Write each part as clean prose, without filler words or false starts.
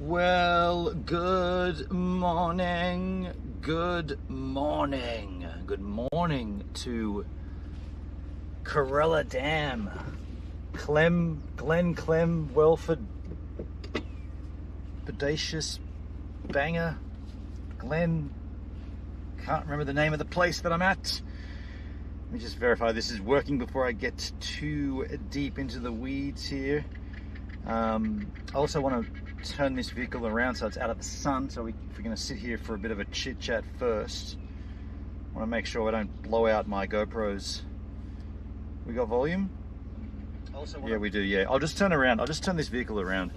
Well, good morning, good morning, good morning to Corella Dam, Glen Clem, Welford, Bodacious, Banger, Glen, can't remember the name of the place that I'm at. Let me just verify this is working before I get too deep into the weeds here. I also want to turn this vehicle around so it's out of the sun, so if we're going to sit here for a bit of a chit chat first, I want to make sure I don't blow out my GoPros. We got volume? Yeah, we do, yeah. I'll just turn around, I'll just turn this vehicle around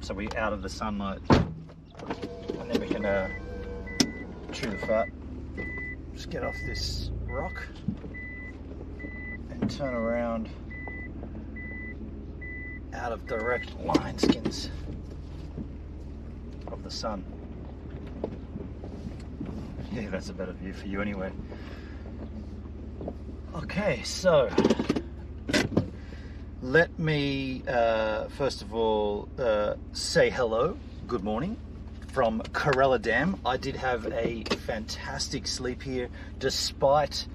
so we're out of the sunlight, and then we can chew the fat. Just get off this rock and turn around out of direct line skins of the sun. Yeah, that's a better view for you anyway. Okay, so let me first of all say hello, good morning from Corella Dam. I did have a fantastic sleep here despite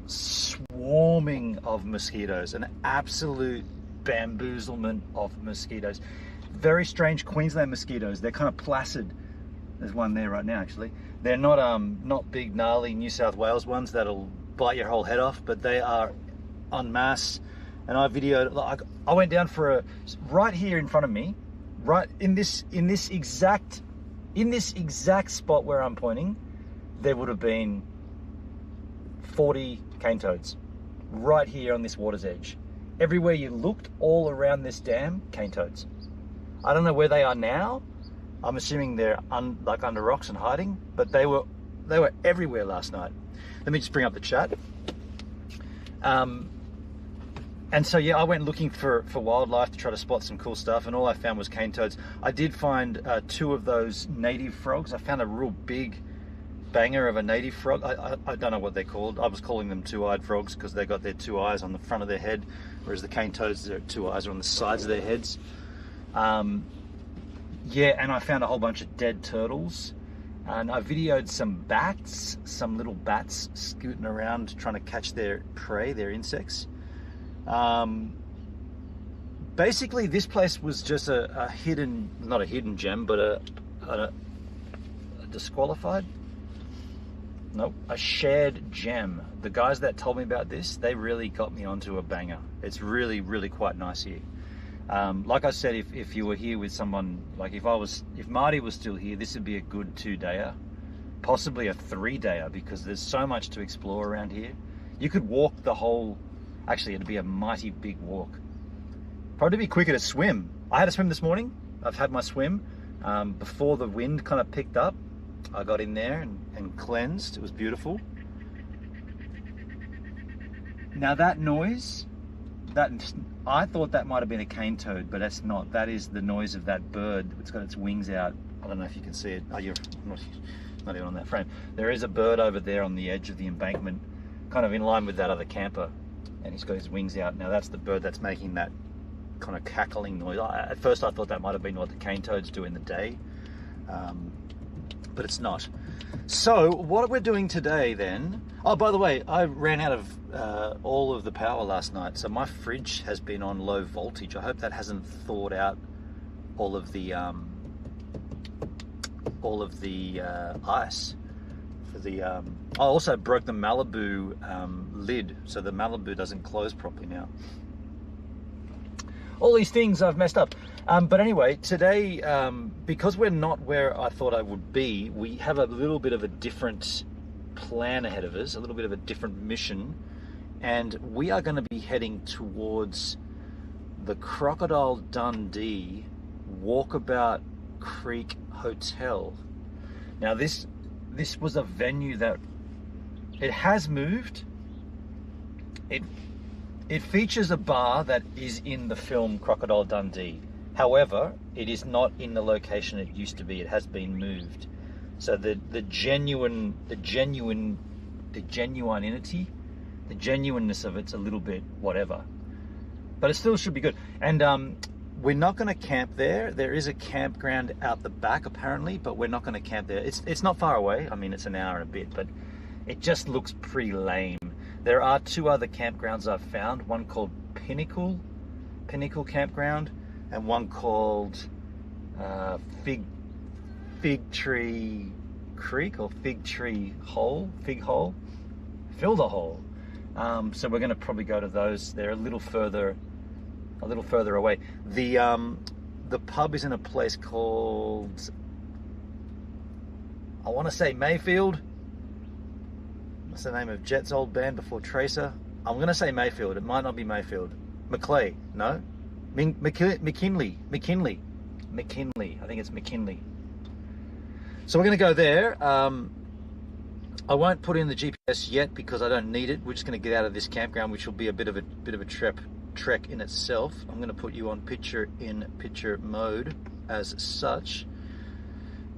swarming of mosquitoes, an absolute bamboozlement of mosquitoes. Very strange Queensland mosquitoes. They're kind of placid. There's one there right now actually. They're not big gnarly New South Wales ones that'll bite your whole head off, but they are en masse. And I videoed, like, I went down for a, right here in front of me, right in this exact spot where I'm pointing, there would have been 40 cane toads right here on this water's edge. Everywhere you looked, all around this dam, cane toads. I don't know where they are now. I'm assuming they're like under rocks and hiding, but they were everywhere last night. Let me just bring up the chat. And so yeah, I went looking for wildlife to try to spot some cool stuff, and all I found was cane toads. I did find 2 of those native frogs. I found a real big banger of a native frog. I don't know what they're called. I was calling them 2-eyed frogs because they got their 2 eyes on the front of their head, whereas the cane toads, their 2 eyes are on the sides of their heads. Yeah, and I found a whole bunch of dead turtles, and I videoed some bats, some little bats scooting around trying to catch their prey, their insects. Basically this place was just a hidden, not a hidden gem, but a disqualified? Nope, a shared gem. The guys that told me about this, they really got me onto a banger. It's really, really quite nice here. Like I said, if you were here with someone, like if Marty was still here, this would be a good 2-dayer, possibly a 3-dayer, because there's so much to explore around here. You could walk the whole, actually it'd be a mighty big walk. Probably be quicker to swim. I had a swim this morning. I've had my swim. before the wind kind of picked up. I got in there and cleansed. It was beautiful. Now that noise, I thought that might have been a cane toad, but that's not. That is the noise of that bird. It's got its wings out. I don't know if you can see it. Oh, you're not even on that frame. There is a bird over there on the edge of the embankment, kind of in line with that other camper, and he's got his wings out. Now that's the bird that's making that kind of cackling noise. At first I thought that might have been what the cane toads do in the day, but it's not. So what we're doing today then, oh, by the way, I ran out of all of the power last night, so my fridge has been on low voltage. I hope that hasn't thawed out all of the ice for the I also broke the Malibu lid, so the Malibu doesn't close properly now. All these things I've messed up. But anyway, today, because we're not where I thought I would be, we have a little bit of a different plan ahead of us, a little bit of a different mission, and we are going to be heading towards the Crocodile Dundee Walkabout Creek Hotel. Now this was a venue that it has moved. It features a bar that is in the film Crocodile Dundee. However, it is not in the location it used to be. It has been moved. So the genuineness of it's a little bit whatever. But it still should be good. And we're not going to camp there. There is a campground out the back apparently, but we're not going to camp there. It's not far away. I mean, it's an hour and a bit, but it just looks pretty lame. There are two other campgrounds I've found, one called Pinnacle Campground, and one called Fig Tree Creek or Fig Hole. Fill the hole. So we're going to probably go to those. They're a little further away. The pub is in a place called, I want to say Mayfield. What's the name of Jet's old band before Tracer? I'm going to say Mayfield. It might not be Mayfield. McClay, no? McKinley. I think it's McKinley. So we're going to go there. I won't put in the GPS yet because I don't need it. We're just going to get out of this campground, which will be a bit of a trek in itself. I'm going to put you on picture mode as such.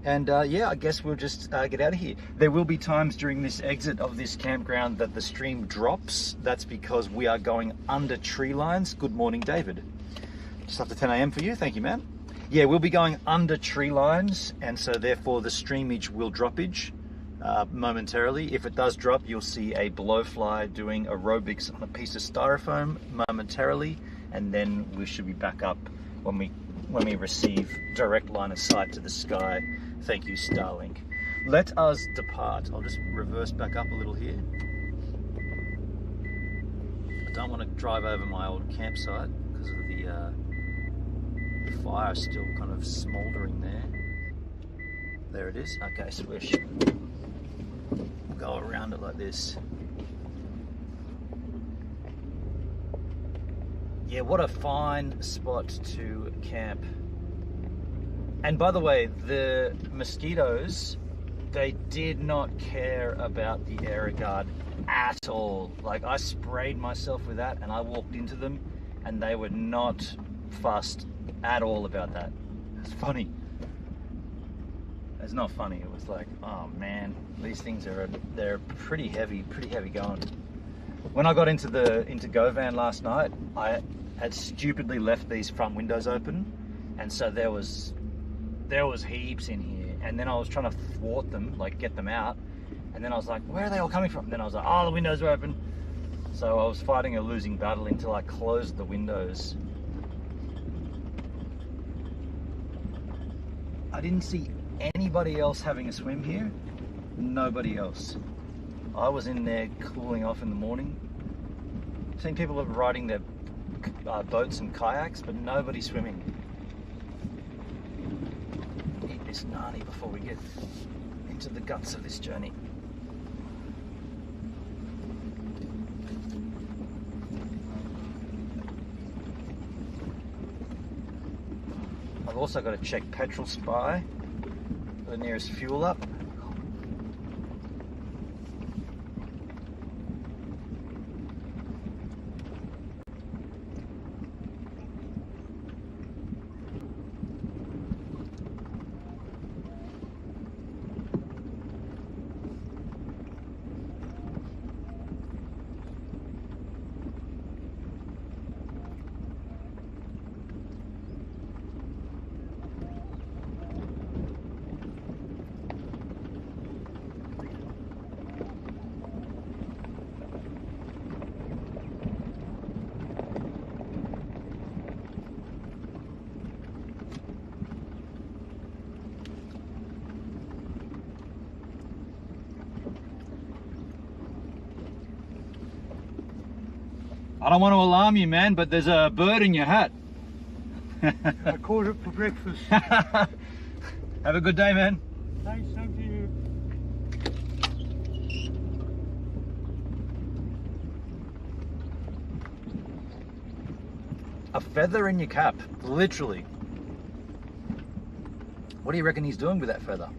And yeah, I guess we'll just get out of here. There will be times during this exit of this campground that the stream drops. That's because we are going under tree lines. Good morning, David. Just after 10 a.m. for you. Thank you, man. Yeah, we'll be going under tree lines, and so therefore the streamage will droppage momentarily. If it does drop, you'll see a blowfly doing aerobics on a piece of styrofoam momentarily, and then we should be back up when we receive direct line of sight to the sky. Thank you, Starlink. Let us depart. I'll just reverse back up a little here. I don't want to drive over my old campsite because of the fire still kind of smouldering there. There it is. Okay, swish. We'll go around it like this. Yeah, what a fine spot to camp. And by the way, the mosquitoes, they did not care about the Aerogard at all. Like, I sprayed myself with that and I walked into them and they were not fussed at all about that. It's funny. It's not funny. It was like, oh man, these things they're pretty heavy going. When I got into Govan last night, I had stupidly left these front windows open, and so there was heaps in here, and then I was trying to thwart them, like get them out, and then I was like, where are they all coming from? And then I was like, oh, the windows are open. So I was fighting a losing battle until I closed the windows. I didn't see anybody else having a swim here. Nobody else. I was in there cooling off in the morning. Seen people riding their boats and kayaks, but nobody swimming. Eat this nani before we get into the guts of this journey. I've Also got to check petrol spy for the nearest fuel up. I don't want to alarm you, man, but there's a bird in your hat. I caught it for breakfast. Have a good day, man. Thanks, same to you. A feather in your cap, literally. What do you reckon he's doing with that feather?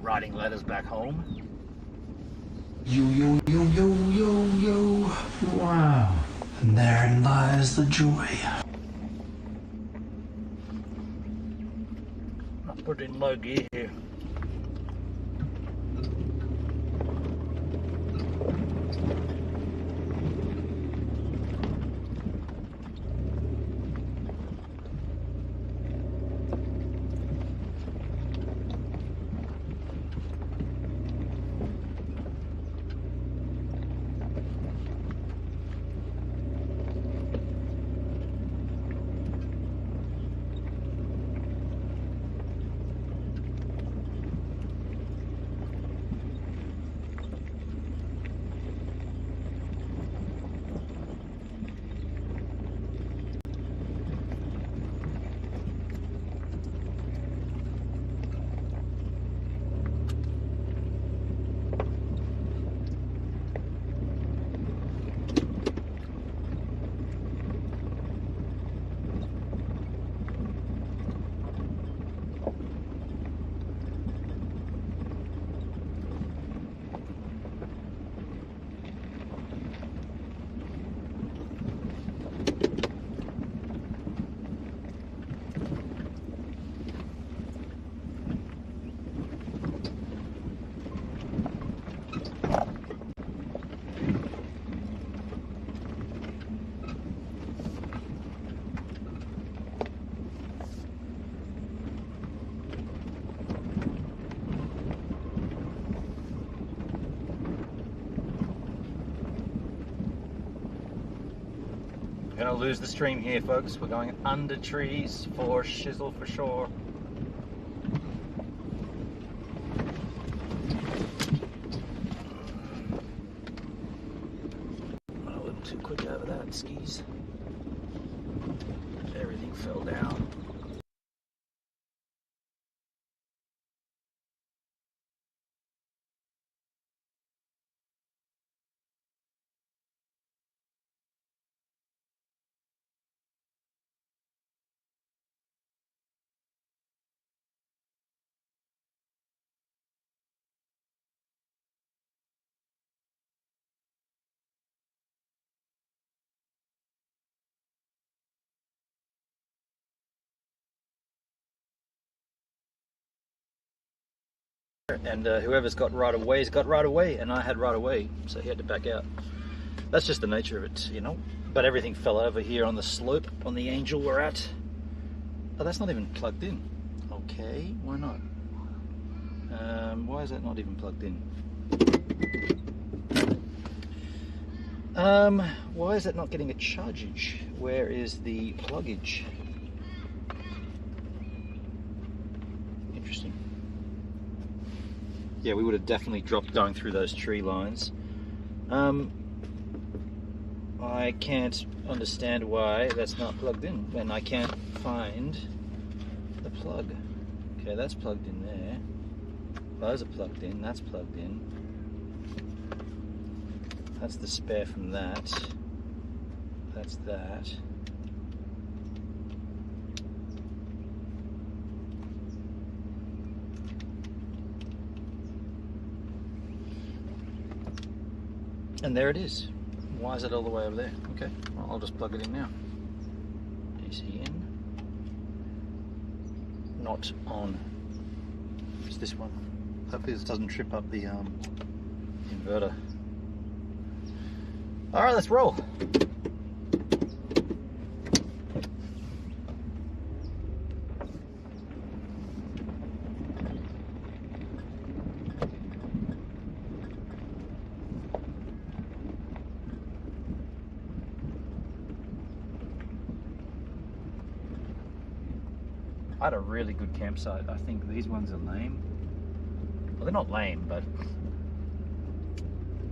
Writing letters back home? Yo, yo, yo, yo, yo, yo. Wow. And therein lies the joy. I'll put it in low gear here. Gonna lose the stream here, folks. We're going under trees for shizzle for sure. I wasn't too quick over that, skis. Everything fell down. And whoever's got right of way's got right of way, and I had right of way, so he had to back out. That's just the nature of it, you know. But everything fell over here on the slope on the Angel we're at. Oh, that's not even plugged in. Okay, why not? Why is that not even plugged in? Why is that not getting a chargeage? Where is the pluggage? Interesting. Yeah, we would have definitely dropped going through those tree lines. I can't understand why that's not plugged in, and I can't find the plug. Okay, that's plugged in there. Those are plugged in, that's plugged in. That's the spare from that. That's that. And there it is. Why is it all the way over there? Okay, well, I'll just plug it in now. DC in. Not on. It's this one. Hopefully this doesn't trip up the inverter. Alright, let's roll. I had a really good campsite. I think these ones are lame. Well, they're not lame, but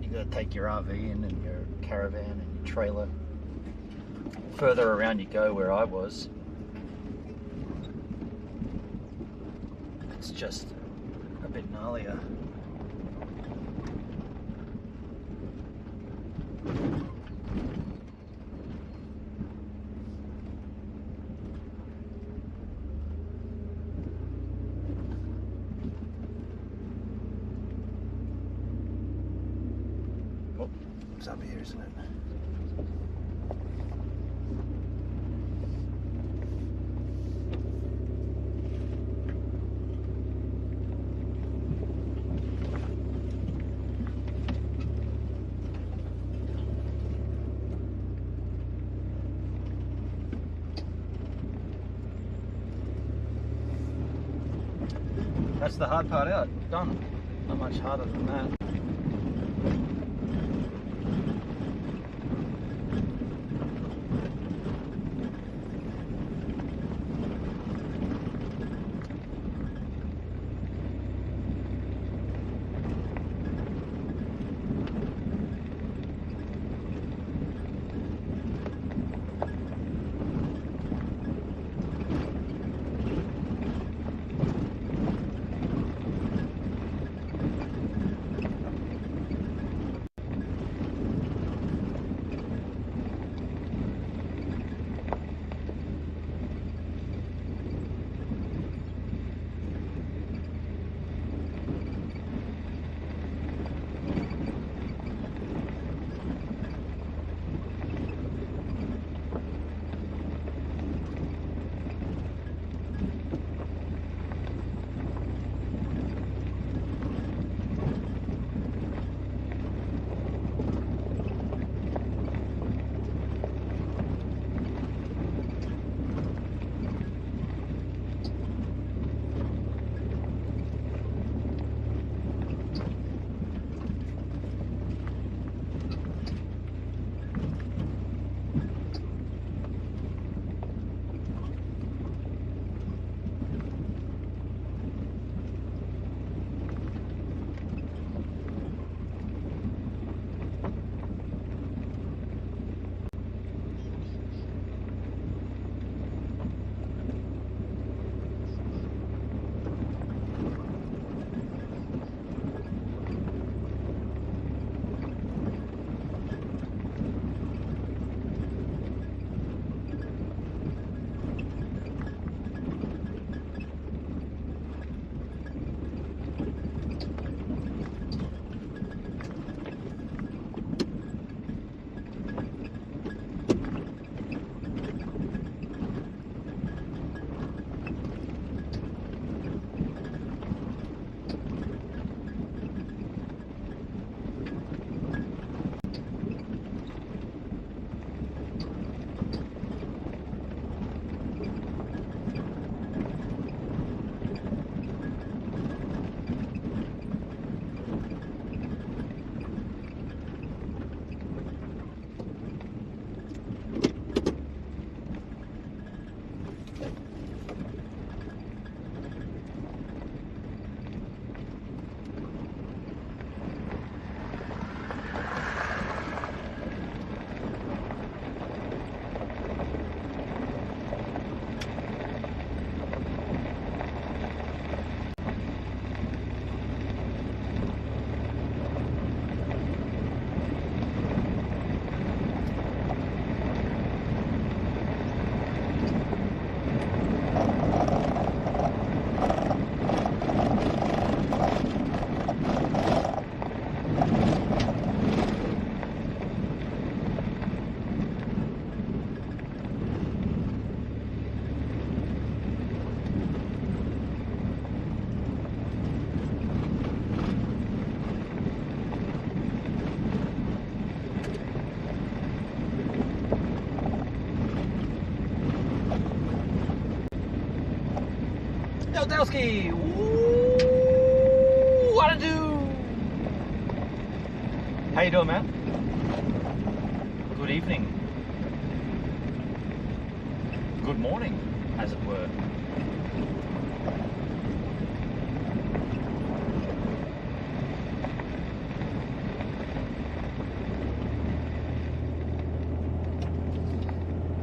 you got to take your RV in and your caravan and your trailer. Further around you go, where I was, it's just a bit gnarlier. Oh, it's up here, isn't it? That's the hard part out. Done. Not much harder than that. Waldowski! What to do? How you doing, man? Good evening. Good morning, as it were.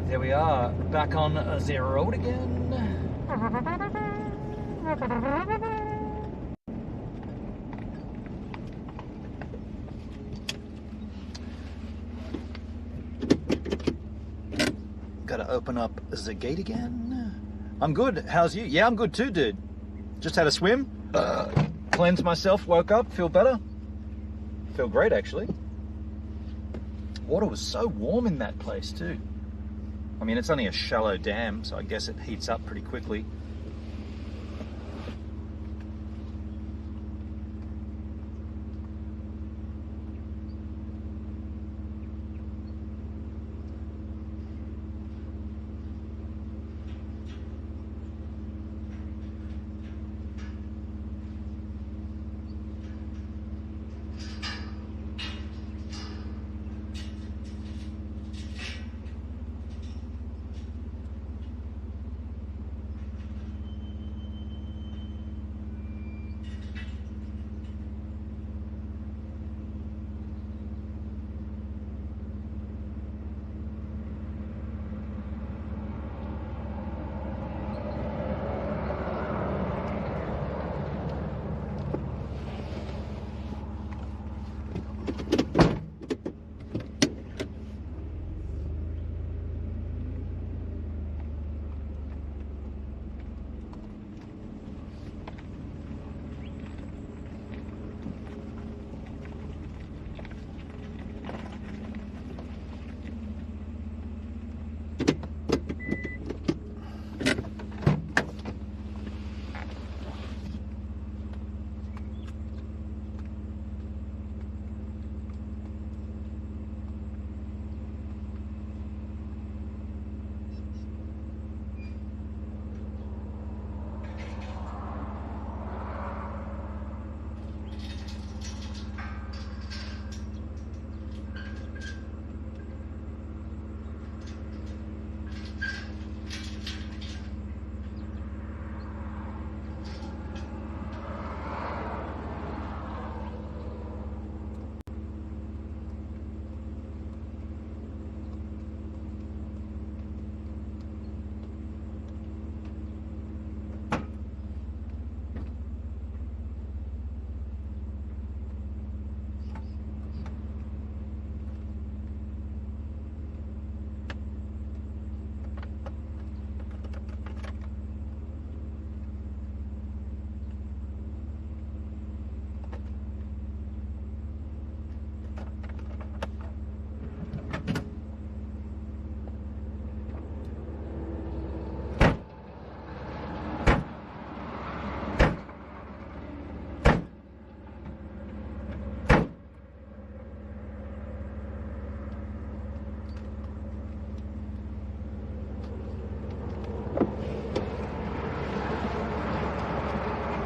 There we are, back on the road again. Gotta open up the gate again. I'm good. How's you? Yeah, I'm good too, dude. Just had a swim. Cleansed myself, woke up, feel better. Feel great, actually. Water was so warm in that place too. I mean, it's only a shallow dam, so I guess it heats up pretty quickly.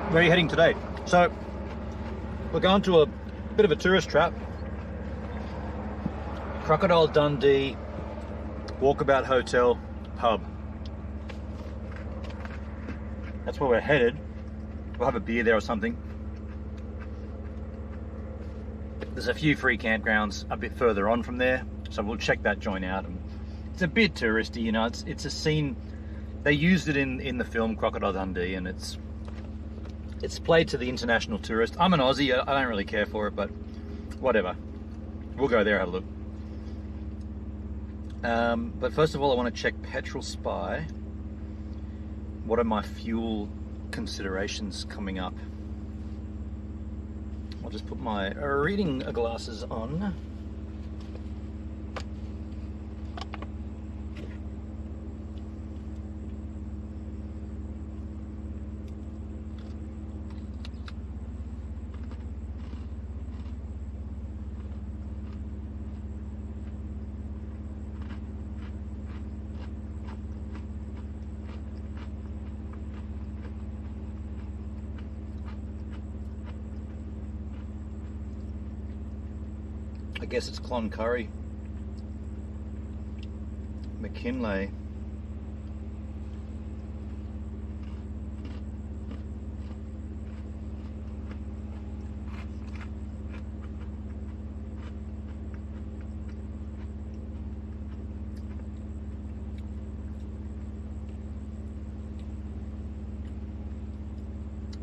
Where are you heading today? So, we're going to a bit of a tourist trap. Crocodile Dundee, Walkabout Hotel, pub. That's where we're headed. We'll have a beer there or something. There's a few free campgrounds a bit further on from there, so we'll check that joint out. And it's a bit touristy, you know. It's a scene. They used it in the film Crocodile Dundee, and it's played to the international tourist. I'm an Aussie. I don't really care for it, but whatever. We'll go there, have a look. But first of all, I want to check Petrol Spy. What are my fuel considerations coming up? I'll just put my reading glasses on. I guess it's Cloncurry. McKinley.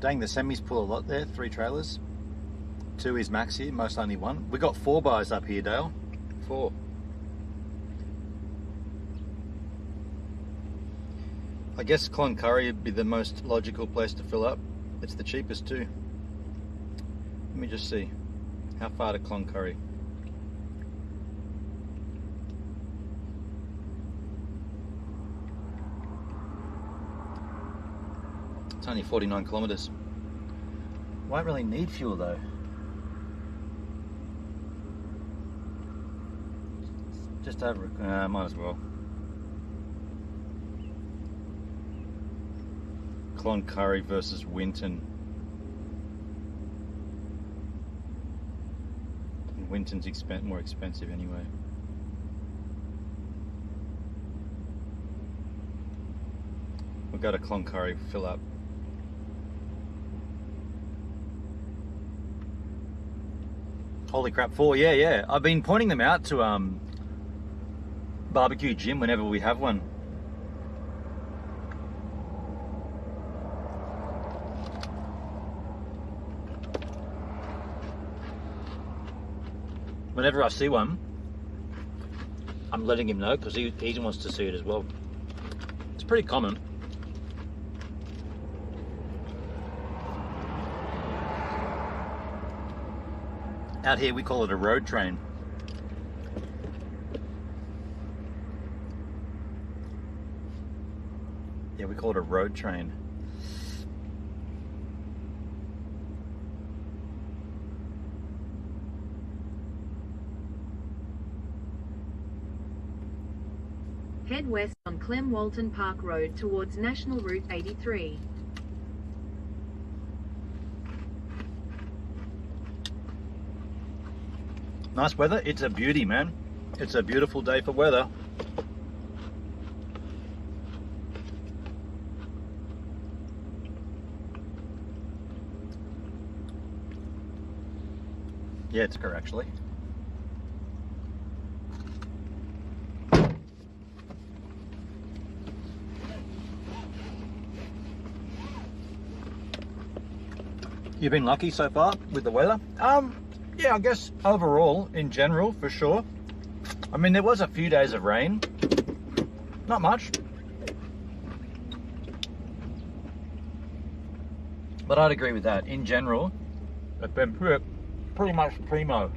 Dang, the semis pull a lot there. 3 trailers. 2 is max here, most only 1. We got 4 buys up here, Dale. 4. I guess Cloncurry would be the most logical place to fill up. It's the cheapest too. Let me just see. How far to Cloncurry? It's only 49 kilometers. Won't really need fuel though. Just over, might as well. Cloncurry versus Winton. And Winton's more expensive anyway. We'll go to Cloncurry, fill up. Holy crap, 4, yeah. I've been pointing them out to Barbecue Jim whenever we have one. Whenever I see one, I'm letting him know because he wants to see it as well. It's pretty common. Out here we call it a road train. Yeah, we call it a road train. Head west on Clem Walton Park Road towards National Route 83. Nice weather. It's a beauty, man. It's a beautiful day for weather. Yeah, it's good actually. You've been lucky so far with the weather? Yeah, I guess overall, in general, for sure. I mean, there was a few days of rain. Not much. But I'd agree with that. In general, it's been pretty much primo.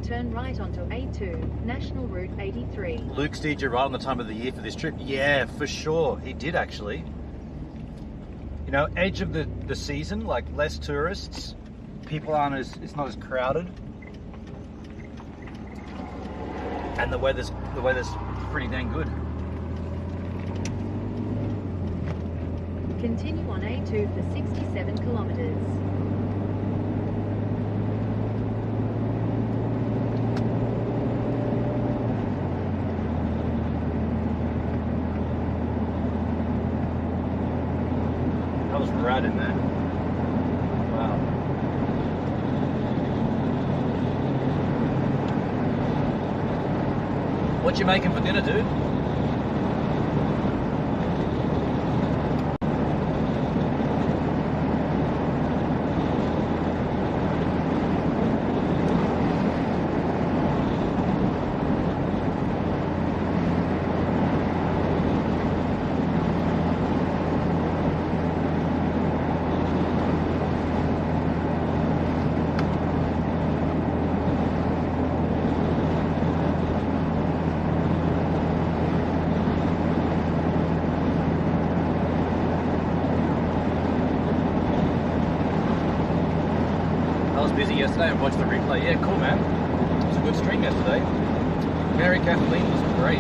Turn right onto A2, National Route 83. Luke steered you right on the time of the year for this trip. Yeah, for sure. He did actually. You know, edge of the season, like less tourists. People aren't it's not as crowded. And the weather's pretty dang good. Continue on A2 for 67 kilometers. That was rad in there. Wow. What you making for dinner, dude? Busy yesterday and watched the replay. Yeah, cool, man. It was a good stream yesterday. Mary Kathleen was great.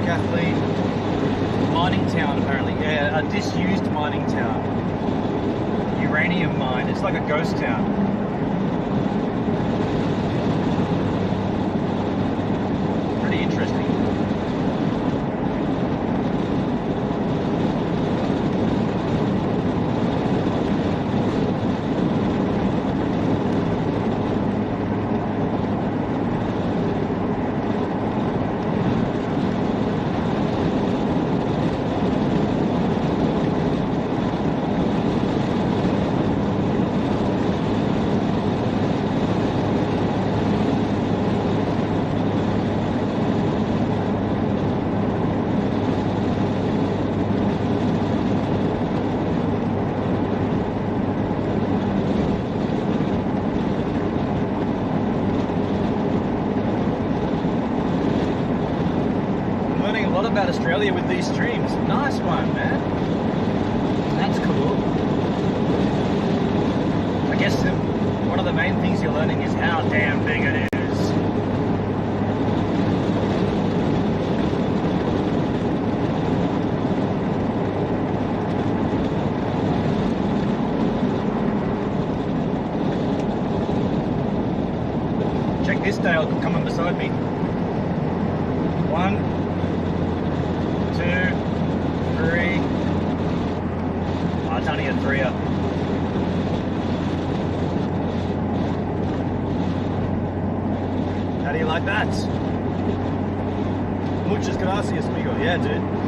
Kathleen. Mining town, apparently. Yeah, a disused mining town. Uranium mine. It's like a ghost town. Pretty interesting. About Australia with these streams. Nice one, man. That's cool. I guess one of the main things you're learning is how damn big it is. Check this Dale coming beside me. 1, 2, 3. Oh, it's only a 3er. How do you like that? Muchas gracias, amigo. Yeah, dude.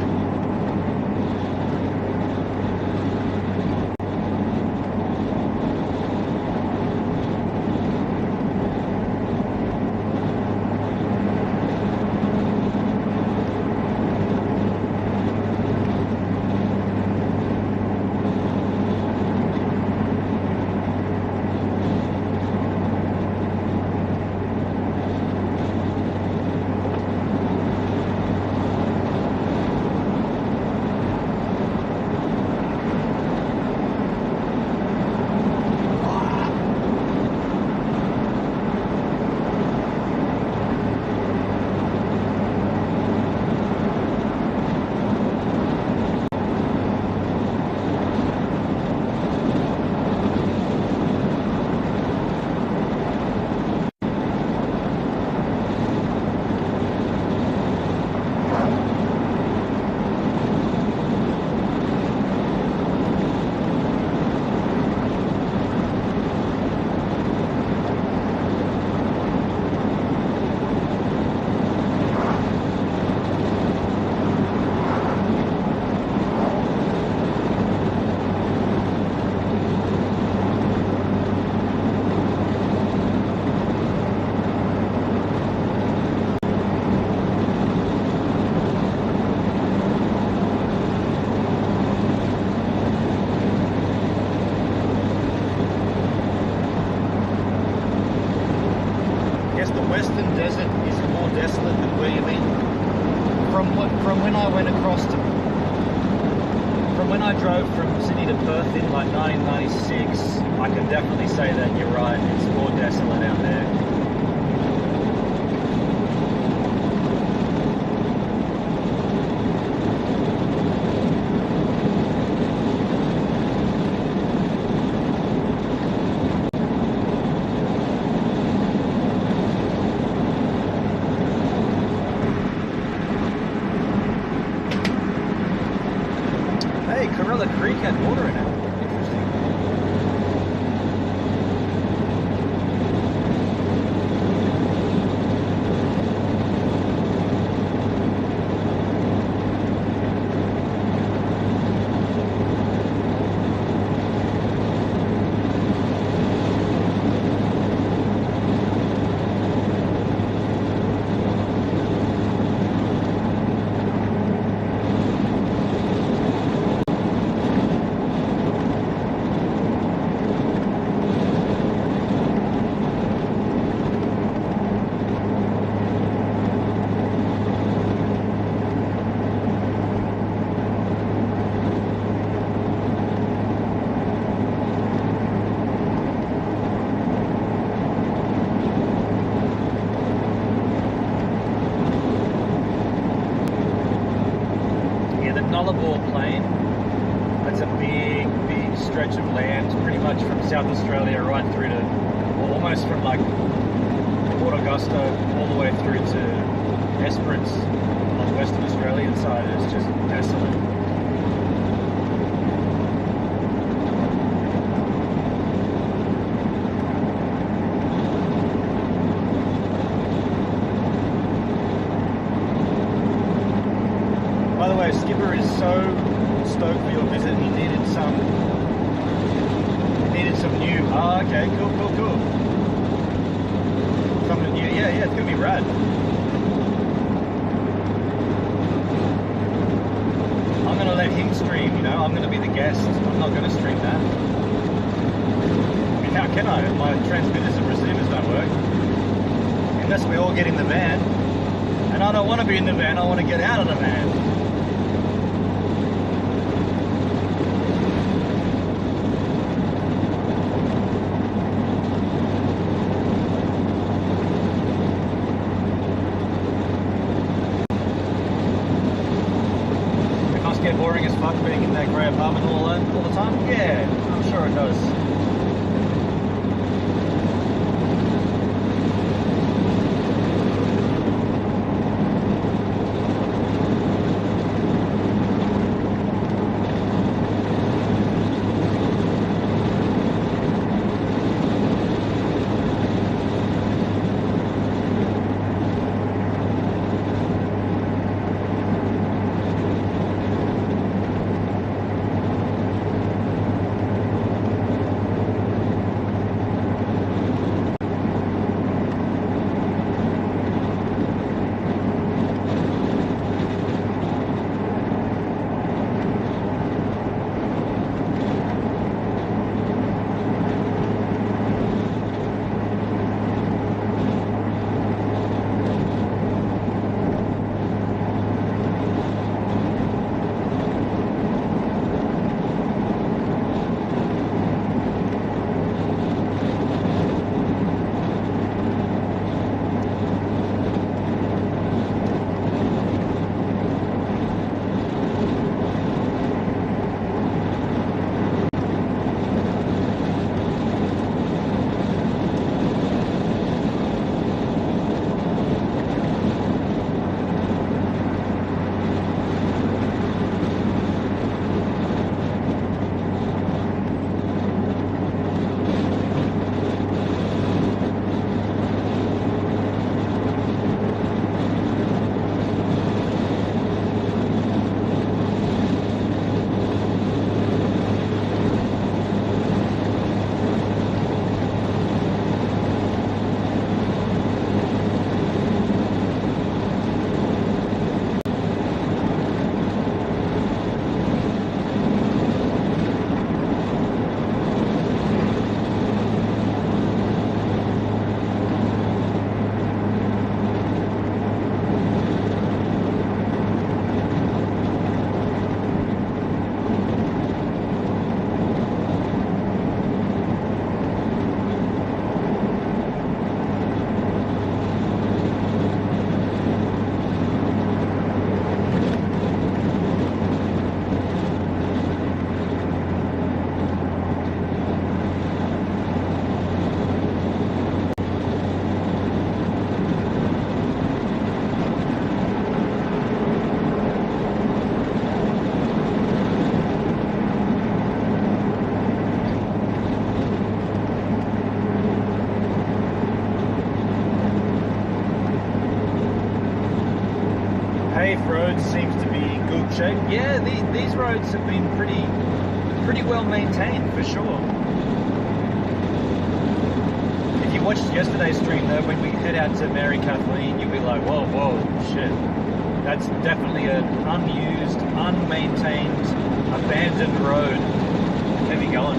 When I drove from Sydney to Perth in like 1996, I can definitely say that you're right, it's more desolate out there. Corella Creek had water in it. Interesting. stretch of land, pretty much from South Australia right through to, well, almost from like Port Augusta all the way through to Esperance on the Western Australian side. It's just desolate. By the way, Skipper is so stoked for your visit. He needed some new. Oh, okay, cool. Something new. Yeah, it's gonna be rad. I'm gonna let him stream. You know, I'm gonna be the guest. I'm not gonna stream that. I mean, how can I? My transmitters and receivers don't work. Unless we all get in the van. And I don't want to be in the van. I want to get out of the van. Get boring as fuck being in that grey apartment all alone all the time? Yeah, I'm sure it does. paved roads seems to be in good shape. Yeah, these roads have been pretty well maintained for sure. If you watched yesterday's stream though, when we head out to Mary Kathleen, you'll be like, whoa, shit. That's definitely an unused, unmaintained, abandoned road. Heavy going.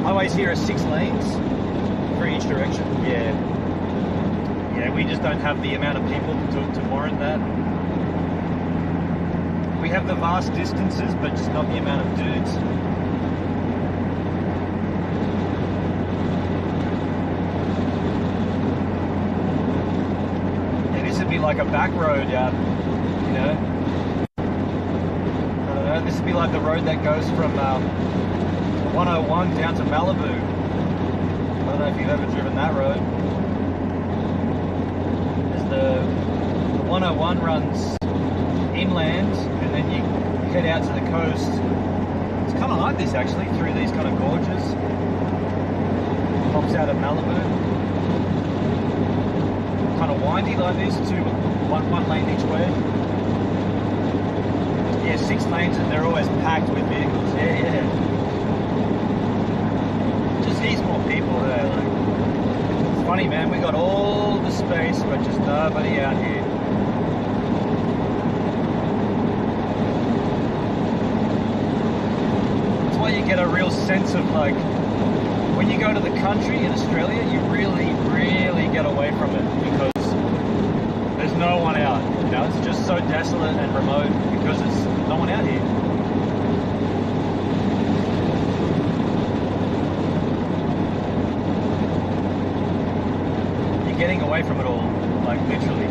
Highways here are 6 lanes for each direction. Yeah, we just don't have the amount of people to warrant that. We have the vast distances, but just not the amount of dudes. Yeah, this would be like a back road out, you know. I don't know, This would be like the road that goes from 101 down to Malibu. I don't know if you've ever driven that road. The 101 runs inland and then you head out to the coast. It's kind of like this actually, through these kind of gorges. Pops out of Malibu. Kind of windy like this, one lane each way. Yeah, 6 lanes and they're always packed with vehicles. Yeah. Just needs more people there. Like, it's funny, man. We got all the space, but just nobody out here. That's why you get a real sense of like, when you go to the country in Australia, you really, really get away from it because there's no one out. You know, it's just so desolate and remote because there's no one out here. You're getting away from it all, like literally.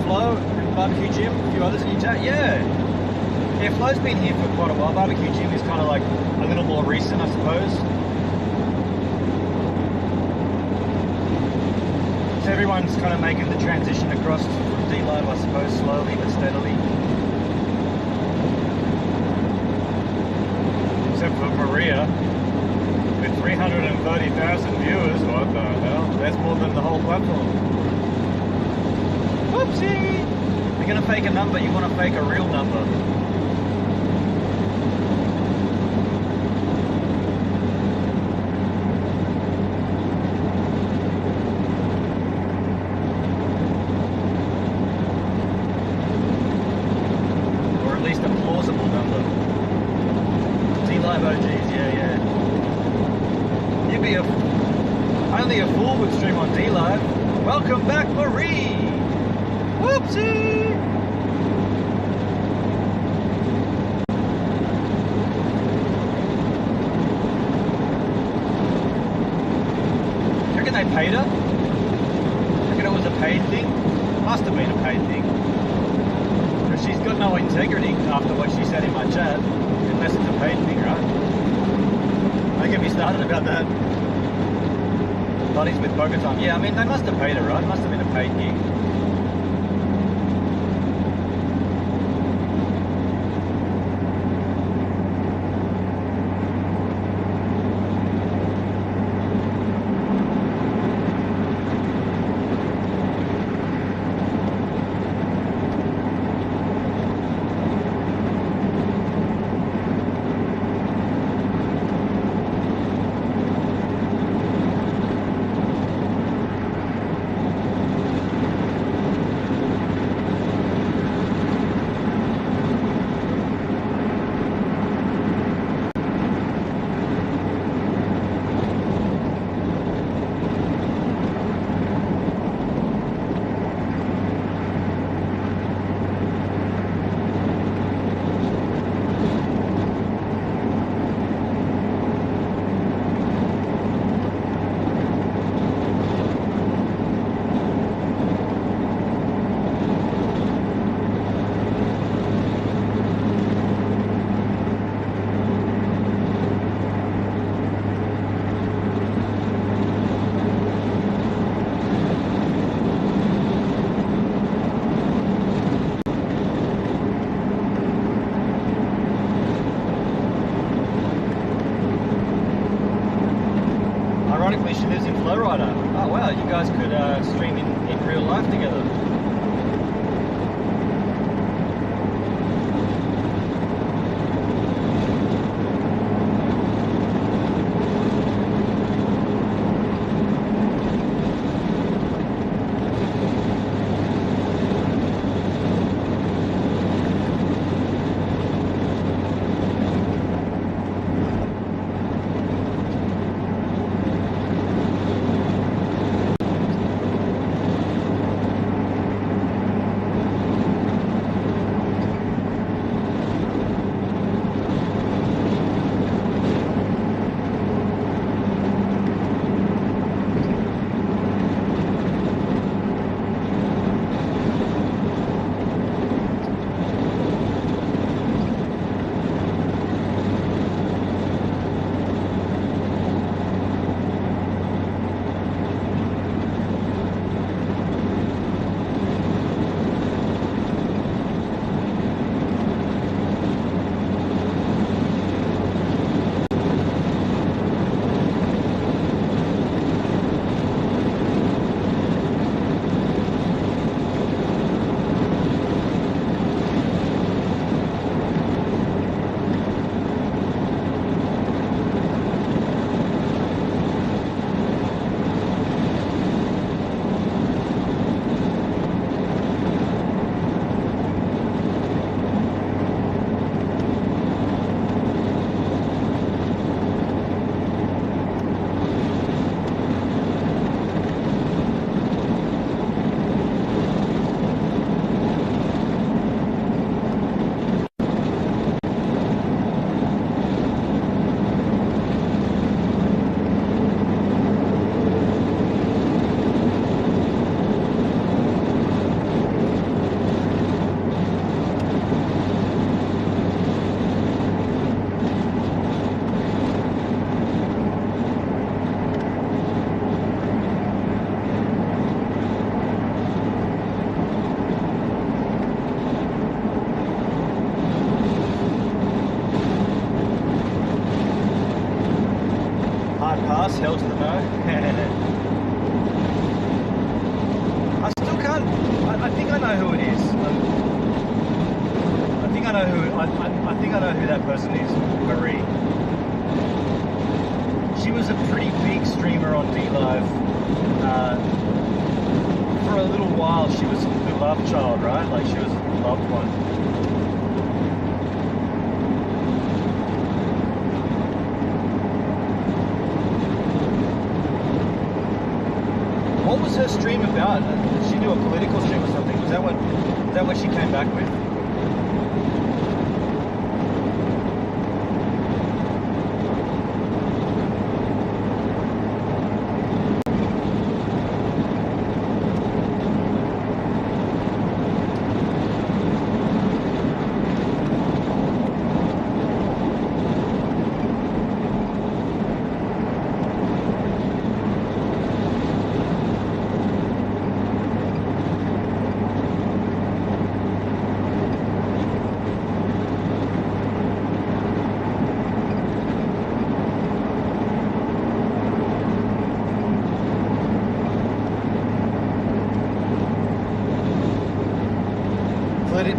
Flo and Barbecue Jim, a few others in your chat. Yeah, Flo's been here for quite a while. Barbecue Jim is kind of like a little more recent, I suppose. So everyone's kind of making the transition across from D-Live, I suppose, slowly but steadily. Except for Maria, with 330,000 viewers. What the hell? That's more than the whole platform. Whoopsie! You're gonna fake a number, you wanna fake a real number. Or at least a plausible number. D-Live OGs, yeah. You'd be only a fool would stream on D-Live. Welcome back, Marie! Whoopsie! Do you reckon they paid her? Do you reckon it was a paid thing? Must have been a paid thing. Because she's got no integrity after what she said in my chat, unless it's a paid thing, right? Don't get me started about that. Buddies with poker time. Yeah, I mean, they must have paid her, right? Must have been a paid gig. life together. Pass, hell to the no. I still can't. I think I know who it is. I think I know who. I think I know who that person is. Marie. She was a pretty big streamer on DLive. For a little while, she was the love child, right? Like she was the loved one. What was her stream about? Did she do a political stream or something? Was that what she came back with?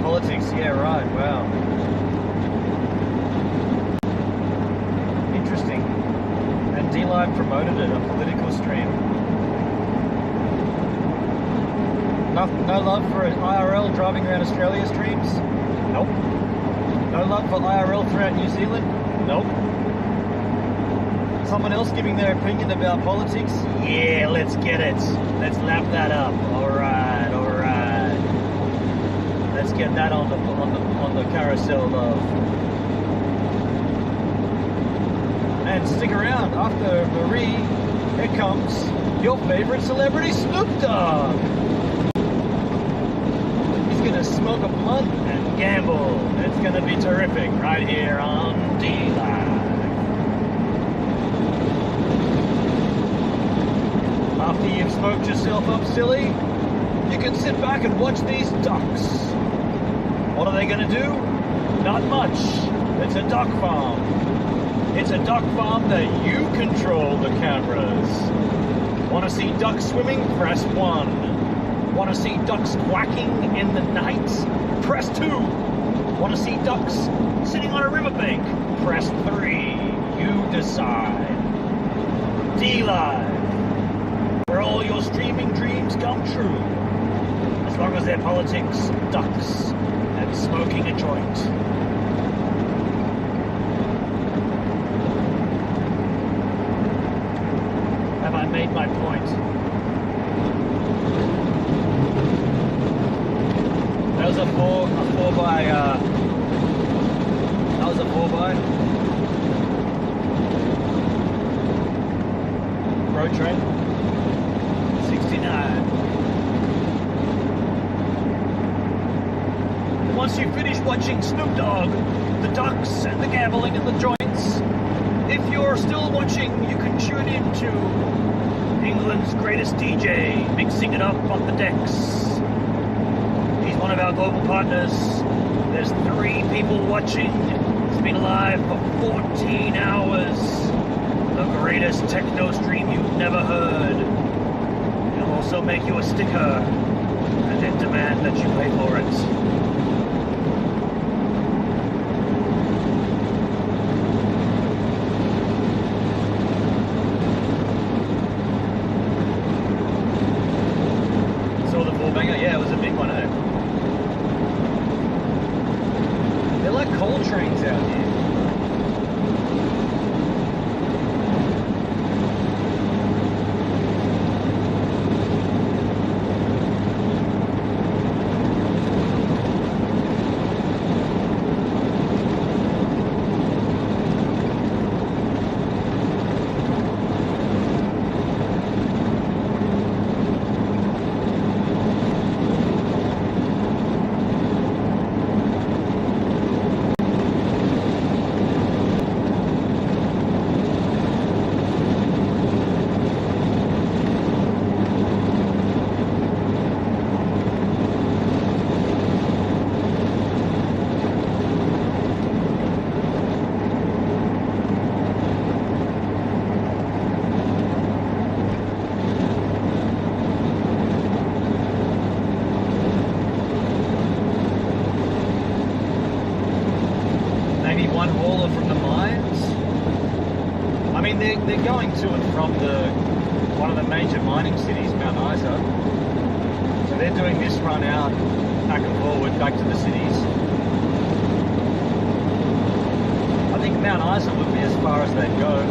Politics, yeah, right, wow. Interesting. And DLive promoted it, a political stream. No love for IRL driving around Australia streams? Nope. No love for IRL throughout New Zealand? Nope. Someone else giving their opinion about politics? Yeah, let's get it. Let's lap that up. Alright, alright. Let's get that on the carousel, love. And stick around. After Marie, here comes your favorite celebrity, Snoop Dogg. He's gonna smoke a blunt and gamble. It's gonna be terrific right here on DLive. After you've smoked yourself up silly, you can sit back and watch these ducks. What are they going to do? Not much. It's a duck farm. It's a duck farm that you control the cameras. Want to see ducks swimming? Press 1. Want to see ducks quacking in the night? Press 2. Want to see ducks sitting on a riverbank? Press 3. You decide. D-Live, where all your streaming dreams come true. As long as they're politics, ducks, and smoking a joint. Have I made my point? That was a 4 by, that was a 4 by road train. 69. Once you finish watching Snoop Dogg, the ducks and the gambling and the joints, if you're still watching, you can tune in to England's greatest DJ, mixing it up on the decks. He's one of our global partners. There's 3 people watching. He's been live for 14 hours. The greatest techno stream you've never heard. He'll also make you a sticker and then demand that you pay for it. Yeah, it was a big one, eh? They're like coal trains out here. One hauler from the mines. I mean, they're going to and from one of the major mining cities, Mount Isa. So they're doing this run out, back and forward, back to the cities. I think Mount Isa would be as far as they'd go.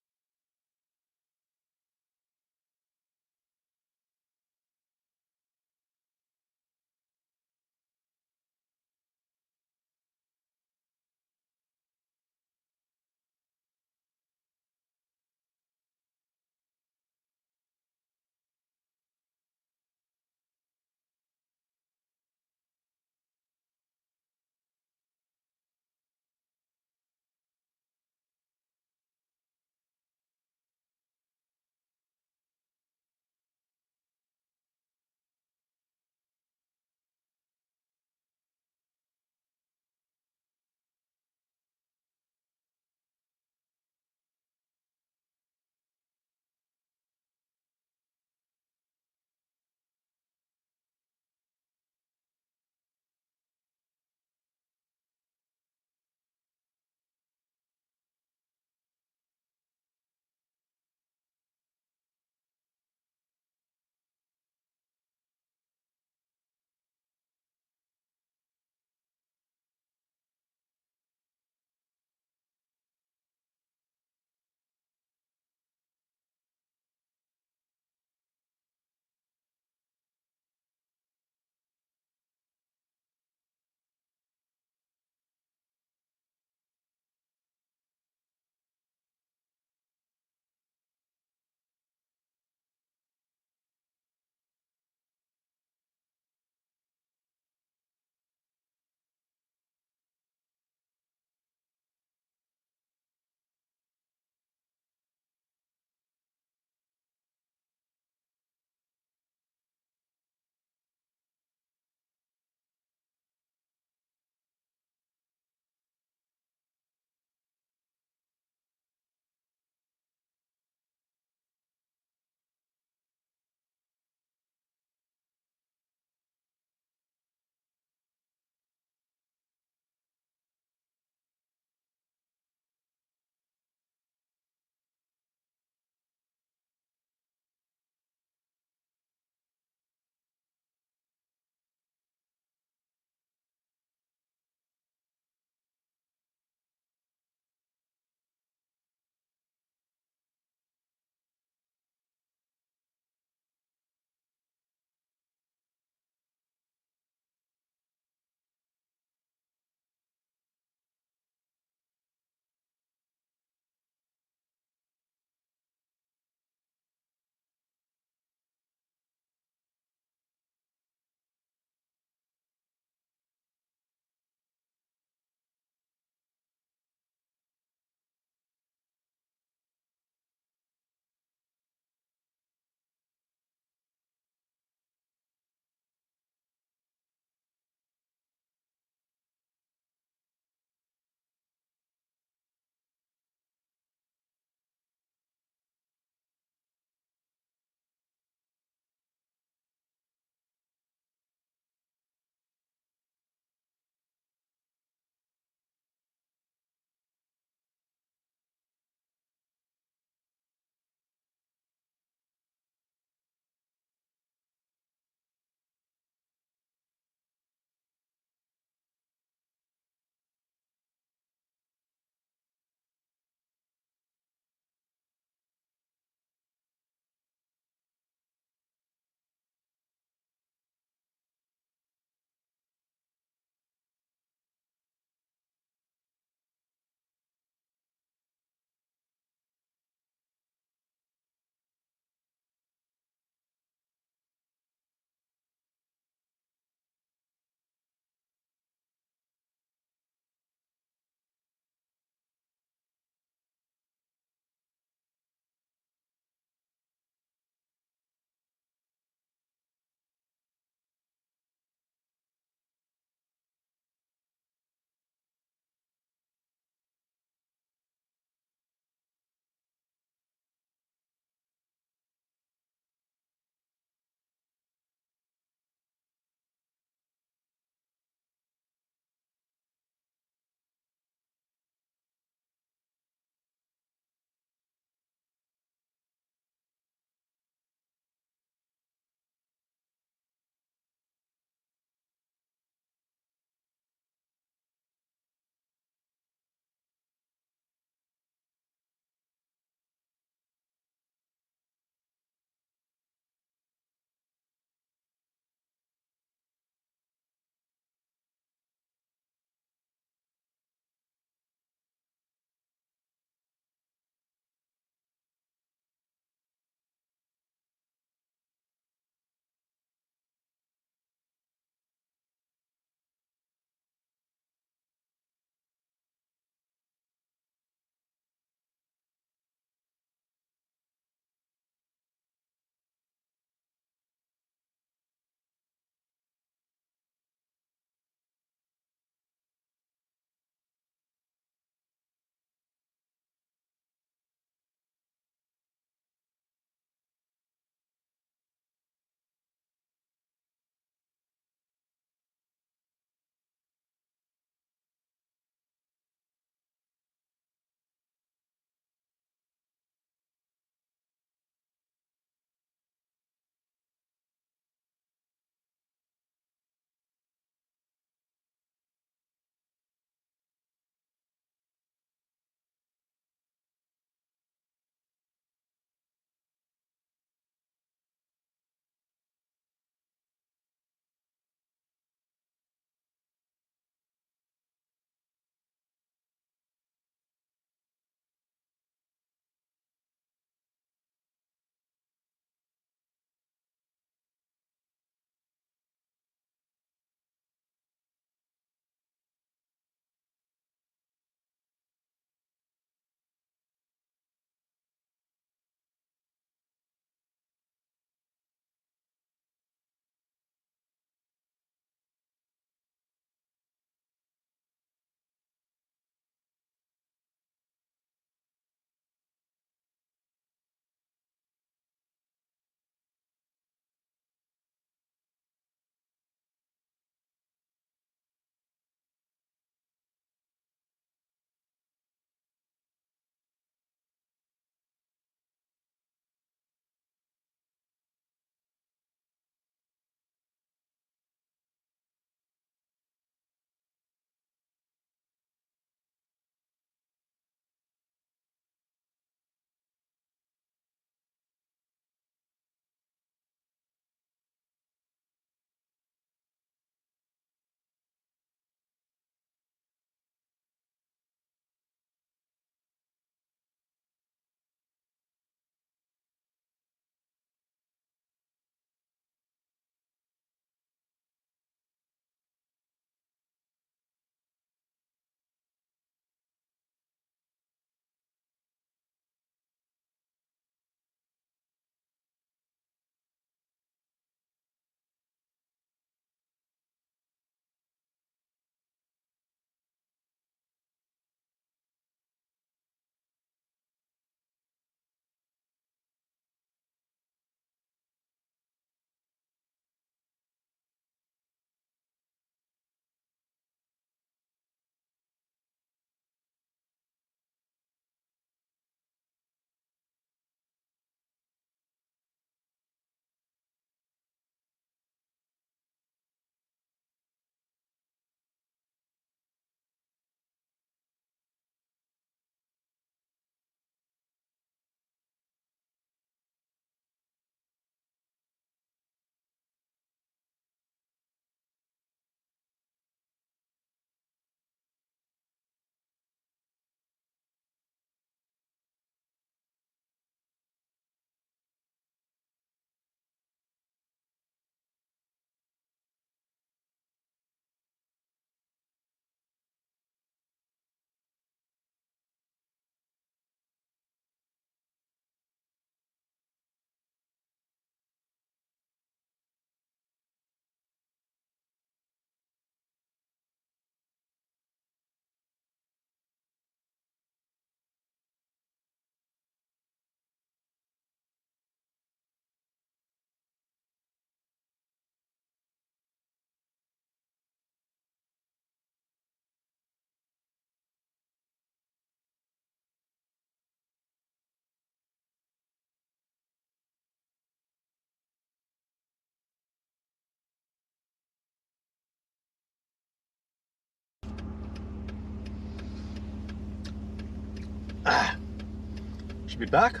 Should be back.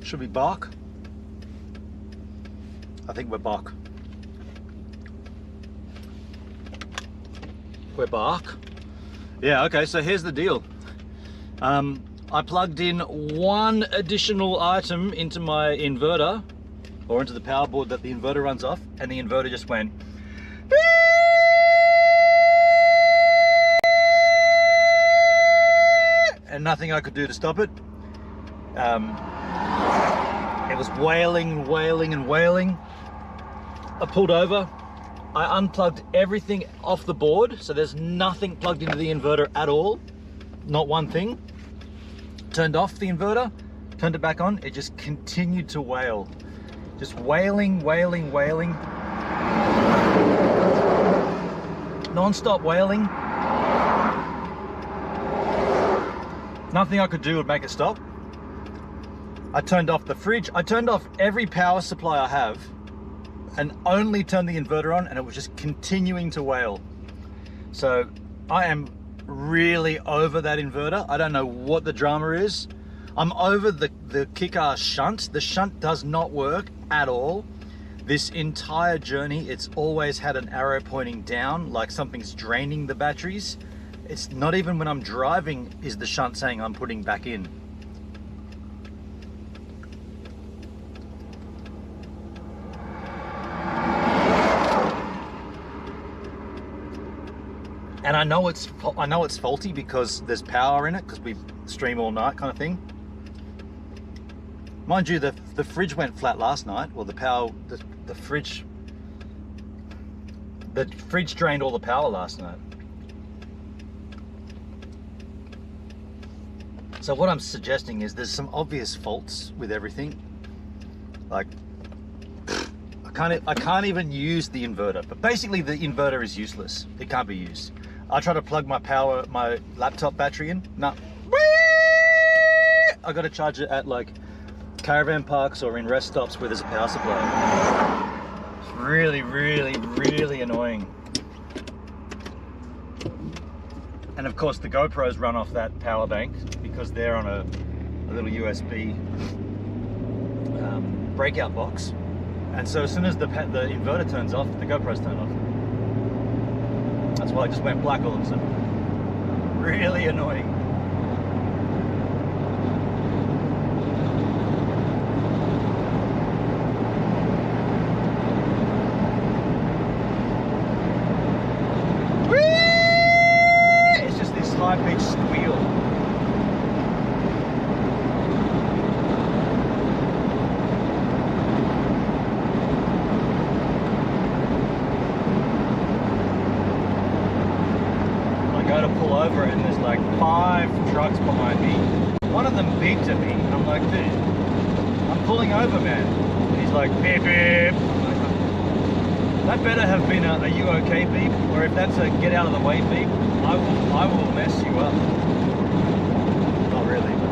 Should be back. I think we're back. We're back. Yeah, okay, so here's the deal. I plugged in one additional item into my inverter, or into the power board that the inverter runs off, and the inverter just went and nothing I could do to stop it. It was wailing, wailing, and wailing. I pulled over. I unplugged everything off the board, so there's nothing plugged into the inverter at all. Not one thing. Turned off the inverter, turned it back on. It just continued to wail. Just wailing, wailing, wailing. Non-stop wailing. Nothing I could do would make it stop. I turned off the fridge. I turned off every power supply I have and only turned the inverter on, and it was just continuing to wail. So I am really over that inverter. I don't know what the drama is. I'm over the kick-ass shunt. The shunt does not work at all. This entire journey, it's always had an arrow pointing down, like something's draining the batteries. It's not even when I'm driving is the shunt saying I'm putting back in. And I know it's faulty because there's power in it, because we stream all night kind of thing. Mind you, the fridge went flat last night. Well, the fridge drained all the power last night. So what I'm suggesting is there's some obvious faults with everything. Like, I can't even use the inverter. But basically the inverter is useless. It can't be used. I try to plug my laptop battery in. No. I got to charge it at like caravan parks or in rest stops where there's a power supply. It's really, really, really annoying. And of course the GoPros run off that power bank because they're on a little USB breakout box. And so as soon as the inverter turns off, the GoPros turn off. That's why I just went black all of a sudden. Really annoying. It's just this high-pitched squeal. Over and there's like 5 trucks behind me. One of them beeped at me and I'm like, dude, I'm pulling over, man. And he's like, beep, beep. I'm like, that better have been a "are you okay" beep, or if that's a "get out of the way" beep, I will mess you up. Not really, but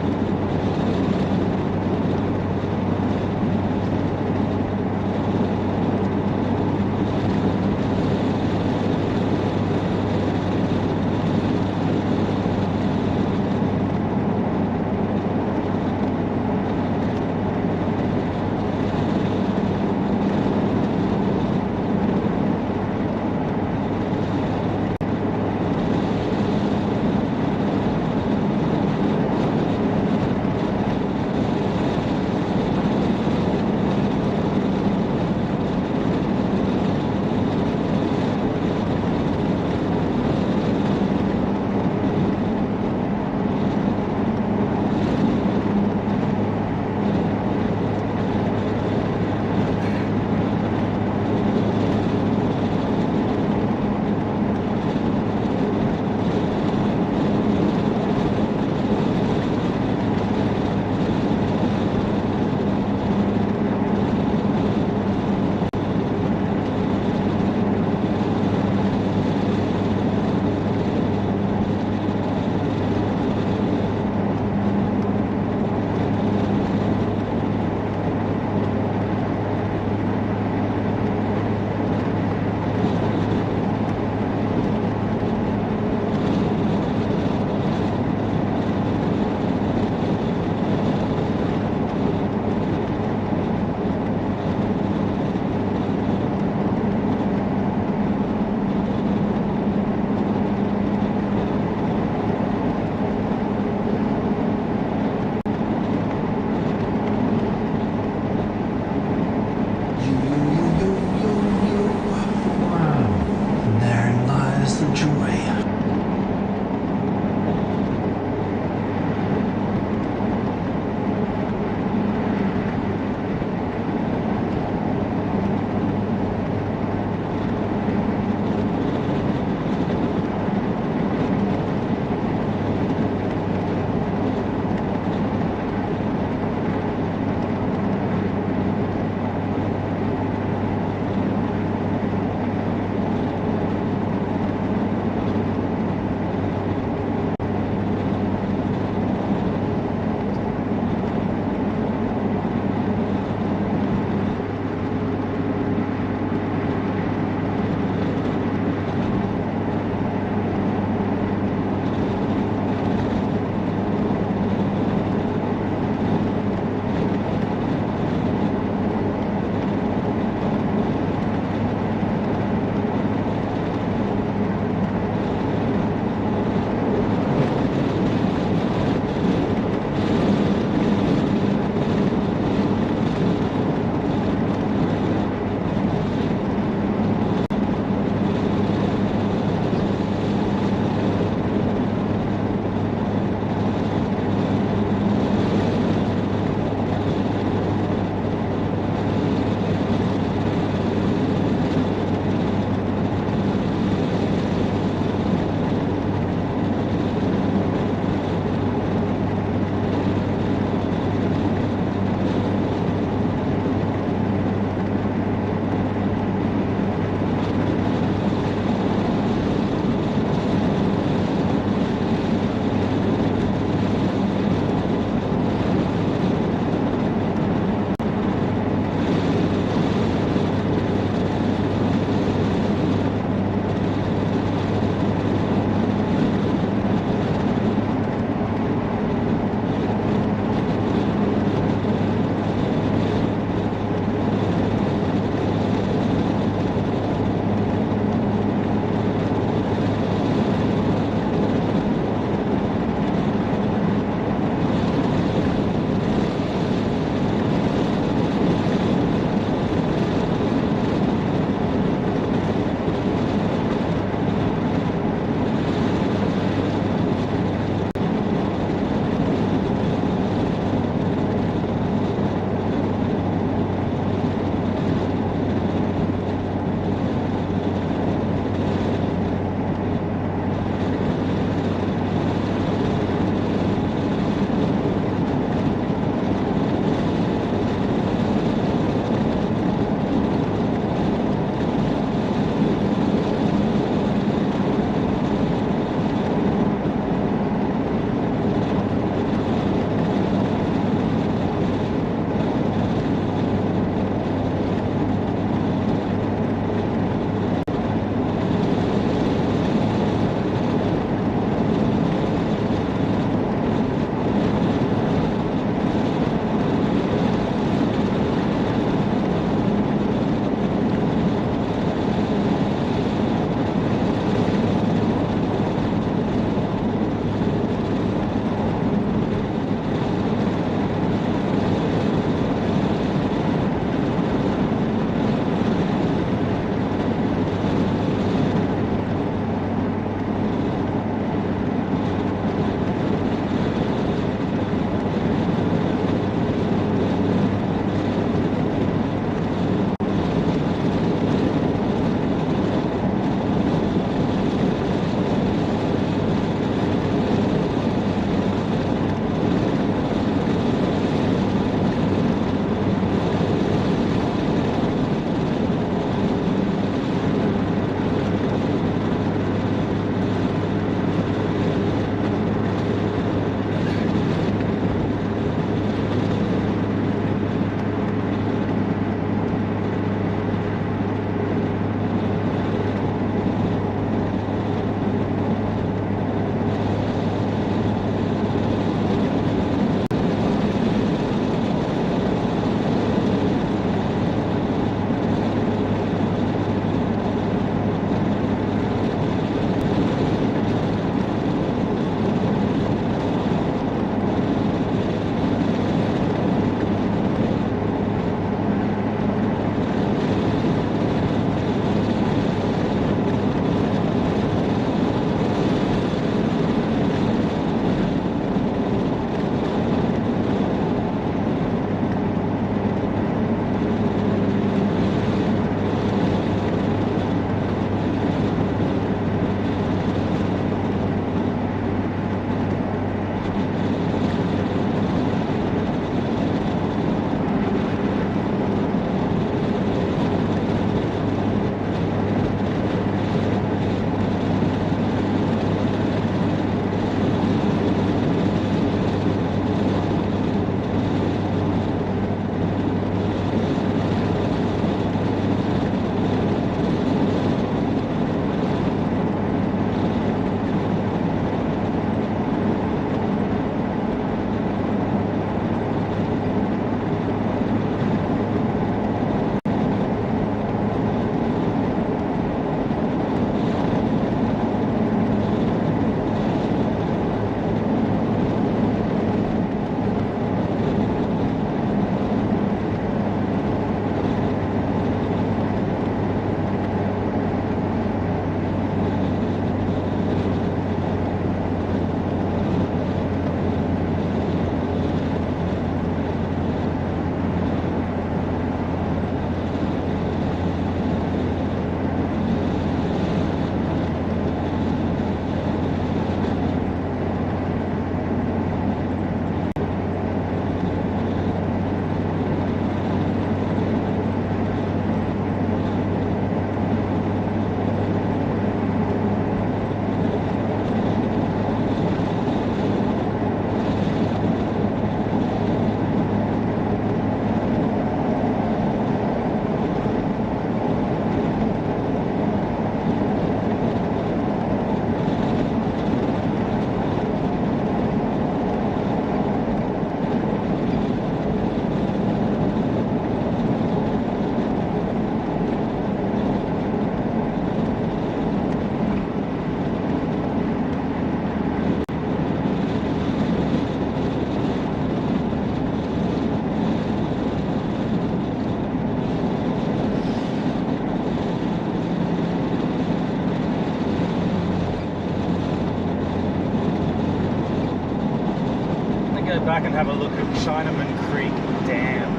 Go back and have a look at Chinaman Creek Dam.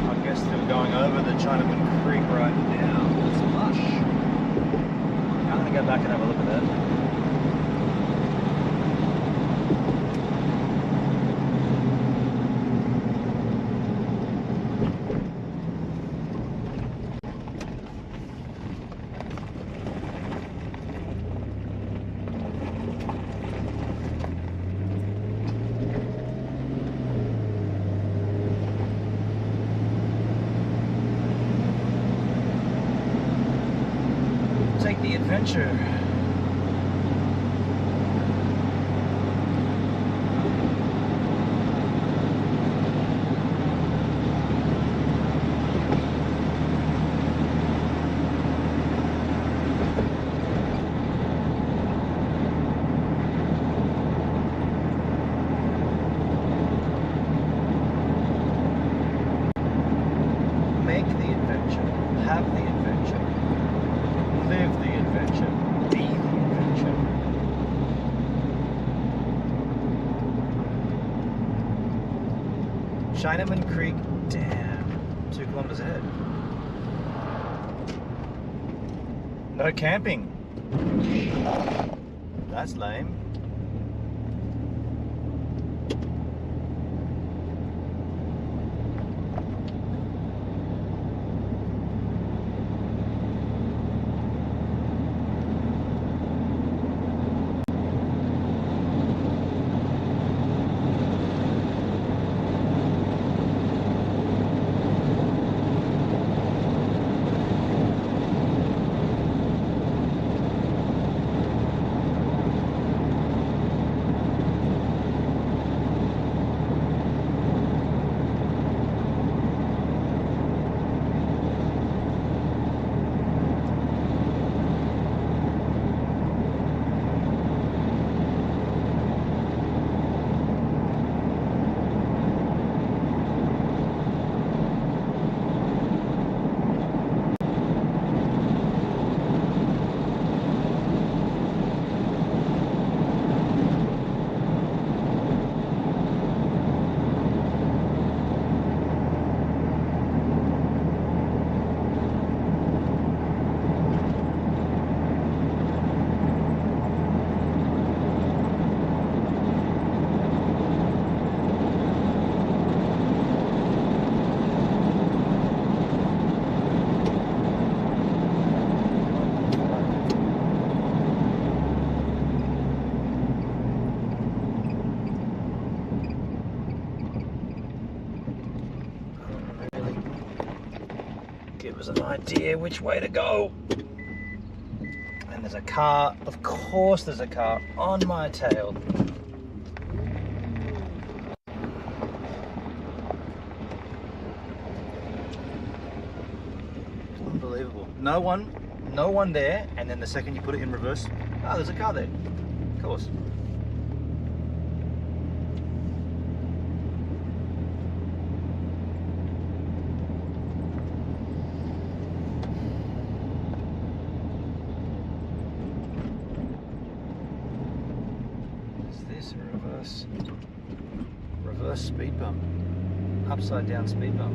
I guess they're going over the Chinaman Creek right now. It's lush. I'm going to go back and have a look at that. Take the adventure. Make the adventure. Have the adventure. Live the adventure. Be the adventure. Chinaman Creek Dam. 2 kilometers ahead. No camping. That's lame. Give us an idea which way to go. And there's a car, of course there's a car on my tail. Unbelievable. No one there, and then the second you put it in reverse, oh, there's a car there. Of course. Reverse speed bump, upside down speed bump.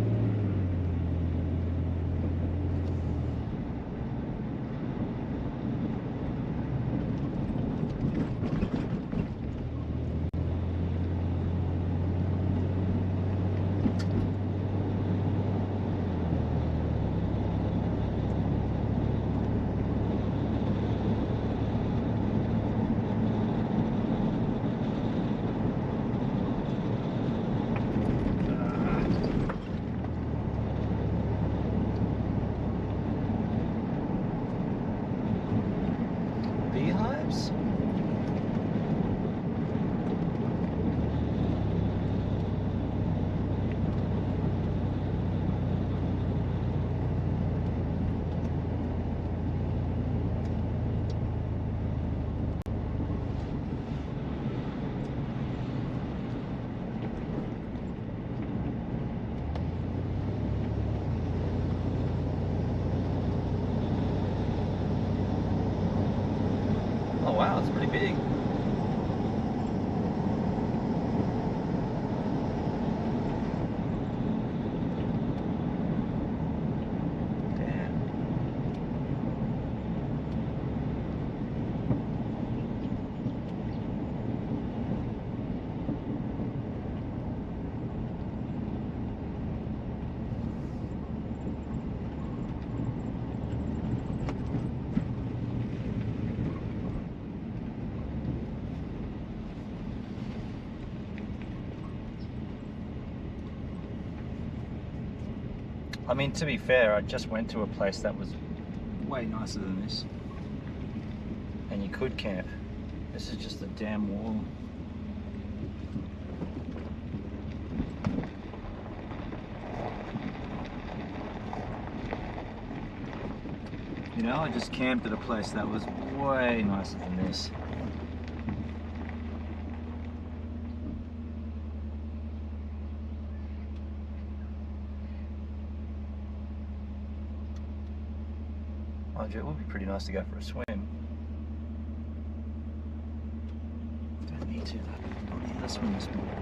Beehives? I mean, to be fair, I just went to a place that was way nicer than this. And you could camp. This is just a damn wall. You know, I just camped at a place that was way nicer than this. Mind you, it would be pretty nice to go for a swim. Don't need to though. Not need to swim this morning.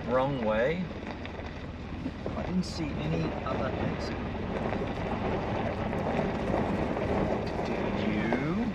Wrong way. I didn't see any other exit. Did you?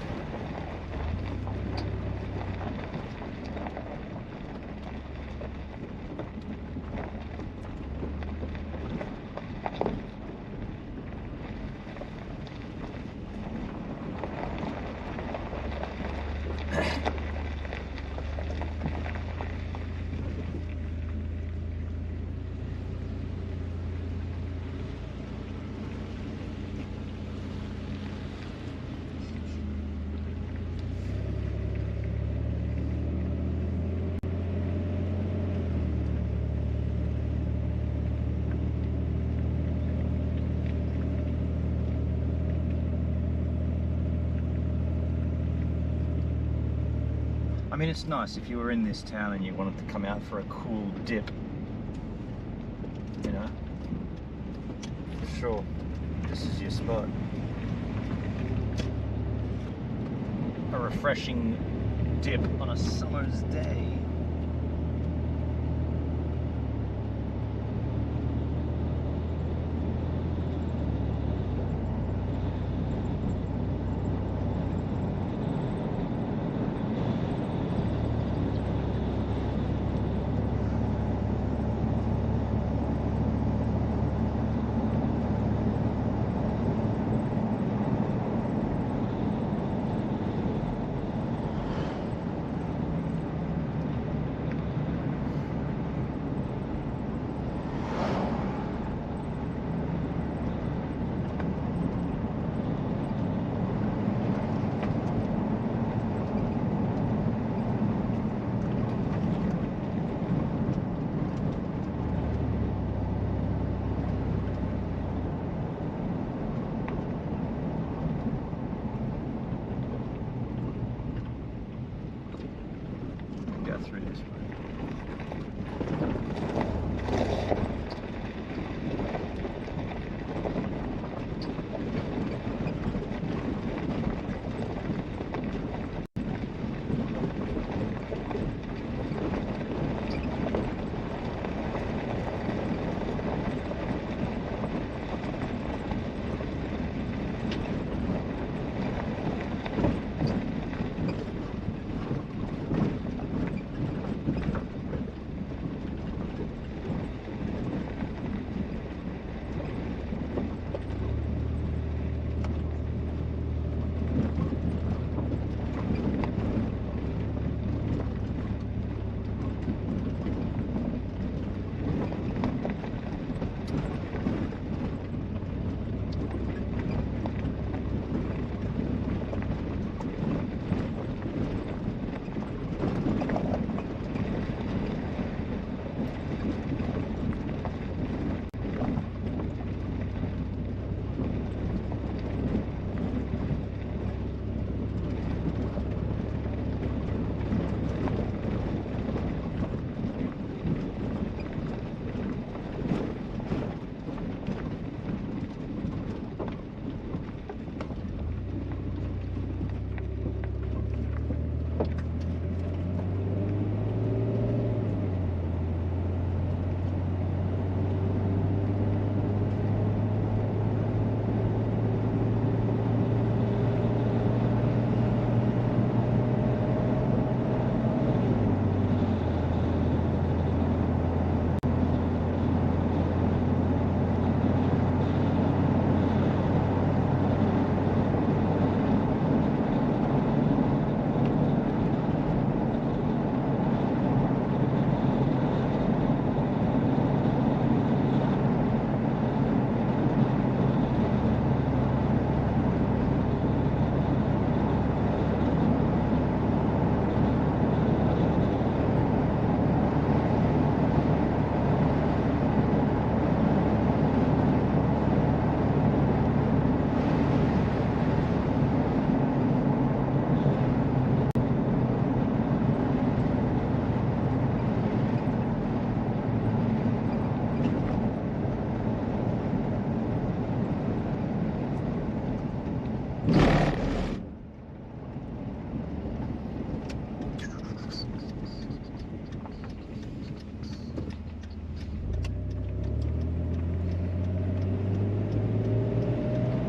I mean, it's nice if you were in this town and you wanted to come out for a cool dip. You know? For sure. This is your spot. A refreshing dip on a summer's day.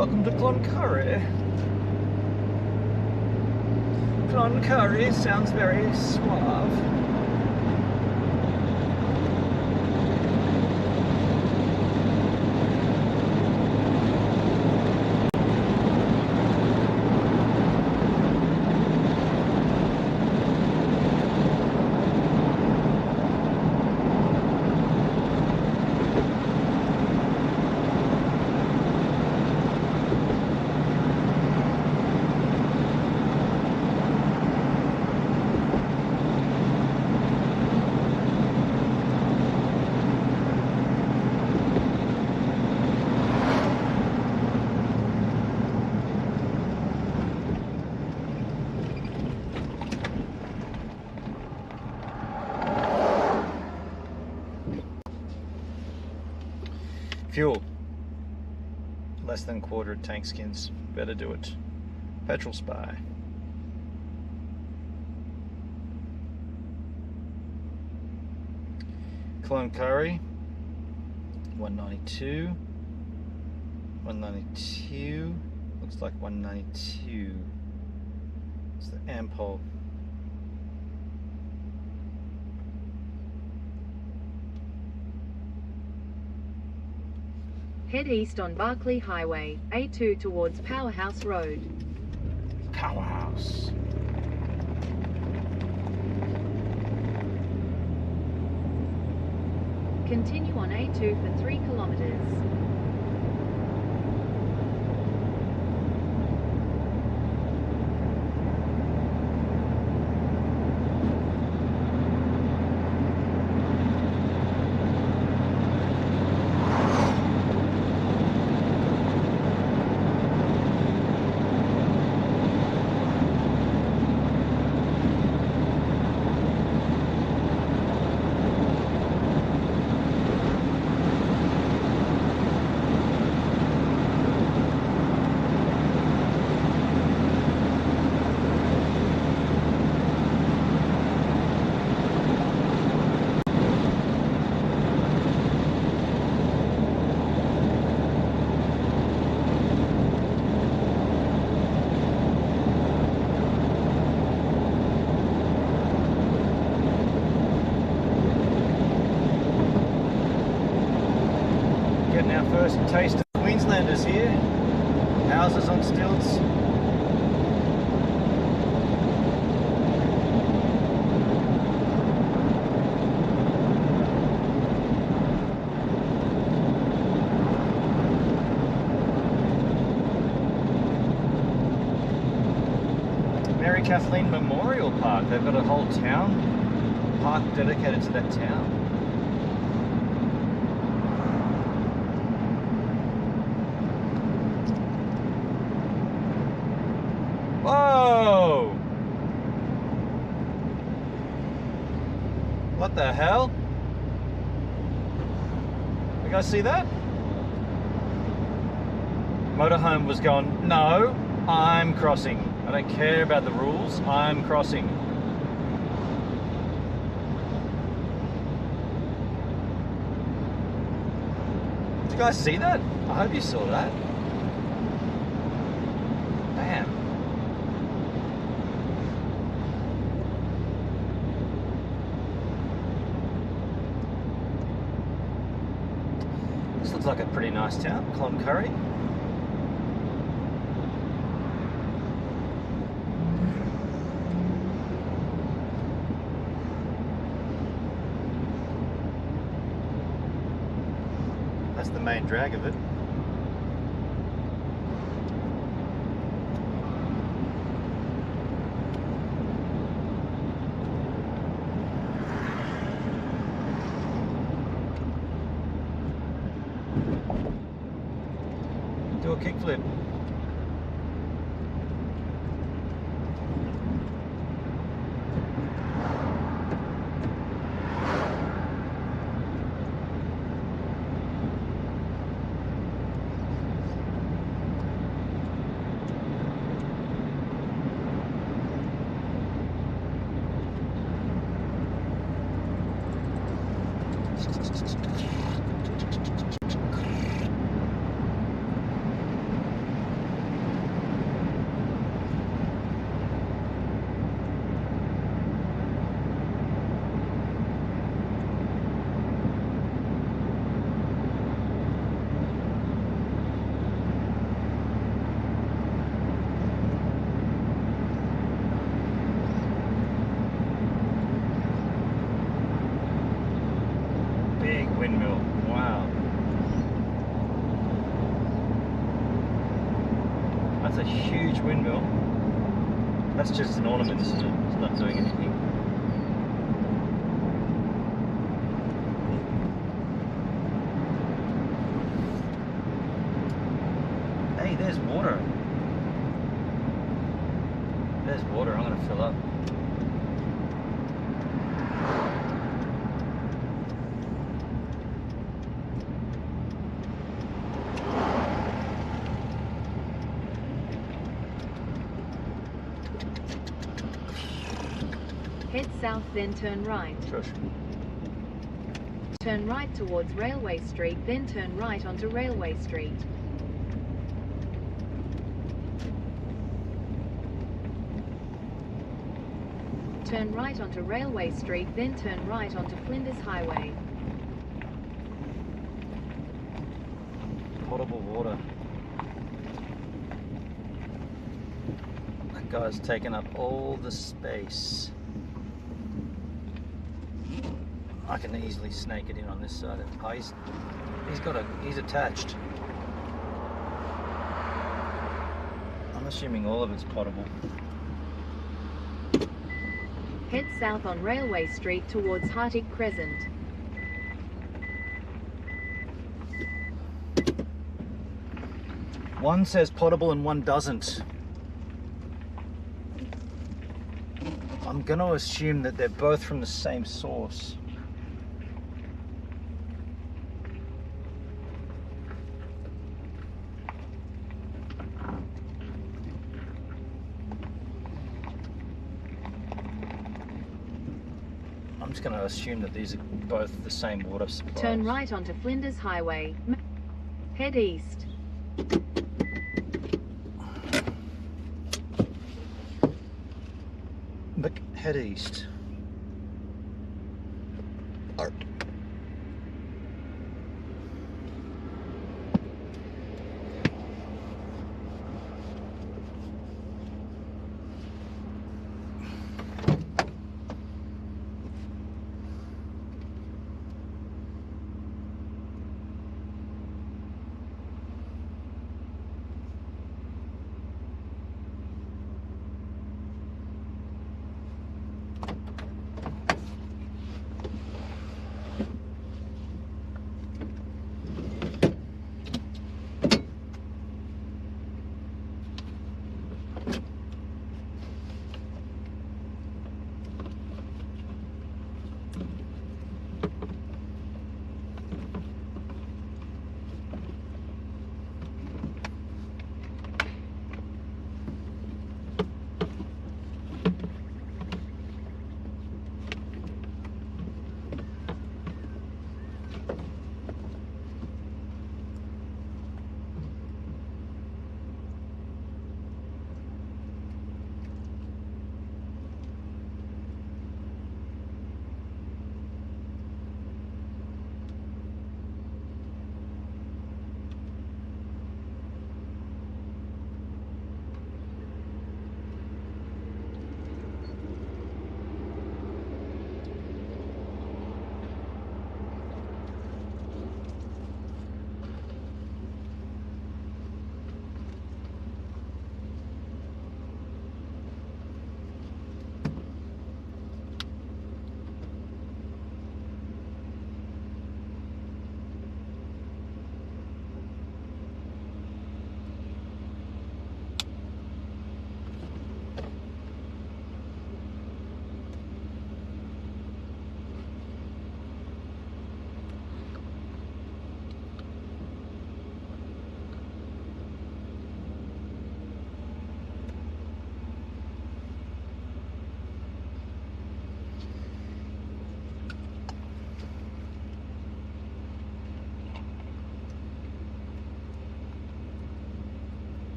Welcome to Cloncurry. Cloncurry sounds very suave. Fuel. Less than quarter at tank skins. Better do it. Petrol spy. Cloncurry. 192. 192. Looks like 192. It's the Ampol. Head east on Barclay Highway, A2 towards Powerhouse Road. Powerhouse. Continue on A2 for 3 kilometers. Getting our first taste of Queenslanders here. Houses on stilts. Mary Kathleen Memorial Park. They've got a whole park dedicated to that town. Whoa! What the hell? You guys see that? Motorhome was going, no, I'm crossing. I don't care about the rules, I'm crossing. Did you guys see that? I hope you saw that. Damn. This looks like a pretty nice town, Cloncurry. That's the main drag of it. Do a kickflip. That's a huge windmill. That's just an ornament, isn't it? It's not doing anything. Hey, there's water. There's water. I'm going to fill up. Head south, then turn right. Shush. Turn right towards Railway Street, then turn right onto Railway Street. Turn right onto Railway Street, then turn right onto Flinders Highway. Potable water. That guy's taken up all the space. I can easily snake it in on this side. Oh, he's attached. I'm assuming all of it's potable. Head south on Railway Street towards Hartig Crescent. One says potable and one doesn't. I'm going to assume that they're both from the same source. I'm just going to assume that these are both the same water supply. Turn right onto Flinders Highway. Head east. But head east. Art.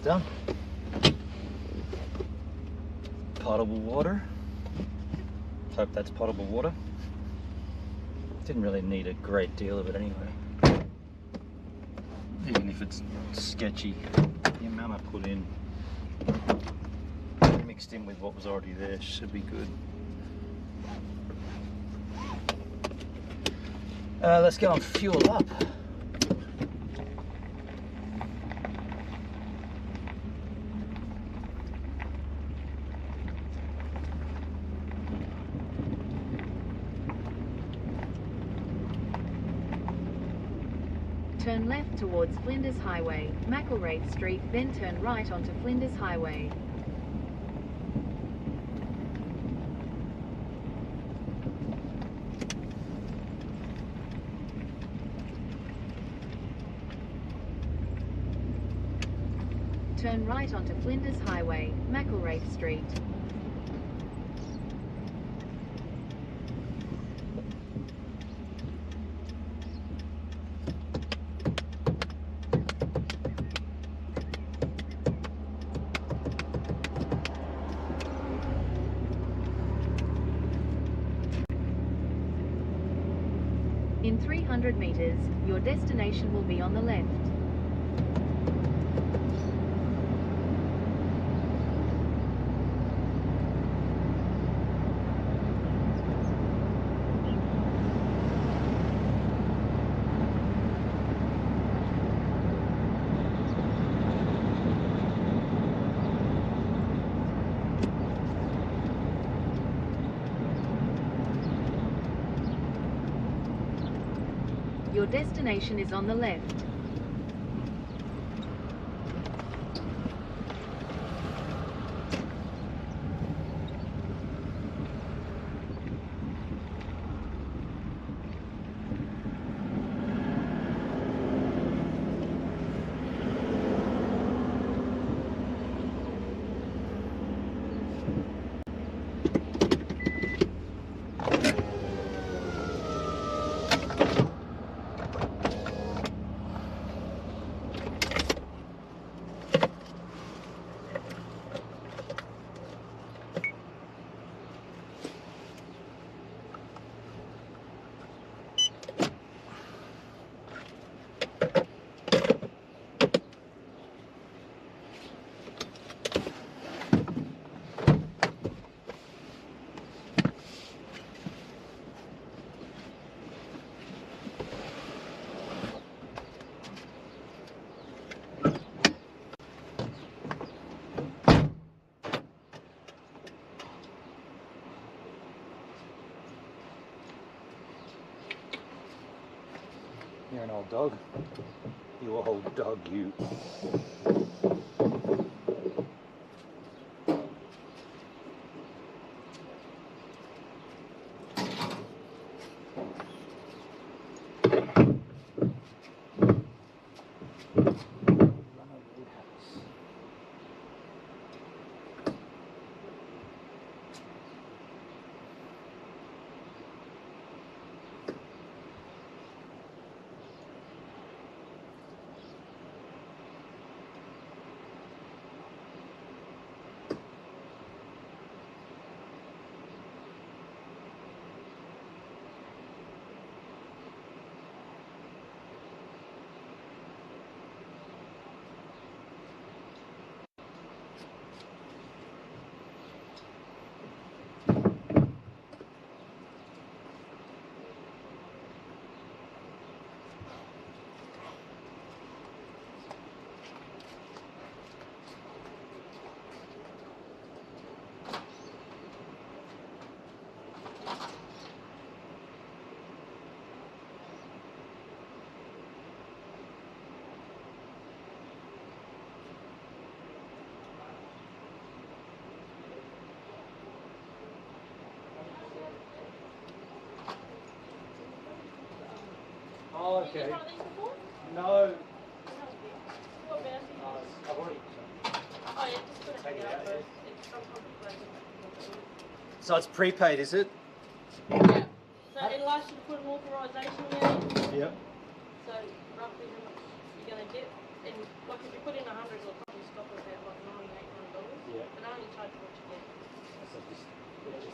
Done. Potable water. Hope that's potable water. Didn't really need a great deal of it anyway. Even if it's sketchy, the amount I put in mixed in with what was already there should be good. Let's go and fuel up. Turn left towards Flinders Highway, McElwraith Street, then turn right onto Flinders Highway. Turn right onto Flinders Highway, McElwraith Street. In 300 meters, your destination will be on the left. Your destination is on the left. You're an old dog. You old dog, you. Oh, okay. No. I've already. Oh, yeah, just put it Take it out out, first. yeah. It's from So it's prepaid, is it? Yeah. So it allows you to put an authorisation in. Yep. So roughly how much you're going to get. And like if you put in 100 it'll probably stop shop was at like $98. Yeah. But I only charge what you get. So just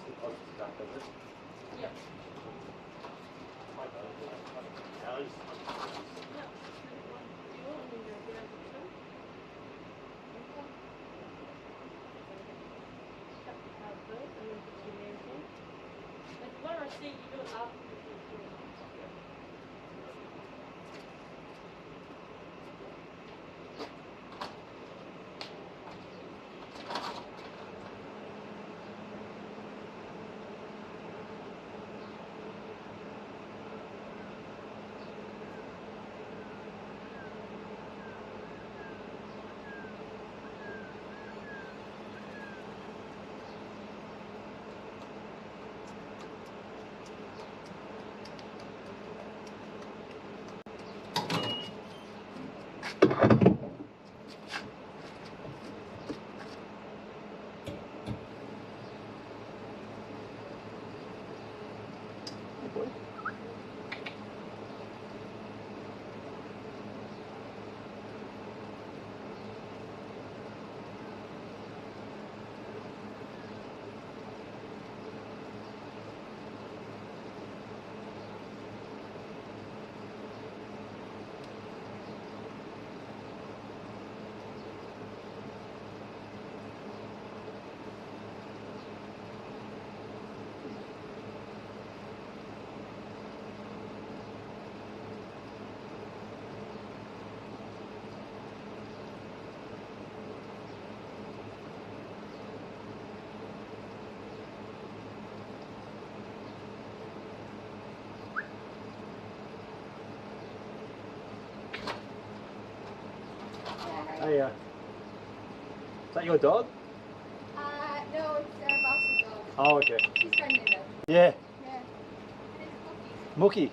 deposit it back, does it? Yep. Might go to hours. Yep. You want me to get over to? Cut the card first and then put your names in. If you want a receipt, you do it after the receipt. Hey, is that your dog? No, it's Bob's dog. Oh, okay. She's pregnant though. Yeah. Yeah. And it's Cookie. Mookie.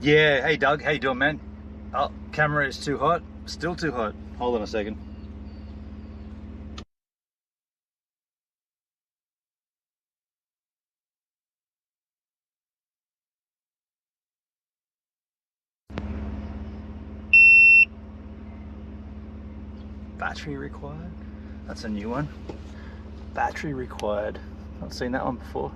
Yeah, hey Doug, how you doing, man? Oh, camera is too hot. Still too hot. Hold on a second. Battery required. That's a new one. Battery required. Not seen that one before.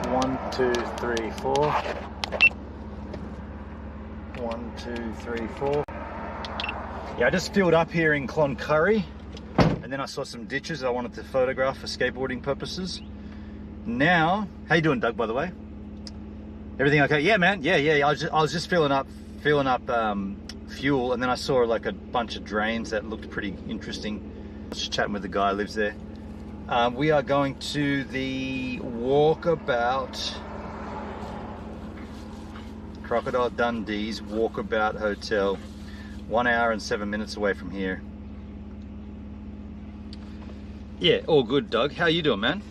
One, two, three, four. 1, 2, 3, 4. Yeah, I just filled up here in Cloncurry, and then I saw some ditches I wanted to photograph for skateboarding purposes. Now, how you doing, Doug? By the way, everything okay? Yeah, man. Yeah. I was just filling up fuel, and then I saw like a bunch of drains that looked pretty interesting. I was just chatting with the guy who lives there. We are going to the Walkabout, Crocodile Dundee's Walkabout Hotel, 1 hour and 7 minutes away from here. Yeah, all good, Doug. How you doing, man?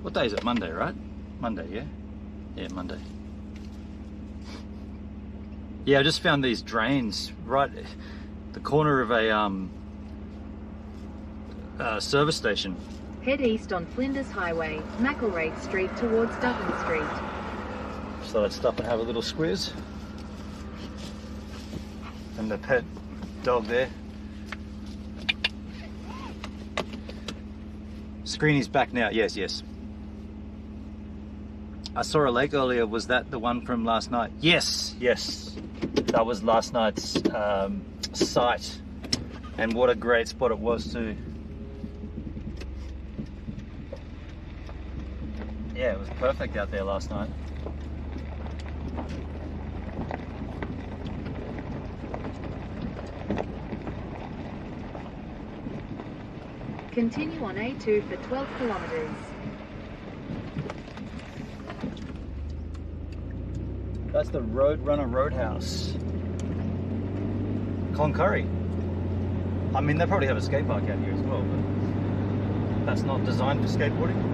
What day is it? Monday, right? Monday, yeah? Yeah, Monday. Yeah, I just found these drains right at the corner of a service station. Head east on Flinders Highway, McElwraith Street towards Dutton Street. So let's stop and have a little squiz. And the pet dog there. Screeny's back now. Yes. I saw a lake earlier. Was that the one from last night? Yes. That was last night's sight. And what a great spot it was too. Yeah, it was perfect out there last night. Continue on A2 for 12 kilometers. That's the Roadrunner Roadhouse. Cloncurry. I mean, they probably have a skate park out here as well, but that's not designed for skateboarding.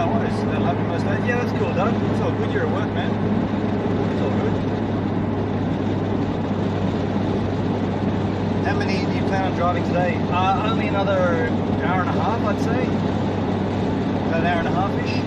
no worries. They'll have you most days. Yeah, that's cool, Doug. It's all good. You're at work, man. It's all good. How many do you plan on driving today? Only another hour and a half, I'd say. About an hour and a half-ish.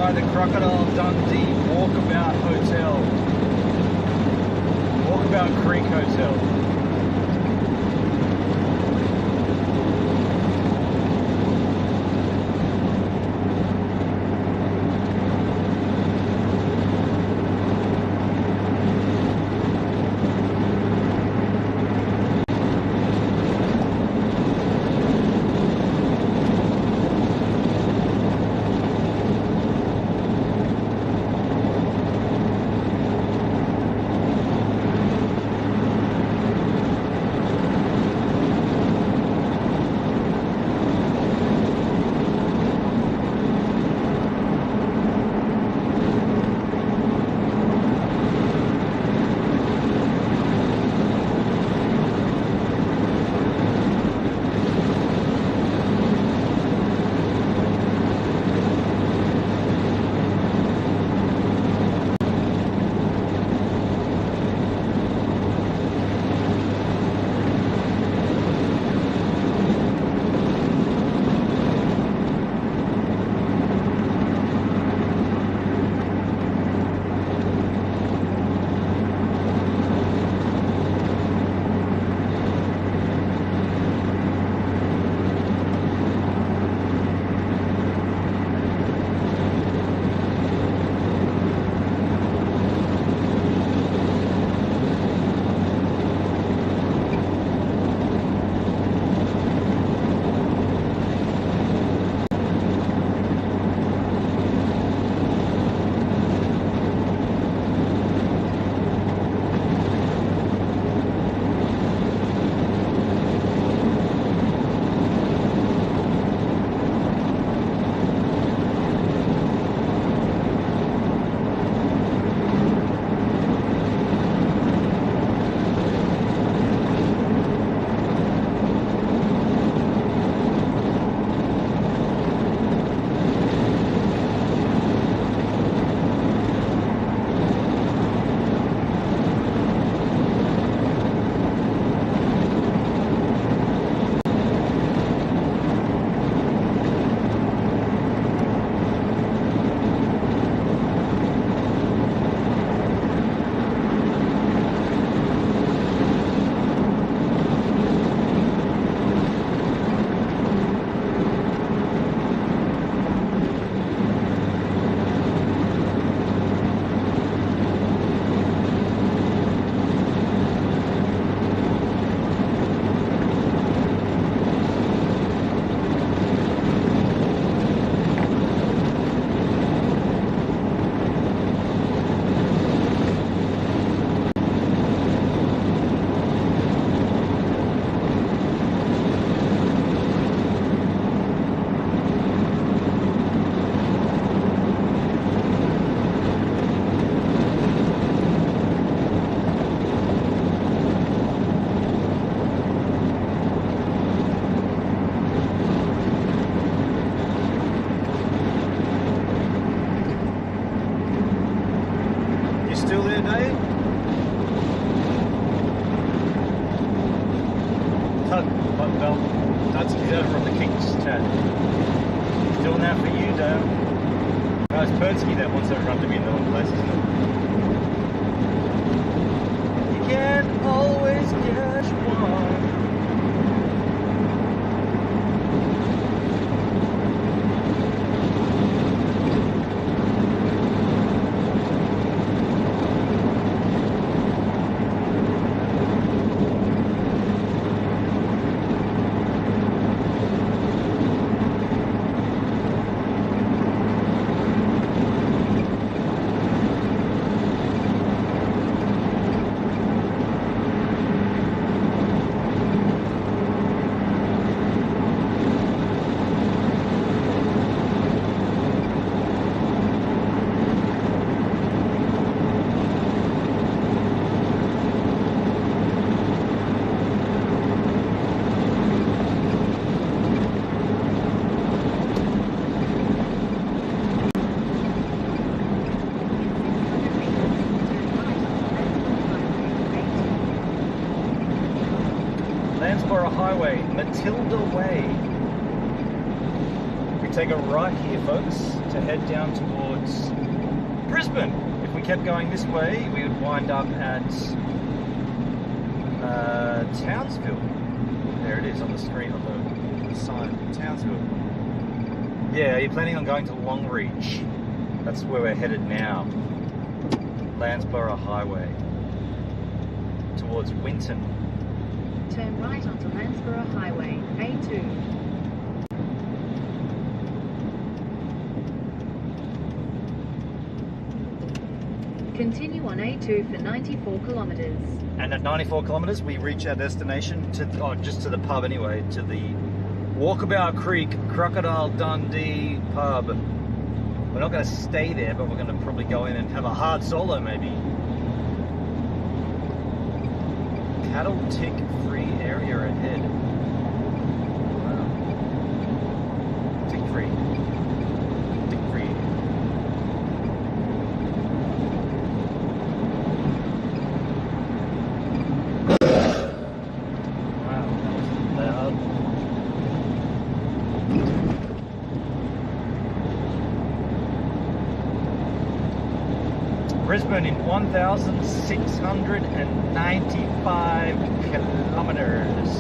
The Crocodile Dundee Walkabout Hotel. Walkabout Creek Hotel. Well, that's over on the Kings chat. Still now for you, Dale. No, it's Pertsky that wants to run to me in the wrong place, isn't it? You can't always catch one. Matilda Way. We take a right here, folks, to head down towards Brisbane. If we kept going this way, we would wind up at Townsville. There it is on the screen on the sign, Townsville. Yeah, are you planning on going to Longreach? That's where we're headed now. Landsborough Highway. Towards Winton. Turn right onto Landsborough Highway, A2. Continue on A2 for 94 kilometres. And at 94 kilometres, we reach our destination, just to the pub anyway, to the Walkabout Creek Crocodile Dundee pub. We're not going to stay there, but we're going to probably go in and have a hard solo maybe. Cattle tick free area ahead. Wow. Tick free. Tick free. Wow, that was loud. Brisbane in 1,695 kilometers.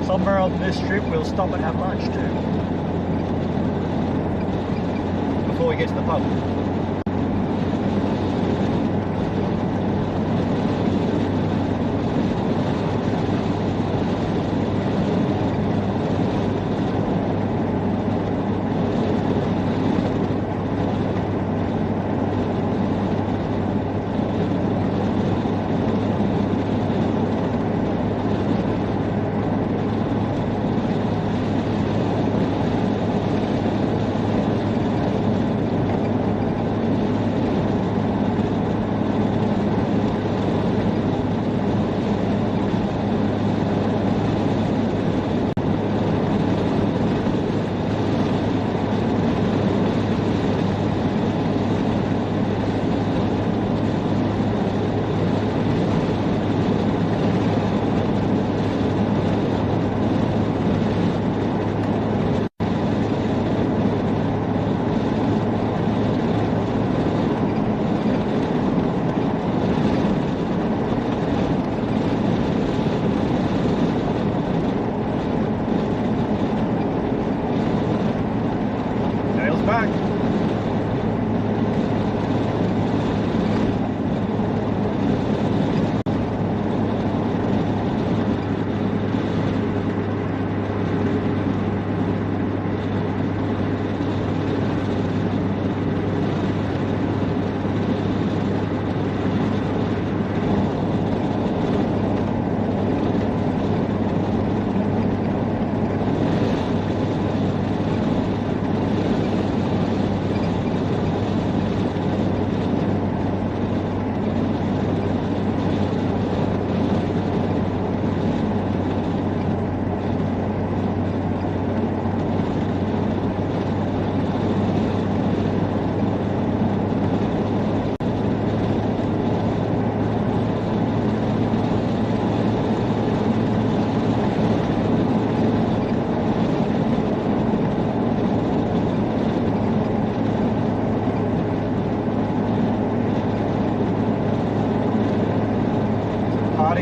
Somewhere on this trip we'll stop and have lunch too. Before we get to the pub.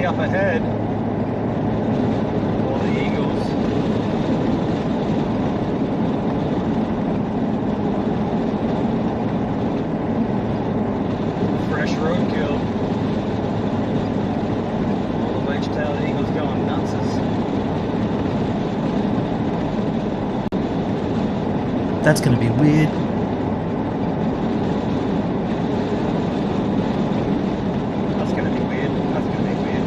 Up ahead for the Eagles. Fresh roadkill. All the wage-tailed Eagles going nutses. That's gonna be weird. That's gonna be weird. That's gonna be weird.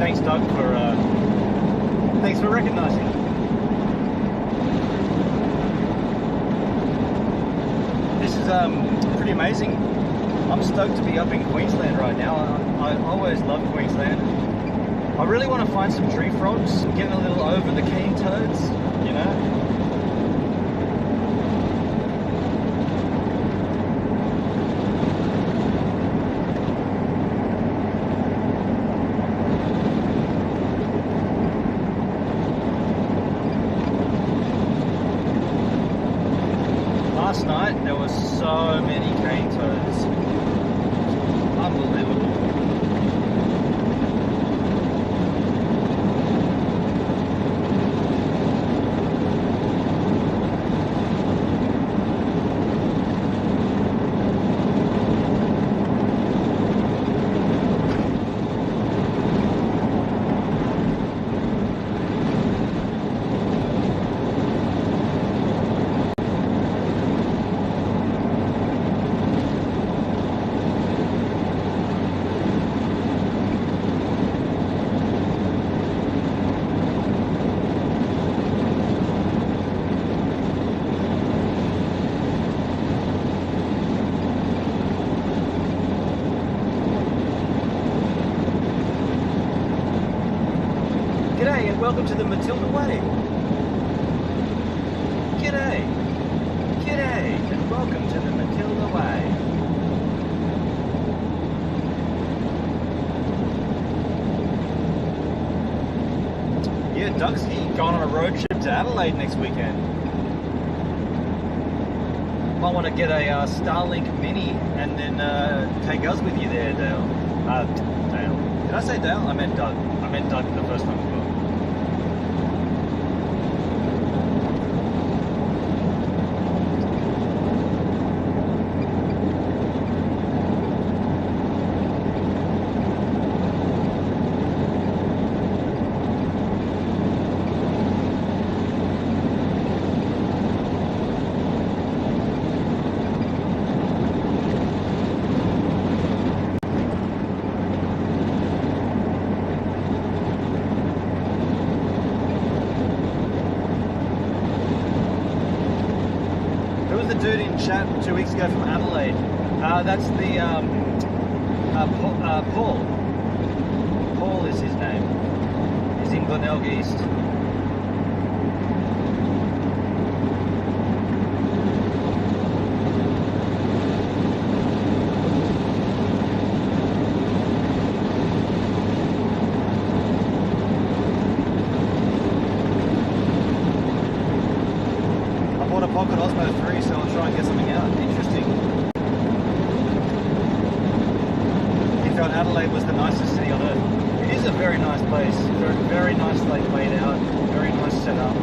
Thanks, Doug, for recognising. This is pretty amazing. I'm stoked to be up in Queensland right now. I always love Queensland. I really want to find some tree frogs, getting a little over the cane toads, you know. Last night there were so many cane toads. Unbelievable. G'day and welcome to the Matilda Way. G'day. G'day and welcome to the Matilda Way. Yeah, Doug's going on a road trip to Adelaide next weekend. Might want to get a Starlink Mini and then take us with you there, Dale. Dale. Did I say Dale? I meant Doug. I meant Doug the first time as well. Dude in chat 2 weeks ago from Adelaide. That's the Paul. Paul is his name. He's in Glenelg East. I bought a Pocket Osmo 3, so I'll try and get something out. Interesting. He felt Adelaide was the nicest city on earth. It is a very nice place. Very, very nicely laid out. Very nice setup.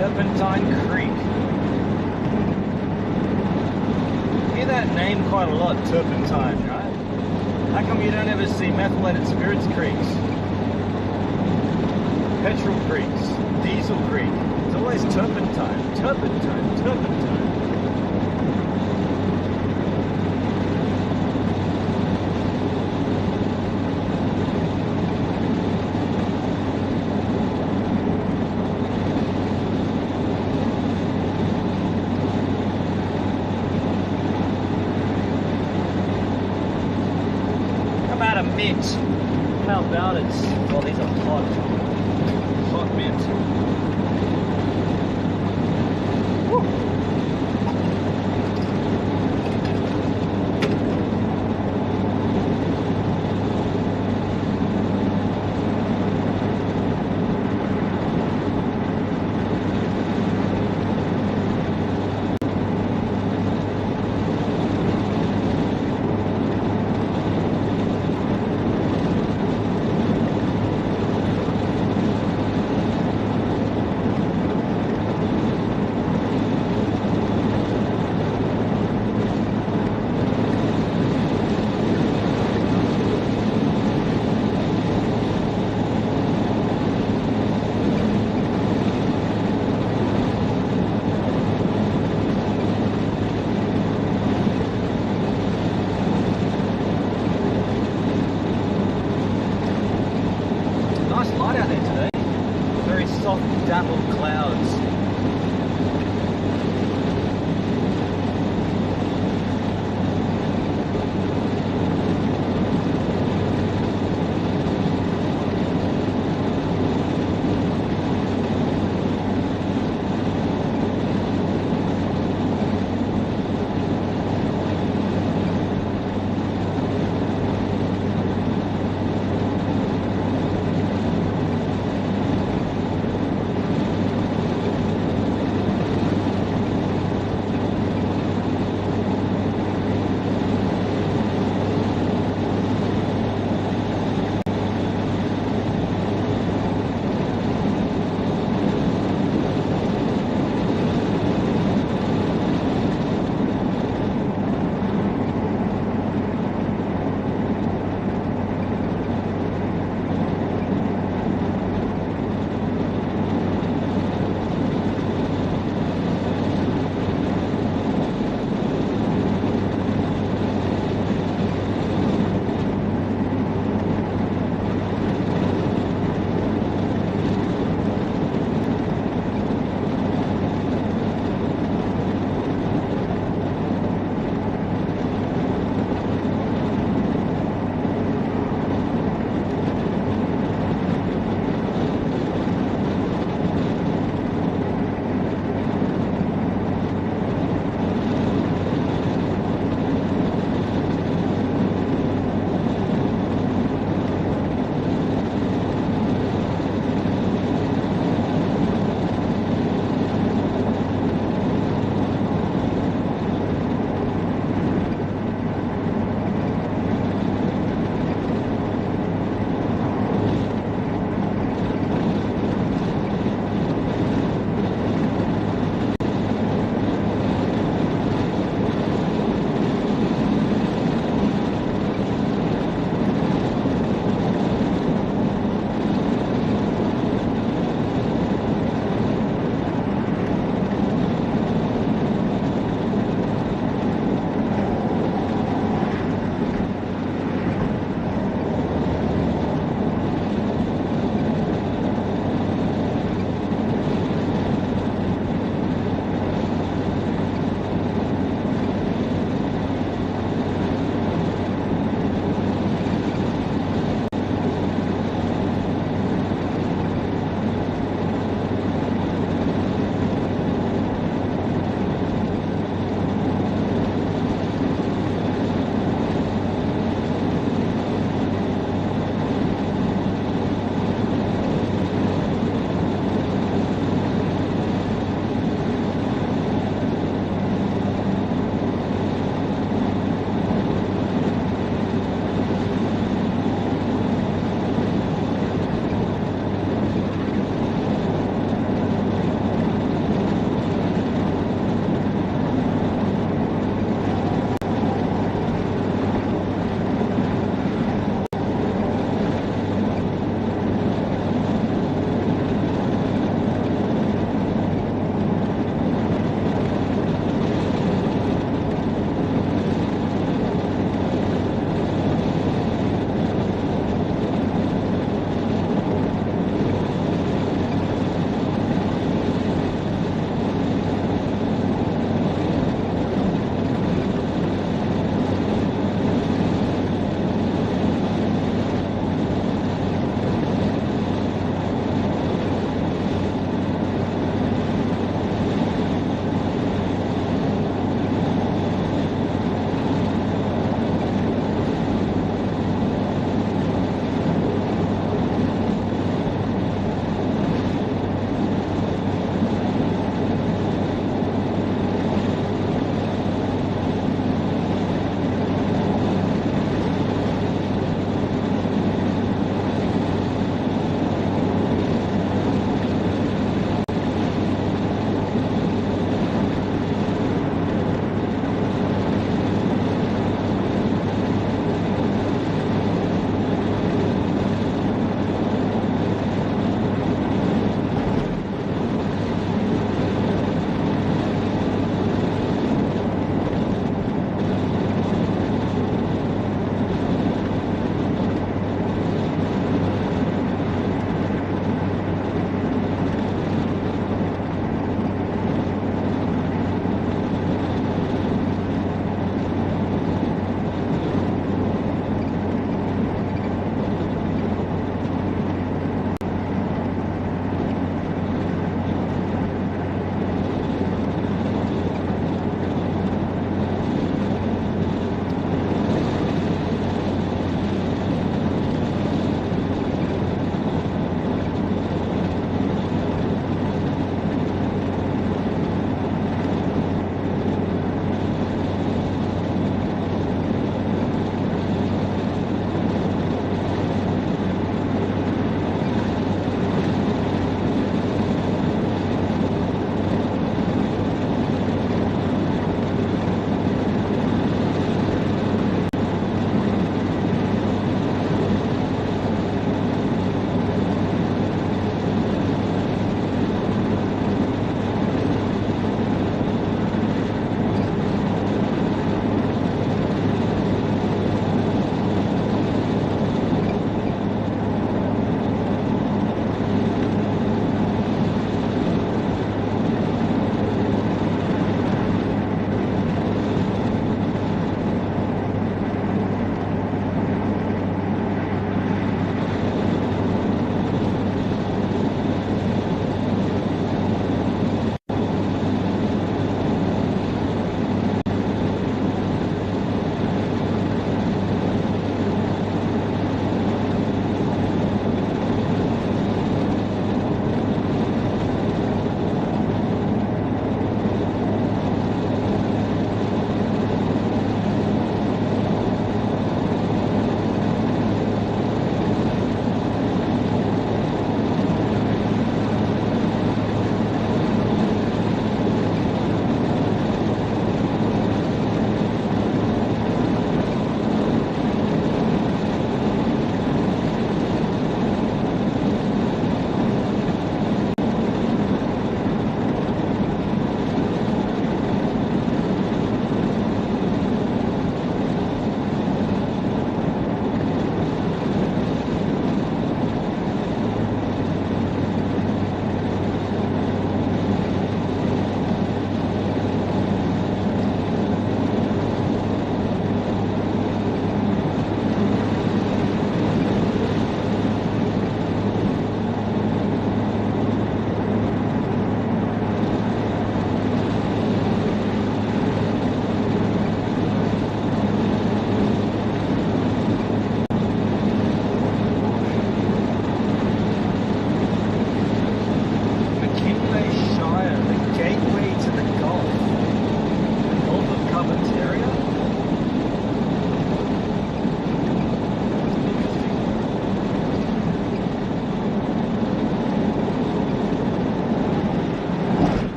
Turpentine Creek. Hear that name quite a lot, Turpentine, right? How come you don't ever see methylated spirits creeks? Petrol creeks, diesel creek. It's always turpentine, turpentine, turpentine. How about a mint? How about it? Oh, these are hot. Hot mint. Woo.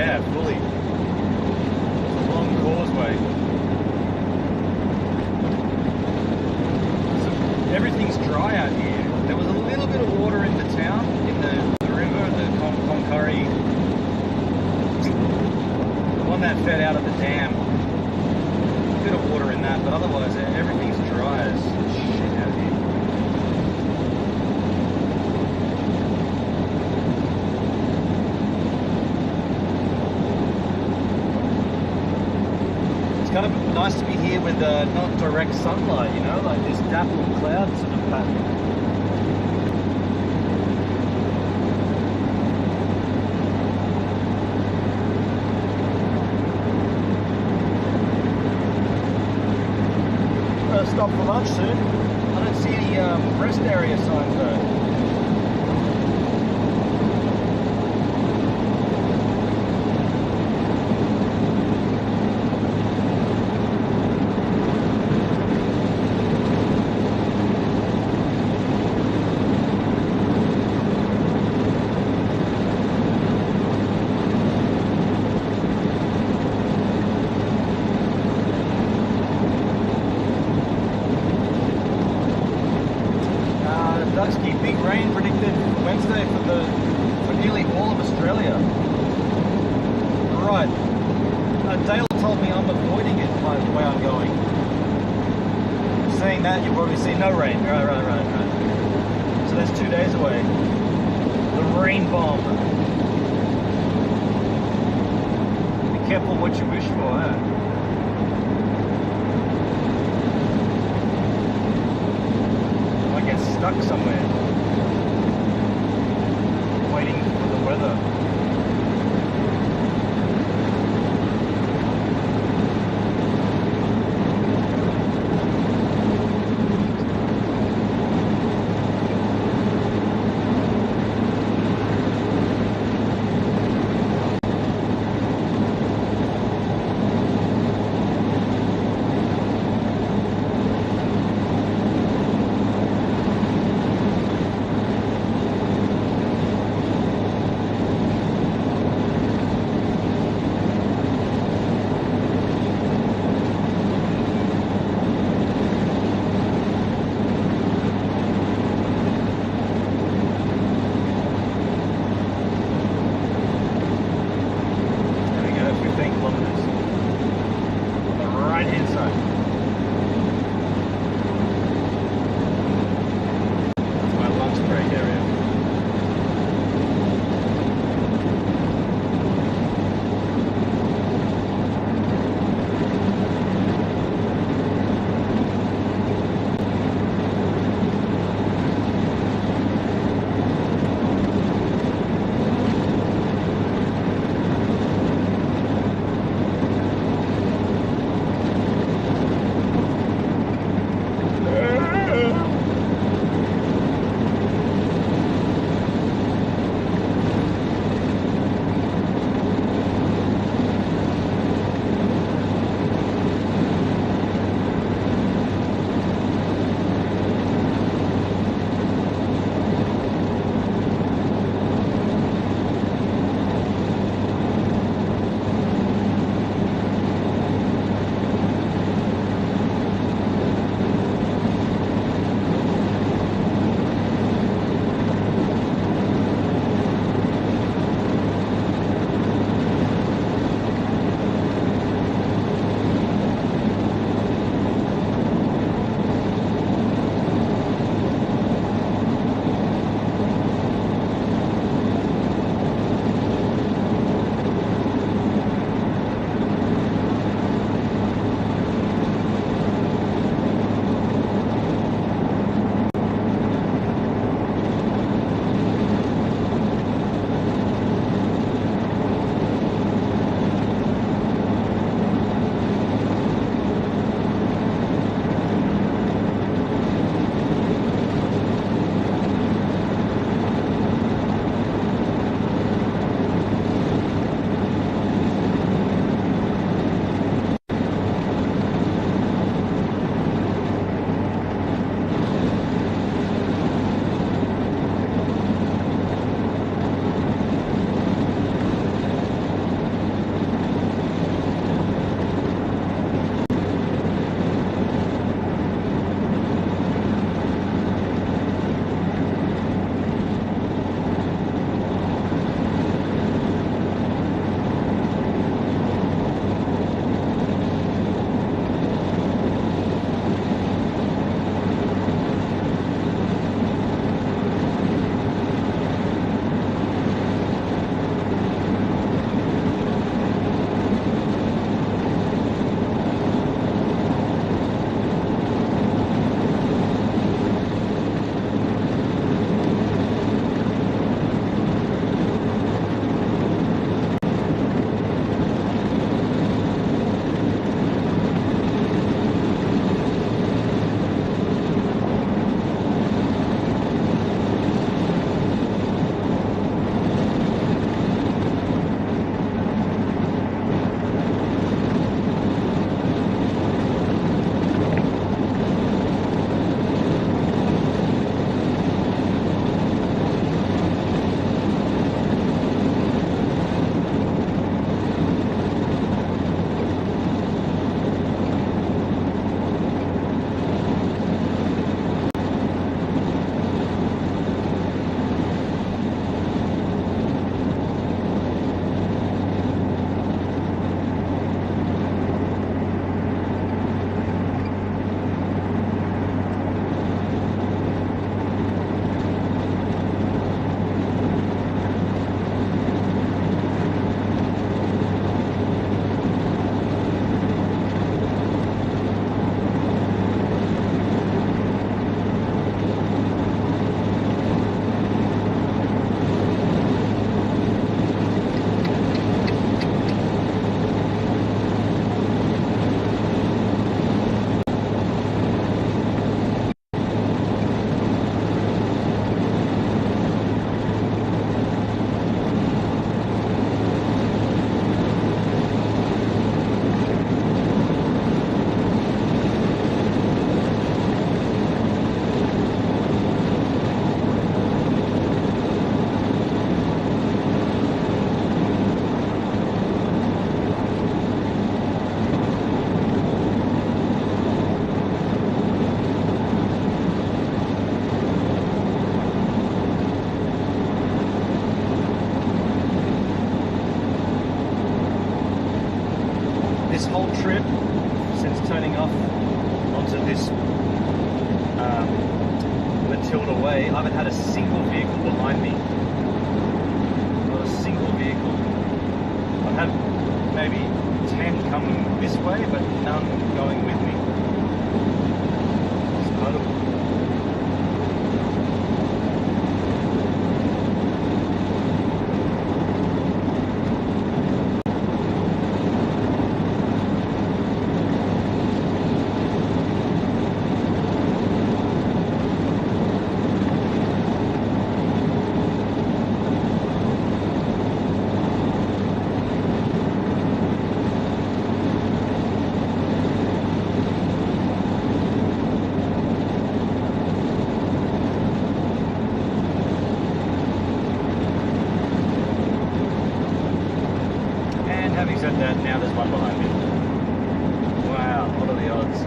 Yeah, fully. It's a long causeway. So everything's dry out here. There was a little bit of water in the town, in the river, the Concurry, the one that fed out of the dam. A bit of water in that, but otherwise everything's dry as shit out here. It's kind of nice to be here with not direct sunlight, you know, like this dappled cloud sort of pattern. Stop for lunch soon. I don't see any rest area signs though. Big rain predicted Wednesday for nearly all of Australia. Right. Dale told me I'm avoiding it by the way I'm going. Saying that, you'll probably see no rain. Right. So that's 2 days away. The rain bomb. Be careful what you wish for, huh? Get stuck somewhere waiting for the weather. this Matilda way, I haven't had a single vehicle behind me. Not a single vehicle. I've had maybe 10 coming this way, but none going with me. It's notable. Having said that, now there's one behind me. Wow, what are the odds?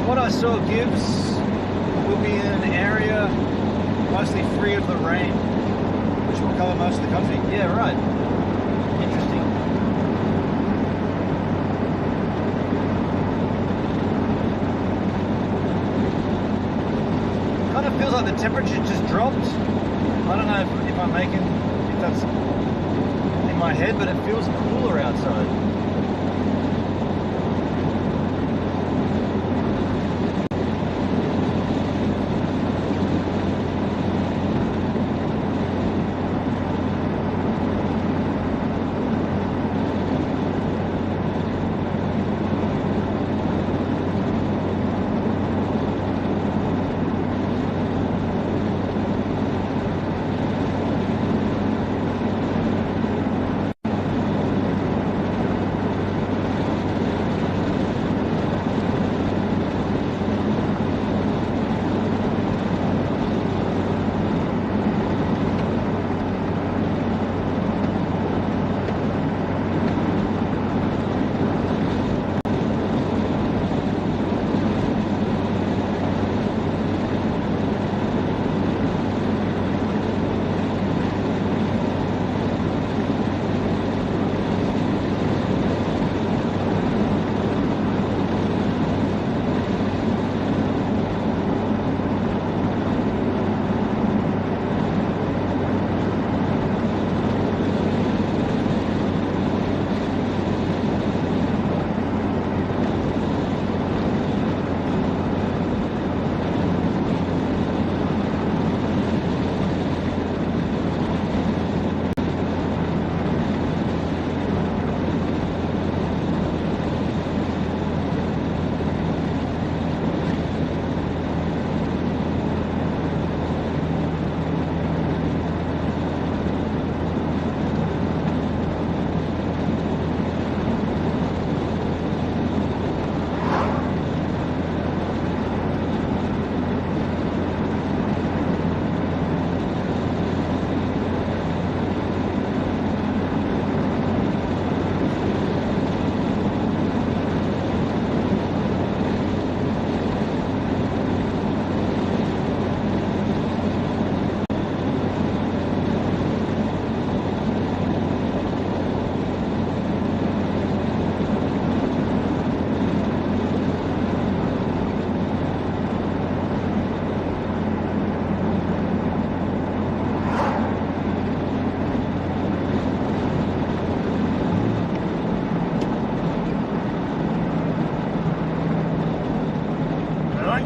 What I saw gives will be in an area mostly free of the rain, which will cover most of the country. Yeah, right. Interesting. Kind of feels like the temperature just dropped. I don't know if I'm making, if that's in my head, but it feels cooler outside.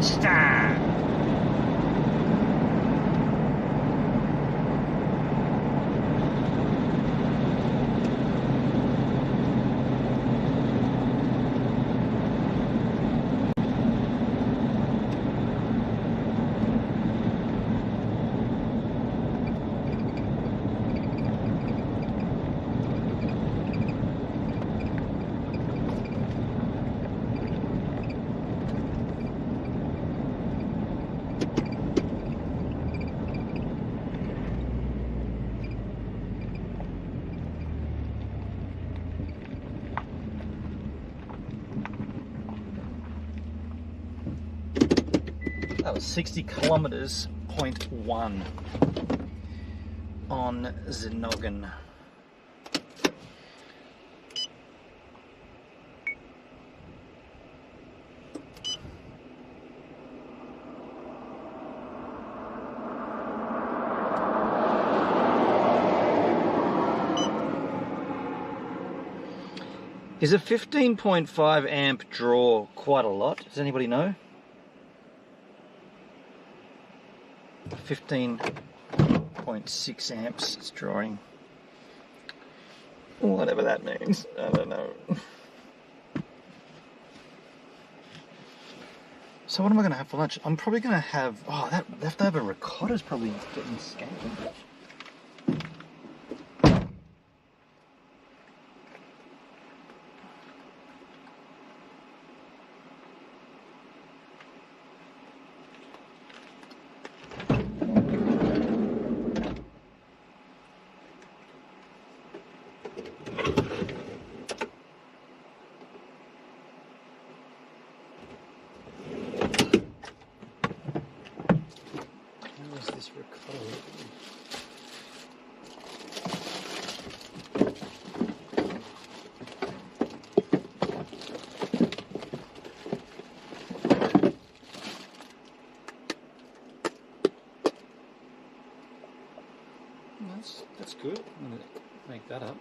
monster! That was 60 kilometers, 0.1 on the noggin. Is a 15.5 amp draw quite a lot? Does anybody know? 15.6 amps it's drawing. Whatever that means, I don't know. So what am I going to have for lunch? I'm probably going to have, oh, that leftover ricotta's probably getting skanky. This ricotta. That's good. I'm going to make that up.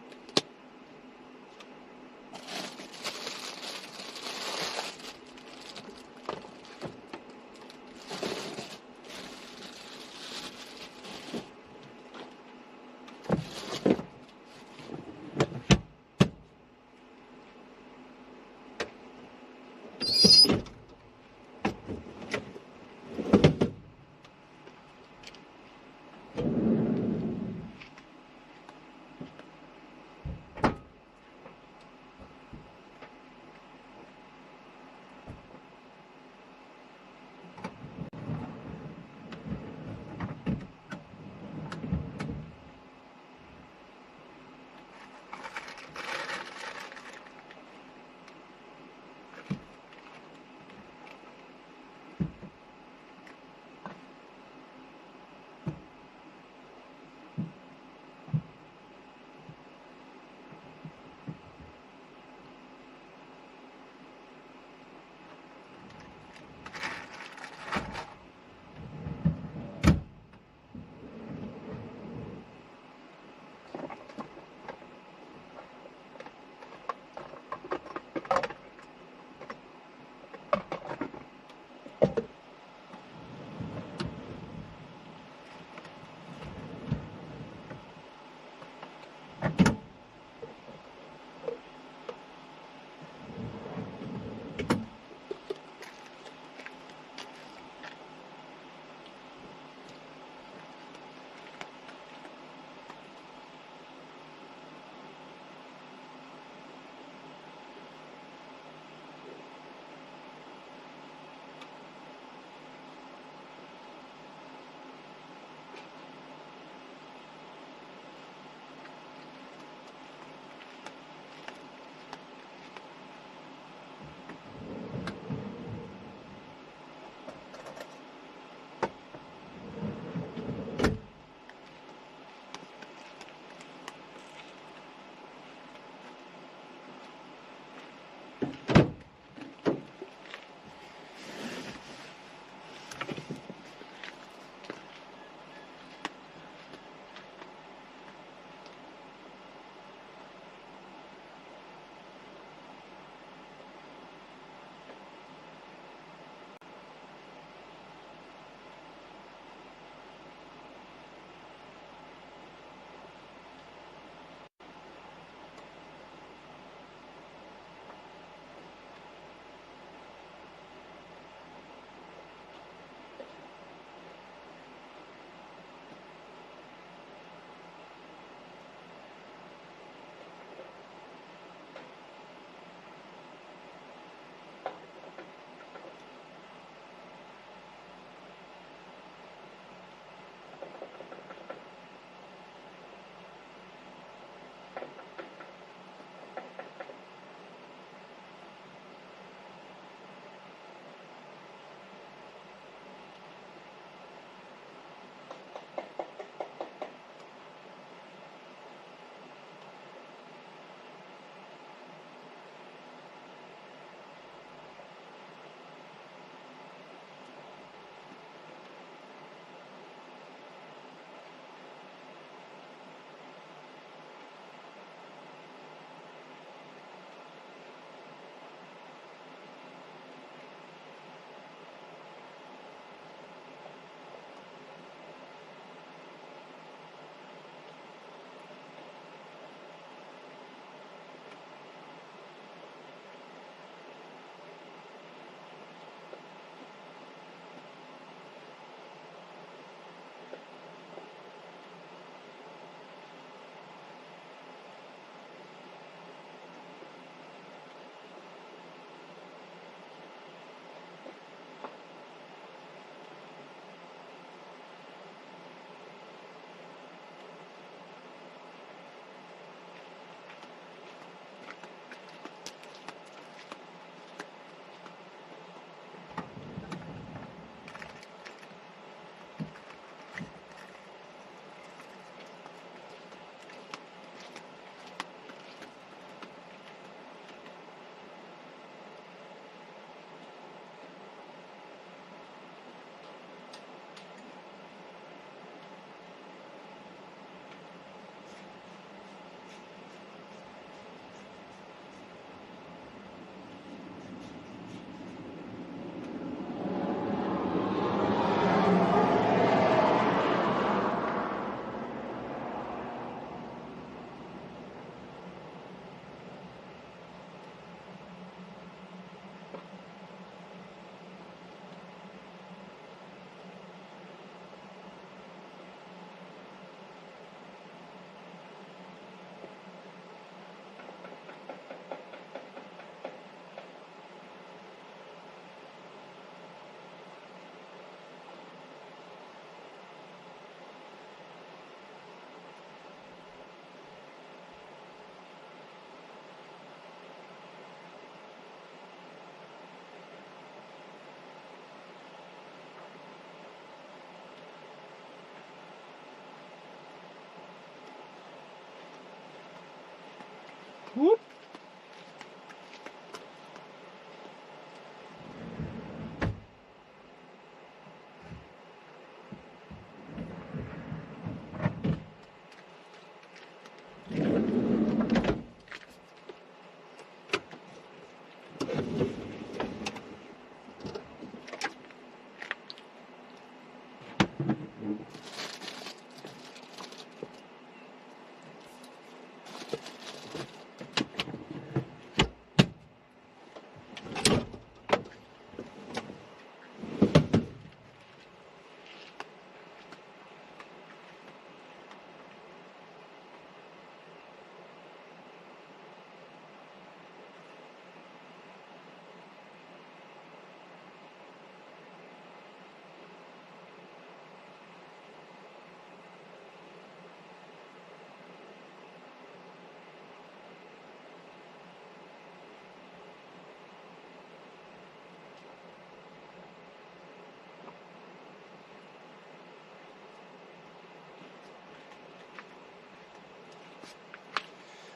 Whoop.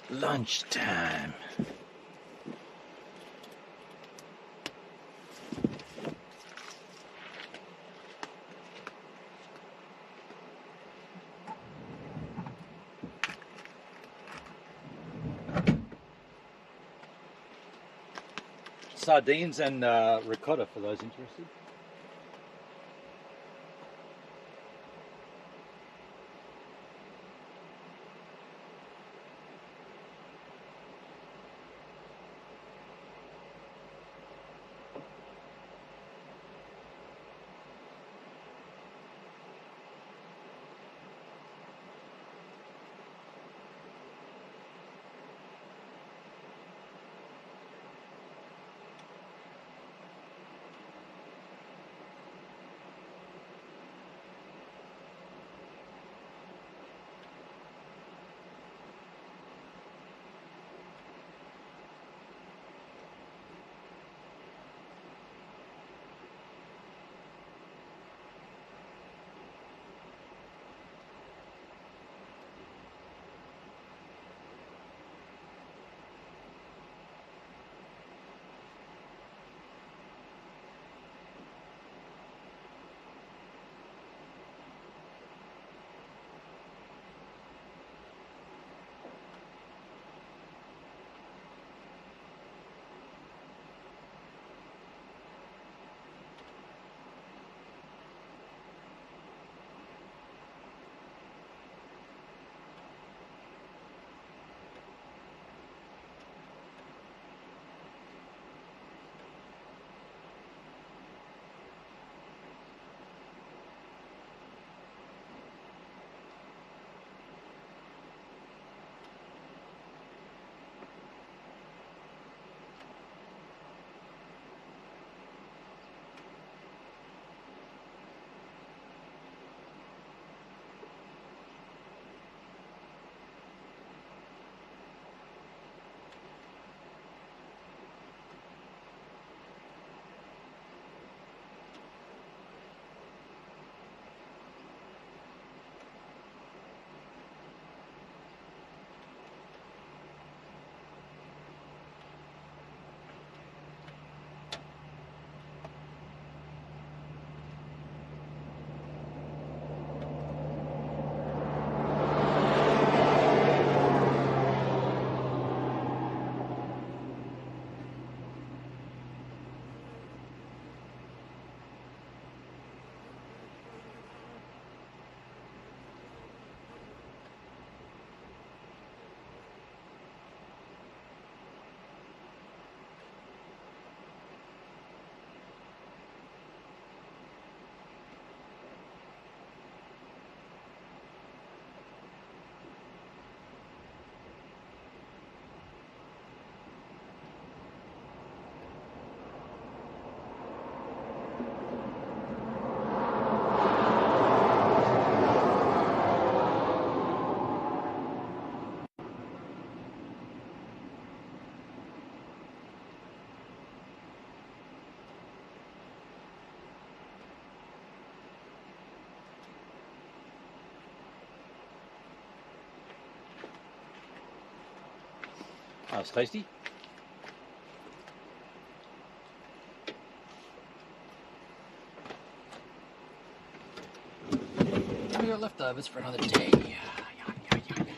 Lunchtime. Sardines and ricotta for those interested. Oh, it's tasty. We got leftovers for another day. Yuck, yuck, yuck.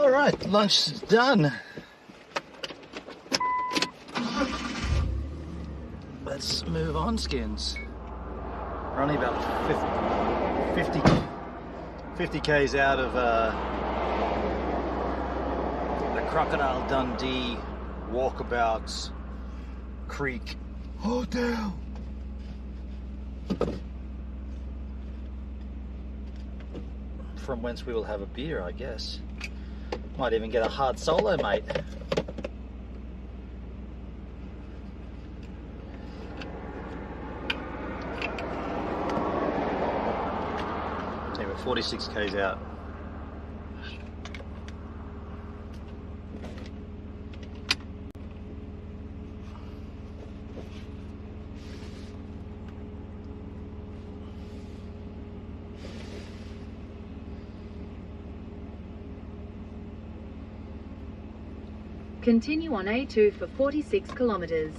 All right, lunch is done. Let's move on, skins. We're only about 50 k's out of the Crocodile Dundee Walkabout Creek Hotel. From whence we will have a beer, I guess. Might even get a hard solo, mate. Yeah, we're 46 k's out. Continue on A2 for 46 kilometers.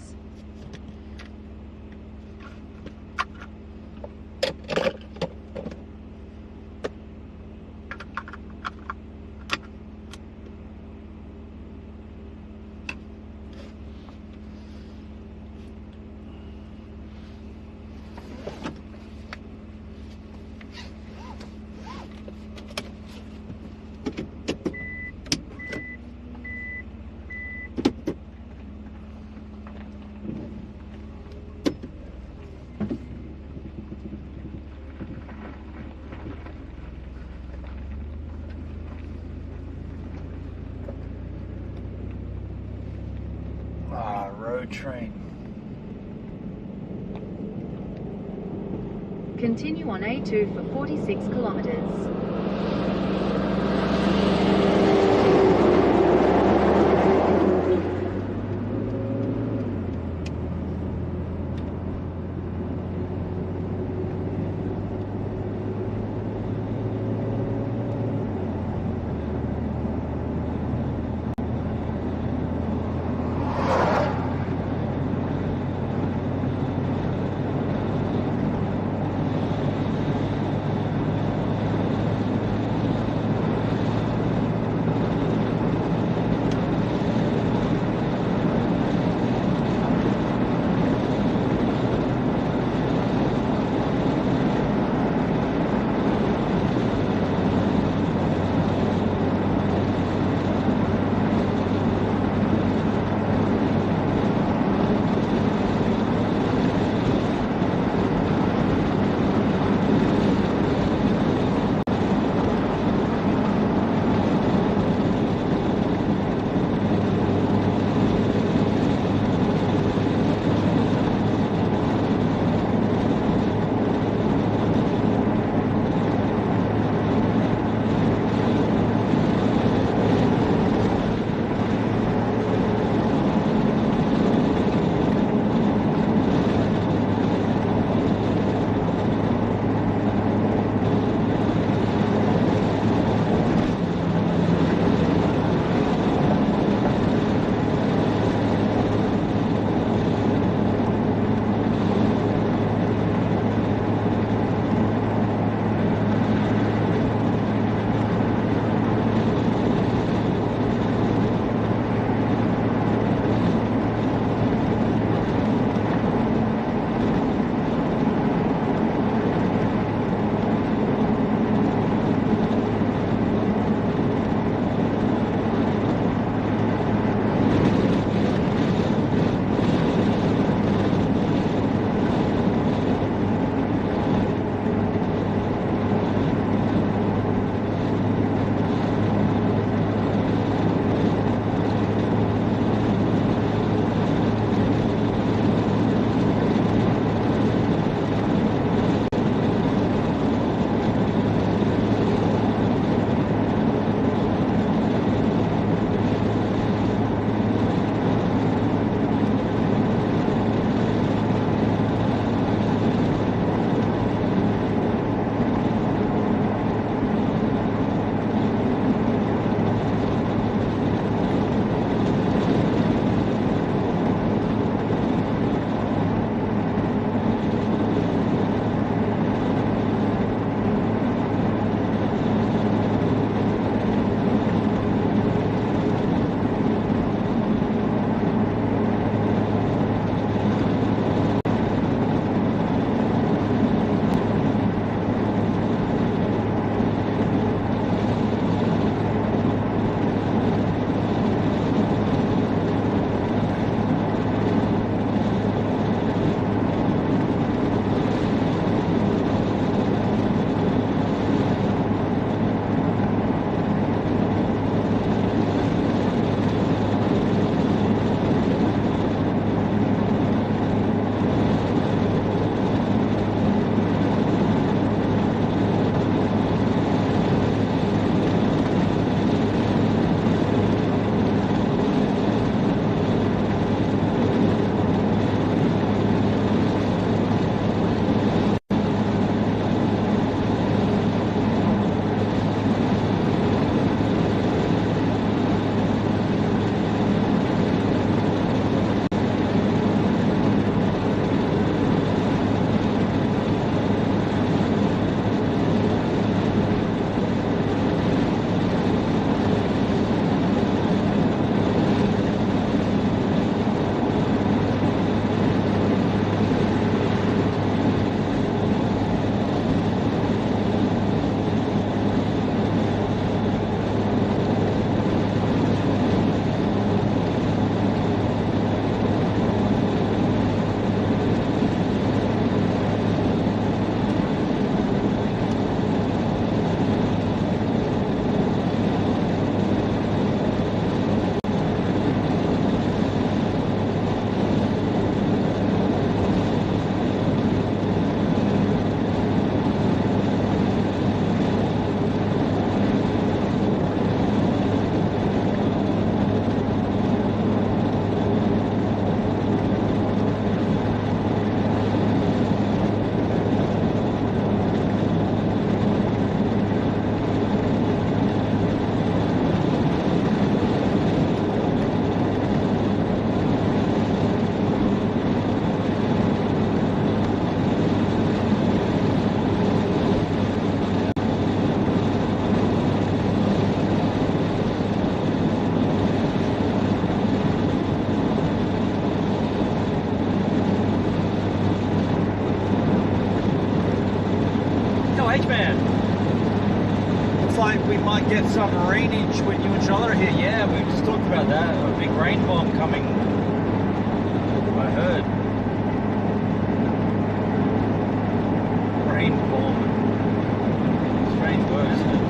Road train. Continue on A2 for 46 kilometers. H-Man. Looks like we might get some rainage when you and Charlotte are here. Yeah, we just talked about that. A big rain bomb coming. I heard. Rain bomb. Strange word, isn't it?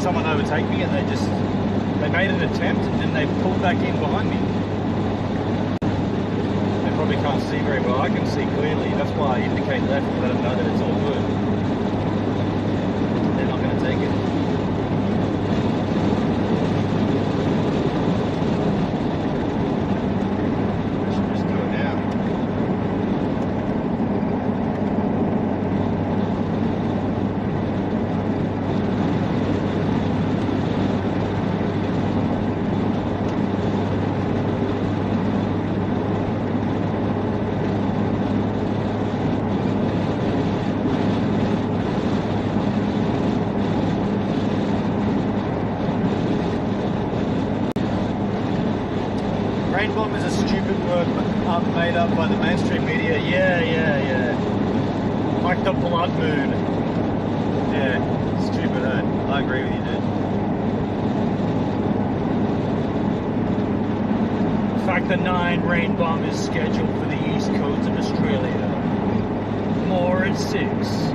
Someone overtake me and they made an attempt and then they pulled back in behind me. They probably can't see very well. I can see clearly. That's why I indicate left and let them know that it's all good. They're not going to take it. I should just do it now. Rain bomb is a stupid word made up by the mainstream media. Yeah. Like the blood moon. Yeah, stupid, eh? I agree with you, dude. Factor 9 rain bomb is scheduled for the east coast of Australia. More at 6.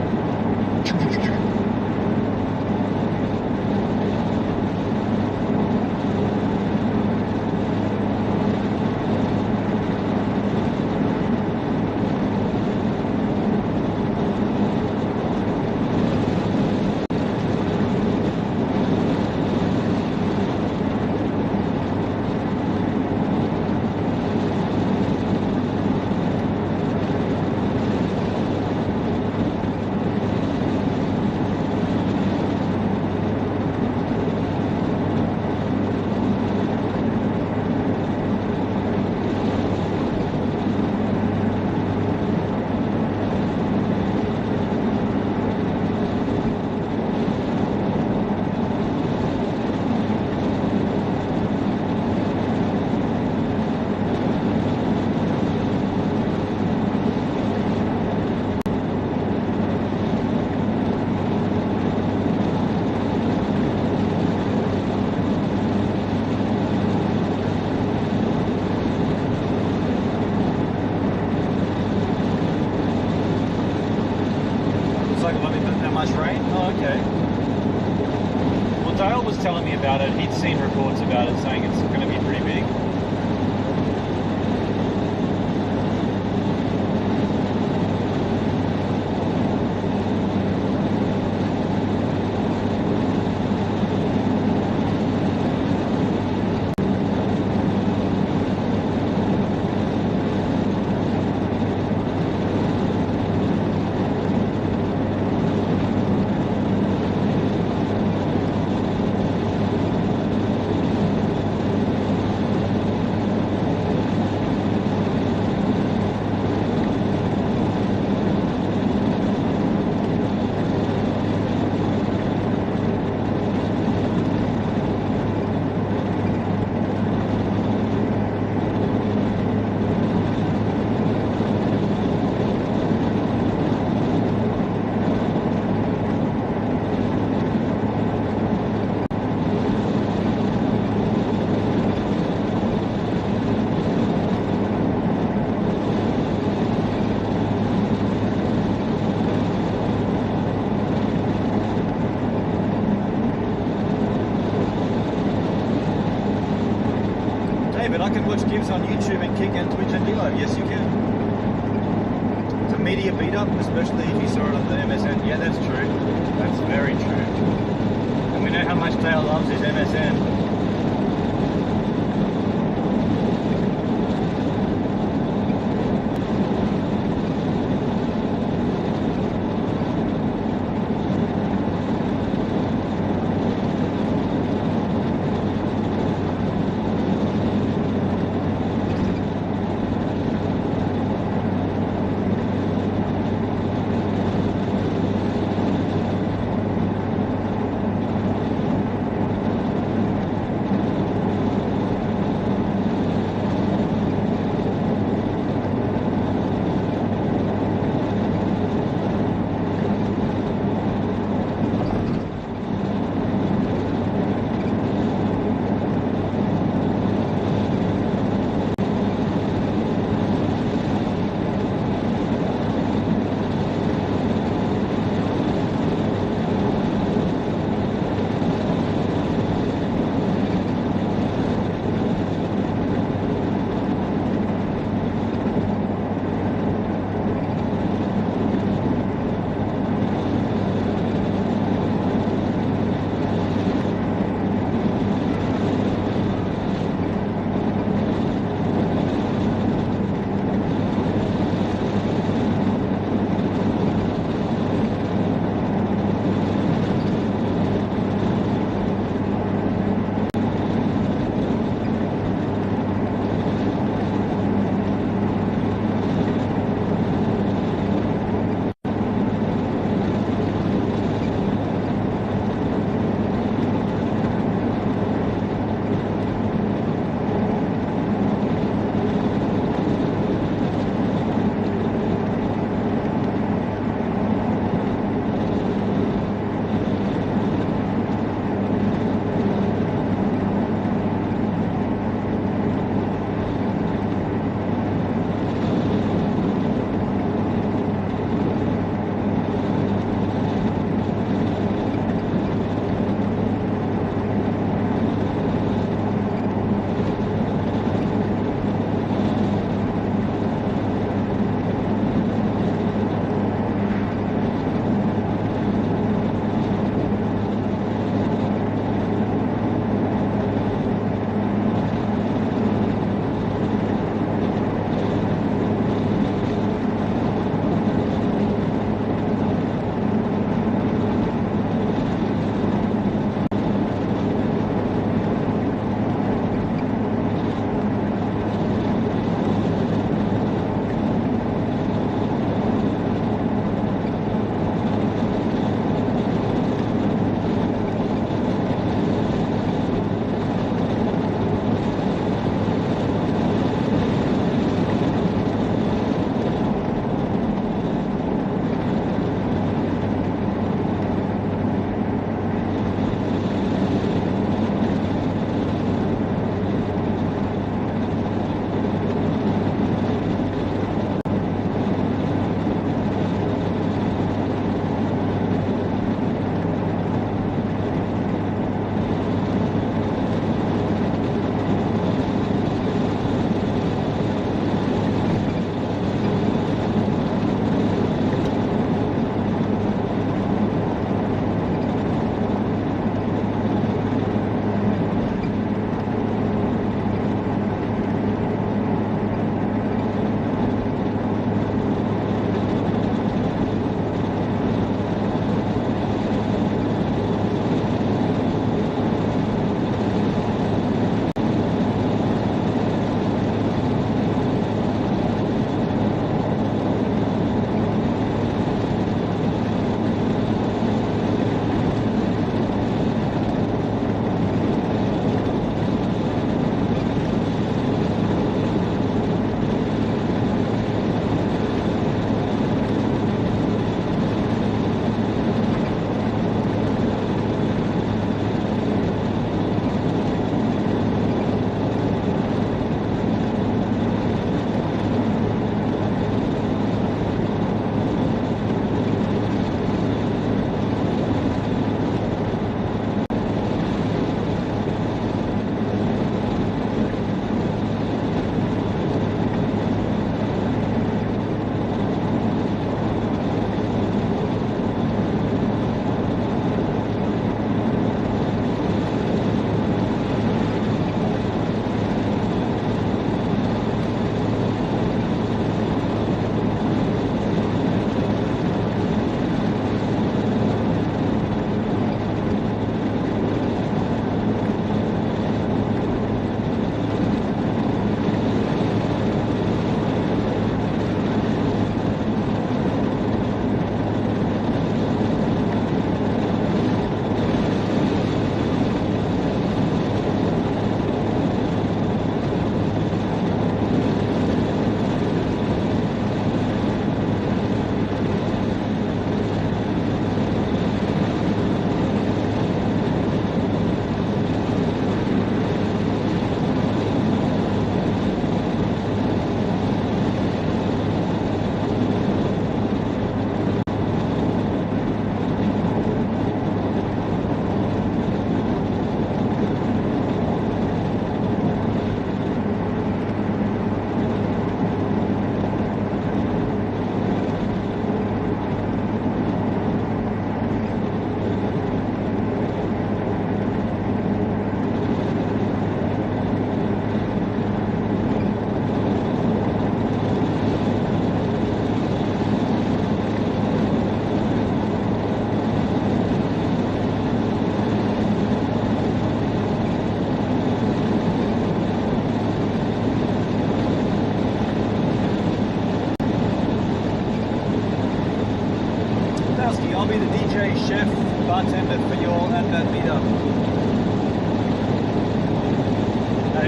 Much rain? Oh, okay. Well, Dale was telling me about it. He'd seen reports about it saying it's going to be pretty big. but I can watch Gibbs on YouTube and Kick and Twitch and D-Live. Yes, you can. It's a media beat up, especially if you saw it on the MSN. Yeah, that's true. That's very true. And we know how much Dale loves his MSN.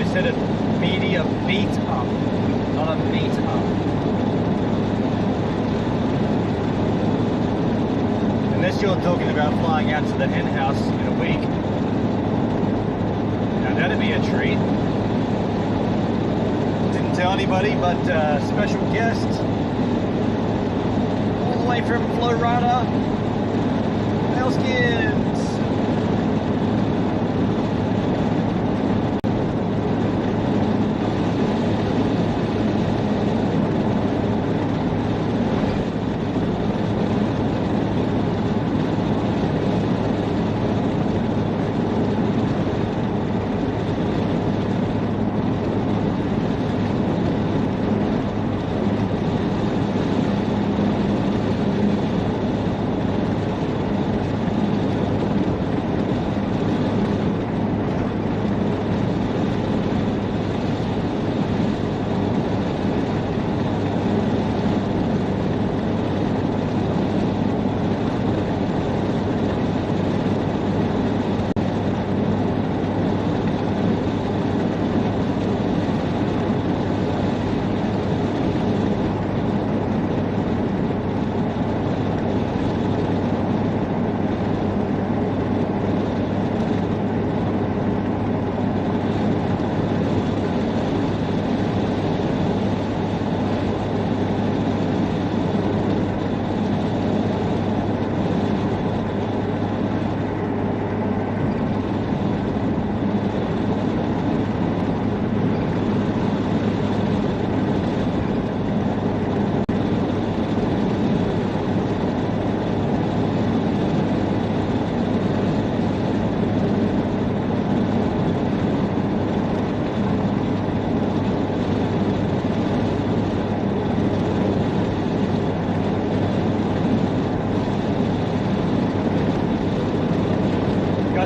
they said a media beat up, not a meet up. Unless you're talking about flying out to the hen house in a week. Now that'd be a treat. Didn't tell anybody, but special guest all the way from Florida, Elskins.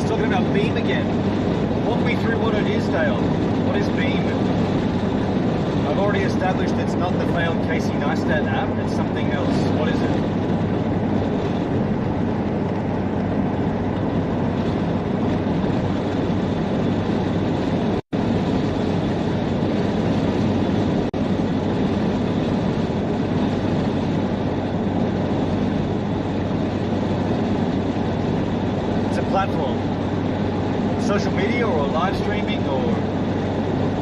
Talking about Beam again. Walk me through what it is, Dale. What is Beam? I've already established it's not the failed Casey Neistat app, it's something else. What is it? It's a platform. Social media or live streaming or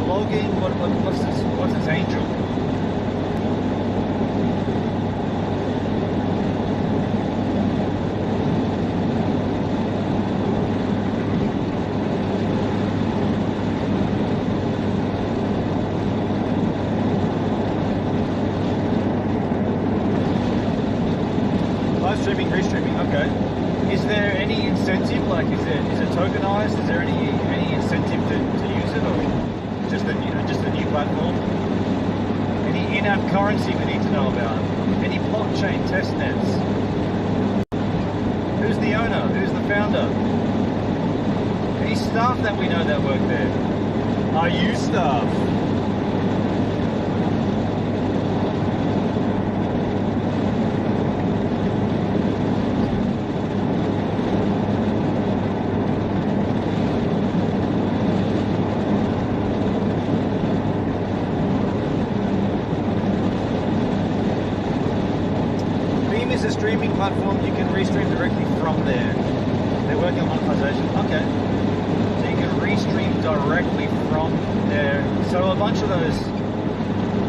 blogging? What's its angel? Live streaming, restreaming, okay. Is there any incentive, like is it tokenized? Is there any incentive to use it, or just a new platform? Any in-app currency we need to know about? Any blockchain testnets? Who's the owner? Who's the founder? Any staff that we know that work there? Are you staff? Is a streaming platform, you can restream directly from there. They're working on monetization. Okay. So you can restream directly from there. So a bunch of those,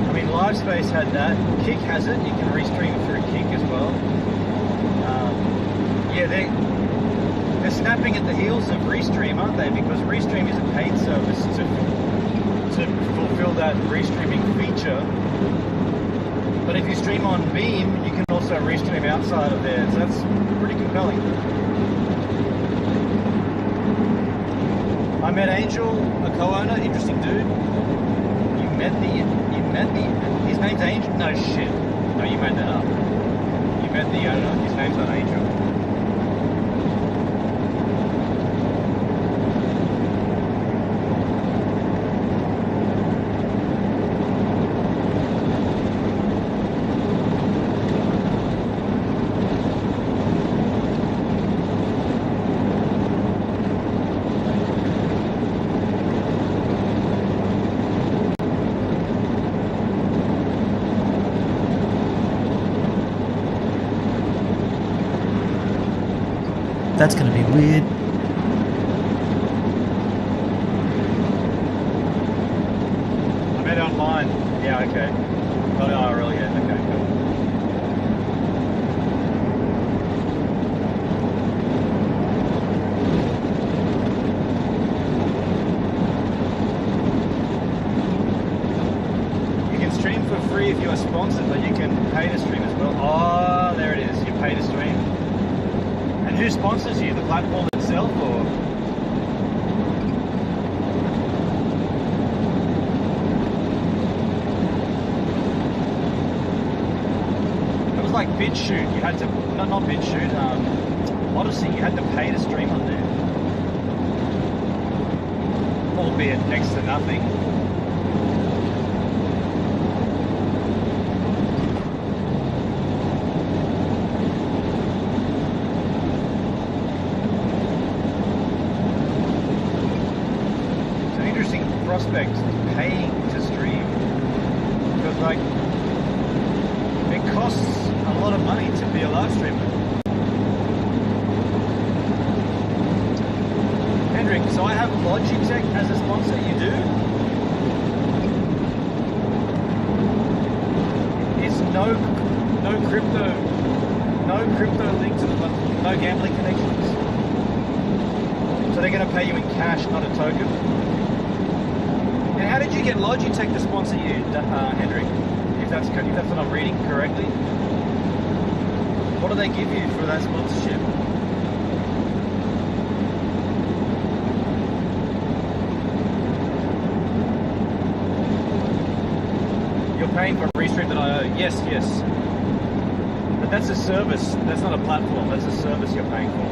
I mean, LiveSpace had that. Kick has it. You can restream through Kick as well. Yeah, they're snapping at the heels of Restream, aren't they? Because Restream is a paid service to fulfill that restreaming feature. But if you stream on Beam, you can also restream outside of there, so that's pretty compelling. I met Angel, a co-owner, interesting dude. You met his name's Angel? No shit. No, you made that up. You met the owner, his name's not Angel. That's going to be weird. I made it online. Yeah, okay. Not IRL yet. Okay, cool. You can stream for free if you are sponsored, but you can pay to stream as well. Oh, there it is. You pay to stream. And who sponsors you? The platform itself, or? Like BitChute, you had to, not BitChute, Odyssey, you had to pay to stream on there. Albeit next to nothing. It's an interesting prospect, paying to stream. Because like, it costs a lot of money to be a live streamer. Hendrik, so I have Logitech as a sponsor. You do? Is no crypto linked to the platform, no gambling connections. So they're going to pay you in cash, not a token. And how did you get Logitech to sponsor you, Hendrik? If that's what I'm reading correctly. What do they give you for that sponsorship? You're paying for Restream.io. Yes, yes. But that's a service. That's not a platform. That's a service you're paying for.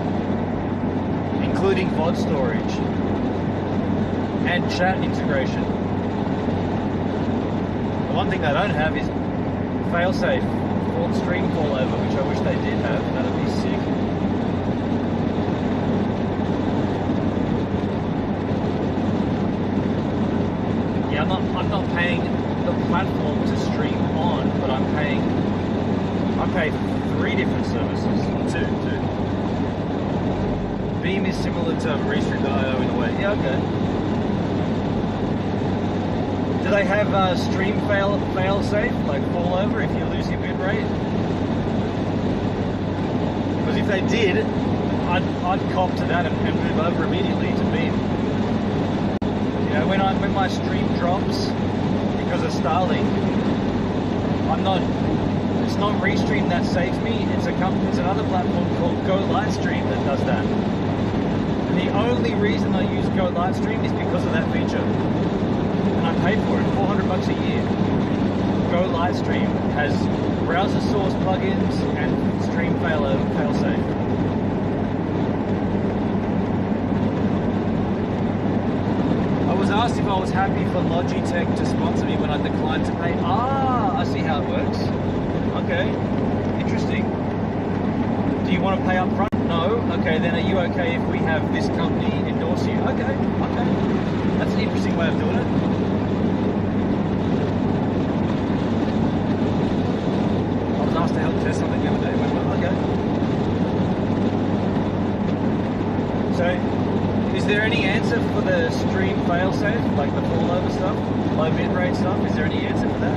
Including VOD storage and chat integration. The one thing they don't have is failsafe. Stream fallover, which I wish they did have. That'd be sick. Yeah, I'm not paying the platform to stream on, but I pay 3 different services. Two. Beam is similar to Restream.io in a way. Yeah, okay. Do they have stream fail-safe, like fallover if you lose your bitrate? Because if they did, I'd cop to that and move over immediately to Beam. You know, when my stream drops because of Starlink, it's not Restream that saves me. It's another platform called Go Lightstream that does that. And the only reason I use Go Lightstream is because of that feature. And I pay for it, $400 a year. Go Lightstream has browser source plugins and stream failsafe. I was asked if I was happy for Logitech to sponsor me when I declined to pay. Ah, I see how it works. Okay, interesting. Do you want to pay up front? No. Okay, then are you okay if we have this company endorse you? Okay. That's an interesting way of doing it. I was asked to help test something the other day. Went, well, okay. So, is there any answer for the stream failsafe, like the fallover stuff, low bitrate stuff? Is there any answer for that?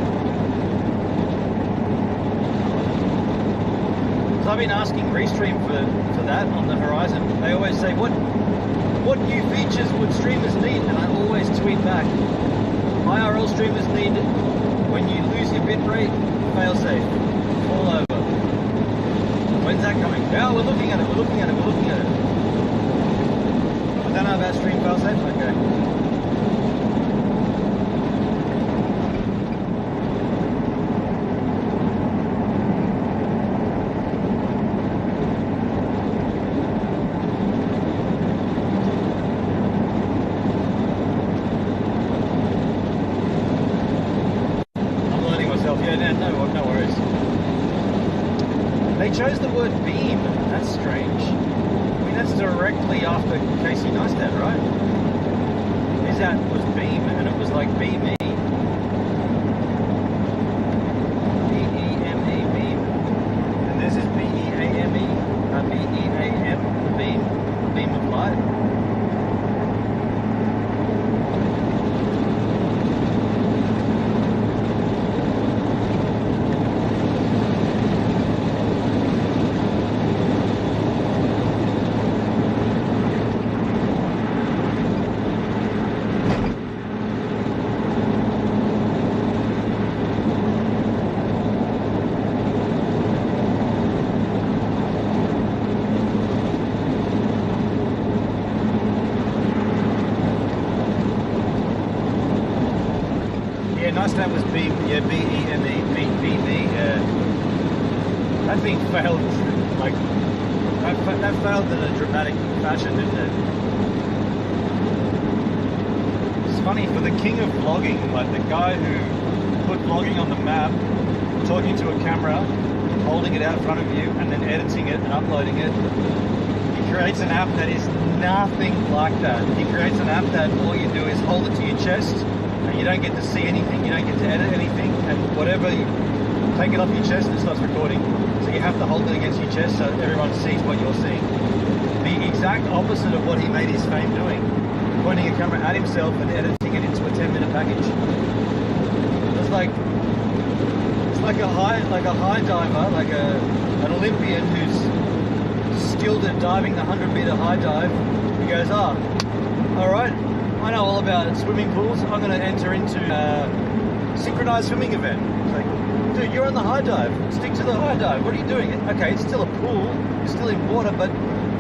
Because I've been asking Restream for that on the horizon. They always say, what new features would streamers need? And I always tweet back, IRL streamers need, when you lose your bitrate, failsafe, fallover. When's that coming? Yeah, we're looking at it. I don't know about stream failsafe? Okay. I'm learning myself. Yeah, no worries. They chose the word beam. That's strange. That's directly after Casey Neistat, right? His ad was Beam, and it was like BME. B-E-M-E, Beam. And this is B-E-A-M-E, B-E-A-M, Beam. last name was B-E-M-E, B-E, yeah. That thing failed, like, that failed in a dramatic fashion, didn't it? It's funny, for the king of vlogging, like the guy who put vlogging on the map, talking to a camera, holding it out in front of you, and then editing it and uploading it, he creates an app that is nothing like that. He creates an app that all you do is hold it to your chest, and you don't get to see anything, you don't get to edit anything, and whatever, you take it off your chest and it starts recording. So you have to hold it against your chest so everyone sees what you're seeing. The exact opposite of what he made his fame doing. Pointing a camera at himself and editing it into a 10-minute package. It's like a high diver, like an Olympian who's skilled at diving the 100-meter high dive. He goes, all right, I know all about swimming pools. I'm going to enter into a synchronized swimming event. It's like, dude, you're on the high dive. Stick to the high dive. What are you doing? Okay, it's still a pool. You're still in water, but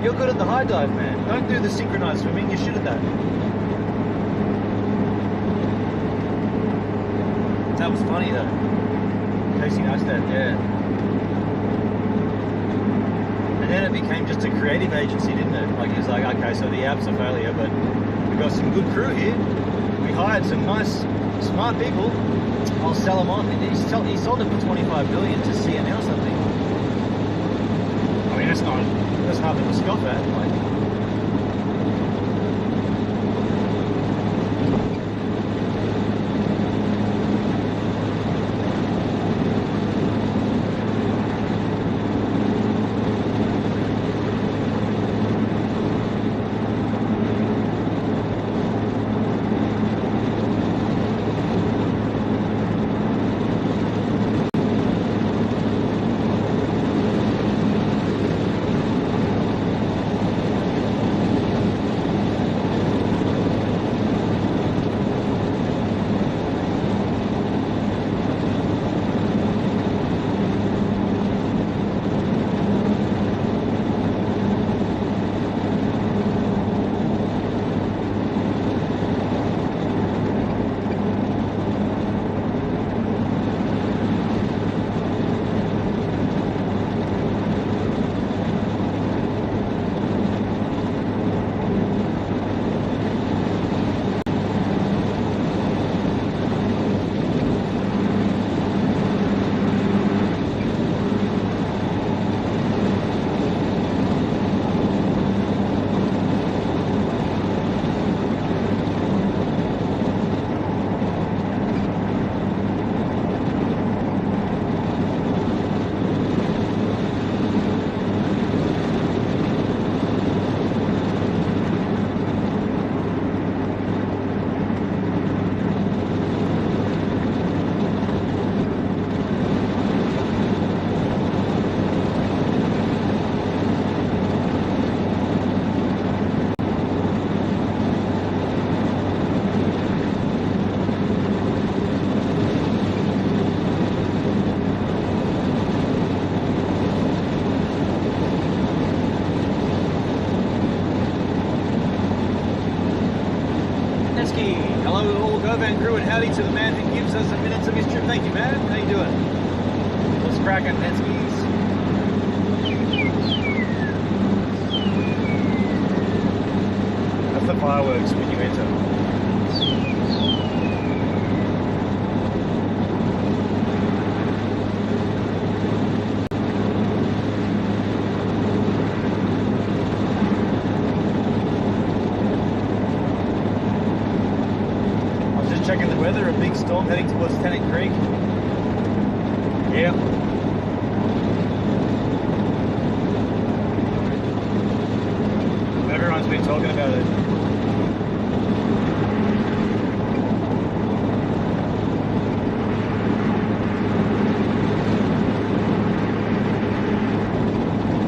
you're good at the high dive, man. Don't do the synchronized swimming. You're shit at that. That was funny, though. Casey Neistat, yeah. And then it became just a creative agency, didn't it? Like, he was like, okay, so the app's a failure, but we've got some good crew here. We hired some nice, smart people. I'll sell them on. He sold it for $25 billion to CNN or something. I mean, that's nothing to scoff at. Like, hello all Govan crew, and howdy to the man who gives us a minute of his trip. Thank you, man. How you doing? What's cracking, Netskis? That's the fireworks when you enter. Checking the weather, a big storm heading towards Tennant Creek. Yeah. Everyone's been talking about it.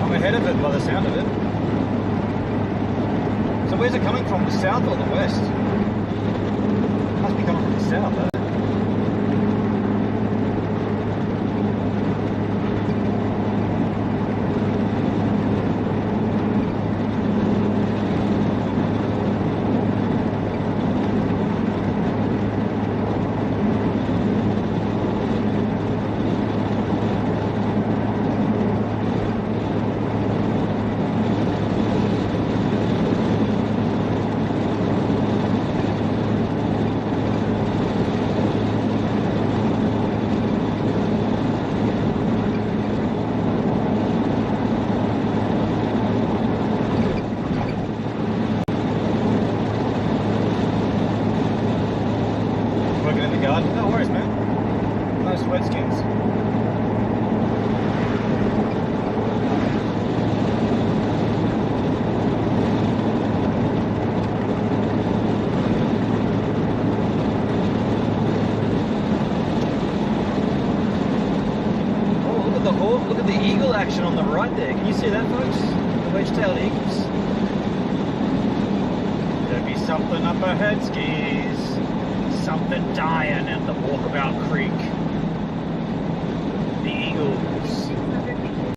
I'm ahead of it by the sound of it. So where's it coming from? The south or the west? Must be coming from the south, eh? working in the garden. No worries, man. No sweat skins. Oh, look at the hawk. Look at the eagle action on the right there. Can you see that, folks? The wedge-tailed eagles. There'd be something up ahead, skis. Something dying at the Walkabout Creek. The eagles. 600 meters.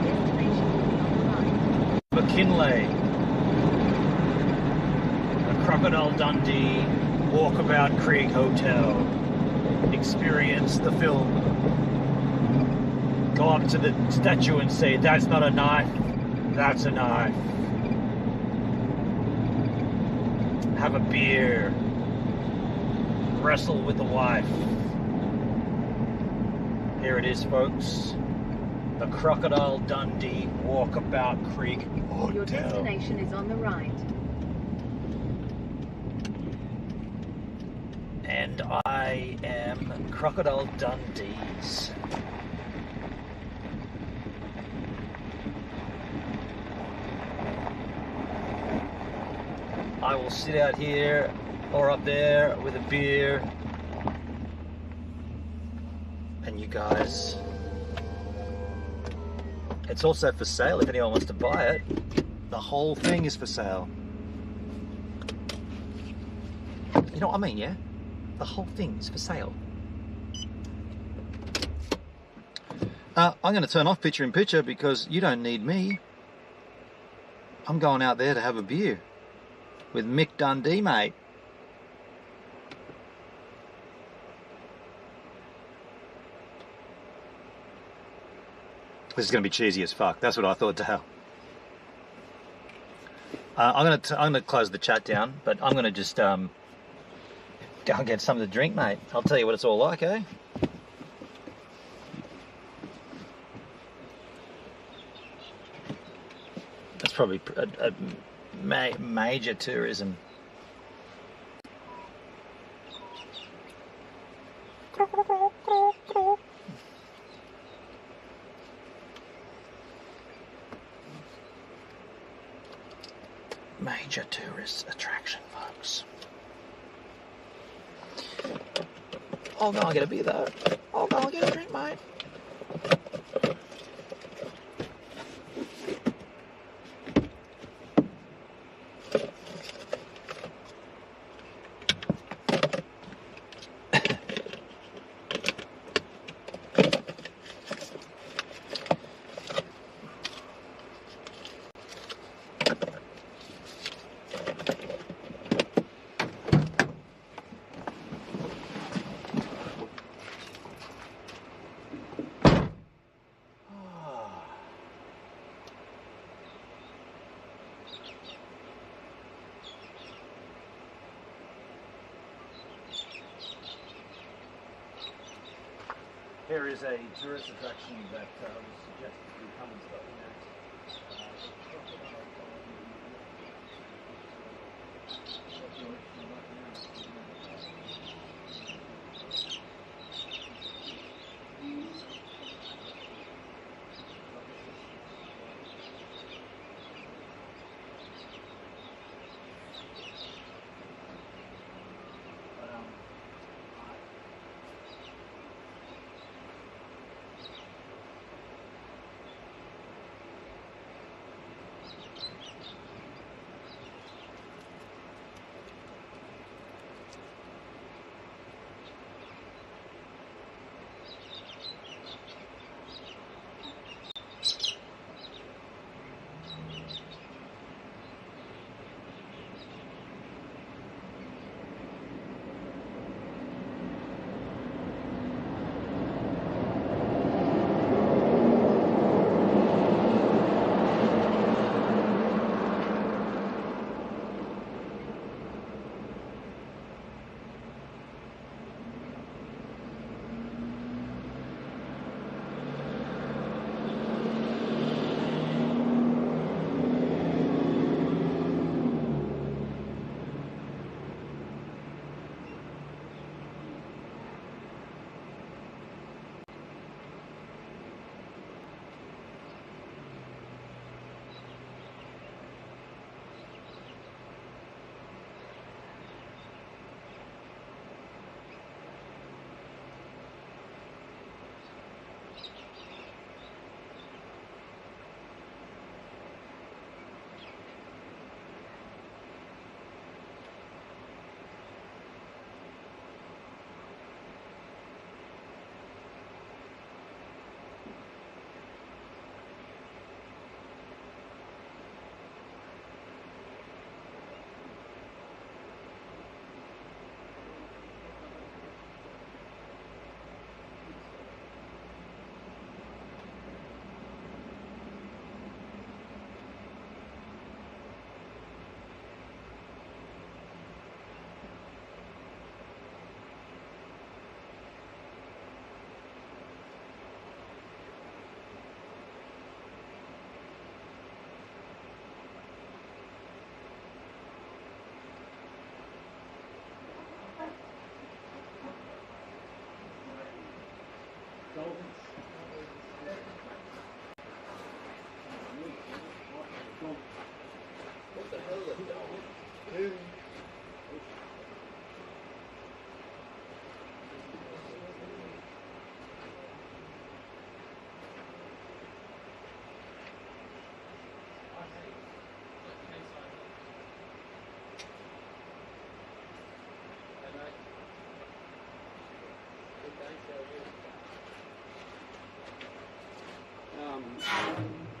Destination will be on the right. McKinley. The Crocodile Dundee Walkabout Creek Hotel. Experience the film. Go up to the statue and say, "That's not a knife, that's a knife." Have a beer. Wrestle with the wife. Here it is, folks. The Crocodile Dundee Walkabout Creek Hotel. Your destination is on the right. And I am Crocodile Dundee's. I will sit out here or up there with a beer, and you guys, it's also for sale if anyone wants to buy it. The whole thing is for sale. You know what I mean, yeah? The whole thing is for sale. I'm going to turn off picture in picture because you don't need me. I'm going out there to have a beer with Mick Dundee, mate. This is going to be cheesy as fuck. That's what I thought, Dale. I'm gonna close the chat down, but I'm gonna just go and get something to drink, mate. I'll tell you what it's all like, eh? That's probably a major tourism. Major tourist attraction, folks. I'll go and get a beer though. I'll go and get a drink, mate. Here is a tourist attraction that was suggested to come and stop in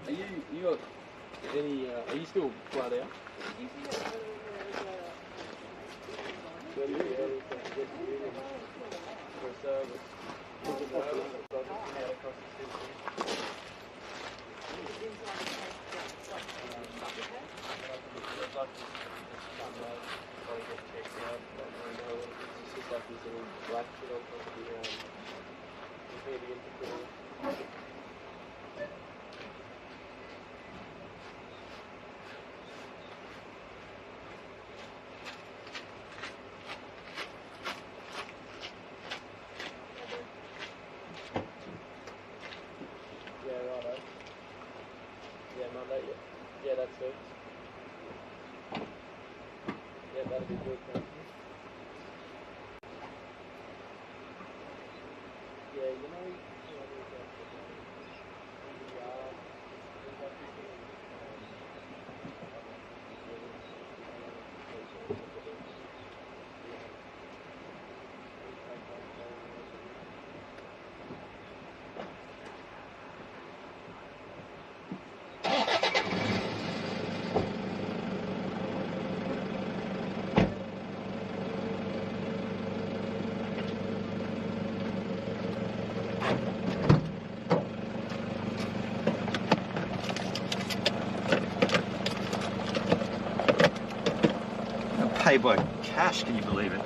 Are you got any? Are you still flat out? For a service. It's just like this little black shit on top of the intercooler. Yeah, righto. Yeah, Monday, yeah. Yeah, that's it. Yeah, that'll be good, thank you. Yeah, you know, Pay by cash, can you believe it?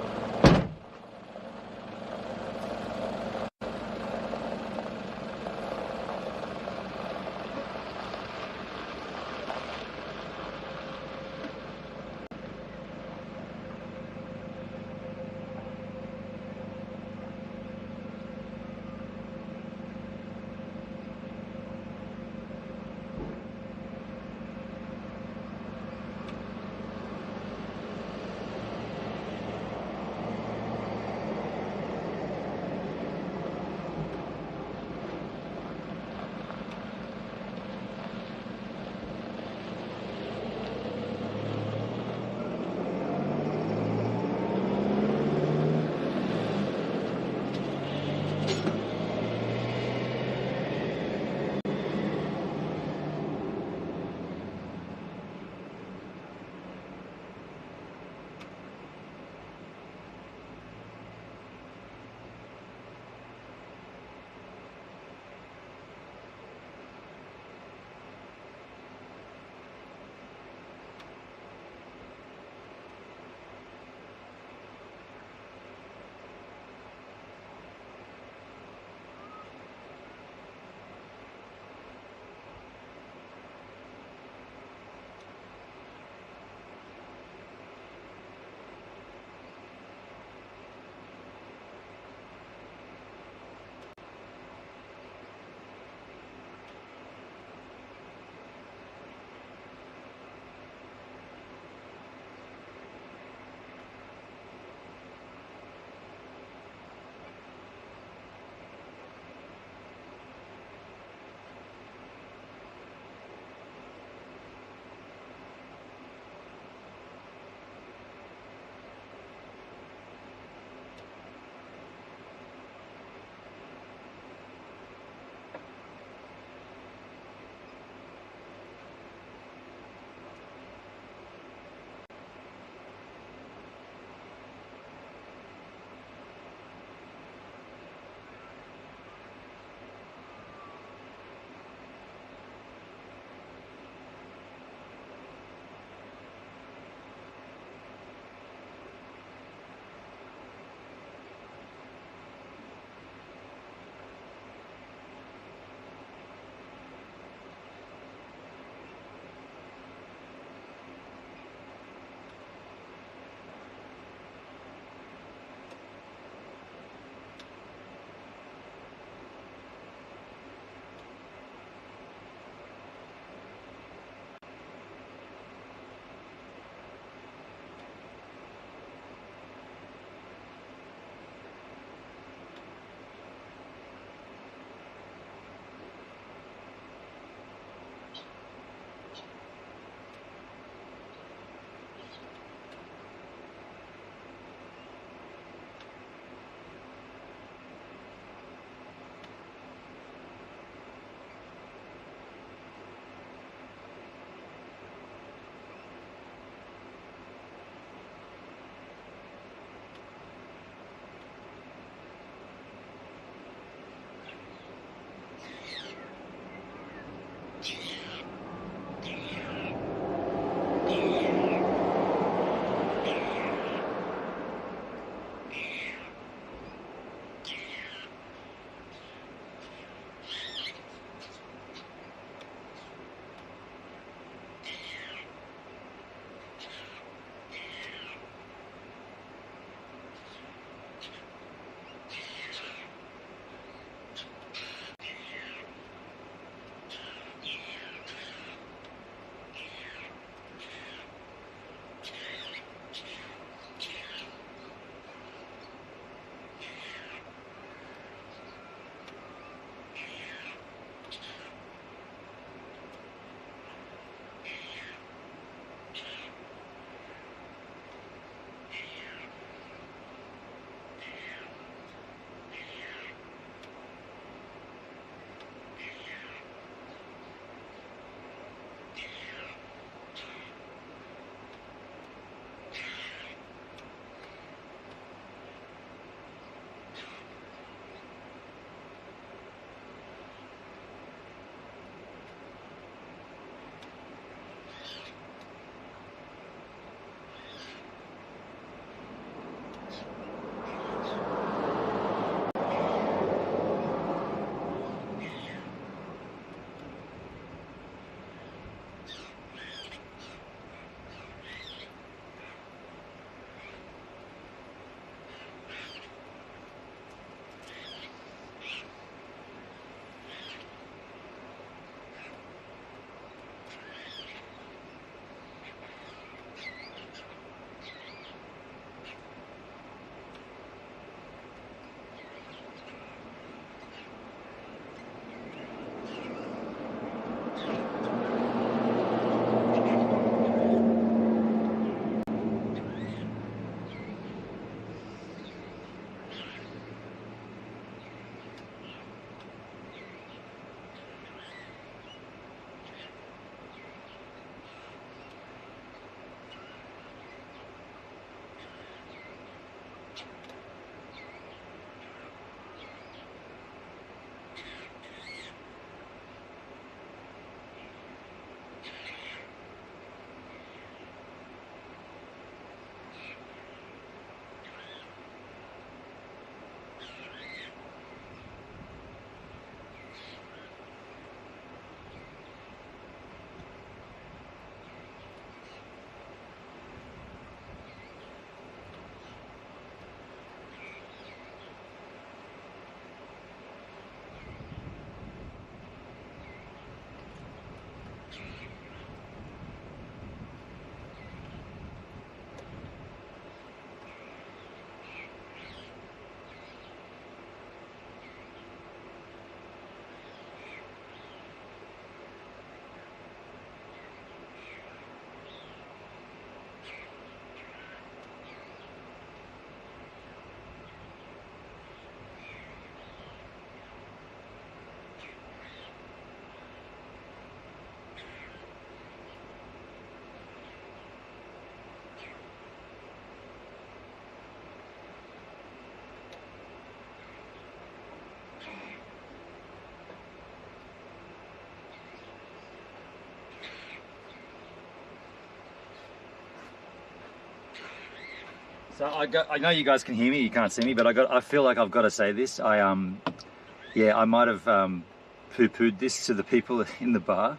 So I know you guys can hear me, you can't see me, but I feel like I've got to say this. Yeah, I might have poo-pooed this to the people in the bar.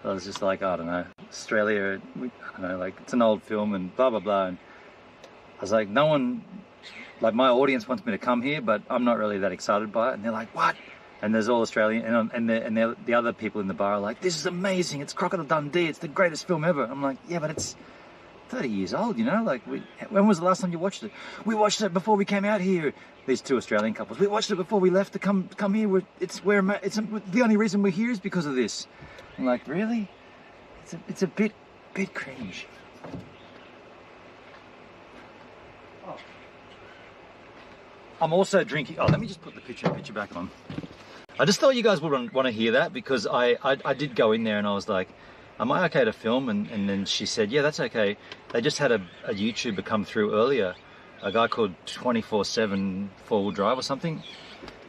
I was just like, I don't know, Australia, I don't know, like it's an old film and blah blah blah. And I was like, no one, like my audience wants me to come here, but I'm not really that excited by it. And they're like, what? And there's all Australian, and the other people in the bar are like, this is amazing. It's Crocodile Dundee. It's the greatest film ever. I'm like, yeah, but it's 30 years old, you know? Like, when was the last time you watched it? We watched it before we came out here. These two Australian couples. We watched it before we left to come here. It's the only reason we're here is because of this. I'm like, really? It's a bit cringe. Oh. I'm also drinking. Oh, let me just put the picture back on. I just thought you guys would want to hear that because I did go in there and I was like, am I okay to film? And then she said, yeah, that's okay. They just had a YouTuber come through earlier, a guy called 24/7 4-wheel drive or something.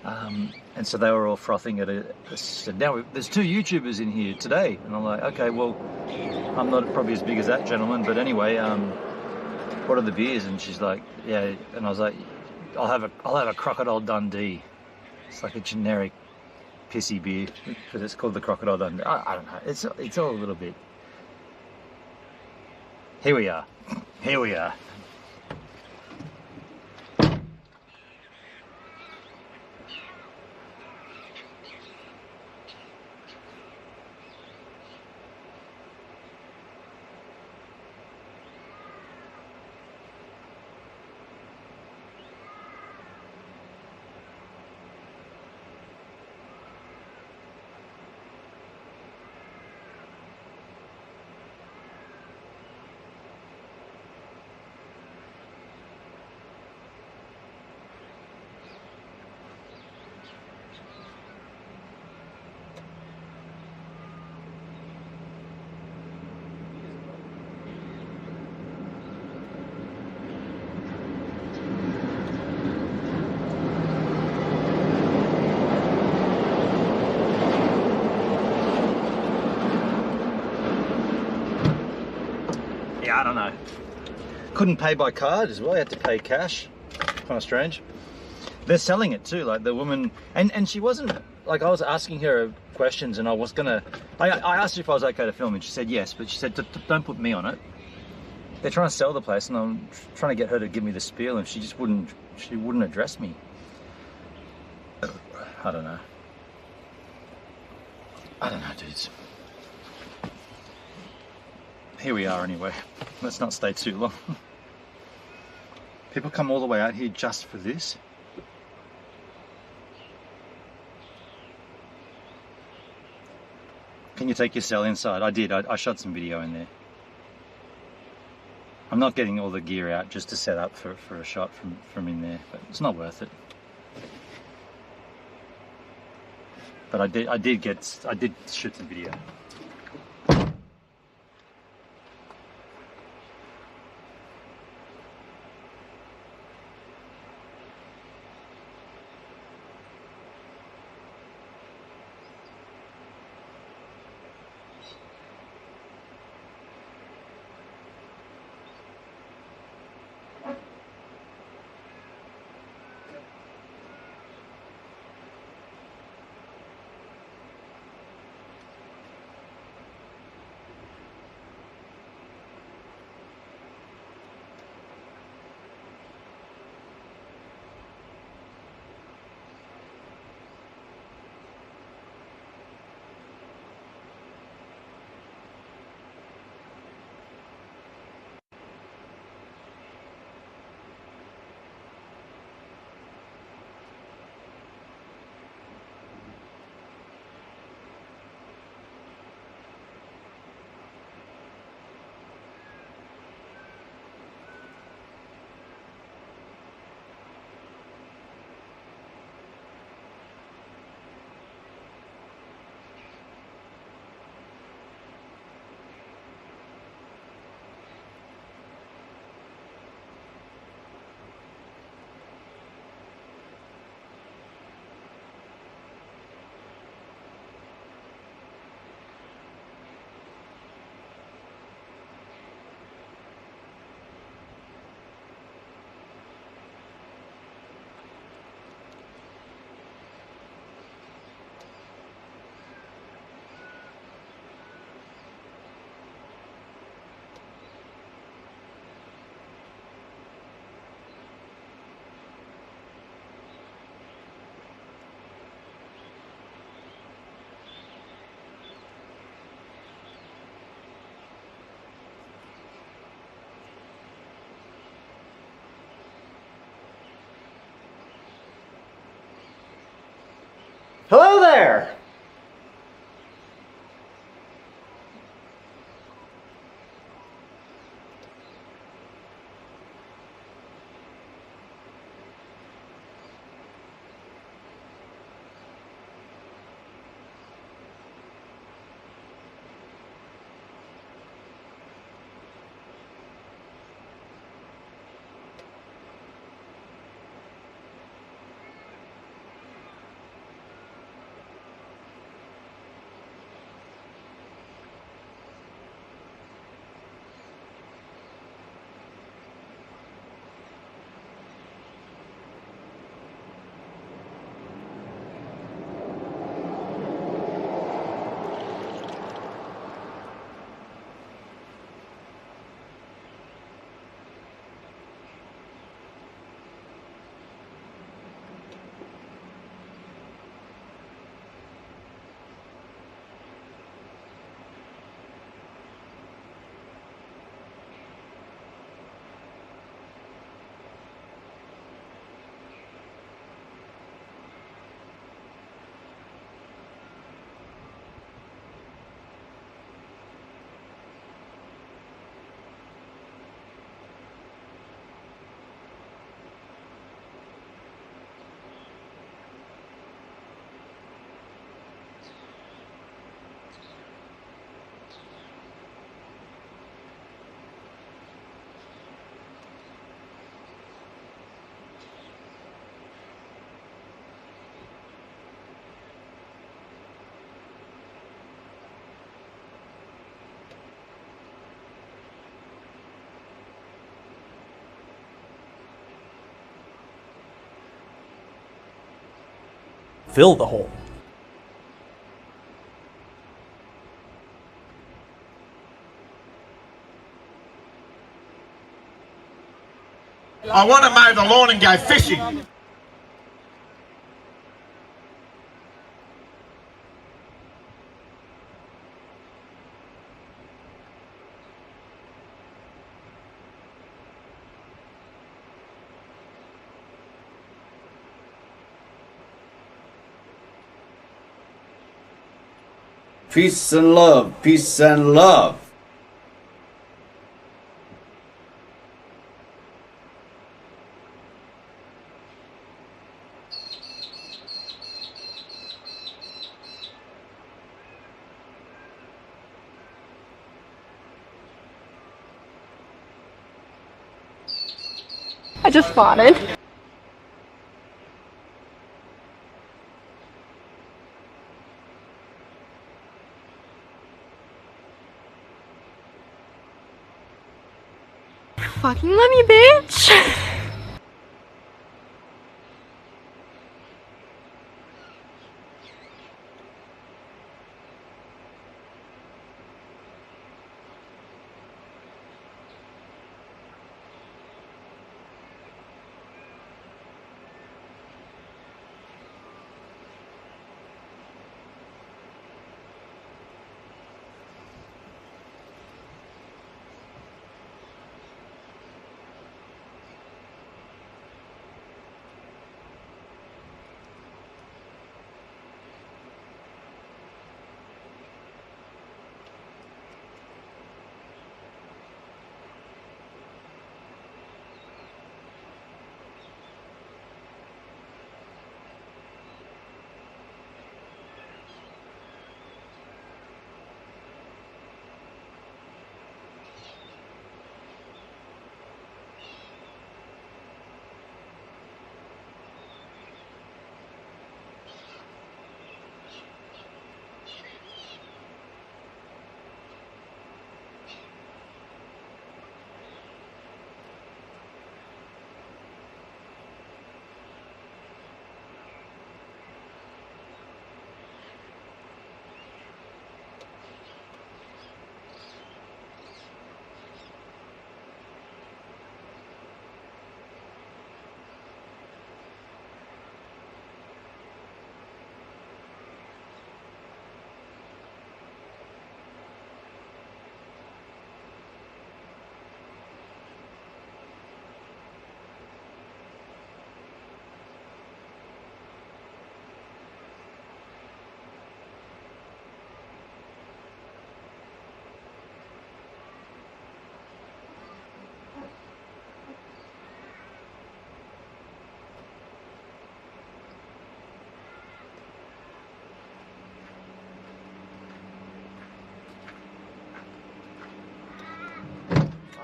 And so they were all frothing at it. Said, now there's two YouTubers in here today. And I'm like, okay, well, I'm not probably as big as that gentleman, but anyway, what are the beers? And she's like, yeah. And I was like, I'll have a Crocodile Dundee. It's like a generic pissy beer, but it's called the Crocodile Dundee. I don't know. It's all a little bit. Here we are. Here we are. I don't know. Couldn't pay by card as well. I had to pay cash. Kind of strange. They're selling it too. Like the woman, and she wasn't like, I was asking her questions, and I was gonna. I asked her if I was okay to film, and she said yes, but she said don't put me on it. They're trying to sell the place, and I'm trying to get her to give me the spiel, and she just wouldn't. She wouldn't address me. I don't know. I don't know, dudes. Here we are anyway. Let's not stay too long. People come all the way out here just for this. Can you take your cell inside? I did. I shot some video in there. I'm not getting all the gear out just to set up for a shot from in there, but it's not worth it. But I did shoot some video. Hello there! Fill the hole. I want to mow the lawn and go fishing. Peace and love, peace and love. I just farted. Fucking love me, bitch!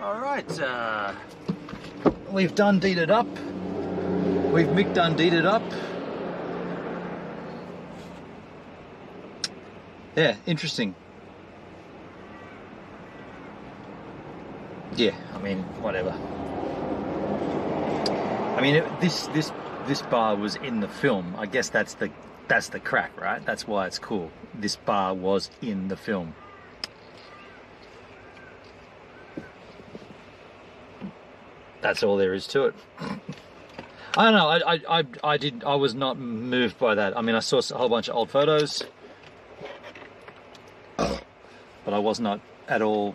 Alright, we've done deed it up. We've Mick done deed it up. Yeah, interesting. Yeah, I mean, whatever. I mean, this bar was in the film. I guess that's the crack, right? That's why it's cool. This bar was in the film. That's all there is to it. I don't know. I was not moved by that. I mean, I saw a whole bunch of old photos, but I was not at all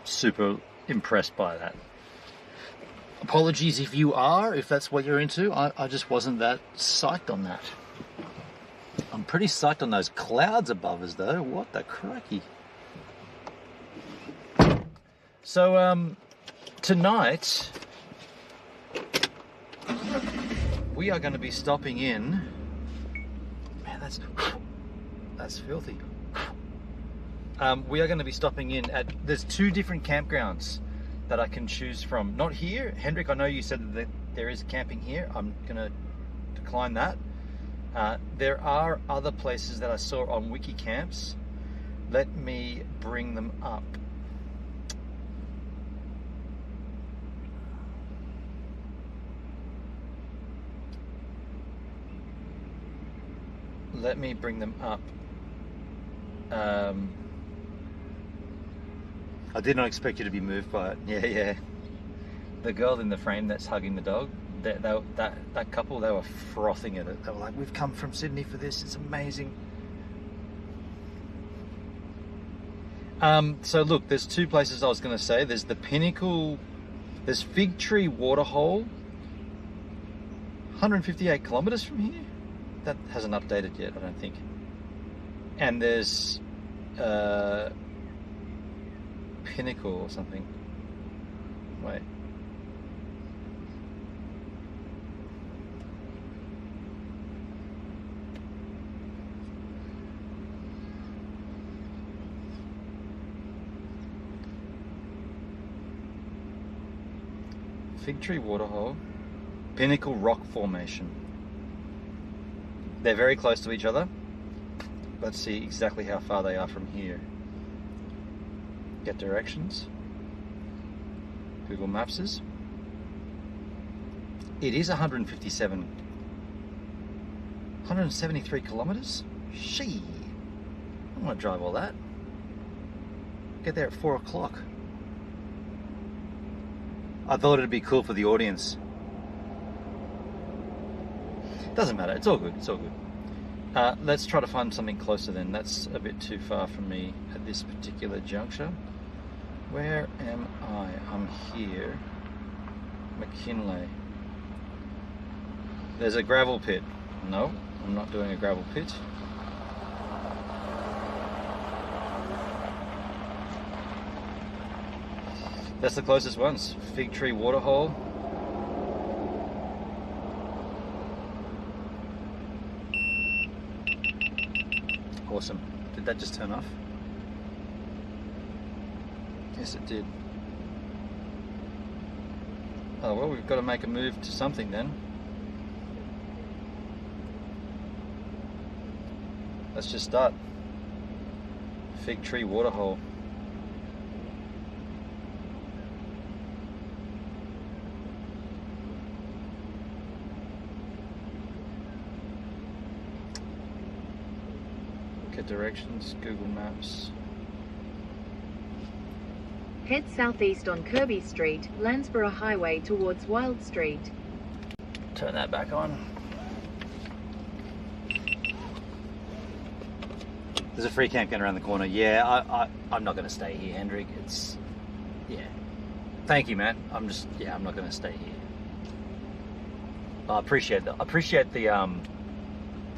super impressed by that. Apologies if you are, if that's what you're into. I just wasn't that psyched on that. I'm pretty psyched on those clouds above us, though. What the crikey? So, tonight we are going to be stopping in. Man, that's filthy. We are going to be stopping in at. There's 2 different campgrounds that I can choose from. Not here, Hendrik. I know you said that there is camping here. I'm going to decline that. There are other places that I saw on Wiki Camps. Let me bring them up. Let me bring them up. I did not expect you to be moved by it. Yeah. The girl in the frame that's hugging the dog, that couple, they were frothing at it. They were like, we've come from Sydney for this, it's amazing. So look, there's 2 places I was going to say. There's the Pinnacle, there's Fig Tree Waterhole, 158 kilometers from here. That hasn't updated yet, I don't think. And there's Pinnacle or something. Wait. Fig Tree Waterhole, Pinnacle Rock Formation. They're very close to each other. Let's see exactly how far they are from here. Get directions. Google Mapses. It is 173 kilometers. Shee. I don't want to drive all that. Get there at 4 o'clock. I thought it'd be cool for the audience. Doesn't matter, it's all good, it's all good. Let's try to find something closer then. That's a bit too far from me at this particular juncture. Where am I? I'm here. McKinley. There's a gravel pit. No, I'm not doing a gravel pit. That's the closest ones. Fig Tree Waterhole. Awesome. Did that just turn off? Yes, it did. Oh, well, we've got to make a move to something then. Let's just start. Fig Tree Waterhole. Get directions, Google Maps. Head southeast on Kirby Street, Landsborough Highway towards Wild Street. Turn that back on. There's a free camp going around the corner. Yeah, I'm not going to stay here, Hendrik. It's, yeah. Thank you, man. I'm not going to stay here. I appreciate the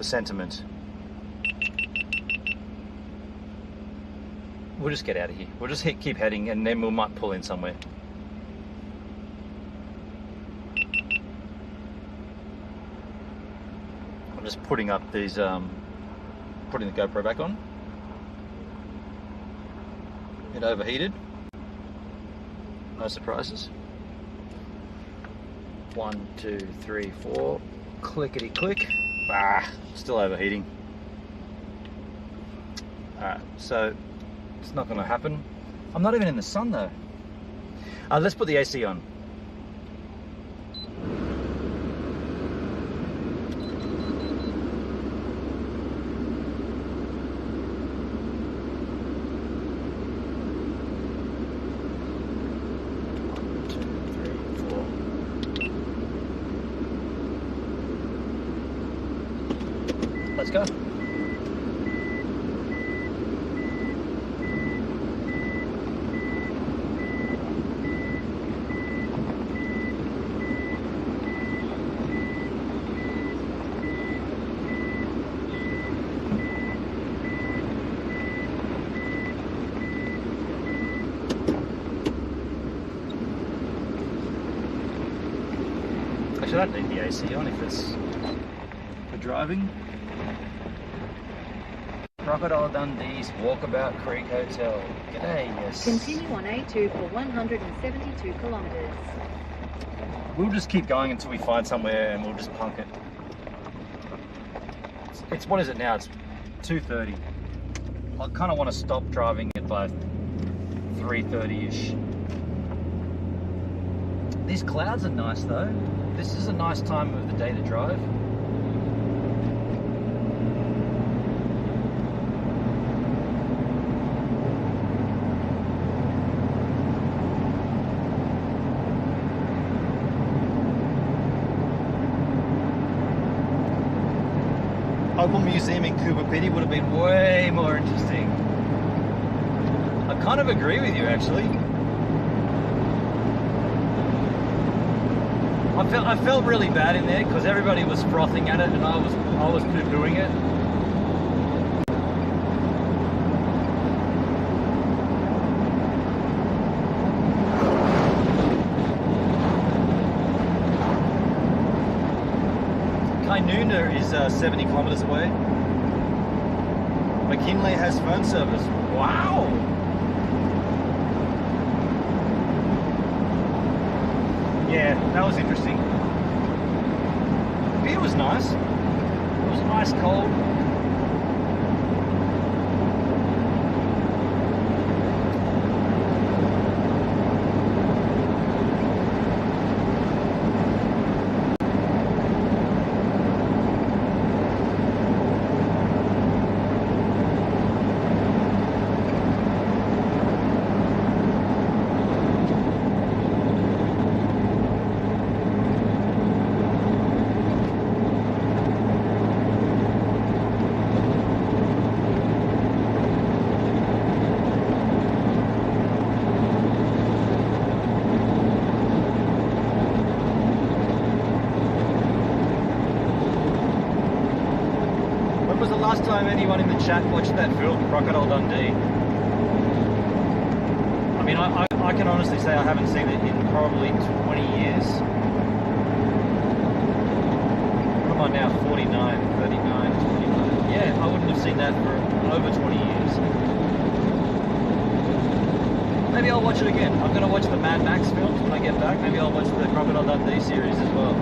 sentiment. We'll just get out of here. We'll just keep heading, and then we might pull in somewhere. I'm just putting up these, putting the GoPro back on. It overheated. No surprises. 1, 2, 3, 4. Clickety click. Ah, still overheating. Alright, so it's not going to happen. I'm not even in the sun though. Let's put the AC on. Let's go. Actually, I don't need the AC on if it's for driving. Crocodile Dundee's Walkabout Creek Hotel. G'day, yes. Continue on A2 for 172 kilometres. We'll just keep going until we find somewhere and we'll just punk it. It's what is it now? It's 2:30. I kind of want to stop driving it by 3:30ish. These clouds are nice though. This is a nice time of the day to drive. Local museum in Cooper Pedy would have been way more interesting. I kind of agree with you actually. I felt really bad in there because everybody was frothing at it and I was poo-pooing it. Kainuna is 70 kilometers away. McKinley has phone service. Wow! Yeah, that was interesting. Beer was nice. It was ice cold. Last time anyone in the chat watched that film, Crocodile Dundee. I mean, I can honestly say I haven't seen it in probably 20 years. What am I now? 49, 39, 29. Yeah, I wouldn't have seen that for over 20 years. Maybe I'll watch it again. I'm going to watch the Mad Max films when I get back. Maybe I'll watch the Crocodile Dundee series as well.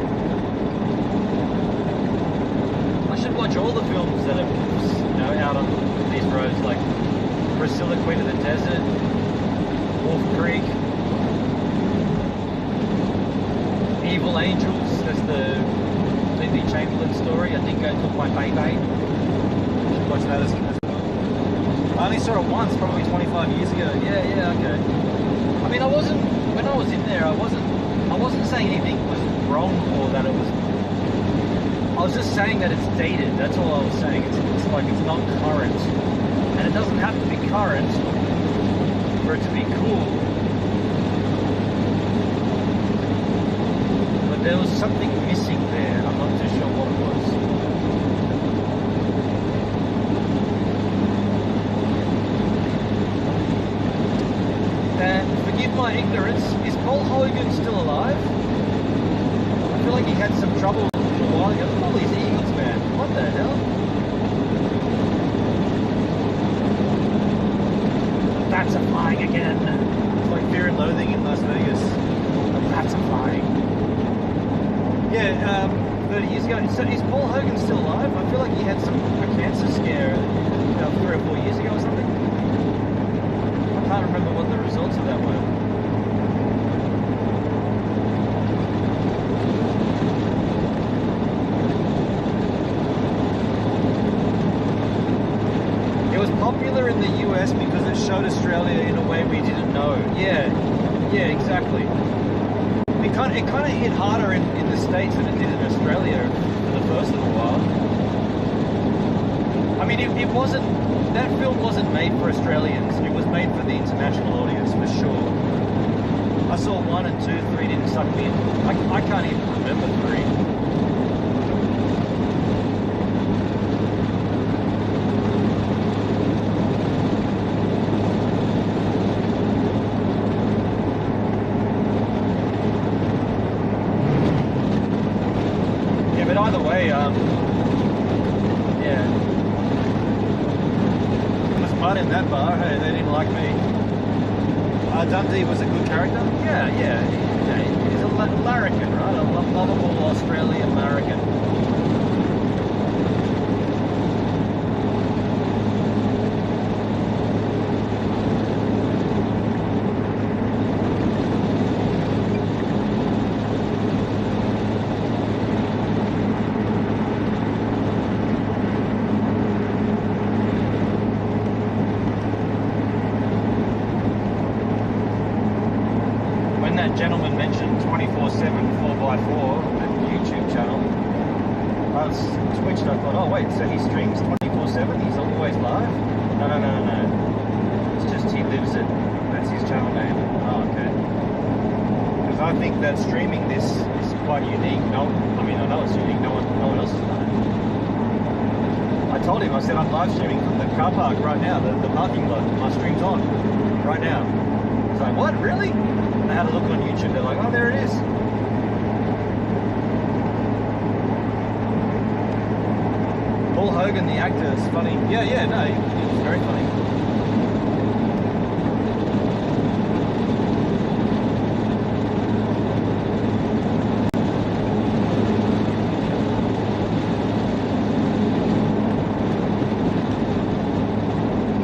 I should watch all the films that are, you know, out on these roads, like Priscilla, Queen of the Desert, Wolf Creek, Evil Angels. There's the Lindy Chamberlain story. I think I took my baby. I should watch that as well. I only saw it once, probably 25 years ago. Yeah, okay. I mean, when I was in there, I wasn't saying anything was wrong or that it was. I was just saying that it's dated. That's all I was saying. It's like it's not current, and it doesn't have to be current for it to be cool. But there was something missing there. I'm not too sure what it was. And forgive my ignorance. Is Paul Hogan still alive? I feel like he had some trouble. Look at all these eagles, man. What the hell? Bats are flying again. It's like Fear and Loathing in Las Vegas. Paul Hogan's still alive? I feel like he had a cancer scare about 3 or 4 years ago or something. I can't remember what the results of that were. It was popular in the US because it showed Australia in a way we didn't know. Yeah, exactly. It kind of hit harder in the States than it did in Australia for the first little while. I mean, it wasn't, that film wasn't made for Australians. It was made for the international audience, for sure. I saw 1 and 2, 3 didn't suck me in. I can't even remember 3. In that bar, hey, they didn't like me. Dundee was a good character. Yeah. He's a larrikin, right? A lovable Australian larrikin. Gentleman mentioned 24/7 4x4, the YouTube channel. I was twitched. I thought, oh wait, so he streams 24/7? He's always live? No. It's just he lives it. That's his channel name. Oh, okay. Because I think that streaming this is quite unique. No, I mean I know it's unique. No one else has done it. I told him. I said I'm live streaming from the car park right now. The parking lot. My stream's on right now. He's like, what? Really? I had a look on YouTube, they're like, oh, there it is. Paul Hogan, the actor, is funny. Yeah, no, he's very funny.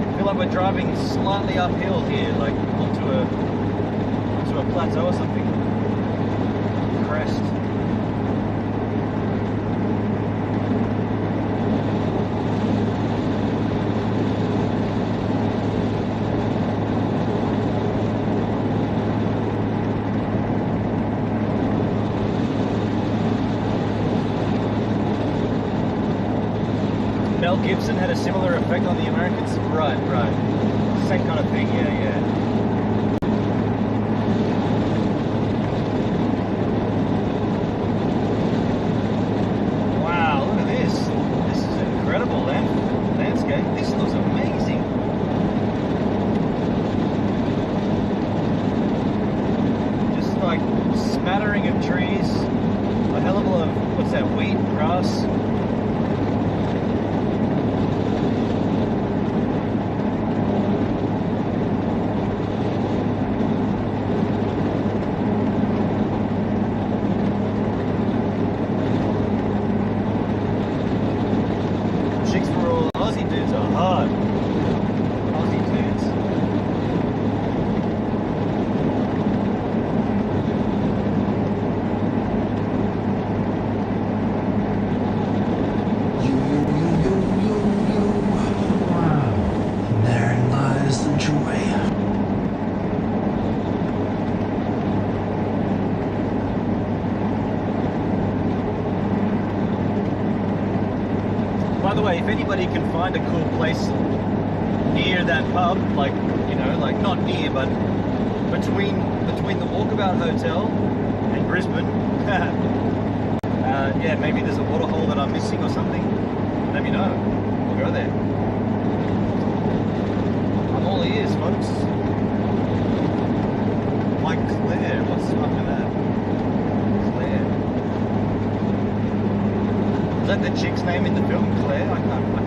I feel like we're driving slightly uphill here, like onto a plateau or something. Crest. Mel Gibson had a similar effect on the Americans? Right. Same kind of thing, yeah. This looks amazing. Just like smattering of trees, a hell of a lot of, what's that, wheat, grass. By the way, if anybody can find a cool place near that pub, like, you know, like not near, but between the Walkabout Hotel and Brisbane, yeah, maybe there's a waterhole that I'm missing or something, let me know. We'll go there. I'm all ears, folks. Like Claire, what's up with that? Claire. Is that the chick's name in the film, Claire? I can't remember.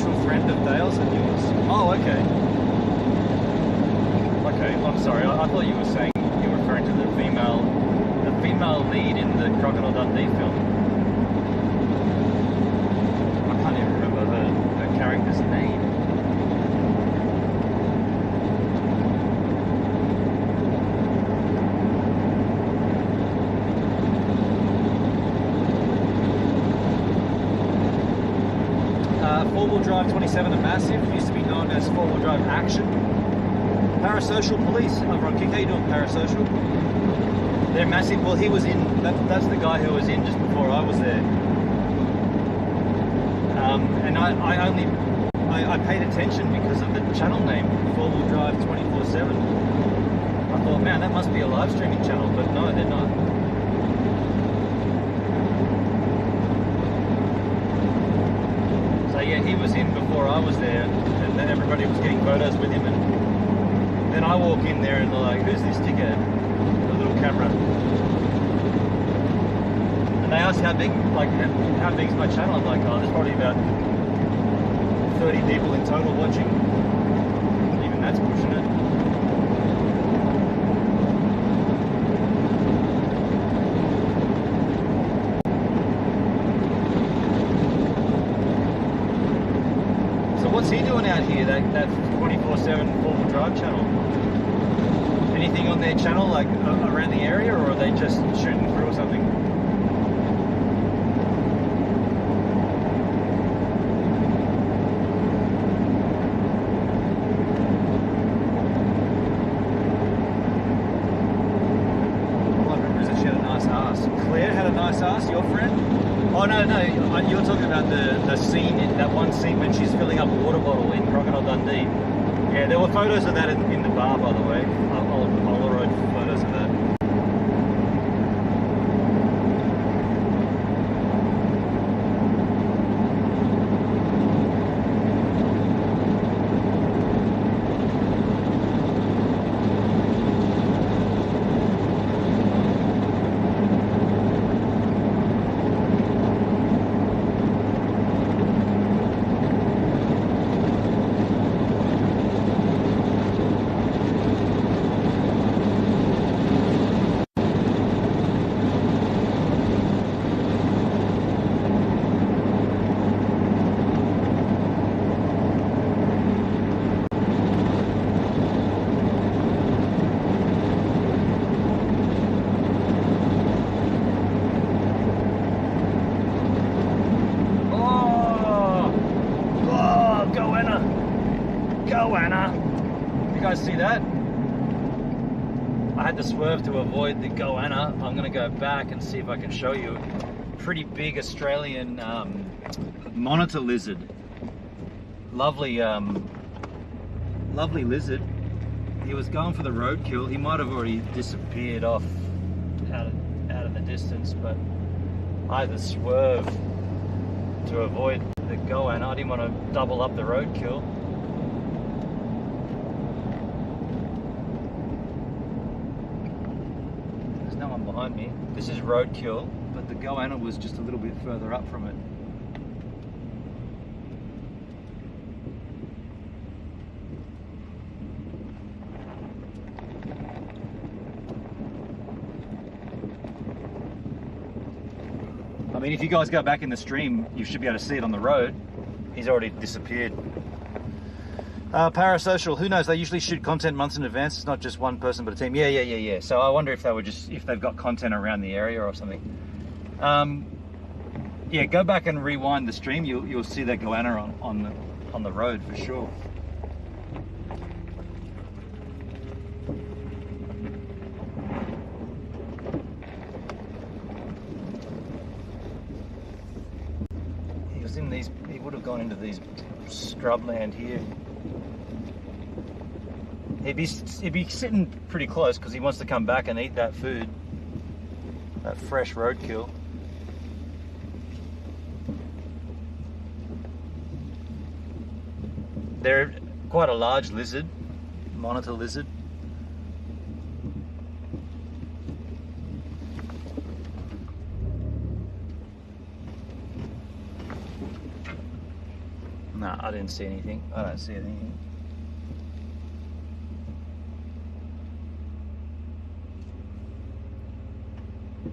mutual friend of Dale's and yours. Oh, okay. Okay, I'm sorry. I thought you were saying you were referring to the female lead in the Crocodile Dundee film. I can't even remember her character's name. Four-wheel drive 27 are massive, used to be known as four-wheel drive action. Parasocial police over on Kick. How you doing, Parasocial? They're massive. Well, he was in, that's the guy who was in just before I was there. And I paid attention because of the channel name, four-wheel drive 24/7. I thought, man, that must be a live streaming channel, but no, they're not. So yeah, he was in before I was there, and then everybody was getting photos with him, and then I walk in there and they're like, who's this dickhead? The little camera. And they asked how big, like, how big's my channel? I'm like, oh, there's probably about 30 people in total watching. Even that's pushing it. What's he doing out here, that 24/7 four-wheel drive channel? Anything on their channel, like around the area, or are they just shooting through or something? All I remember is that she had a nice ass. Claire had a nice ass, your friend? Oh no, you're talking about the scene, that one scene when she's filling up a water bottle in Crocodile Dundee. Yeah, there were photos of that in the bar, by the way. Old Polaroid photos of that. See that? I had to swerve to avoid the goanna. I'm going to go back and see if I can show you a pretty big Australian monitor lizard. Lovely, lovely lizard. He was going for the roadkill. He might have already disappeared off out of the distance, but I had to swerve to avoid the goanna. I didn't want to double up the roadkill. Behind me. This is roadkill, but the goanna was just a little bit further up from it. I mean, if you guys go back in the stream, you should be able to see it on the road. He's already disappeared. Parasocial, who knows? They usually shoot content months in advance. It's not just one person, but a team. Yeah. So I wonder if they were if they've got content around the area or something. Yeah, go back and rewind the stream. You'll see that goanna on the road for sure. He was in these. He would have gone into these scrubland here. He'd be sitting pretty close because he wants to come back and eat that food, that fresh roadkill. They're quite a large lizard, monitor lizard. Nah. I didn't see anything. I don't see anything.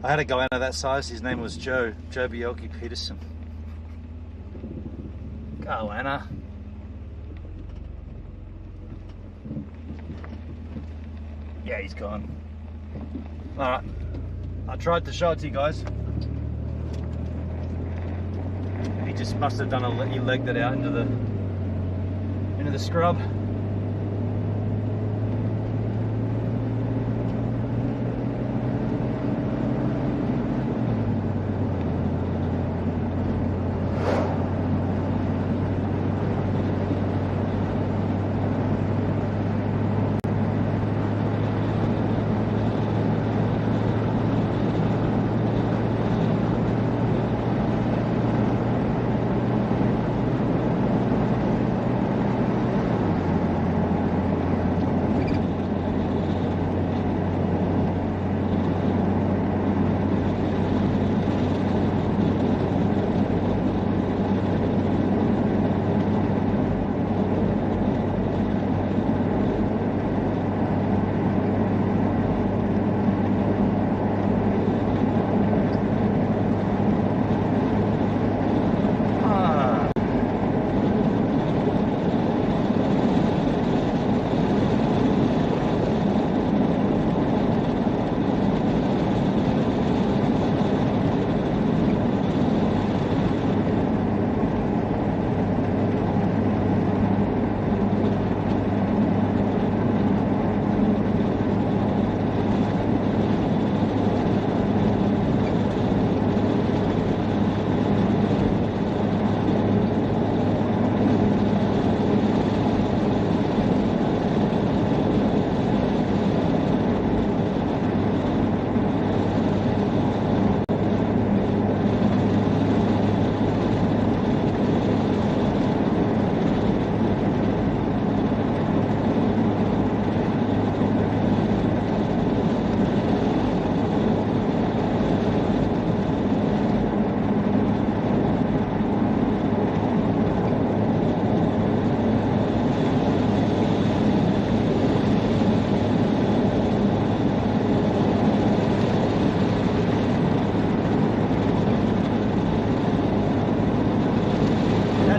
I had a guy of that size. His name was Joe Bielke Peterson. Go, Anna. Yeah, he's gone. All right. I tried to show it to you guys. He just must have done he legged it out into the scrub.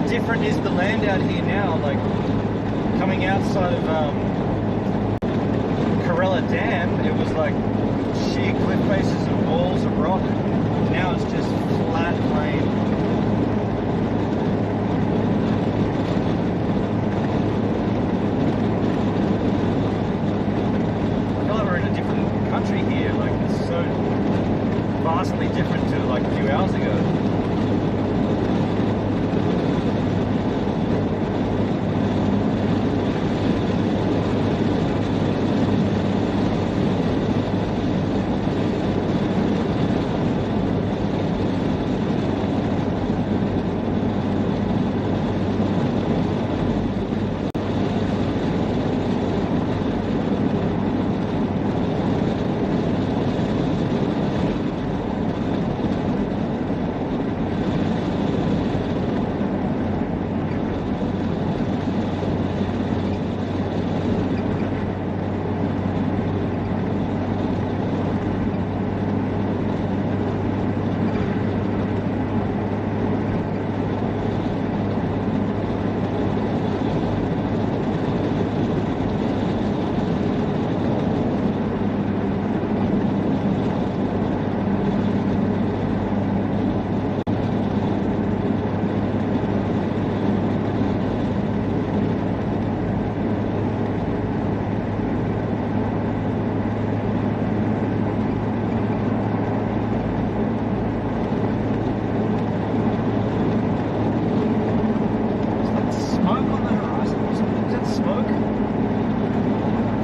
Different is the land out here now, like coming outside of Corella Dam, it was like sheer cliff faces and walls of rock. Now it's just flat plain. I feel like we're in a different country here, like it's so vastly different to like a few hours ago.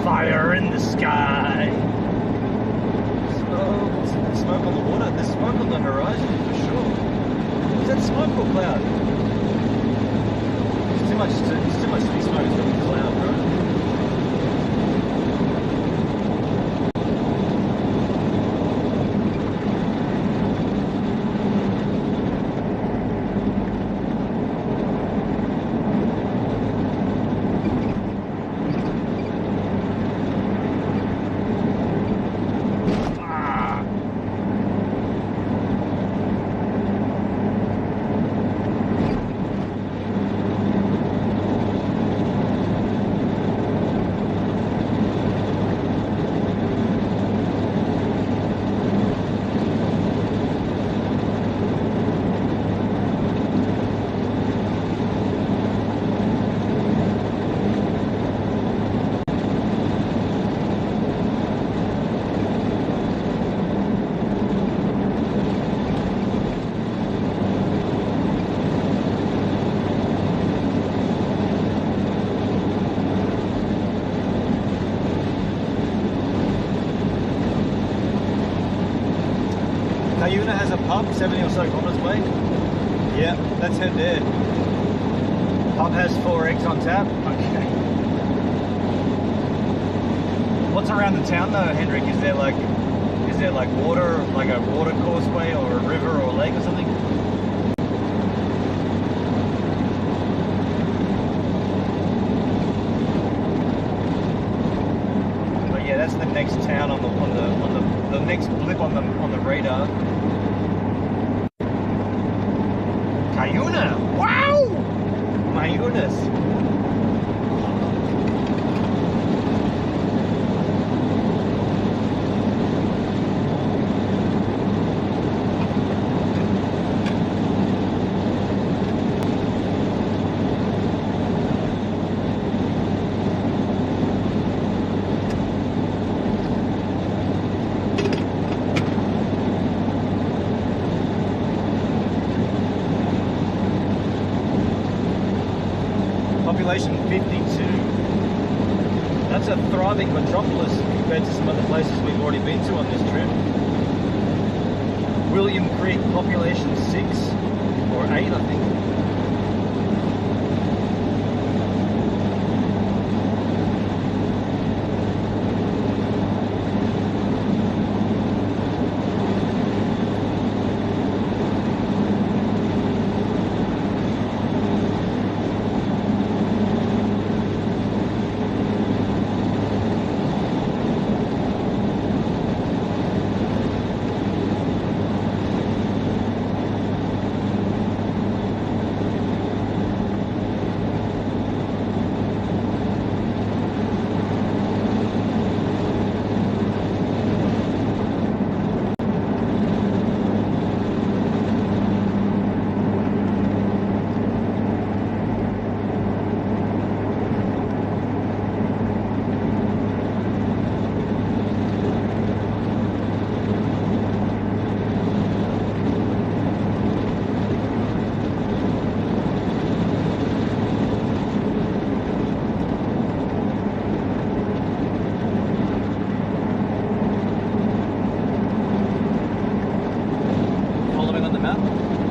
Fire in the sky. Smoke on the water. There's smoke on the horizon for sure. Is that smoke or cloud? It's too much to be smoke. It's probably cloud, bro. pub, 70 or so kilometres away. Yeah, let's head there. Pub has 4 eggs on tap. Okay. What's around the town though, Hendrik? Is there like water, like a water causeway or a river or a lake or something? But yeah, that's the next town on the next blip on the radar. Cuyuna! Wow! My goodness. Population 52. That's a thriving metropolis compared to some other places we've already been to on this trip. William Creek, population 6 or 8, I think.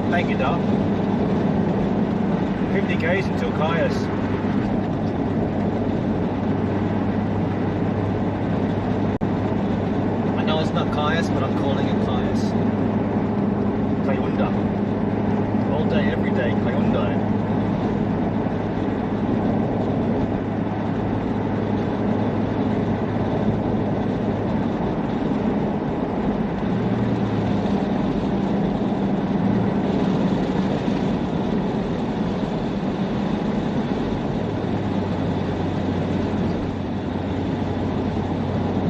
Thank you, Doc. 50 k's until Caius. I know it's not Caius, but I'm calling it Caius. Cayunda. All day, every day, Cayunda.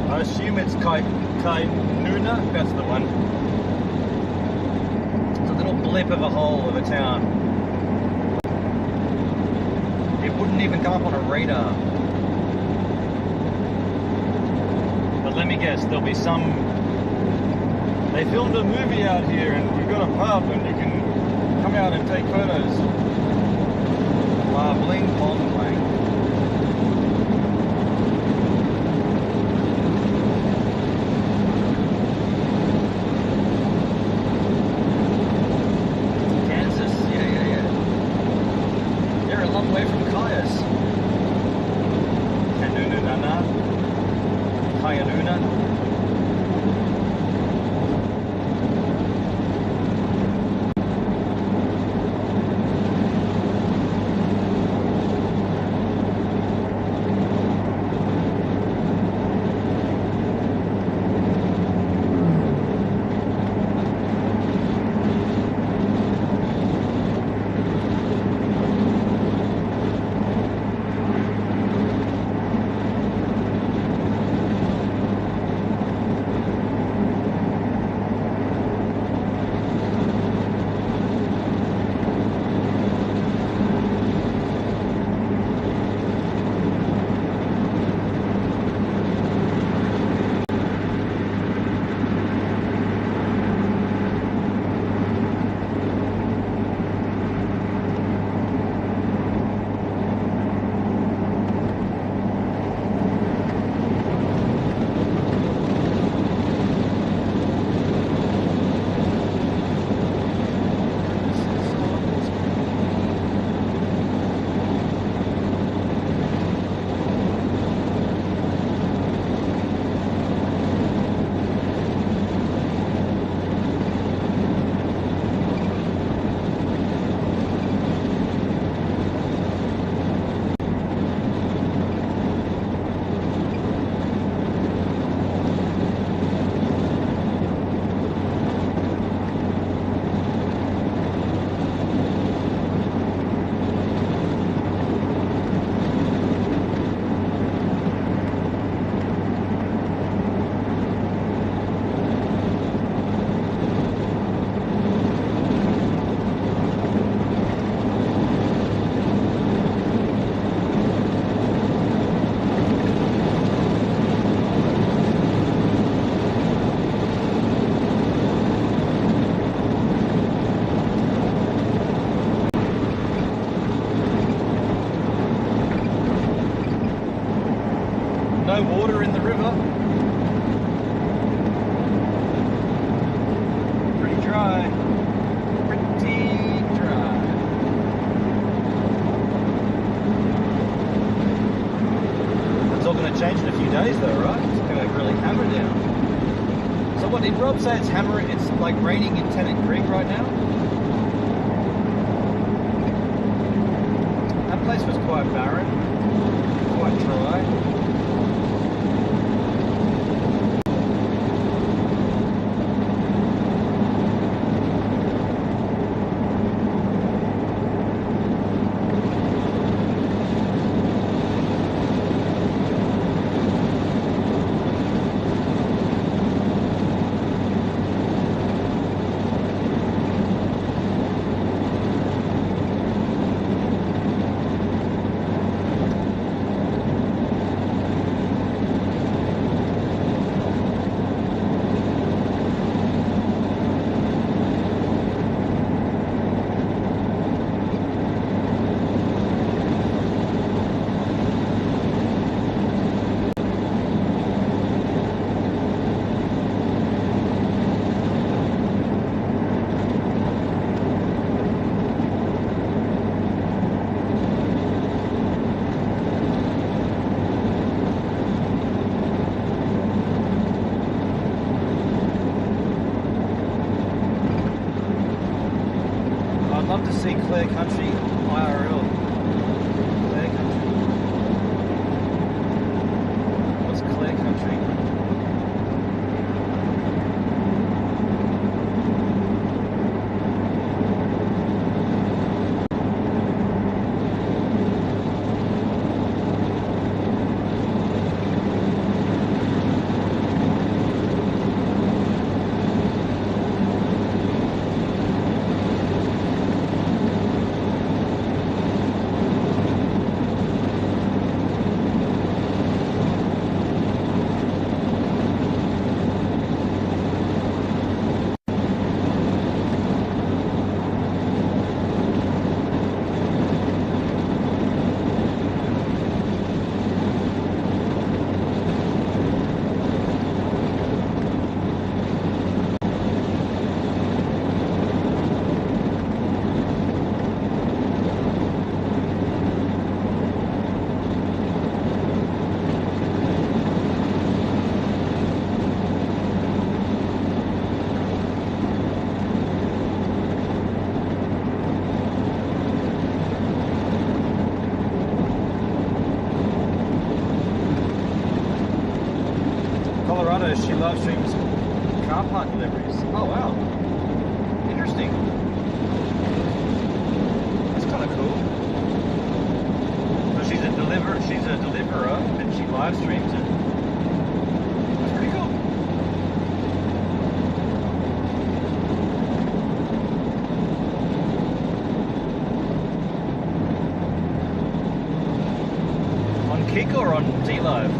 I assume it's Cuyuna, that's the one. It's a little blip of a hole of a town. It wouldn't even come up on a radar. But let me guess, there'll be some... They filmed a movie out here and we've got a pub and you can come out and take photos. Blah, bling, bong, blang. no water in the river. Pretty dry. Pretty dry. It's all going to change in a few days though, right? It's going to really hammer down. So what did Rob say? It's hammering, it's like raining in Tennant Creek right now? That place was quite barren, quite dry. I'd love to see Clare Country IRL. Clare Country. What's Clare Country? Colorado, she live streams car part deliveries. Oh wow, interesting. That's kind of cool. So she's a deliverer, and she live streams it. That's pretty cool. On Kick or on D-Live?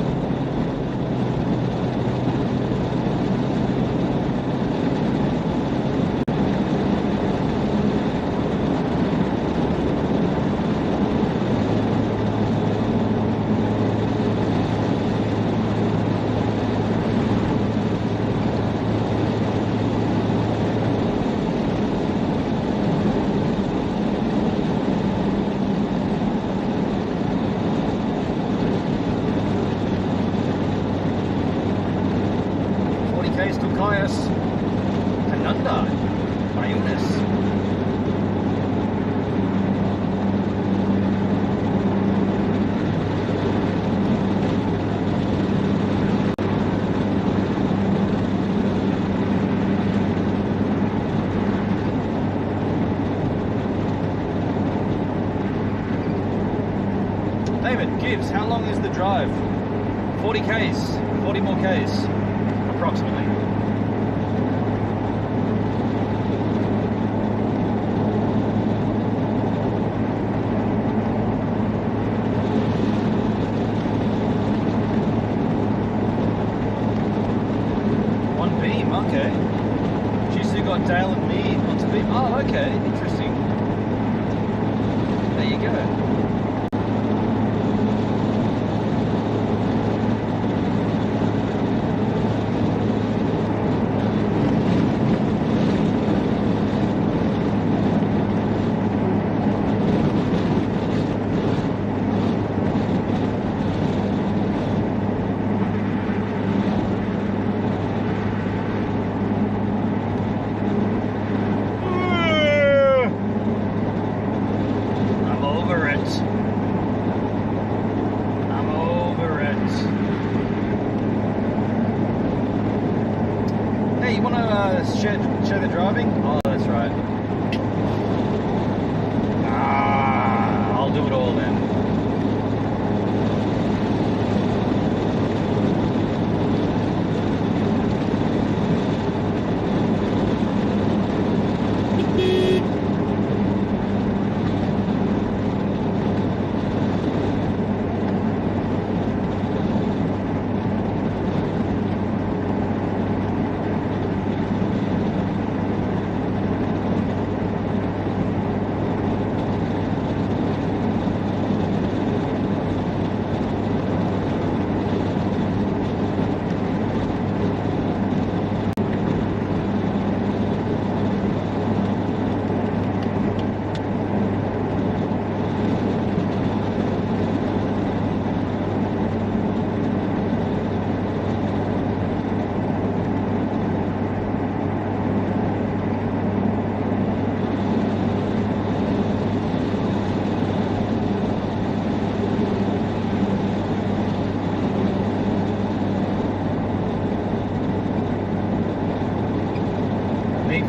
David Gibbs, how long is the drive? 40 Ks, 40 more Ks, approximately. One beam, okay. She's still got Dale and me onto beam. Oh, okay, interesting. There you go. share the driving? Oh, that's right. Ah, I'll do it all then.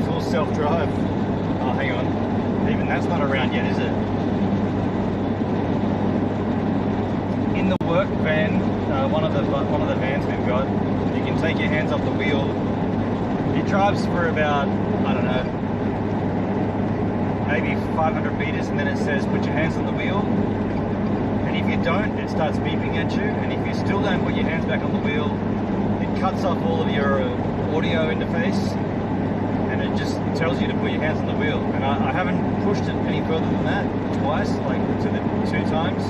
Full self-drive. Oh, hang on. Even that's not around yet, is it? In the work van, one of the vans we've got, you can take your hands off the wheel. It drives for about, I don't know, maybe 500 meters, and then it says put your hands on the wheel. And if you don't, it starts beeping at you. And if you still don't put your hands back on the wheel, it cuts off all of your audio interface. And it just tells you to put your hands on the wheel. And I haven't pushed it any further than that, twice, like to the 2 times.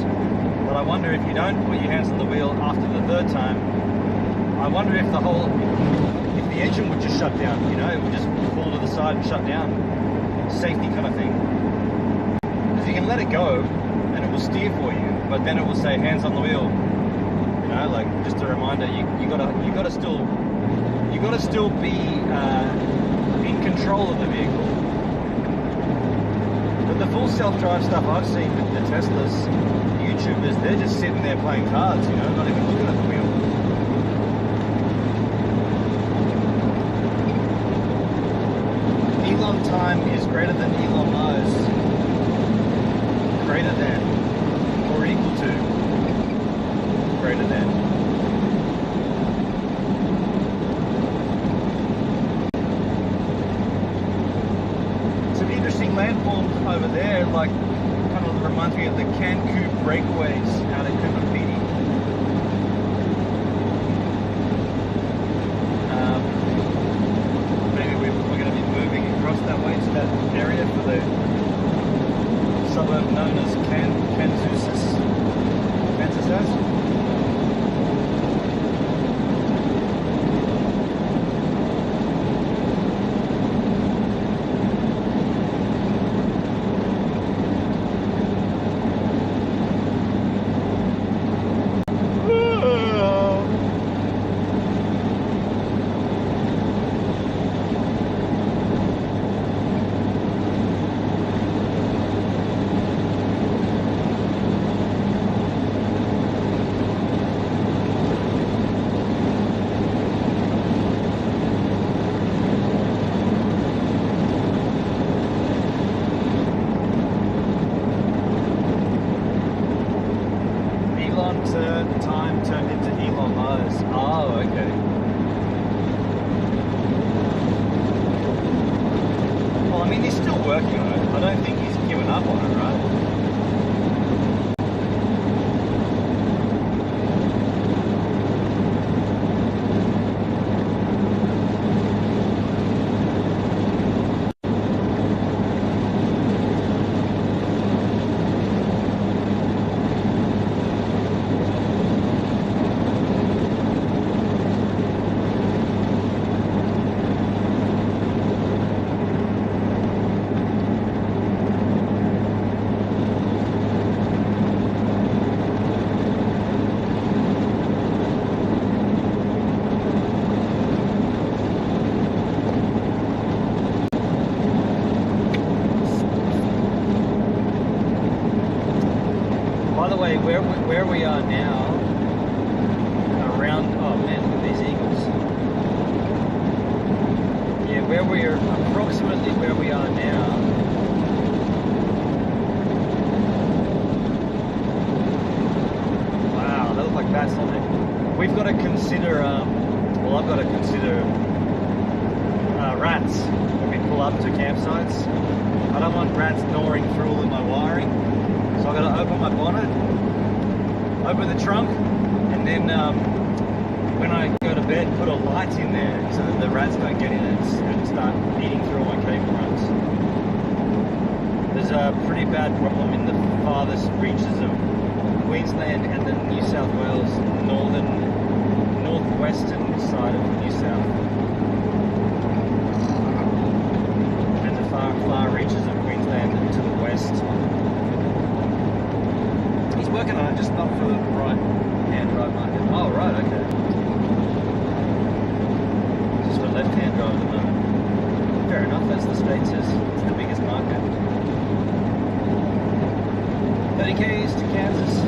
But I wonder if you don't put your hands on the wheel after the 3rd time, I wonder if if the engine would just shut down, you know, it would just fall to the side and shut down. Safety kind of thing. Because you can let it go and it will steer for you, but then it will say hands on the wheel. You know, like just a reminder, you gotta still be in control of the vehicle. But the full self-drive stuff I've seen with the Teslas, YouTubers, they're just sitting there playing cards, you know, not even looking at the wheel. Elon time is greater than Elon knows. Greater than. Or equal to. Greater than. Landforms over there, like, kind of reminds me of the Cancun breakaways out at Kumapiti. Maybe we're going to be moving across that way to that area for the suburb known as Kansas. Time turned into Elon Musk. Oh, okay. Well, I mean, he's still working on it. I don't think he's given up on it, right? Where we are now, around, oh man, look at these eagles. Yeah, where we're approximately where we are now. Wow, that looks like bats on it. We've got to consider, well, I've got to consider rats when we pull up to campsites. I don't want rats gnawing through all of my wiring, so I've got to open my bonnet, open the trunk, and then when I go to bed, put a light in there so that the rats don't get in and start eating through all my cable runs. There's a pretty bad problem in the farthest reaches of Queensland and the New South Wales northwestern side of New South, and the far reaches of Queensland to the west. He's working on it, just not for the right hand drive market. Oh right, okay. Just for left hand drive at the moment. Fair enough, as the state says, it's the biggest market. 30 k's to Kansas.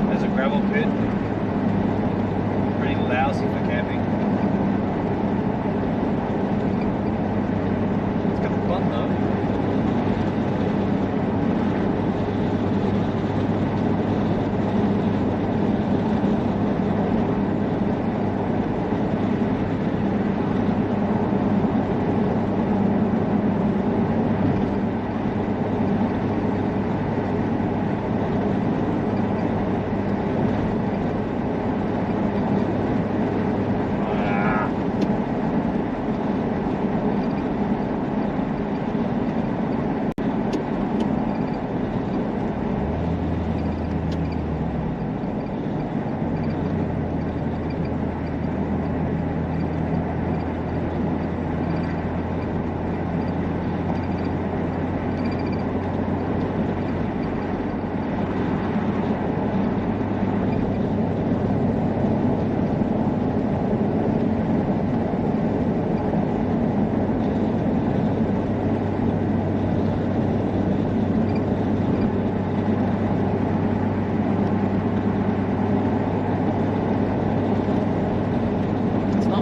There's a gravel pit. Pretty lousy for camping. It's got fun though.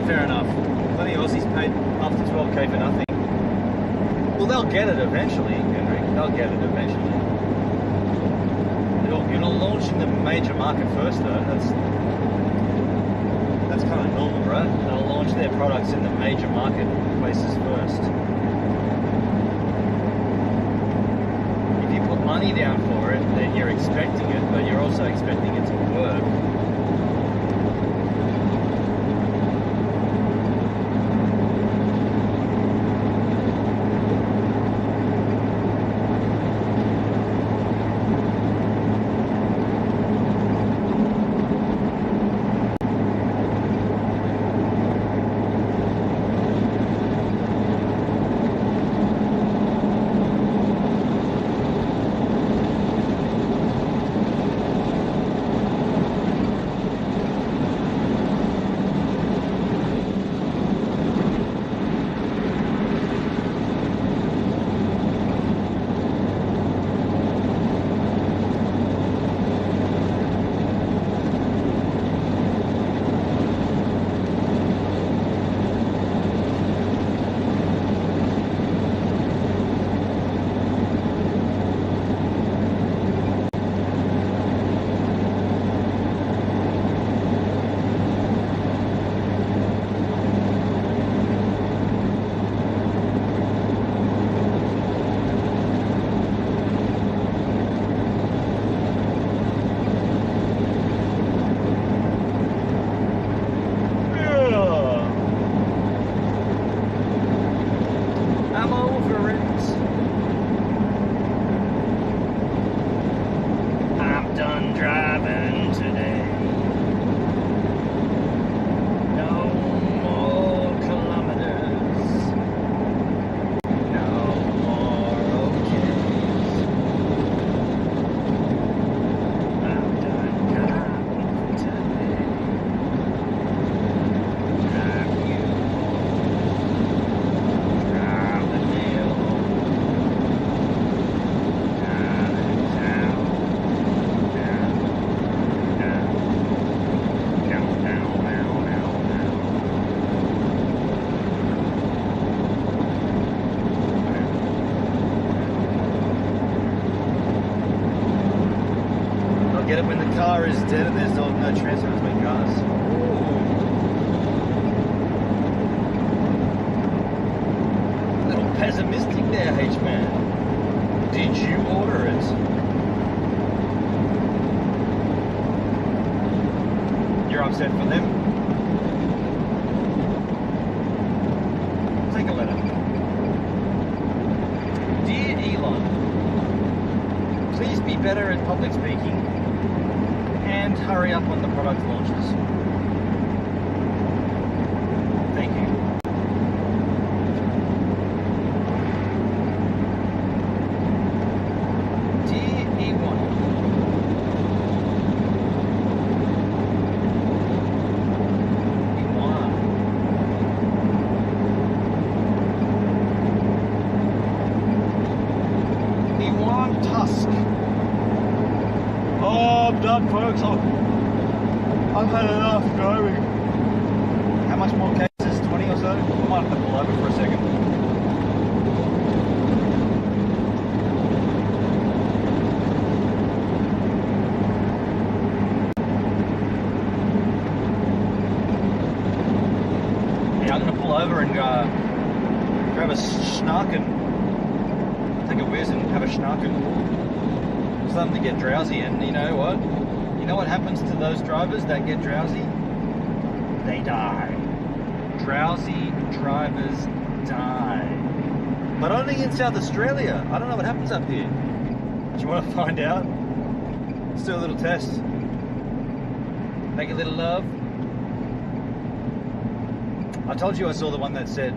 Fair enough. Plenty of Aussies paid up to 12k for nothing. Well, they'll get it eventually, Henry. They'll get it eventually. You're not launching the major market first, though. That's kind of normal, right? They'll launch their products in the major marketplaces first. If you put money down for it, then you're expecting it, but you're also expecting it to work. get it when the car is dead and there's no transfer between cars. Ooh. A little pessimistic there, H-Man. Did you order it? You're upset for them? Take a letter. Dear Elon, please be better at public speaking and hurry up on the product launches. Thank you. Dear E1, I'm done, folks. I've had enough driving. How much more cases? 20 or so? We might have to pull over for a second. Yeah, I'm going to pull over and grab a schnack and take a whiz and have a schnack and starting to get drowsy. And you know what? You know what happens to those drivers that get drowsy? They die. Drowsy drivers die. But only in South Australia. I don't know what happens up here. Do you want to find out? Let's do a little test. Make a little love. I told you I saw the one that said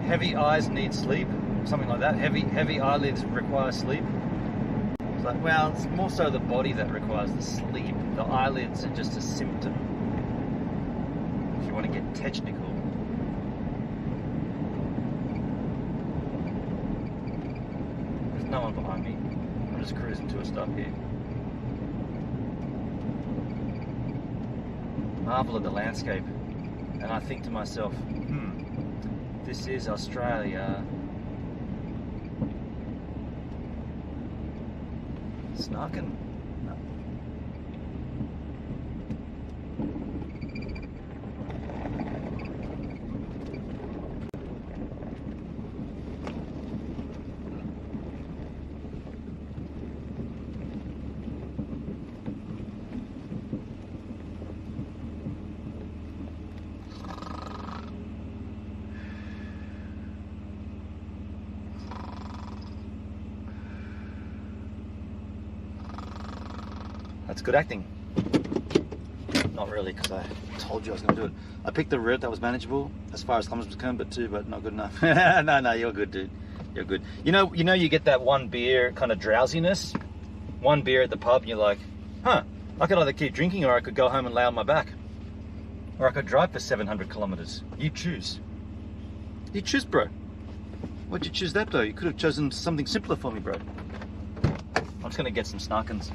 heavy eyes need sleep, something like that. Heavy eyelids require sleep. It's like, well, it's more so the body that requires the sleep. The eyelids are just a symptom. If you want to get technical. There's no one behind me. I'm just cruising to a stop here. Marvel at the landscape. And I think to myself, this is Australia. Snarking. No. That's good acting. Not really, because I told you I was going to do it. I picked the route that was manageable as far as kilometers was concerned, but 2, but not good enough. No, you're good, dude. You're good. You know, you get that one beer kind of drowsiness. One beer at the pub, and you're like, I could either keep drinking or I could go home and lay on my back. Or I could drive for 700 kilometers. You choose. You choose, bro. Why'd you choose that, though? You could have chosen something simpler for me, bro. I'm just going to get some snarkins.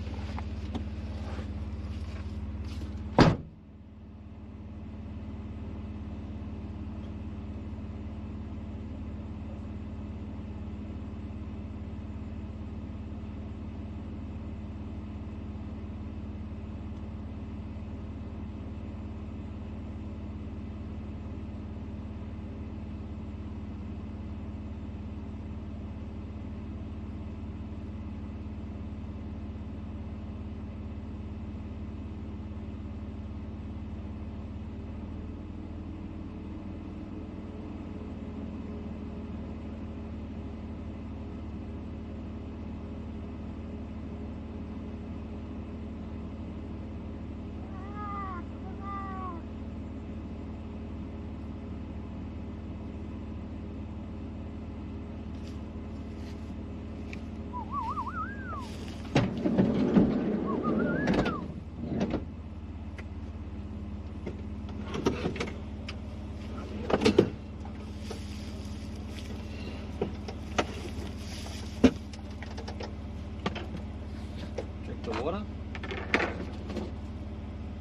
The water.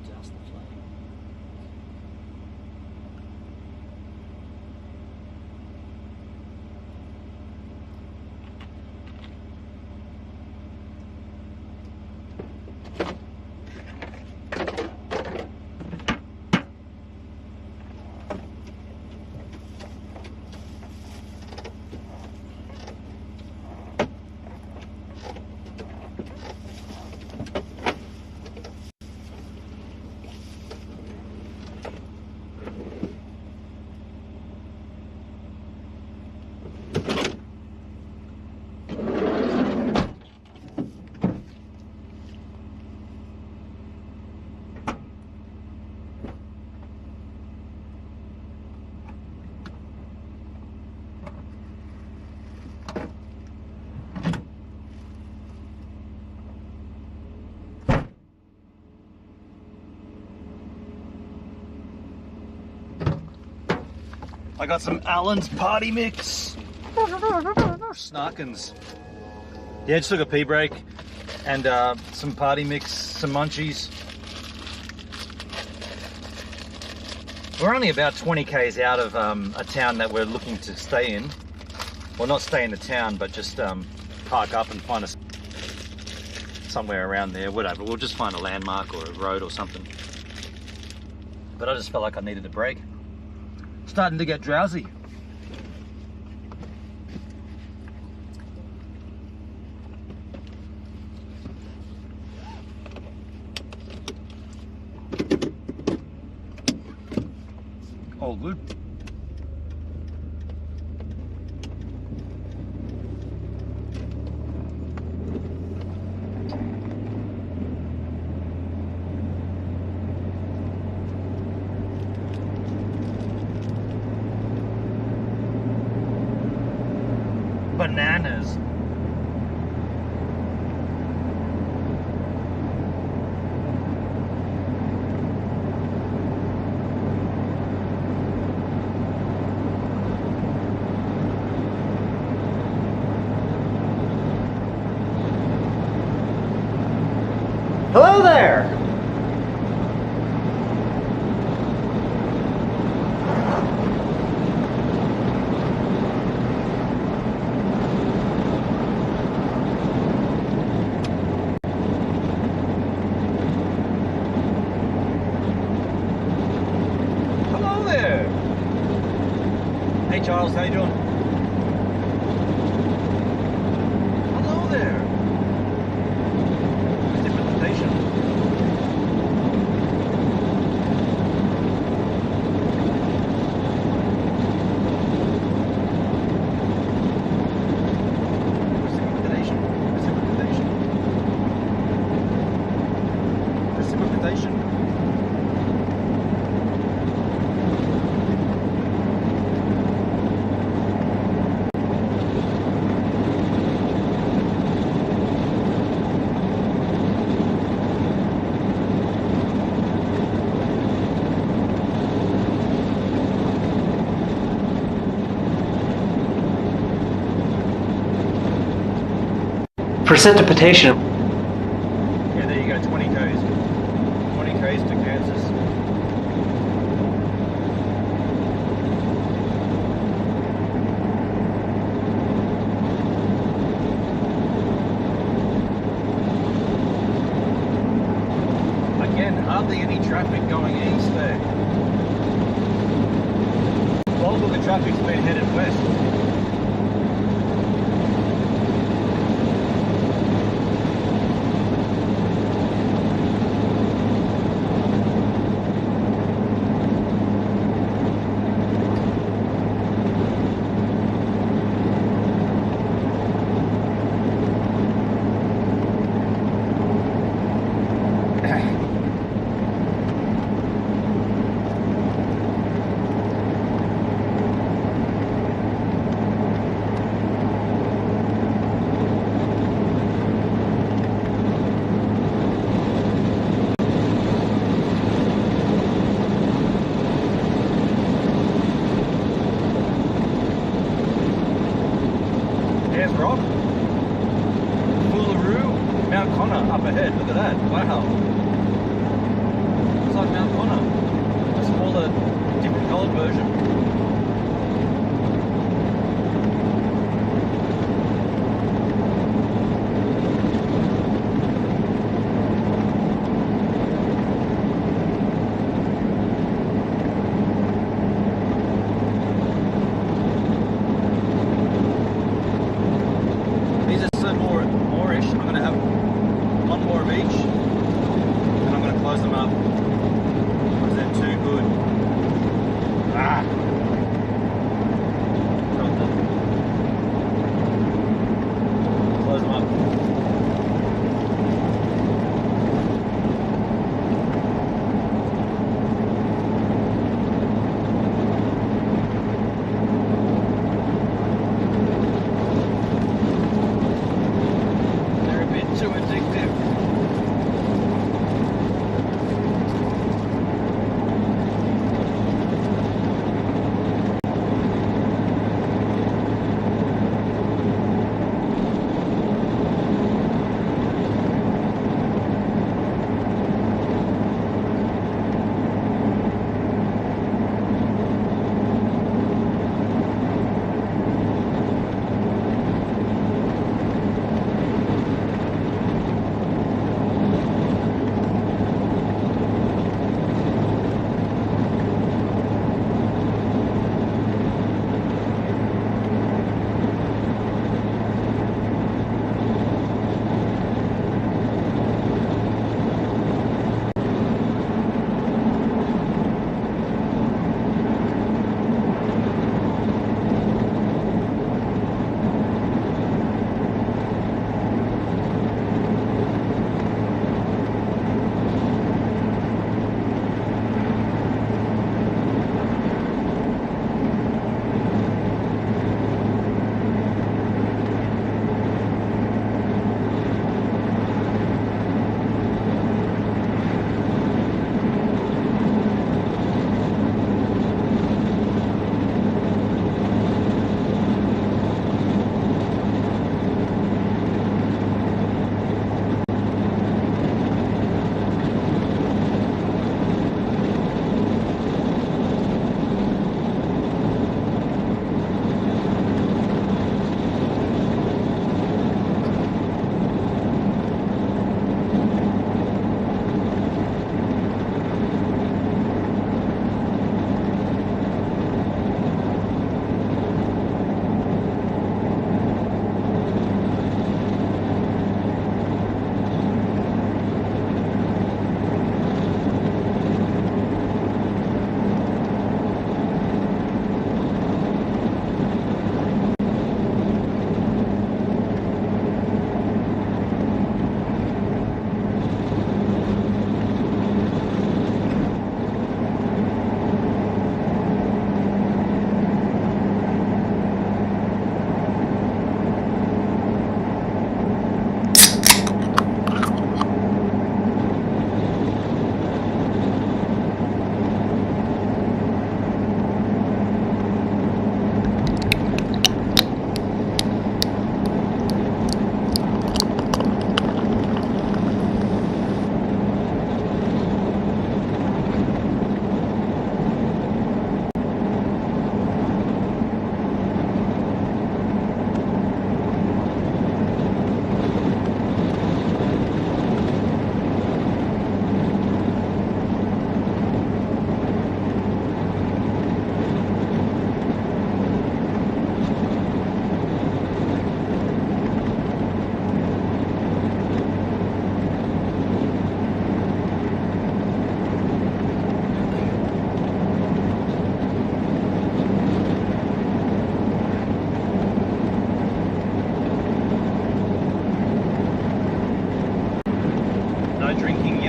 Just the flame. I got some Allen's Party Mix. Snarkins. Yeah, just took a pee break and some Party Mix, some munchies. We're only about 20 k's out of a town that we're looking to stay in. Well, not stay in the town, but just park up and find us somewhere around there, whatever. We'll just find a landmark or a road or something. But I just felt like I needed a break. Starting to get drowsy. All good. Bananas. Hello there! Hello there. Hey Charles, how you doing? Hello there. Different station. Precipitation. Yeah, there you go, 20 k's. 20 k's to Kansas. Again, hardly any traffic going east there. All of the traffic's been headed west. There's Rock. Uluru, Mount Connor up ahead. Look at that. Wow. It's like Mount Connor. Just all the different coloured version. These are so more-ish. I'm going to have one more of each, and I'm going to close them up because they're too good. Ah! Dropped them. Close them up. They're a bit too addictive.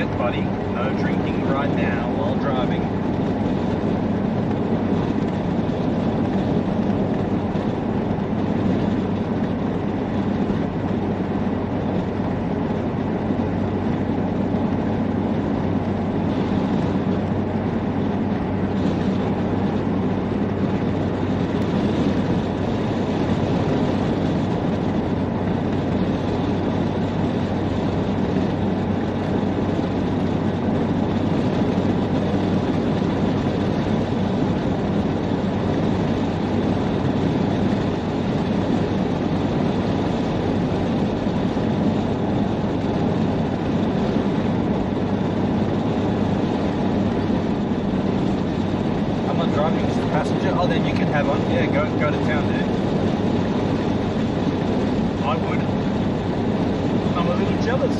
minute, buddy. No drinking right now while driving. Driving as the passenger. Oh, then you can have one. Yeah, go to town there. I would. I'm a little jealous.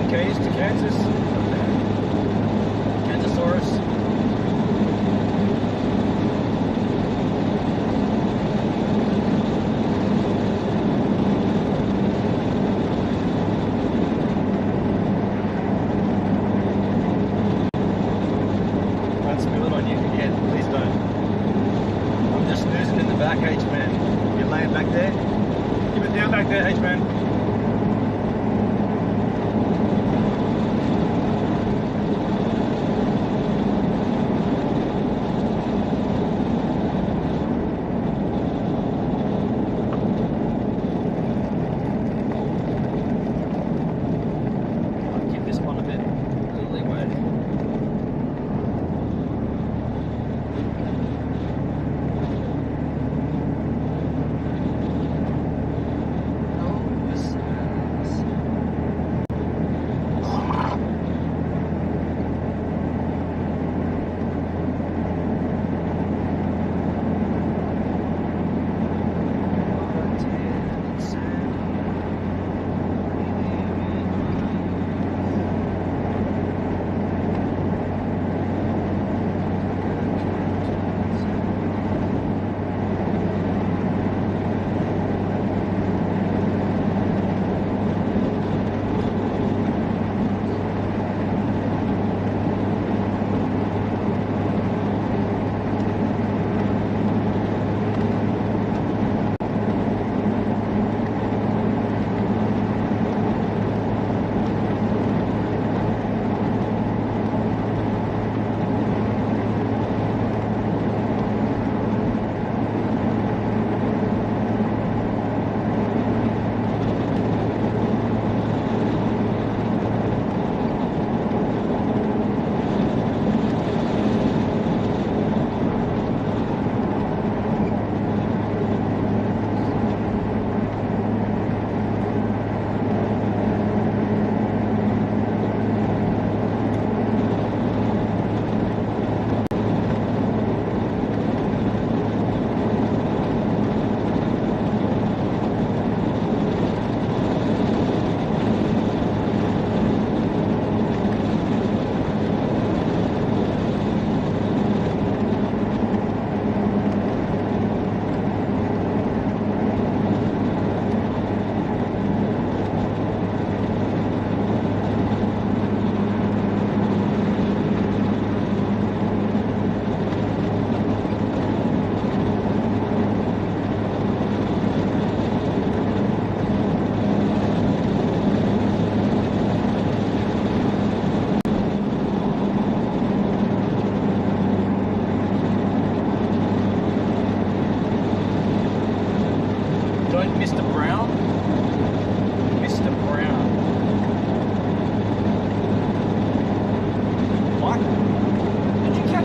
K's to Kansas. Kansasaurus. Don't spill it on you. Yeah, please don't. I'm just snoozing in the back, H-Man. You're laying back there? Keep it down back there, H-Man.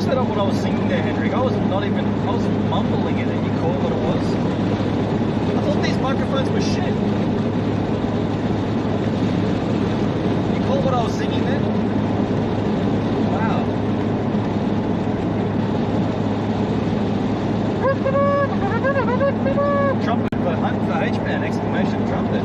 set up what I was singing there, Hendrik. I was mumbling it, and you caught what it was. I thought these microphones were shit. You caught what I was singing then? Wow. Trumpet for H-Man, exclamation trumpet.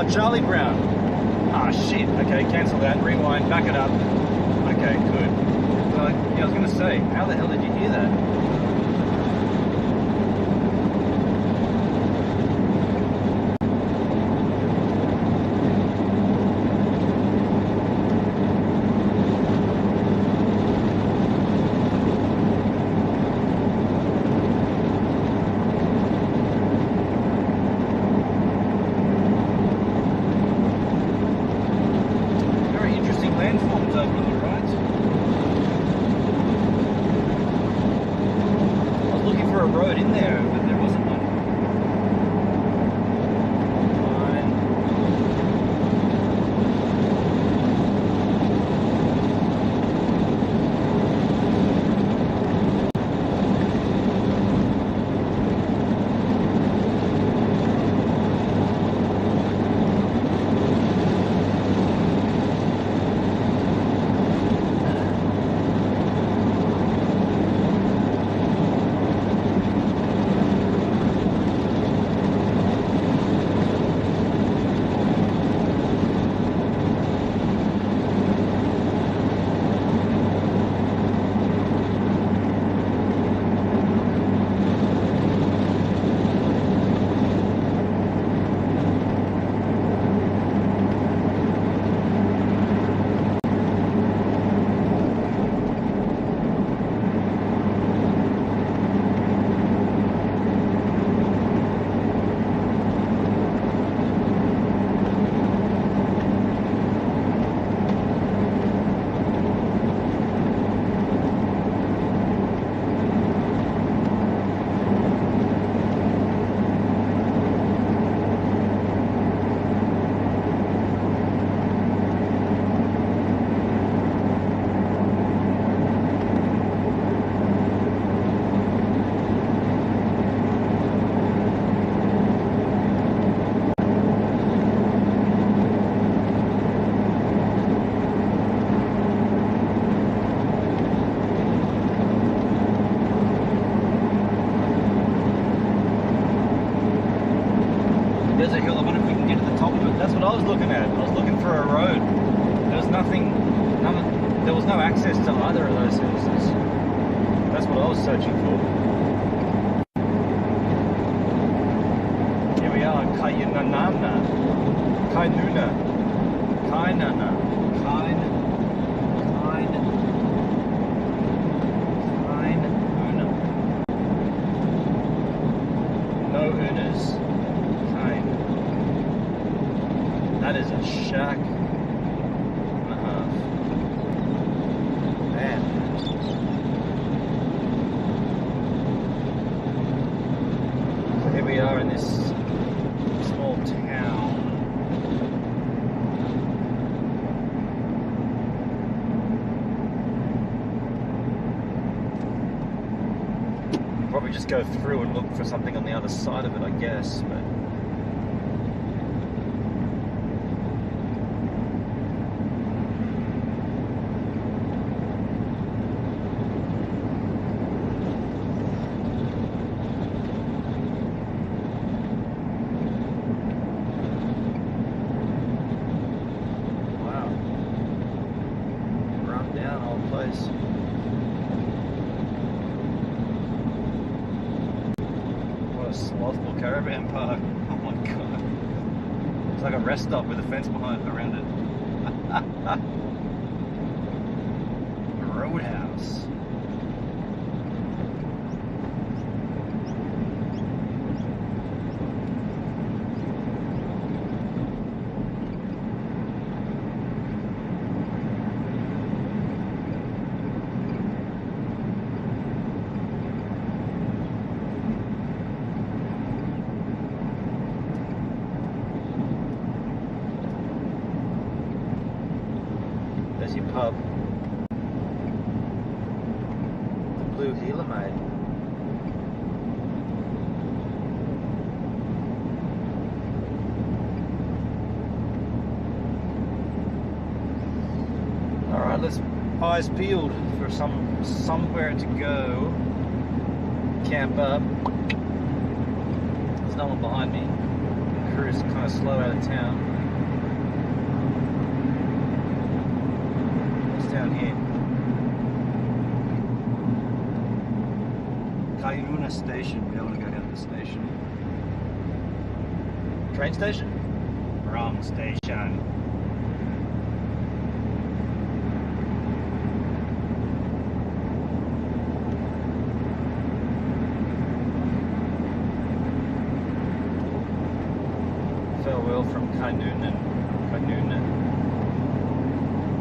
Charlie Brown. Ah, shit. Okay, cancel that. Rewind. Back it up. Okay, good. Yeah, I was going to say, how the hell did you hear that? There's a hill. I wonder if we can get to the top of it. That's what I was looking at. I was looking for a road. There was nothing, there was no access to either of those hills. That's what I was searching for. Here we are, Kainanana, Kainuna, Kainana, Kainuna. No Unas. That is a shack and a half. Man. So here we are in this small town. Probably just go through and look for something on the other side of it, I guess, but slothful caravan park. Oh my god. It's like a rest stop with a fence behind around it. Roadhouse. pub. The Blue Heeler, mate. Alright, let's eyes peeled for somewhere to go. Camp up. There's no one behind me. The crew is kind of slow out of town. What's down here? Kairuna Station. We don't want to go down to the station. Train station? Wrong station. Farewell from Kainunan.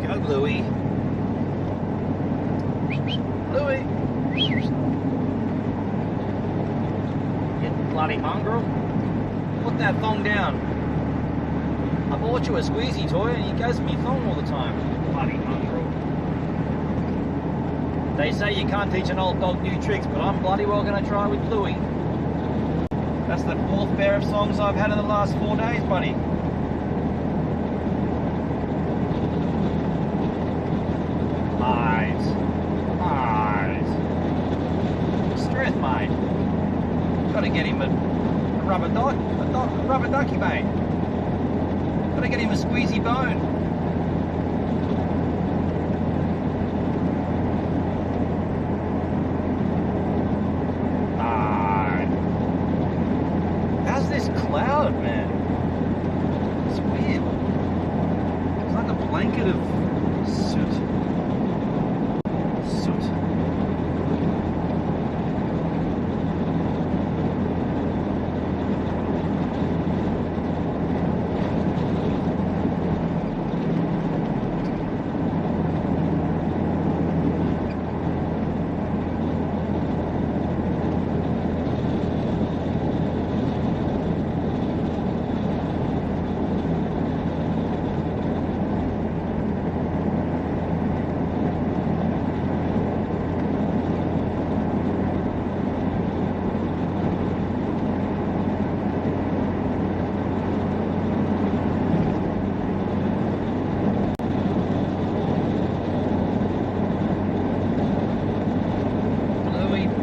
Go, Louie. Louie. You bloody mongrel. Put that thong down. I bought you a squeezy toy and you goes me thong all the time. Bloody mongrel. They say you can't teach an old dog new tricks, but I'm bloody well going to try with Louie. That's the 4th pair of songs I've had in the last 4 days, buddy. Eyes. Strength, mate. Gotta get him a rubber ducky, mate. Gotta get him a squeezy bone. Cloud, man. It's weird. It's like a blanket of soot.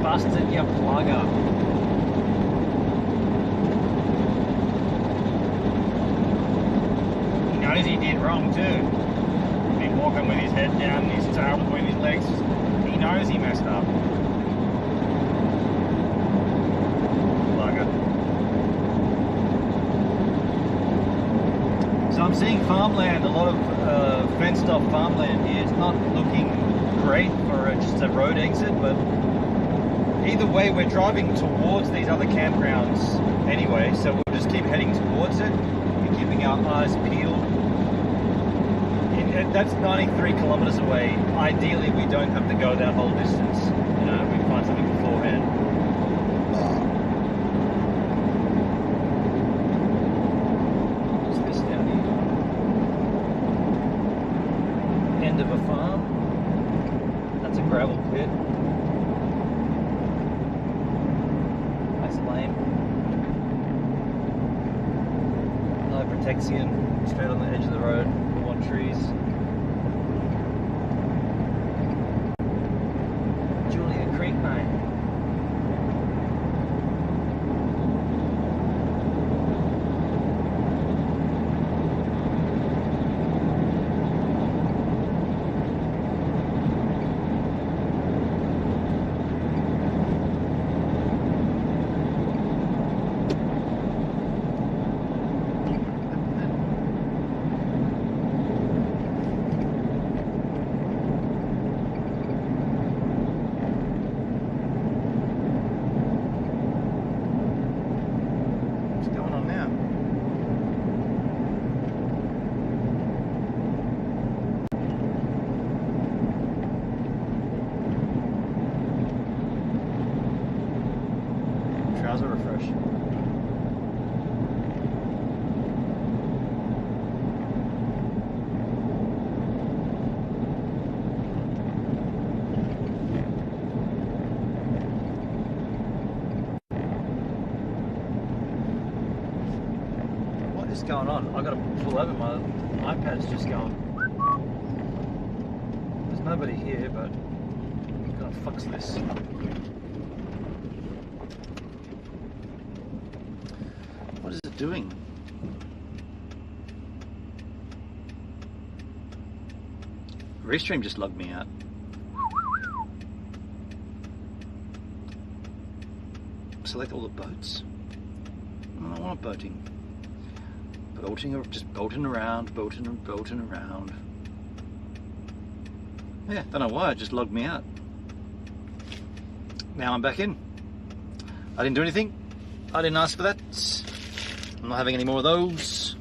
Busted your plugger. He knows he did wrong too. He's been walking with his head down and his tail between his legs. He knows he messed up. Plugger. So I'm seeing farmland, a lot of fenced off farmland here. It's not looking great for just a road exit, but either way, we're driving towards these other campgrounds anyway, so we'll just keep heading towards it and keeping our eyes peeled. That's 93 kilometers away. Ideally, we don't have to go that whole distance. You know, we find something beforehand. What's this down here? End of a farm. That's a gravel pit. Lame. No protection, straight on the edge of the road. We want trees. Julia Creek, mate. Browser refresh. is going on? I gotta pull over, my iPad's just going. There's nobody here, but what kind of fuck's this? What is it doing? Restream just logged me out. Select all the boats. I don't want boating. Just boating around. Yeah, don't know why, it just logged me out. Now I'm back in. I didn't do anything. I didn't ask for that. I'm not having any more of those.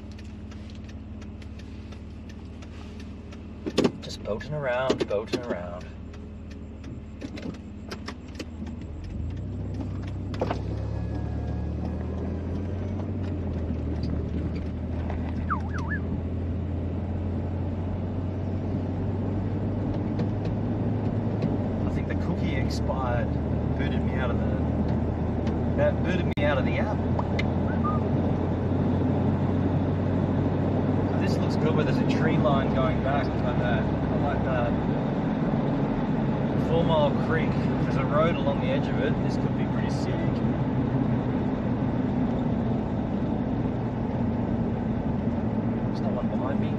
Just boating around. Expired, booted me out of the app. So this looks good where there's a tree line going back like that. I like that. 4 Mile Creek. If there's a road along the edge of it, this could be pretty sick. There's no one behind me.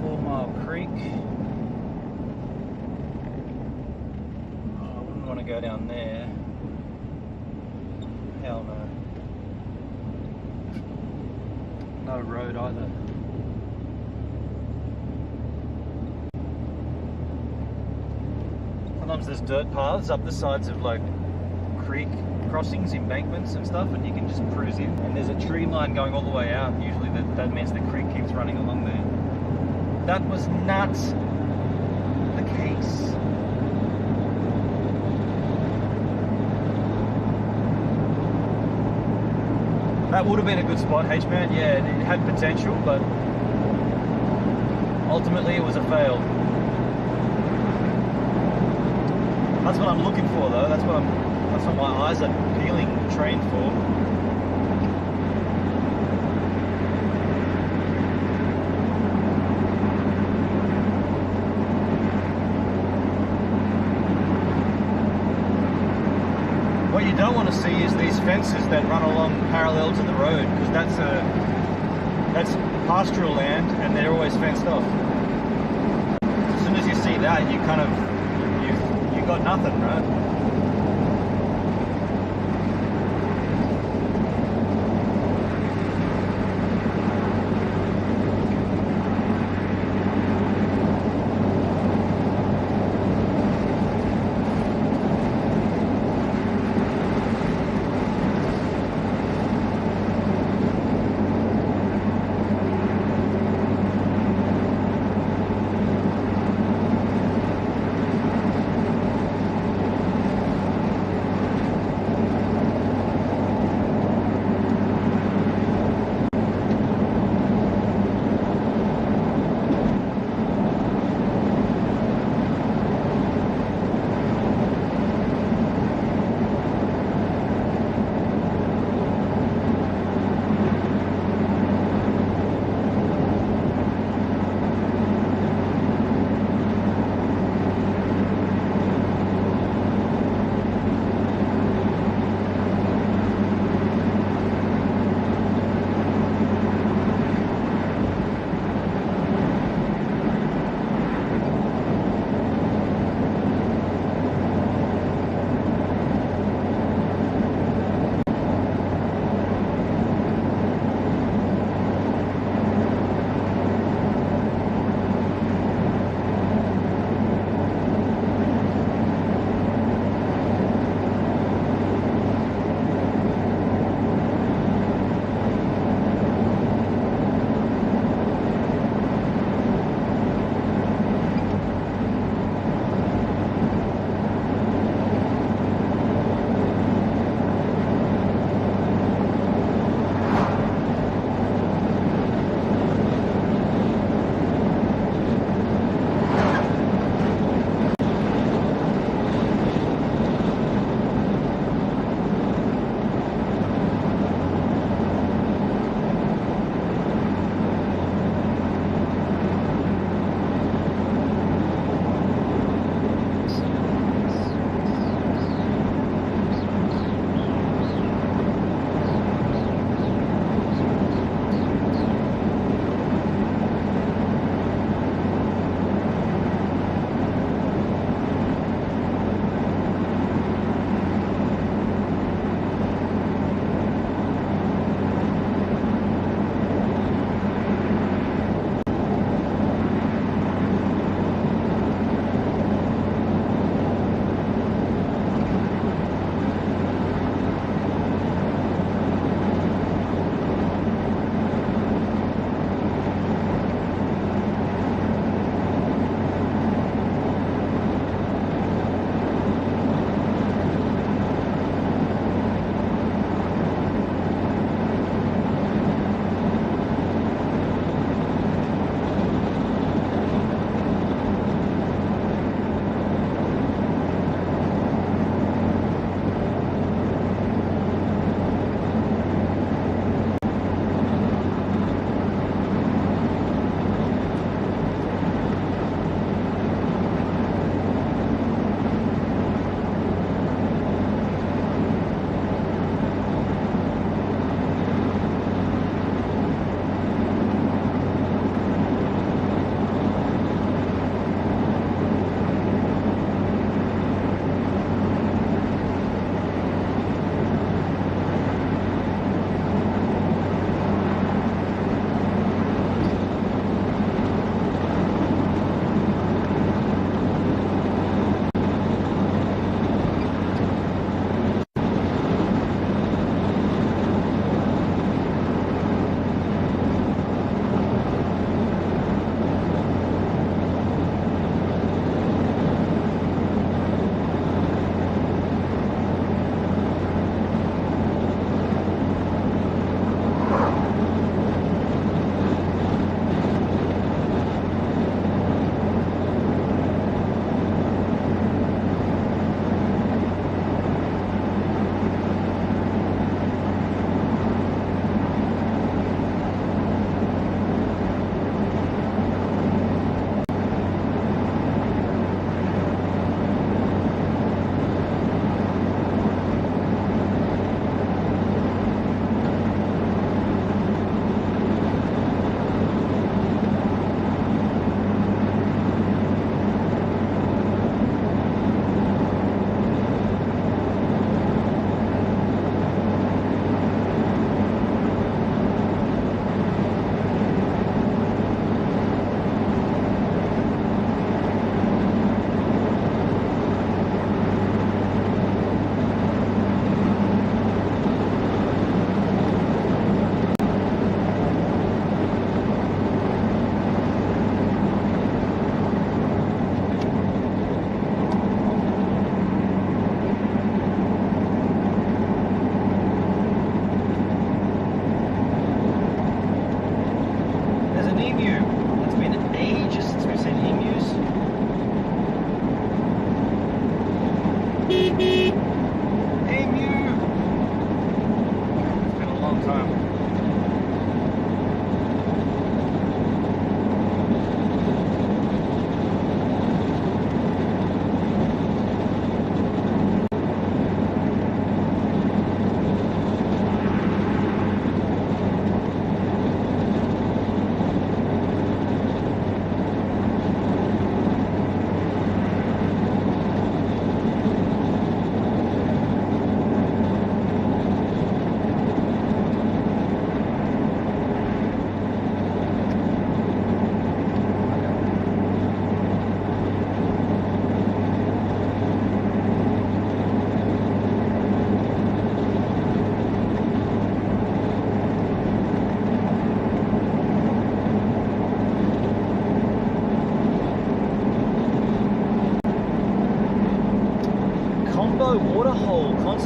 4 Mile Creek. Go down there. Hell no. No road either. Sometimes there's dirt paths up the sides of like creek crossings, embankments and stuff, and you can just cruise in. And there's a tree line going all the way out. Usually that means the creek keeps running along there. That was not the case. That would have been a good spot, H-Man. Yeah, it had potential, but ultimately it was a fail. That's what I'm looking for, though. That's what my eyes are peeling, trained for. What you don't want to see is these fences that run along parallel to the road, because that's pastoral land and they're always fenced off. As soon as you see that, you got nothing, right?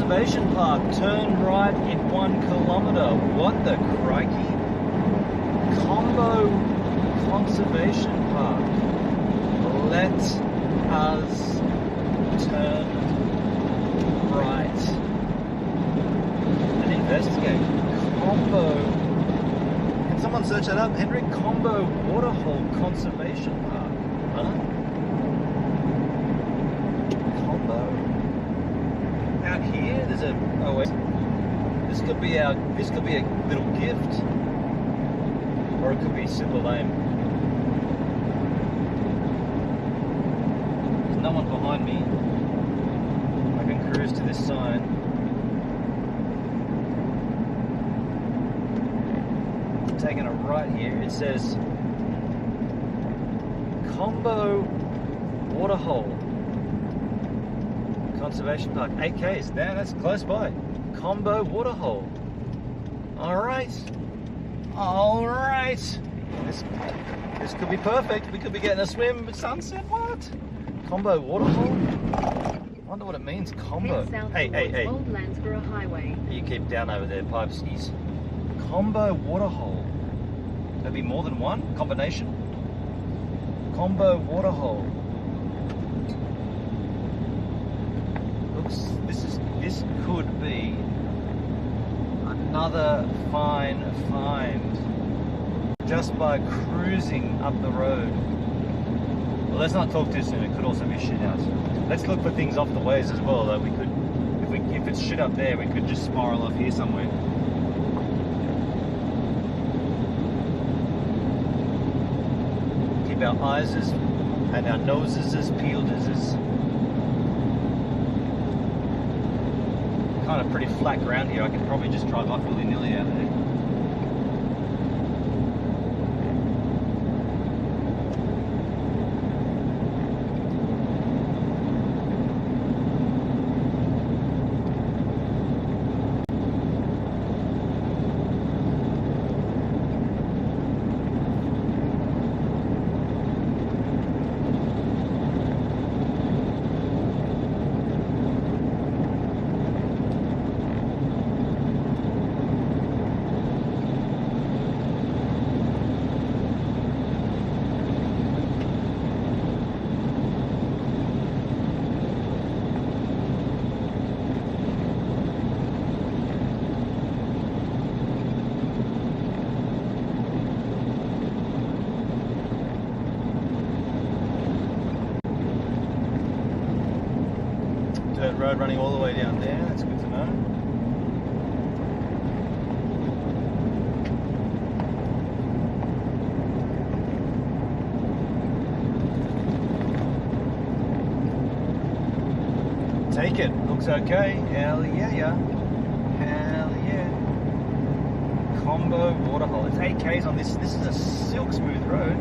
Conservation Park. Turn right in 1 kilometer. What the crikey? Combo Conservation Park. Let us turn right and investigate. Combo. Can someone search that up? Henry? Combo Waterhole Conservation Park. Huh? Combo. Out here, there's a. Oh wait. This could be a little gift, or it could be super lame. There's no one behind me. I can cruise to this sign. I'm taking a right here. It says Combo Waterhole Conservation Park. 8Ks. Now that's close by. Combo Waterhole. Alright. Alright. This could be perfect. We could be getting a swim at sunset. What? Combo Waterhole? I wonder what it means, combo. Head south Hey, towards Old Landsborough Highway. You keep down over there, pipe skis. Combo Waterhole. There'll be more than one combination. Combo Waterhole. Looks. This could be another fine find. Just by cruising up the road. Well, let's not talk too soon. It could also be shit out. Let's look for things off the ways as well. That we could, if it's shit up there, we could just spiral off here somewhere. Keep our eyes and our noses as peeled as is. Kind of pretty flat ground here. I could probably just drive off willy-nilly out there. Road running all the way down there, that's good to know. Take it, looks okay. Hell yeah. Hell yeah. Combo Waterhole. It's 8Ks on this. This is a silk smooth road.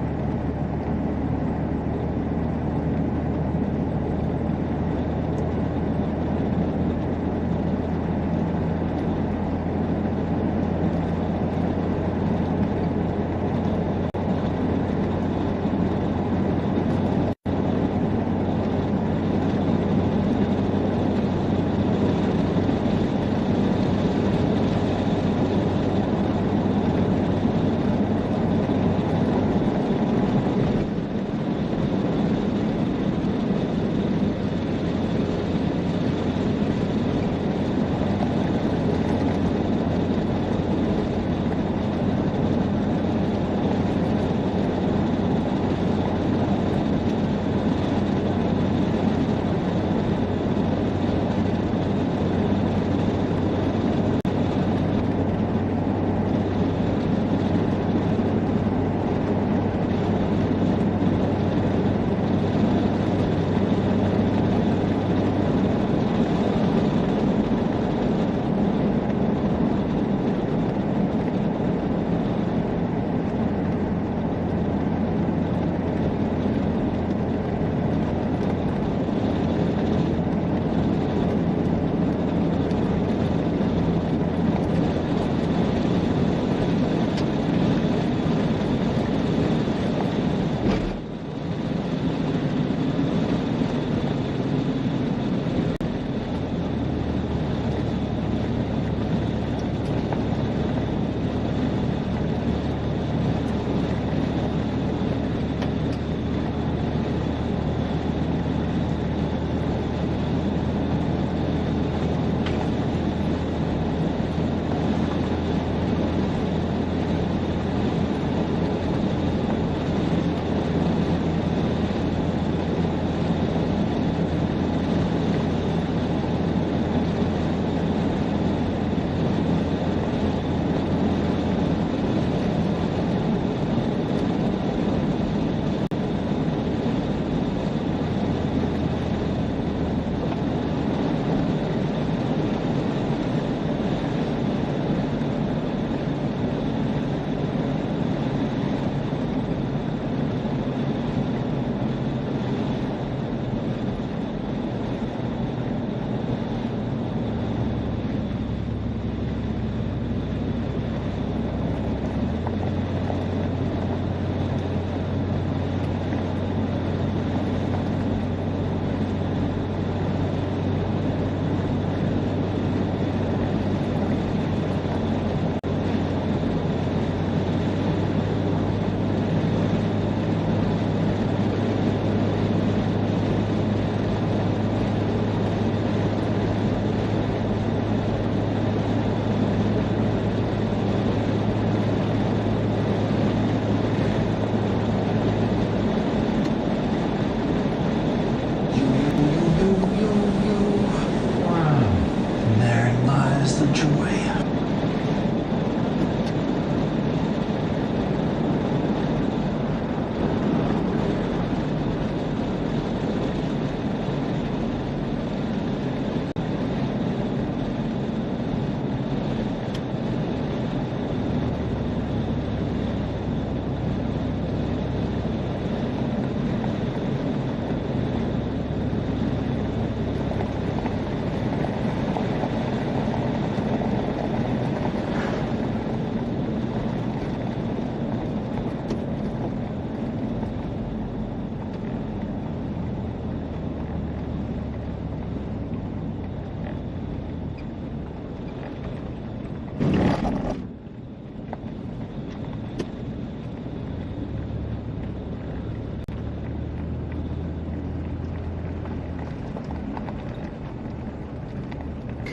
the joy.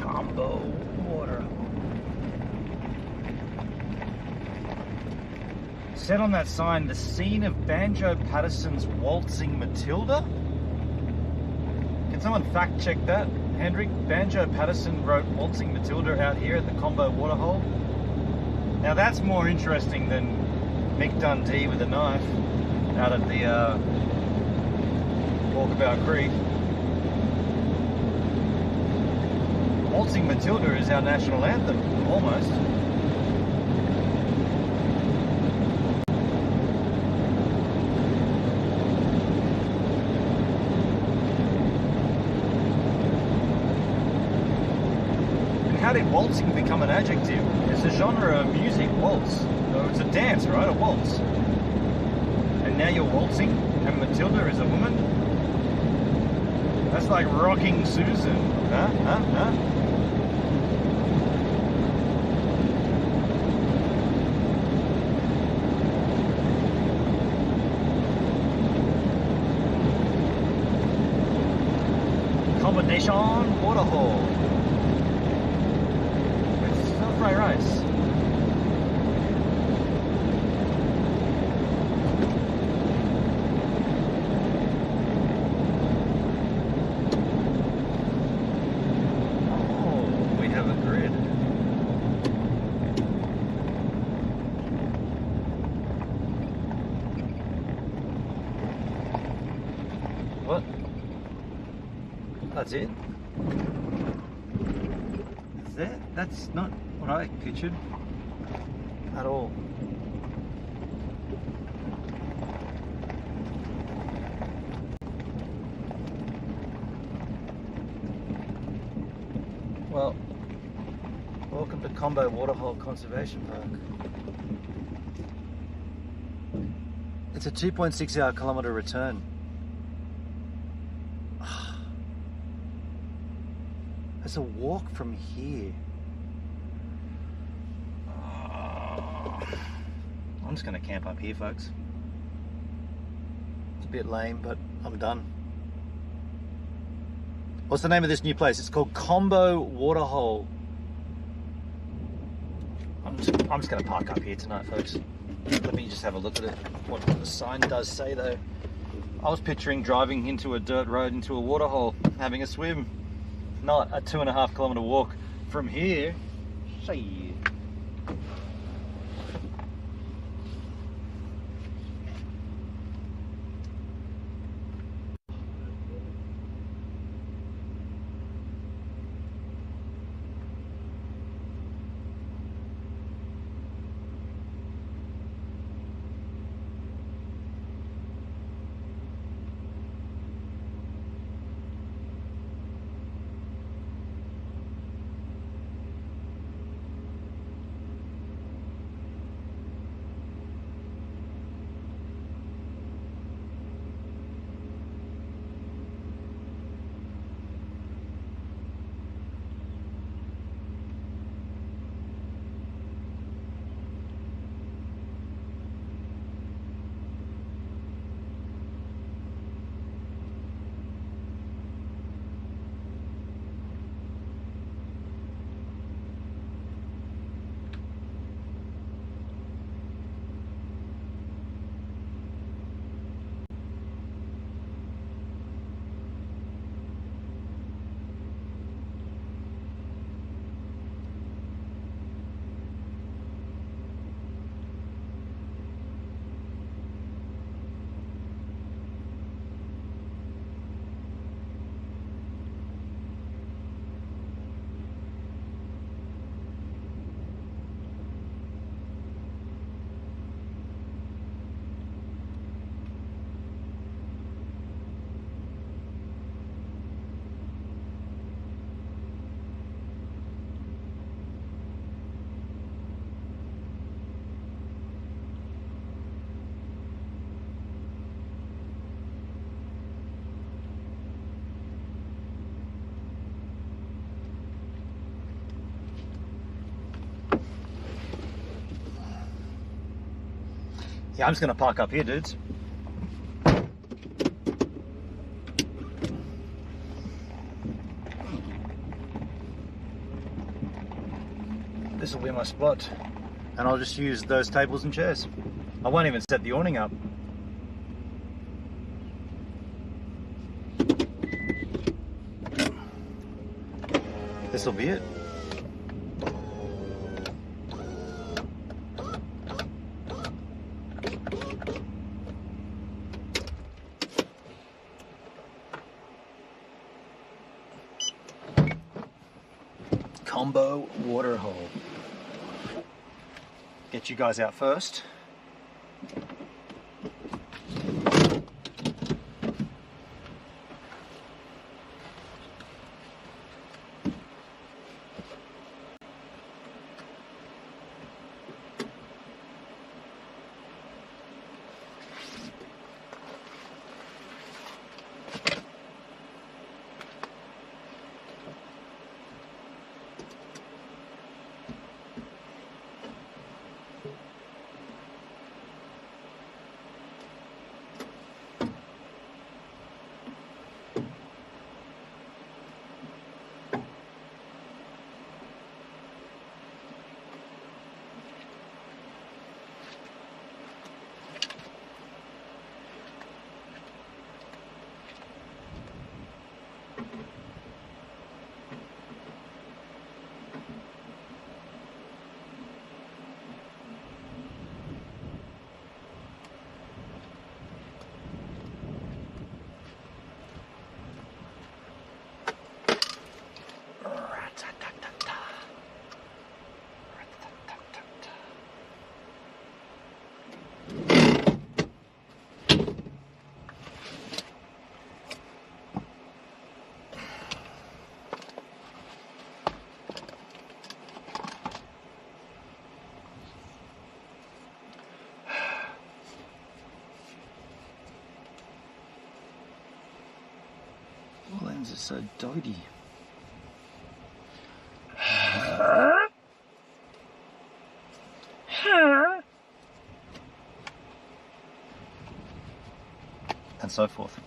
Combo water. Said on that sign, the scene of Banjo Patterson's Waltzing Matilda. Can someone fact check that, Hendrik? Banjo Patterson wrote Waltzing Matilda out here at the Combo Waterhole. Now that's more interesting than Mick Dundee with a knife out at the Walkabout Creek. Waltzing Matilda is our national anthem, almost. And how did waltzing become an adjective? It's a genre of music, waltz. So it's a dance, right? A waltz. And now you're waltzing, and Matilda is a woman? That's like rocking Susan. Huh? Combination waterhole. It's not fried rice. Oh, we have a grid. What? That's it? Is that? That's not what I pictured at all. Well, welcome to Combo Waterhole Conservation Park. It's a 2.6 kilometre return. There's a walk from here. I'm just gonna camp up here, folks. It's a bit lame, but I'm done. What's the name of this new place? It's called Combo Waterhole. I'm just gonna park up here tonight, folks. Let me just have a look at it. What the sign does say though. I was picturing driving into a dirt road into a waterhole, having a swim. Not a 2.5 kilometre walk from here. Shit. Yeah, I'm just gonna park up here, dudes. This will be my spot, and I'll just use those tables and chairs. I won't even set the awning up. This will be it. Combo water hole. Get you guys out first. Lens is so dodgy. And so forth.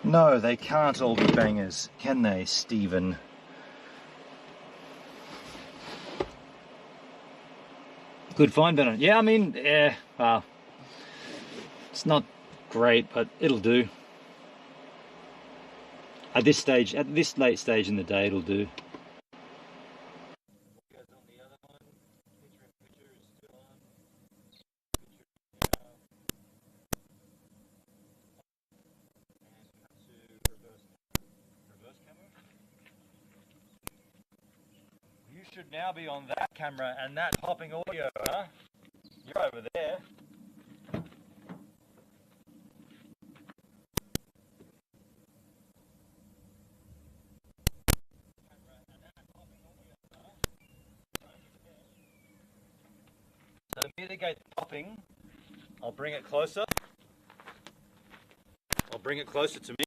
No, they can't all be bangers, can they, Stephen? Good find, Bennett. Yeah, I mean, well, it's not great, but it'll do. At this stage, at this late stage in the day, it'll do. You should now be on that camera and that hopping audio, huh? You're over there. So to mitigate the popping, I'll bring it closer. I'll bring it closer to me.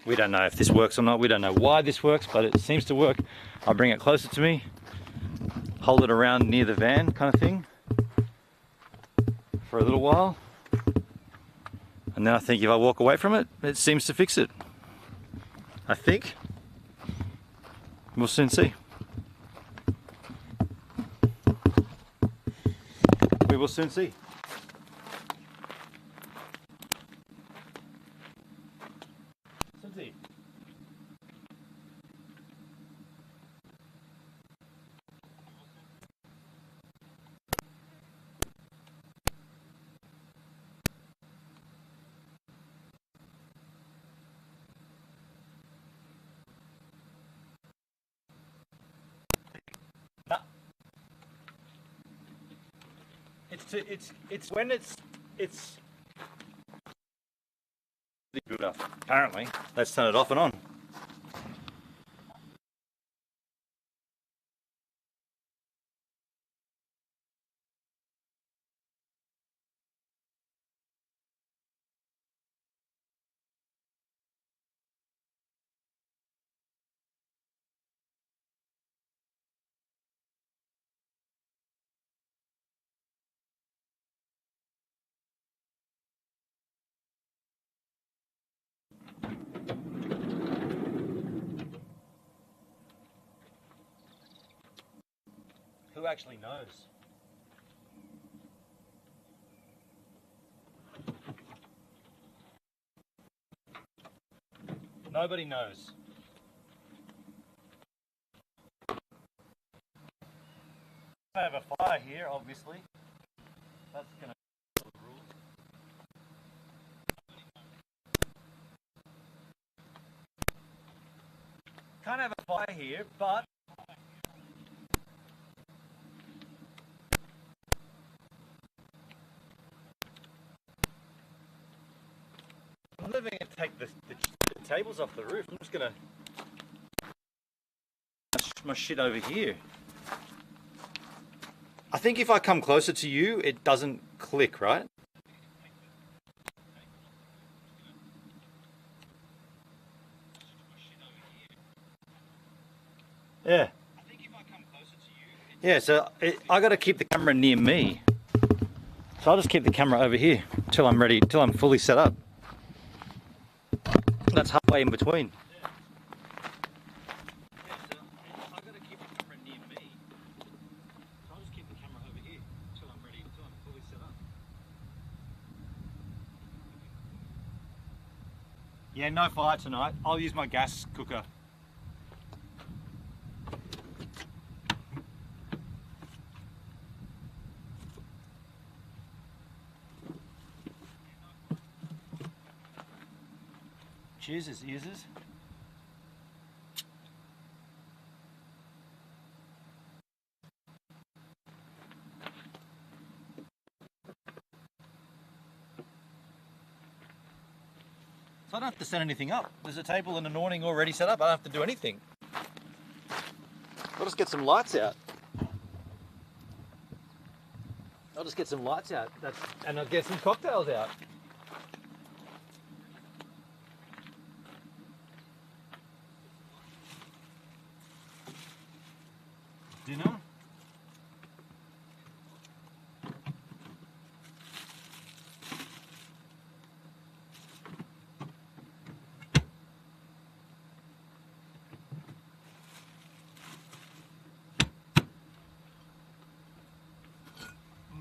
We don't know if this works or not. We don't know why this works, but it seems to work. I'll bring it closer to me, hold it around near the van kind of thing for a little while. And then I think if I walk away from it, it seems to fix it. I think. We'll soon see. We will soon see. It's when it's good enough. Apparently, let's turn it off and on. Who actually knows? Nobody knows. I have a fire here, obviously. That's gonna be the rules. Can't have a fire here, but I'm never going to take the tables off the roof. I'm just going to my shit over here. I think if I come closer to you, it doesn't click, right? Yeah. Yeah, so I got to keep the camera near me. So I'll just keep the camera over here till I'm ready, till I'm fully set up. That's halfway in between. Yeah, no fire tonight. I'll use my gas cooker. Cheers, ears. So I don't have to set anything up. There's a table and an awning already set up. I don't have to do anything. I'll just get some lights out. And I'll get some cocktails out. Dinner.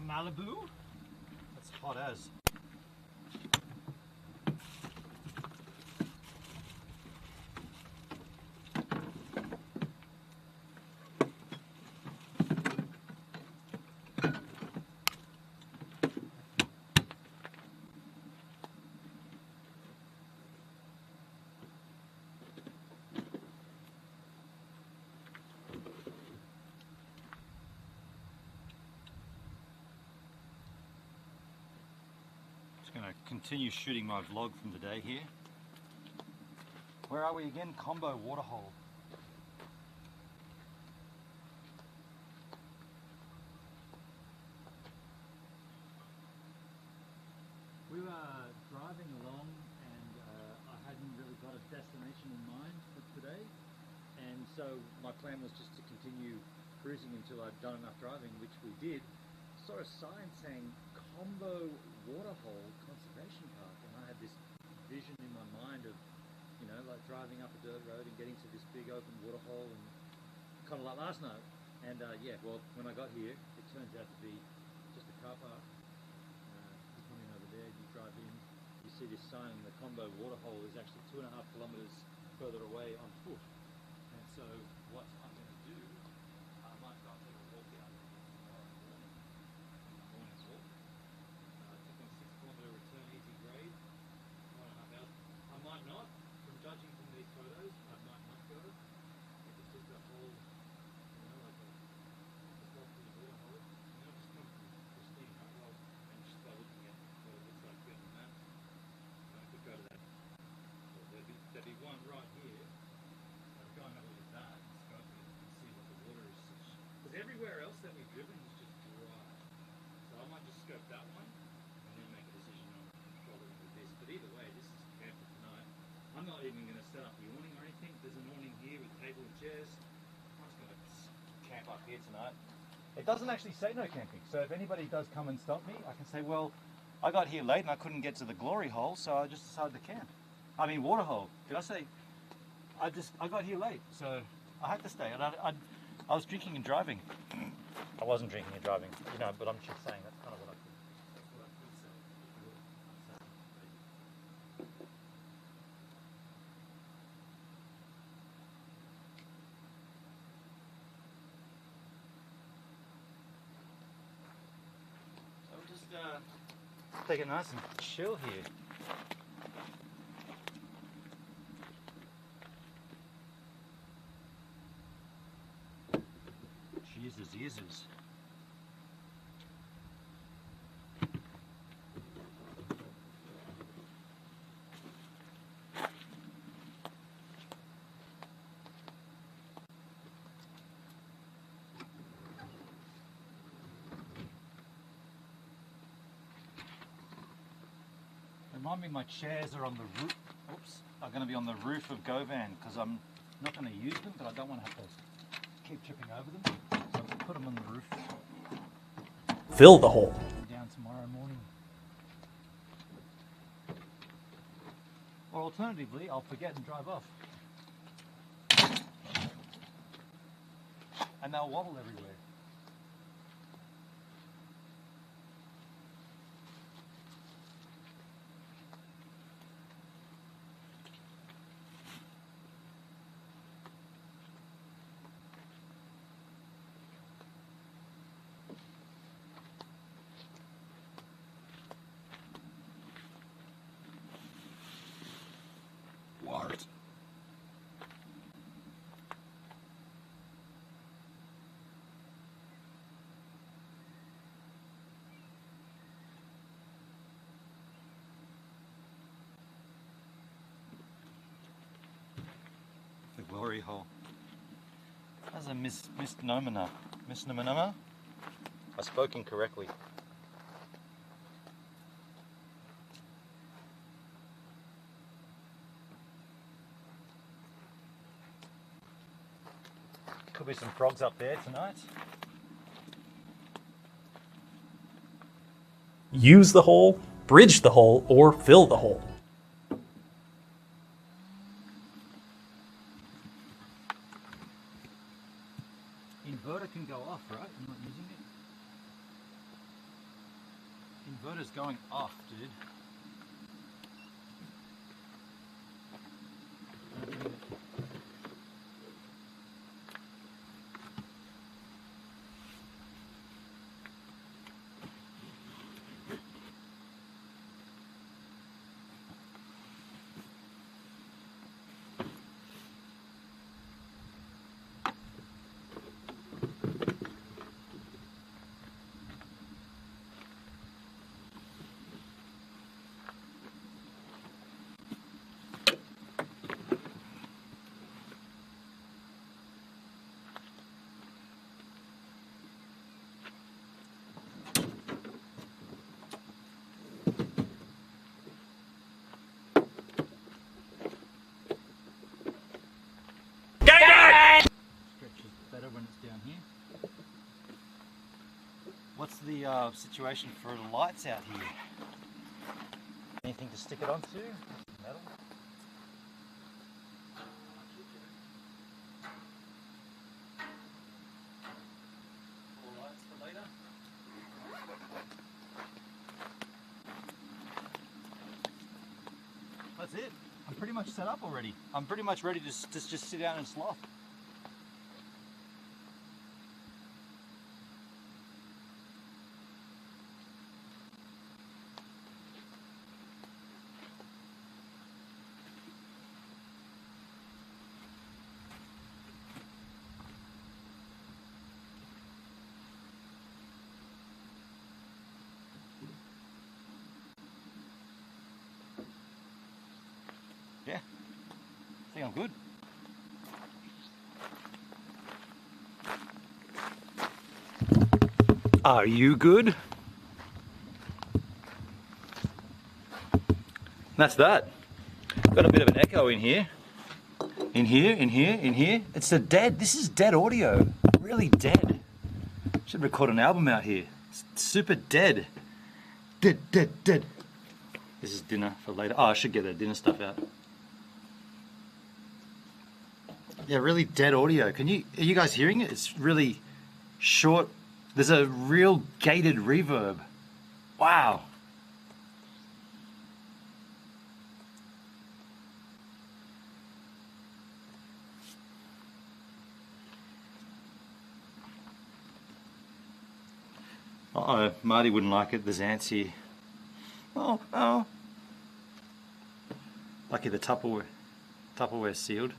Malibu. That's hot as. Going to continue shooting my vlog from today here. Where are we again? Combo Waterhole. We were driving along and I hadn't really got a destination in mind for today, and so my plan was just to continue cruising until I'd done enough driving, which we did. Saw a sign saying Combo Waterhole Conservation Park, and I had this vision in my mind of, you know, like driving up a dirt road and getting to this big open waterhole, and kind of like last night. And yeah, well, when I got here, it turns out to be just a car park. You come in over there, you drive in, you see this sign, and the Combo Waterhole is actually 2.5 kilometers further away on foot. And so what I'm going to do, I might go take a walk out tomorrow morning. Morning walk. Took on 6-kilometer return easy grade, 1.5 hours. I might not, from judging from these photos, I might not go. If it's just a whole, you know, like a whole pretty waterhole. You know, just come from pristine, right? Well, and just by looking at what it looks like on the map, I could go to that. Well, there'd be one right here. I'd go and have a look at that and scope it and see what the water is. Because everywhere else that we've driven is just dry. So I might just scope that one and then make a decision on controlling with this. But either way, this is camp for tonight. I'm not even going to set up the awning or anything. There's an awning here with table and chairs. I'm just going to camp up here tonight. It doesn't actually say no camping. So if anybody does come and stop me, I can say, well, I got here late and I couldn't get to the glory hole, so I just decided to camp. I mean, water hole. Did I say? I got here late, so I had to stay. And I was drinking and driving. I wasn't drinking and driving, you know, but I'm just saying that's kind of what I could say. So we'll just take it nice and chill here. Jesus. Remind me, my chairs are on the roof. Oops, are going to be on the roof of GoVan because I'm not going to use them, but I don't want to have to keep tripping over them. So I'll put them on the roof. Fill the hole. Down tomorrow morning. Or alternatively, I'll forget and drive off. And they'll waddle everywhere. Wart. The glory hole. That's a misnomer. Misnomer? I spoke incorrectly. Could be some frogs up there tonight. Use the hole, bridge the hole, or fill the hole. Inverter can go off, right? I'm not using it. Inverter's going off, dude. Stretches better when it's down here. What's the situation for lights out here? Anything to stick it onto? Metal? More lights for later. That's it. I'm pretty much set up already. I'm pretty much ready to just sit down and sloth. Yeah, I think I'm good. Are you good? That's that. Got a bit of an echo in here. In here. It's a dead, this is dead audio. Really dead. Should record an album out here. It's super dead. Dead. This is dinner for later. Oh, I should get that dinner stuff out. Yeah, really dead audio. Are you guys hearing it? It's really short. There's a real gated reverb. Wow. Uh-oh, Marty wouldn't like it. There's ants here. Oh. Lucky the Tupperware's sealed.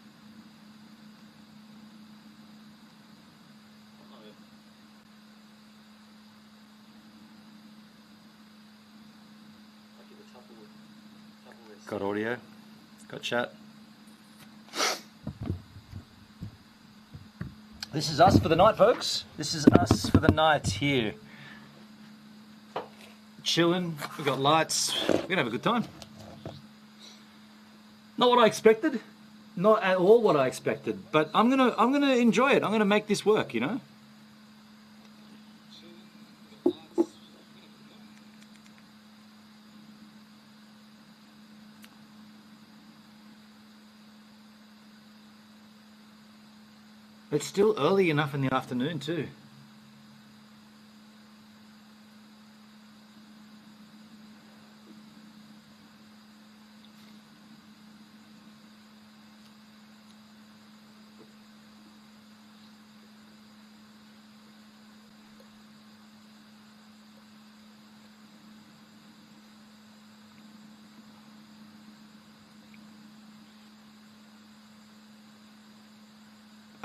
Got audio, got chat. This is us for the night, folks. This is us for the night here. Chilling, we've got lights, we're gonna have a good time. Not what I expected, not at all what I expected, but I'm gonna enjoy it. I'm gonna make this work, you know? It's still early enough in the afternoon too.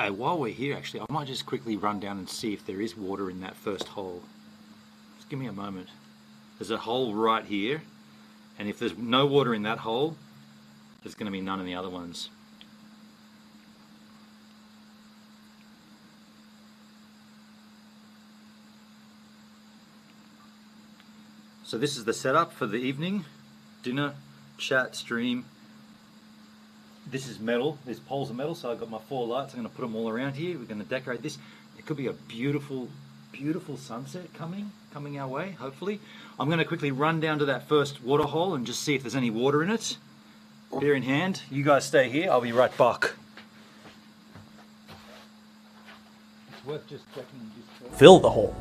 While we're here, actually, I might just quickly run down and see if there is water in that first hole. Just give me a moment. There's a hole right here, and if there's no water in that hole, there's going to be none in the other ones. So this is the setup for the evening. Dinner, chat, stream. This is metal, there's poles of metal, so I've got my 4 lights. I'm going to put them all around here. We're going to decorate this. It could be a beautiful, beautiful sunset coming our way, hopefully. I'm going to quickly run down to that first water hole and just see if there's any water in it. Beer in hand. You guys stay here, I'll be right back. It's worth just checking this. Fill the hole.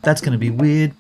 That's going to be weird.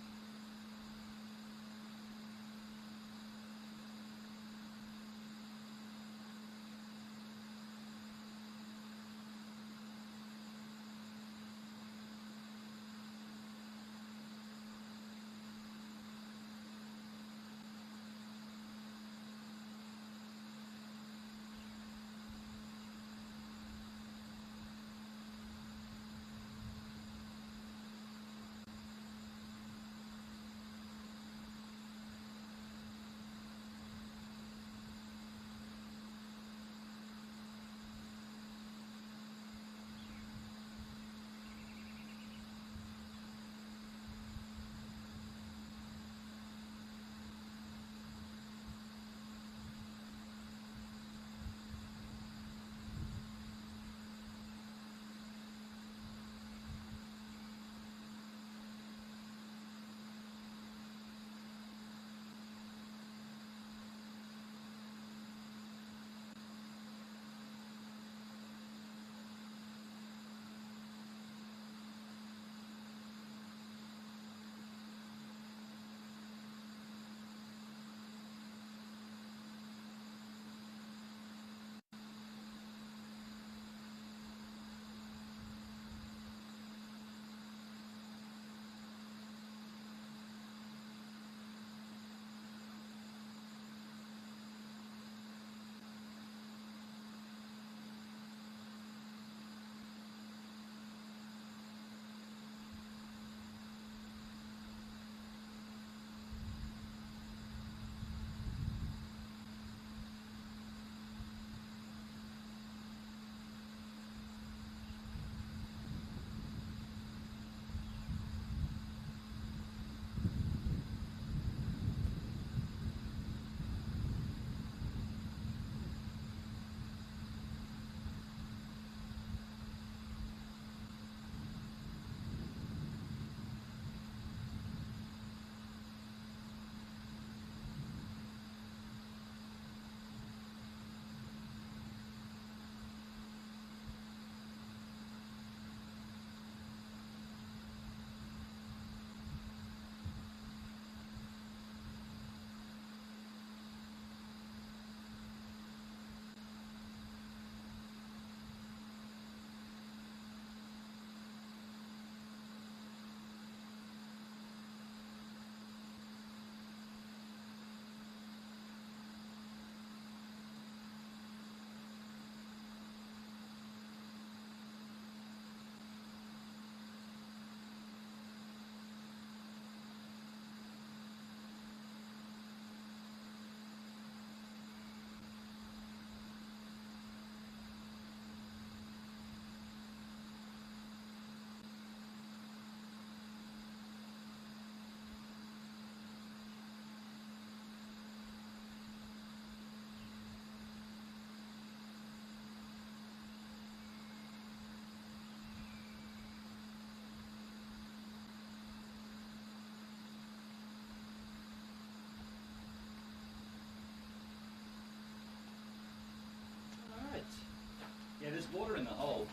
Yeah, there's water in the hole.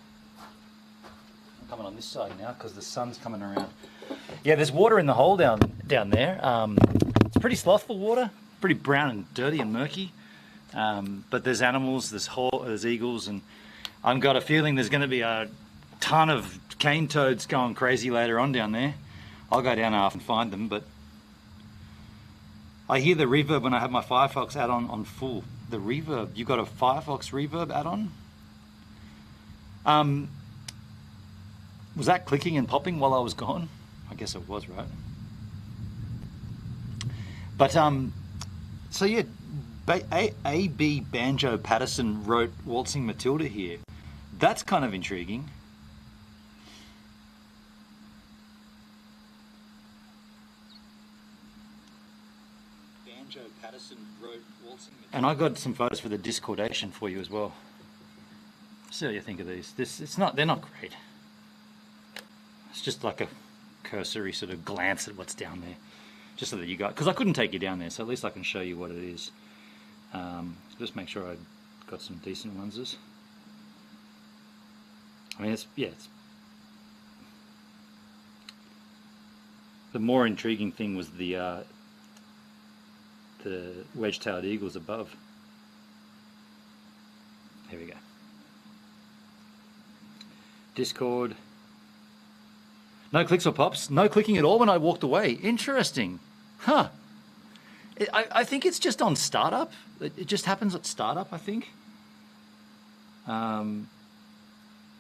I'm coming on this side now because the sun's coming around. Yeah, there's water in the hole down there. It's pretty slothful water, pretty brown and dirty and murky. But there's animals, there's eagles, and I've got a feeling there's going to be a ton of cane toads going crazy later on down there. I'll go down and find them, but I hear the reverb when I have my Firefox add-on on full. The reverb, you got a Firefox reverb add-on? Was that clicking and popping while I was gone? I guess it was, right? But so yeah, A.B. Banjo Patterson wrote Waltzing Matilda here. That's kind of intriguing. Banjo Patterson wrote Waltzing Matilda. And I got some photos for the discordation for you as well. See what you think of these. They're not great. It's just like a cursory sort of glance at what's down there. Just so that you got, because I couldn't take you down there, so at least I can show you what it is. Just make sure I got some decent ones. I mean, it's The more intriguing thing was the wedge-tailed eagles above. Here we go. Discord. No clicks or pops. No clicking at all when I walked away. Interesting. Huh. I think it's just on startup. It just happens at startup, I think.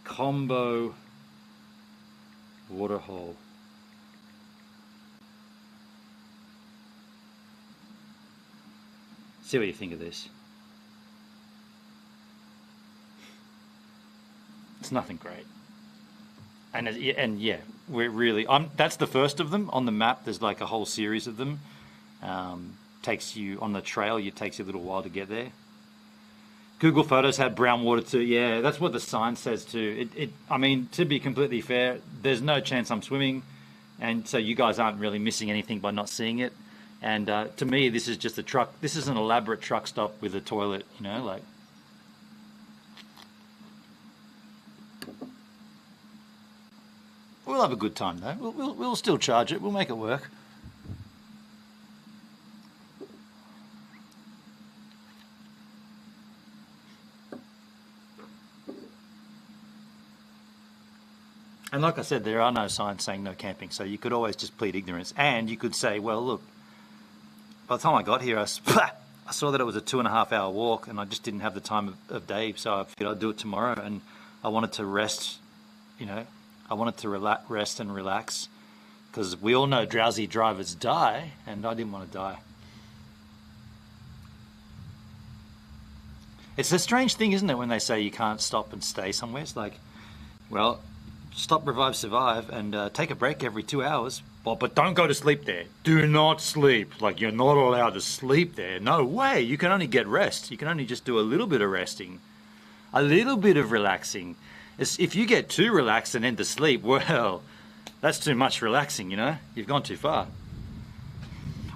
Combo waterhole. See what you think of this. It's nothing great. And yeah, we're really. That's the first of them on the map. There's like a whole series of them. Takes you on the trail. It takes you a little while to get there. Google Photos had brown water too. Yeah, that's what the sign says too. I mean, to be completely fair, there's no chance I'm swimming, and so you guys aren't really missing anything by not seeing it. And to me, this is just a truck. This is an elaborate truck stop with a toilet. You know, like. We'll have a good time though. We'll still charge it. We'll make it work. And like I said, there are no signs saying no camping, so you could always just plead ignorance. And you could say, well, look, by the time I got here, I saw that it was a 2.5 hour walk, and I just didn't have the time of day, so I figured I'd do it tomorrow. And I wanted to rest, you know, I wanted to rest and relax, because we all know drowsy drivers die, and I didn't want to die. It's a strange thing, isn't it, when they say you can't stop and stay somewhere? It's like, well, stop, revive, survive, and take a break every 2 hours. But don't go to sleep there. Do not sleep. Like, you're not allowed to sleep there. No way. You can only get rest. You can only just do a little bit of resting, a little bit of relaxing. If you get too relaxed and end to sleep, well, that's too much relaxing, you know? You've gone too far.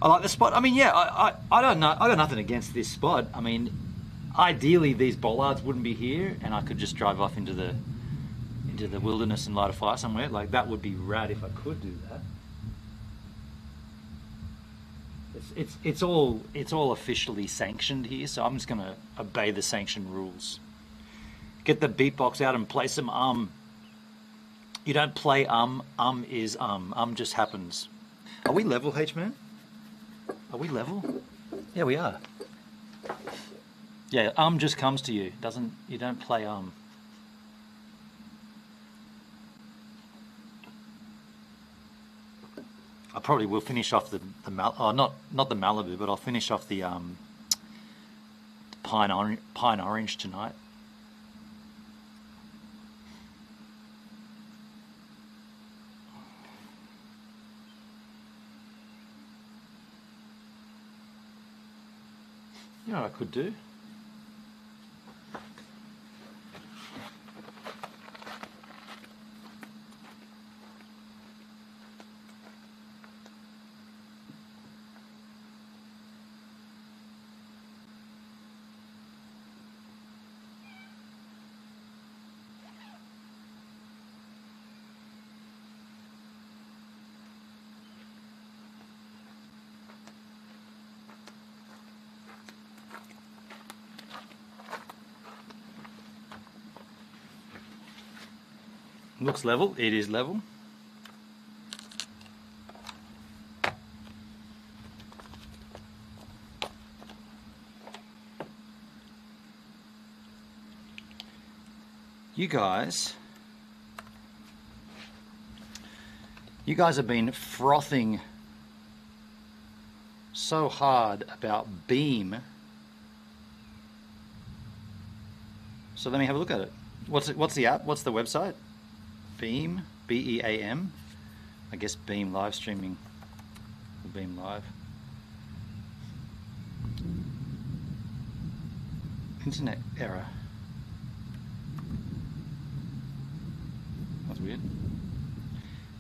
I like the spot. I mean, yeah, I don't know. I got nothing against this spot. I mean, ideally, these bollards wouldn't be here, and I could just drive off into the wilderness and light a fire somewhere. Like, that would be rad if I could do that. It's all officially sanctioned here, so I'm just gonna obey the sanction rules. Get the beatbox out and play some You don't play is just happens. Are we level, H-Man? Are we level? Yeah, we are. Yeah, just comes to you. You don't play I probably will finish off the not the Malibu, but I'll finish off the Pine Orange tonight. You know what I could do? Looks level. It is level. You guys have been frothing so hard about Beam. So let me have a look at it. What's the app? What's the website? Beam, B-E-A-M. I guess Beam live streaming. Beam live. Internet error. That's weird.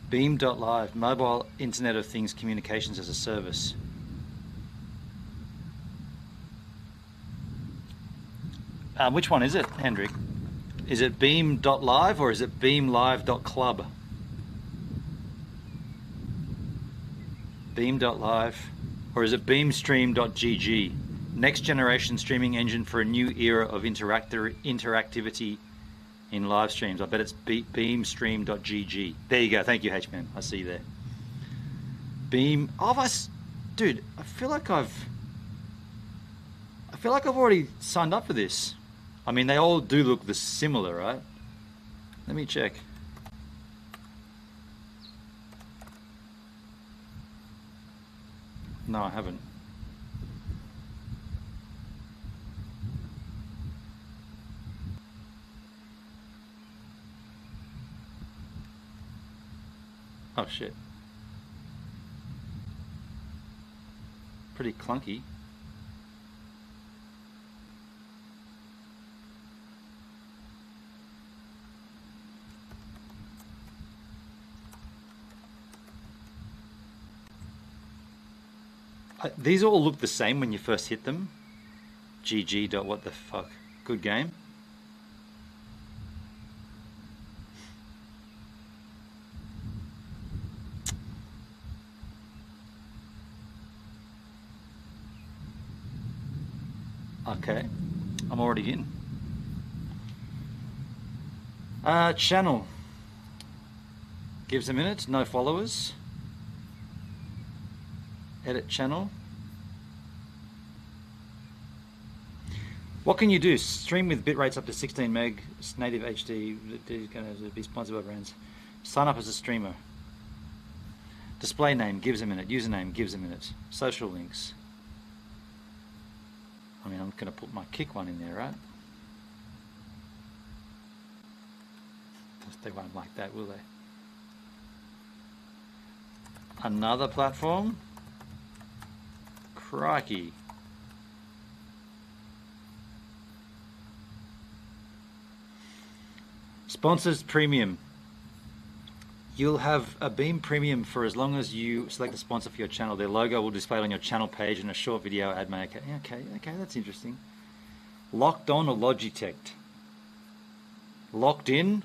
Beam.live, mobile Internet of Things communications as a service. Which one is it, Hendrik? Is it beam.live or is it beamlive.club? Beam.live, or is it beamstream.gg? Next generation streaming engine for a new era of interactivity in live streams. I bet it's beamstream.gg. There you go. Thank you, H-Man. I see you there. Beam. Oh, dude, I feel like I've already signed up for this. I mean, they all do look similar, right? Let me check. No, I haven't. Oh shit. Pretty clunky. These all look the same when you first hit them. GG. What the fuck? Good game. Okay, I'm already in. Channel. Gives a minute, no followers. Edit channel. What can you do? Stream with bit rates up to 16 meg, native HD, going to be sponsored by brands. Sign up as a streamer. Display name, gives a minute. Username, gives a minute. Social links. I mean, I'm going to put my kick one in there, right? They won't like that, will they? Another platform. Crikey. Sponsors premium. You'll have a Beam Premium for as long as you select a sponsor for your channel. Their logo will display on your channel page in a short video ad maker. Okay, that's interesting. Locked on or Logitech? Locked in.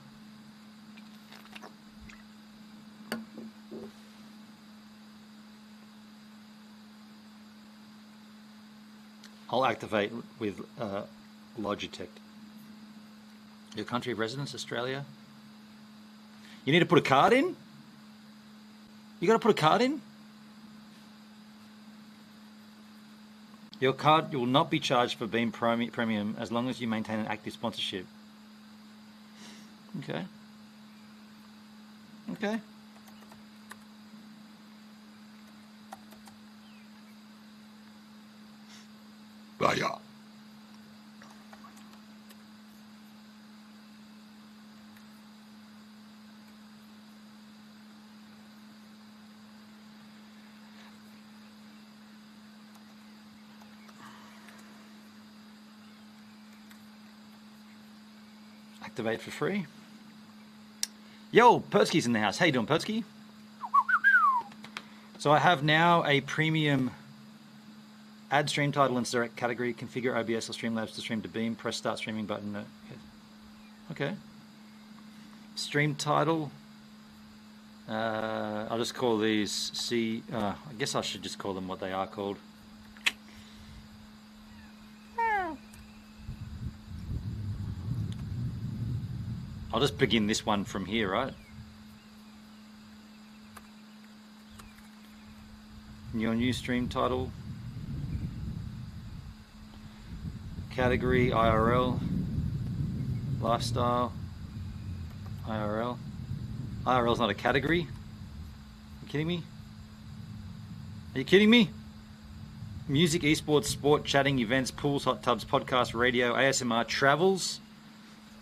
I'll activate with Logitech. Your country of residence, Australia. You need to put a card in? You got to put a card in? Your card will not be charged for Beam Premium as long as you maintain an active sponsorship. Okay. Okay. Yeah. Activate for free. Yo, Pertsky's in the house. How you doing, Pertsky? So I have now a premium add stream title and select category, configure OBS or Streamlabs to stream to Beam, press start streaming button. Okay. Stream title. I'll just call these I guess I should just call them what they are called. I'll just begin this one from here, right? Your new stream title. Category, IRL. Lifestyle. IRL. IRL's not a category? Are you kidding me? Are you kidding me? Music, esports, sport, chatting, events, pools, hot tubs, podcast, radio, ASMR, travels.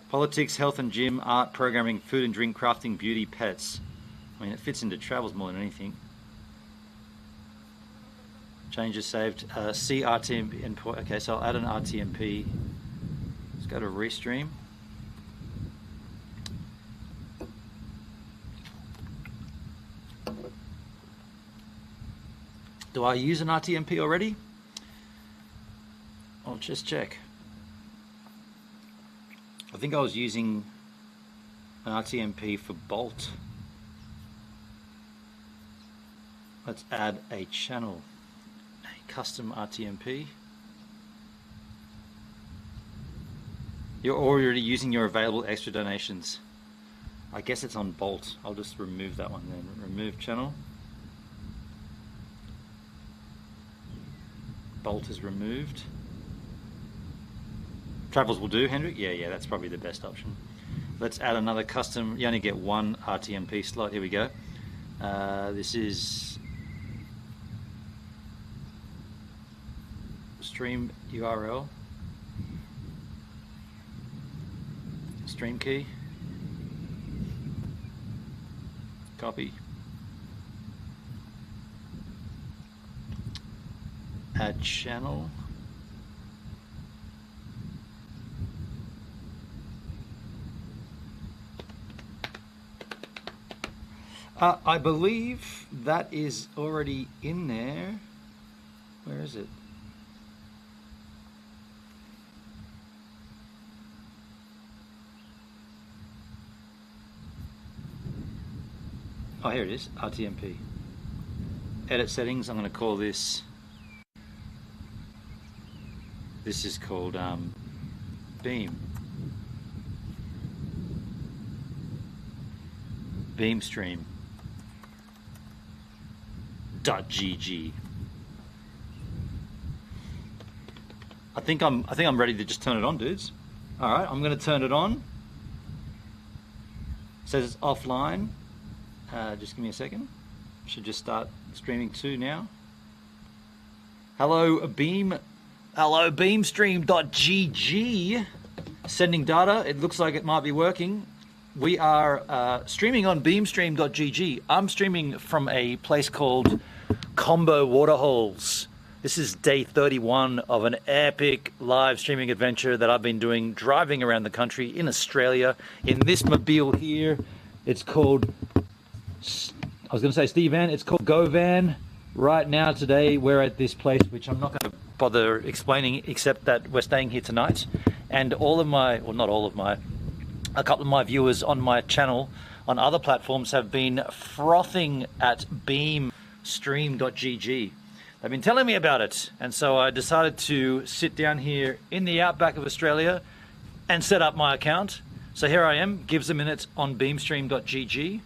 Politics, health and gym, art, programming, food and drink, crafting, beauty, pets. I mean, it fits into travels more than anything. Changes saved. See RTMP import. Okay, so I'll add an RTMP. Let's go to Restream. Do I use an RTMP already? I'll just check. I think I was using an RTMP for Bolt. Let's add a channel, a custom RTMP. You're already using your available extra donations. I guess it's on Bolt. I'll just remove that one then. Remove channel. Bolt is removed. Travels will do, Hendrik? Yeah, that's probably the best option. Let's add another custom. You only get one RTMP slot. Here we go. This is stream URL. Stream key. Copy. Add channel. I believe that is already in there. Where is it? Oh, here it is, RTMP. Edit settings, I'm going to call this, this is called Beam. Beamstream. .gg. I think I'm ready to just turn it on, dudes. All right, I'm going to turn it on. It says it's offline. Just give me a second. Should just start streaming too now. Hello Beamstream.gg. Sending data. It looks like it might be working. We are streaming on Beamstream.gg. I'm streaming from a place called Combo Waterholes. This is day 31 of an epic live streaming adventure that I've been doing, driving around the country in Australia in this mobile here. It's called, I was going to say Steve Van, it's called Go Van. Right now today we're at this place which I'm not going to bother explaining except that we're staying here tonight, and all of my, well not all of my, a couple of my viewers on my channel on other platforms have been frothing at Beamstream.gg. They've been telling me about it, and so I decided to sit down here in the outback of Australia and set up my account. So here I am, gives a minute on Beamstream.gg,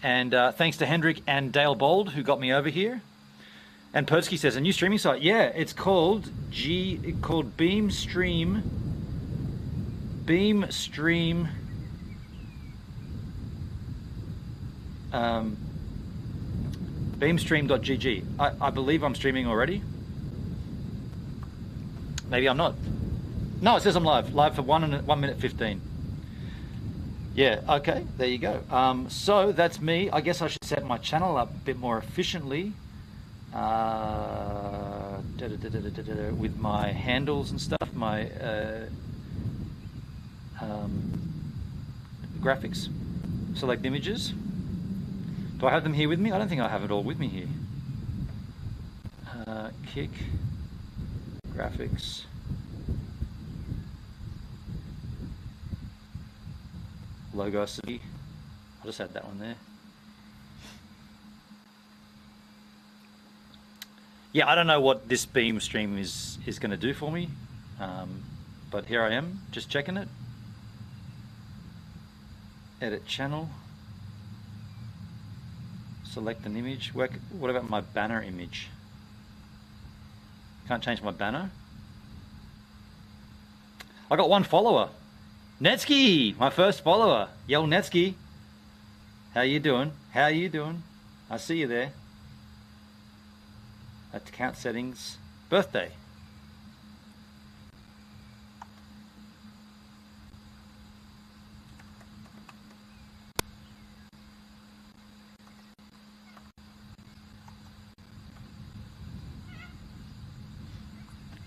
and thanks to Hendrik and Dale Bold who got me over here. And Persky says, a new streaming site. Yeah, it's called Beamstream. Beamstream. Beamstream.gg. I believe I'm streaming already. Maybe I'm not. No, it says I'm live. Live for 1 minute 15. Yeah, okay, there you go. So that's me. I guess I should set my channel up a bit more efficiently. With my handles and stuff, my graphics. Select images. Do I have them here with me? I don't think I have it all with me here. Kick, graphics, logo. I'll just add that one there. Yeah, I don't know what this beam stream is going to do for me, but here I am, just checking it. Edit channel. Select an image. What about my banner image? Can't change my banner. I got 1 follower. Netsky, my first follower. Yo, Netsky. How you doing? How you doing? I see you there. Account settings. Birthday.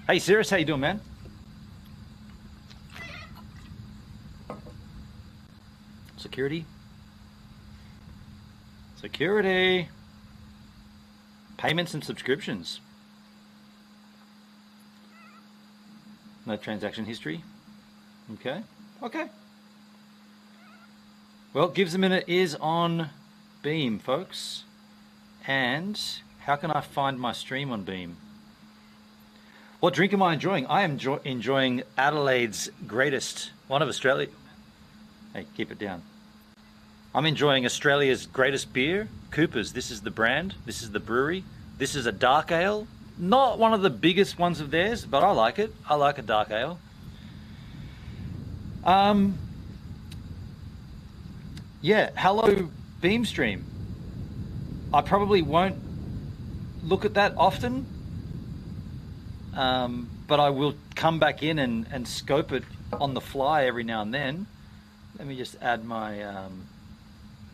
Hey Cirrus, how you doing, man? Security. Security. Payments and subscriptions. No transaction history. Okay. Okay. Well, Gives a Minute is on Beam, folks. And how can I find my stream on Beam? What drink am I enjoying? I am enjoying Adelaide's greatest, one of Australia. Hey, keep it down. I'm enjoying Australia's greatest beer, Cooper's. This is the brand. This is the brewery. This is a dark ale. Not one of the biggest ones of theirs, but I like it. I like a dark ale. Yeah, hello Beam stream. I probably won't look at that often, but I will come back in and scope it on the fly every now and then. Let me just add my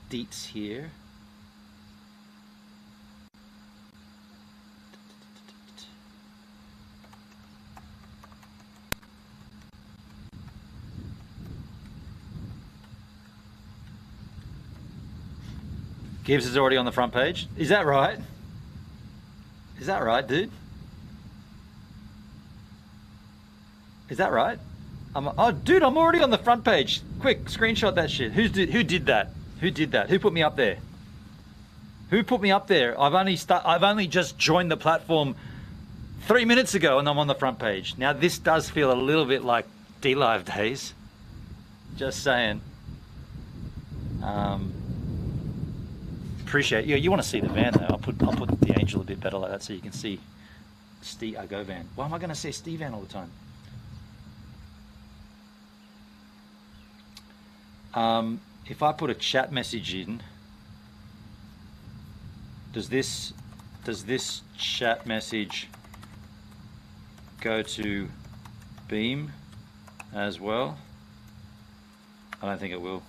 deets here. Gibbs is already on the front page. Is that right? Is that right, dude? Is that right? Oh, dude, I'm already on the front page. Quick, screenshot that shit. Who did that? Who did that? Who put me up there? Who put me up there? I've only just joined the platform 3 minutes ago, and I'm on the front page. Now this does feel a little bit like D-Live days. Just saying. Appreciate you. You want to see the van though? I'll put the angel a bit better like that so you can see Steve. Go van. Why am I going to say Steve van all the time? If I put a chat message in, does this chat message go to Beam as well? I don't think it will.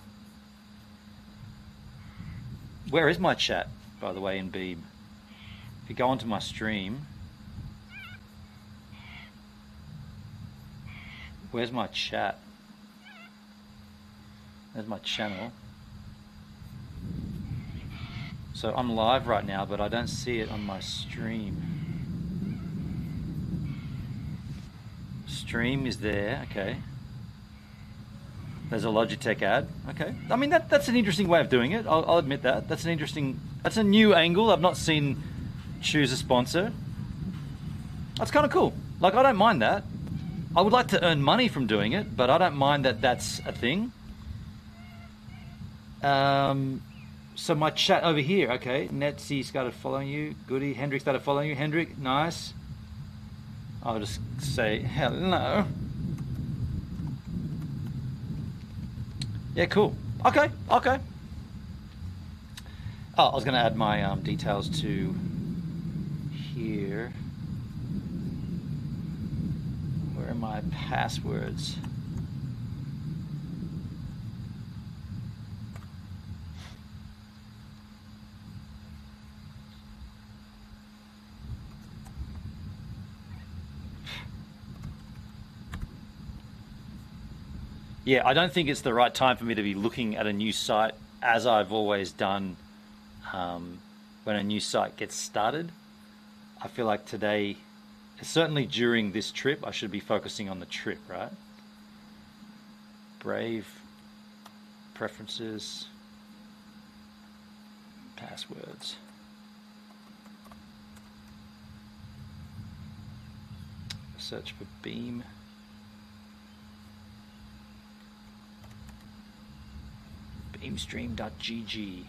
Where is my chat, by the way, in Beam? If you go onto my stream, where's my chat? There's my channel. So I'm live right now, but I don't see it on my stream. Stream is there, okay. There's a Logitech ad, okay. I mean, that's an interesting way of doing it. I'll admit that. That's a new angle. I've not seen choose a sponsor. That's kind of cool. Like, I don't mind that. I would like to earn money from doing it, but I don't mind that that's a thing. So my chat over here, okay. Netsy started following you. Goody. Hendrik started following you. Hendrik, nice. I'll just say hello. Yeah, cool. Okay. Oh, I was going to add my details to here. Where are my passwords? Yeah, I don't think it's the right time for me to be looking at a new site as I've always done when a new site gets started. I feel like today, certainly during this trip, I should be focusing on the trip, right? Brave, preferences, passwords. Search for Beam. Beamstream.gg.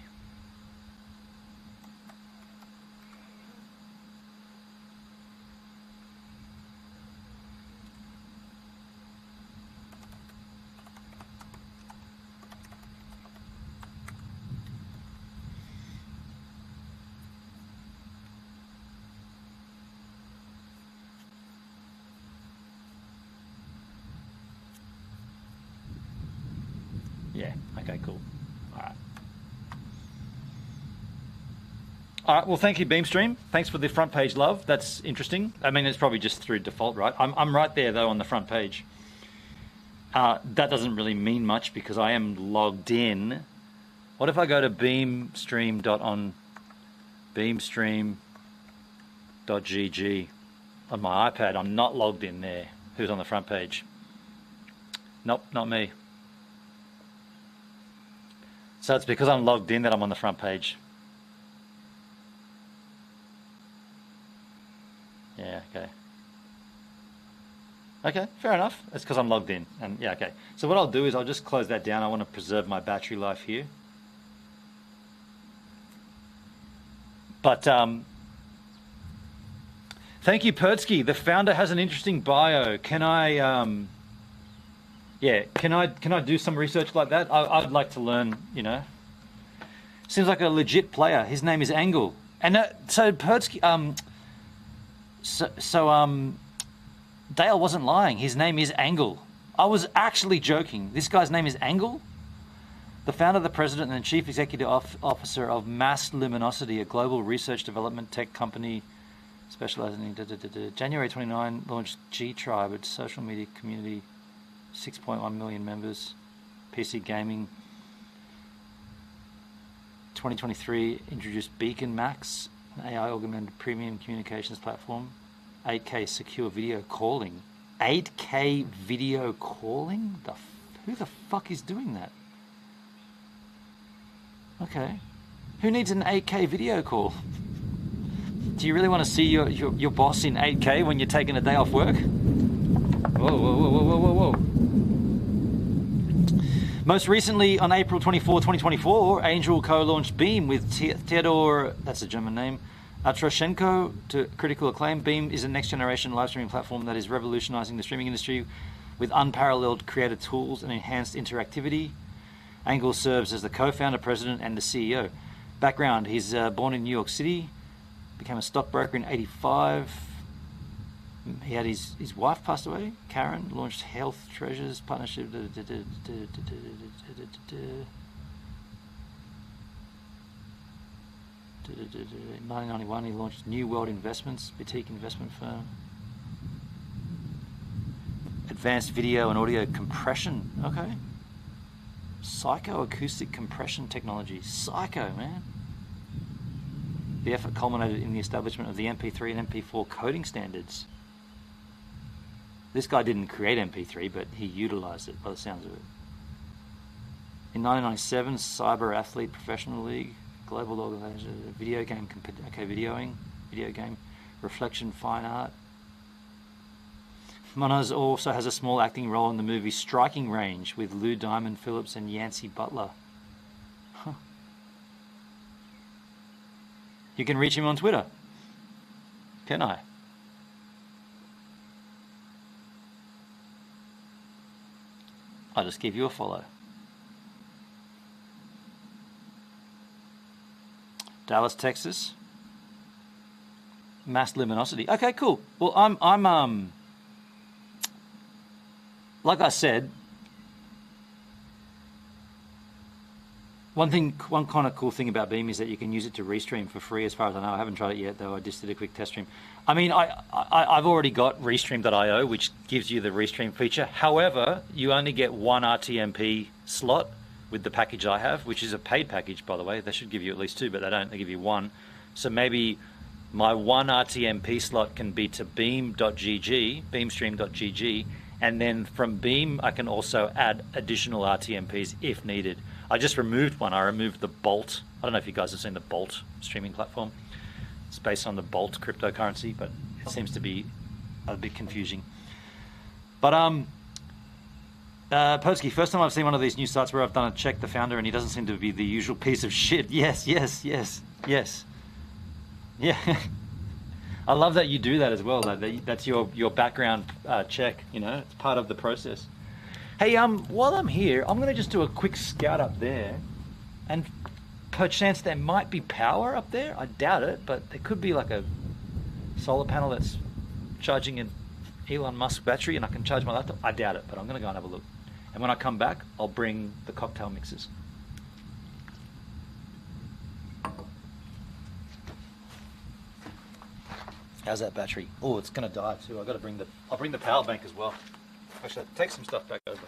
Yeah, okay, cool. All right, well, thank you, Beamstream. Thanks for the front page love. That's interesting. I mean, it's probably just through default, right? I'm right there, though, on the front page. That doesn't really mean much because I am logged in. What if I go to beamstream.gg on my iPad? I'm not logged in there. Who's on the front page? Nope, not me. So it's because I'm logged in that I'm on the front page. Okay, fair enough. That's because I'm logged in. And yeah, okay. So what I'll do is I'll just close that down. I want to preserve my battery life here. But thank you, Pertsky. The founder has an interesting bio. Can I can I do some research like that? I'd like to learn, you know. Seems like a legit player. His name is Angle. And so Pertsky Dale wasn't lying. His name is Angle. I was actually joking. This guy's name is Angle. The founder, the president, and chief executive officer of Mass Luminosity, a global research development tech company specializing in January 29 launched G-Tribe, its social media community, 6.1 million members, PC gaming. 2023 introduced Beacon Max, an AI augmented premium communications platform. 8K secure video calling. 8K video calling? Who the fuck is doing that? Okay. Who needs an 8K video call? Do you really want to see your boss in 8K when you're taking a day off work? Whoa, whoa, whoa, whoa, whoa, whoa, whoa. Most recently, on April 24, 2024, Angel co-launched Beam with Theodore, that's a German name, Atroshenko to critical acclaim. Beam is a next-generation live streaming platform that is revolutionizing the streaming industry with unparalleled creative tools and enhanced interactivity. Angle serves as the co-founder, president, and the CEO. Background, he's born in New York City, became a stockbroker in '85. He had his wife passed away, Karen, launched Health Treasures Partnership. In 1991, he launched New World Investments, boutique investment firm. Advanced video and audio compression. Okay. Psychoacoustic compression technology. Psycho, man. The effort culminated in the establishment of the MP3 and MP4 coding standards. This guy didn't create MP3, but he utilized it by the sounds of it. In 1997, Cyber Athlete Professional League, global organization, video game, video game, reflection, fine art. Monoz also has a small acting role in the movie Striking Range with Lou Diamond Phillips and Yancey Butler. Huh. You can reach him on Twitter. Can I? I'll just give you a follow. Dallas, Texas. Mass Luminosity. Okay, cool. Well, I'm like I said, one kind of cool thing about Beam is that you can use it to restream for free, as far as I know. I haven't tried it yet, though. I just did a quick test stream. I mean, I've already got Restream.io, which gives you the restream feature. However, you only get one RTMP slot with the package I have, which is a paid package, by the way. They should give you at least two, but they don't. They give you one. So maybe my one RTMP slot can be to beam.gg, beamstream.gg, and then from Beam, I can also add additional RTMPs if needed. I just removed one. I removed the Bolt. I don't know if you guys have seen the Bolt streaming platform. It's based on the Bolt cryptocurrency, but it seems to be a bit confusing. But Posky, first time I've seen one of these new sites where I've done a check the founder and he doesn't seem to be the usual piece of shit. Yes. Yeah. I love that you do that as well. That's your background check, you know, it's part of the process. Hey, while I'm here, I'm going to just do a quick scout up there, and perchance there might be power up there. I doubt it, but there could be like a solar panel that's charging an Elon Musk battery and I can charge my laptop. I doubt it, but I'm going to go and have a look. And when I come back, I'll bring the cocktail mixes. How's that battery? Oh, it's going to die too. I'll bring the power bank as well. Actually, take some stuff back over.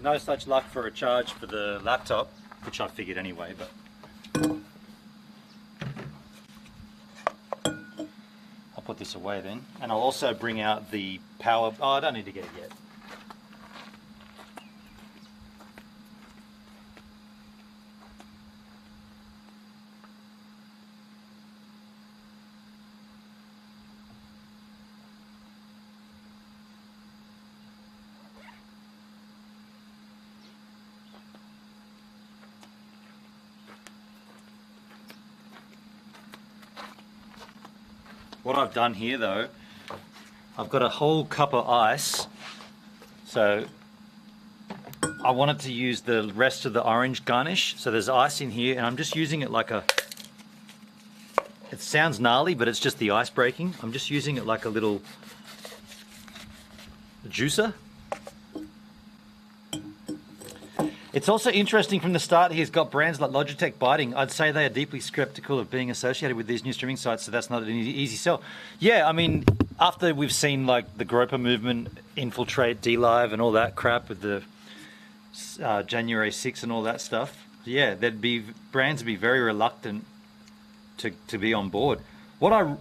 No such luck for a charge for the laptop, which I figured anyway, but I'll put this away then. And I'll also bring out the power. Oh, I don't need to get it yet. What I've done here though, I've got a whole cup of ice, so I wanted to use the rest of the orange garnish, so there's ice in here and I'm just using it like a, it sounds gnarly but it's just the ice breaking. I'm just using it like a little juicer. It's also interesting from the start here, it's got brands like Logitech biting. I'd say they are deeply skeptical of being associated with these new streaming sites, so that's not an easy sell. Yeah, I mean, after we've seen like the Groper movement infiltrate DLive and all that crap with the January 6th and all that stuff, yeah, there'd be brands would be very reluctant to be on board. I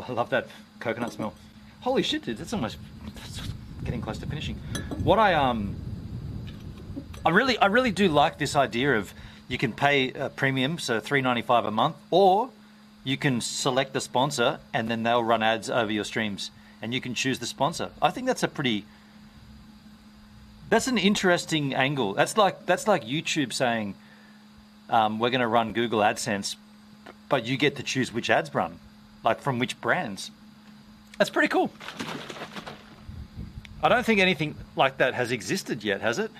love that coconut smell. Holy shit, dude, that's getting close to finishing. I really do like this idea of you can pay a premium, so $3.95 a month, or you can select the sponsor and then they'll run ads over your streams and you can choose the sponsor. I think that's an interesting angle. That's like YouTube saying we're going to run Google AdSense, but you get to choose which ads run, like from which brands. That's pretty cool. I don't think anything like that has existed yet, has it?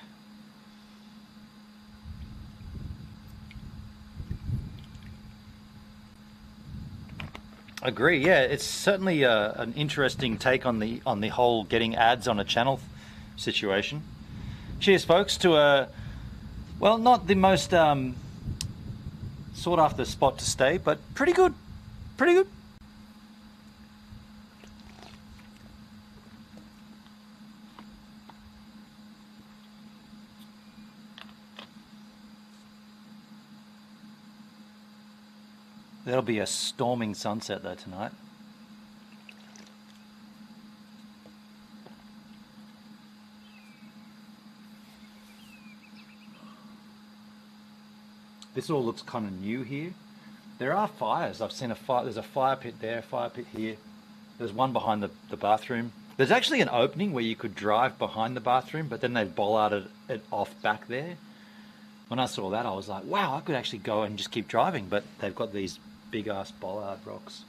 Agree. Yeah, it's certainly an interesting take on the whole getting ads on a channel situation. Cheers, folks, to a not the most sought after spot to stay, but pretty good. Pretty good. There'll be a storming sunset though tonight. This all looks kind of new here. There are fires. I've seen a fire. There's a fire pit there, a fire pit here. There's one behind the bathroom. There's actually an opening where you could drive behind the bathroom, but then they've bollarded it off back there. When I saw that, I was like, wow, I could actually go and just keep driving, but they've got these big ass bollard rocks.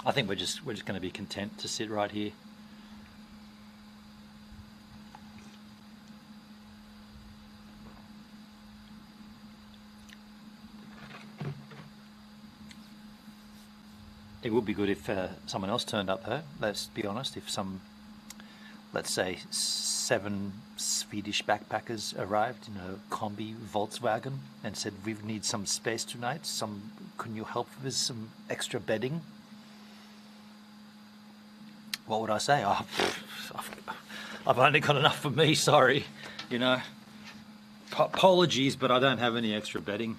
I think we're just going to be content to sit right here. It would be good if someone else turned up though, let's be honest. If some, let's say 7 Swedish backpackers arrived in a combi Volkswagen and said, we need some space tonight, can you help with some extra bedding? What would I say? Oh, I've only got enough for me, sorry. You know, apologies, but I don't have any extra bedding.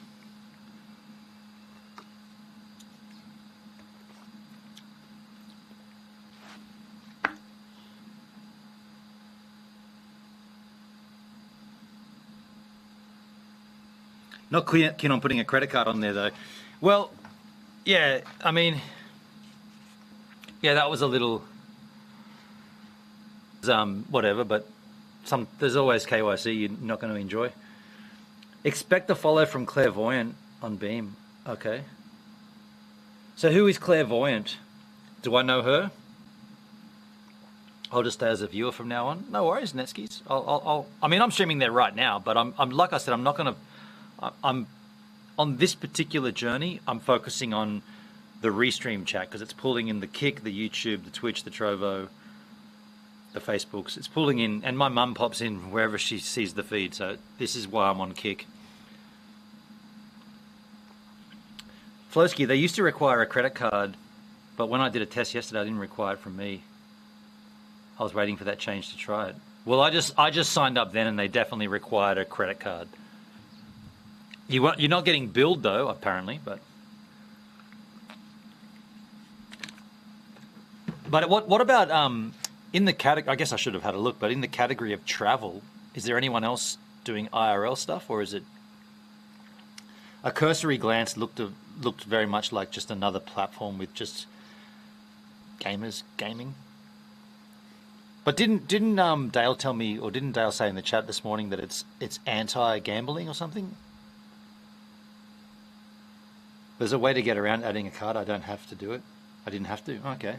Not keen on putting a credit card on there though. Well, yeah, I mean, yeah, that was a little, whatever, but there's always KYC you're not going to enjoy. Expect a follow from Clairvoyant on Beam. Okay. So who is Clairvoyant? Do I know her? I'll just stay as a viewer from now on. No worries, Netskis. I mean, I'm streaming there right now, but I'm like I said, I'm not going to. I'm on this particular journey. I'm focusing on the restream chat because it's pulling in the Kick, the YouTube, the Twitch, the Trovo, the Facebooks. It's pulling in, and my mum pops in wherever she sees the feed. So this is why I'm on Kick. Flowski, they used to require a credit card, but when I did a test yesterday, I didn't require it from me. I was waiting for that change to try it. Well, I just signed up then, and they definitely required a credit card. You're not getting billed though, apparently, but what about in the category? I guess I should have had a look, but in the category of travel, is there anyone else doing IRL stuff, or is it? A cursory glance looked very much like just another platform with just gamers gaming. But didn't Dale tell me, or didn't Dale say in the chat this morning that it's anti-gambling or something? There's a way to get around adding a card. I don't have to do it. I didn't have to. Okay.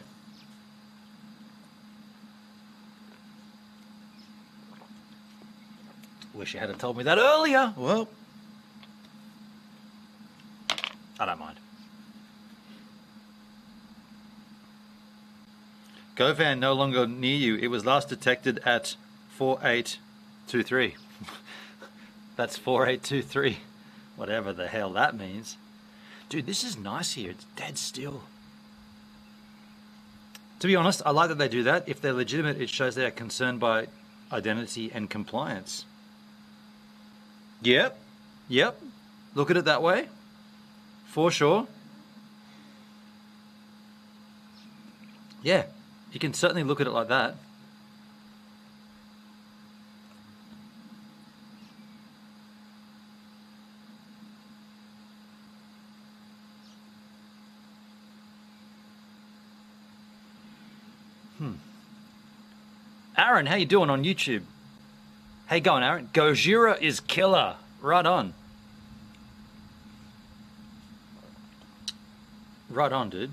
Wish you had told me that earlier. Well, I don't mind. GoVan no longer near you. It was last detected at 4823. That's 4823. Whatever the hell that means. Dude, this is nice here. It's dead still. To be honest, I like that they do that. If they're legitimate, it shows they are concerned by identity and compliance. Yep. Yep. Look at it that way. For sure. Yeah. You can certainly look at it like that. Aaron, how you doing on YouTube? How you going, Aaron? Gojira is killer. Right on. Right on, dude.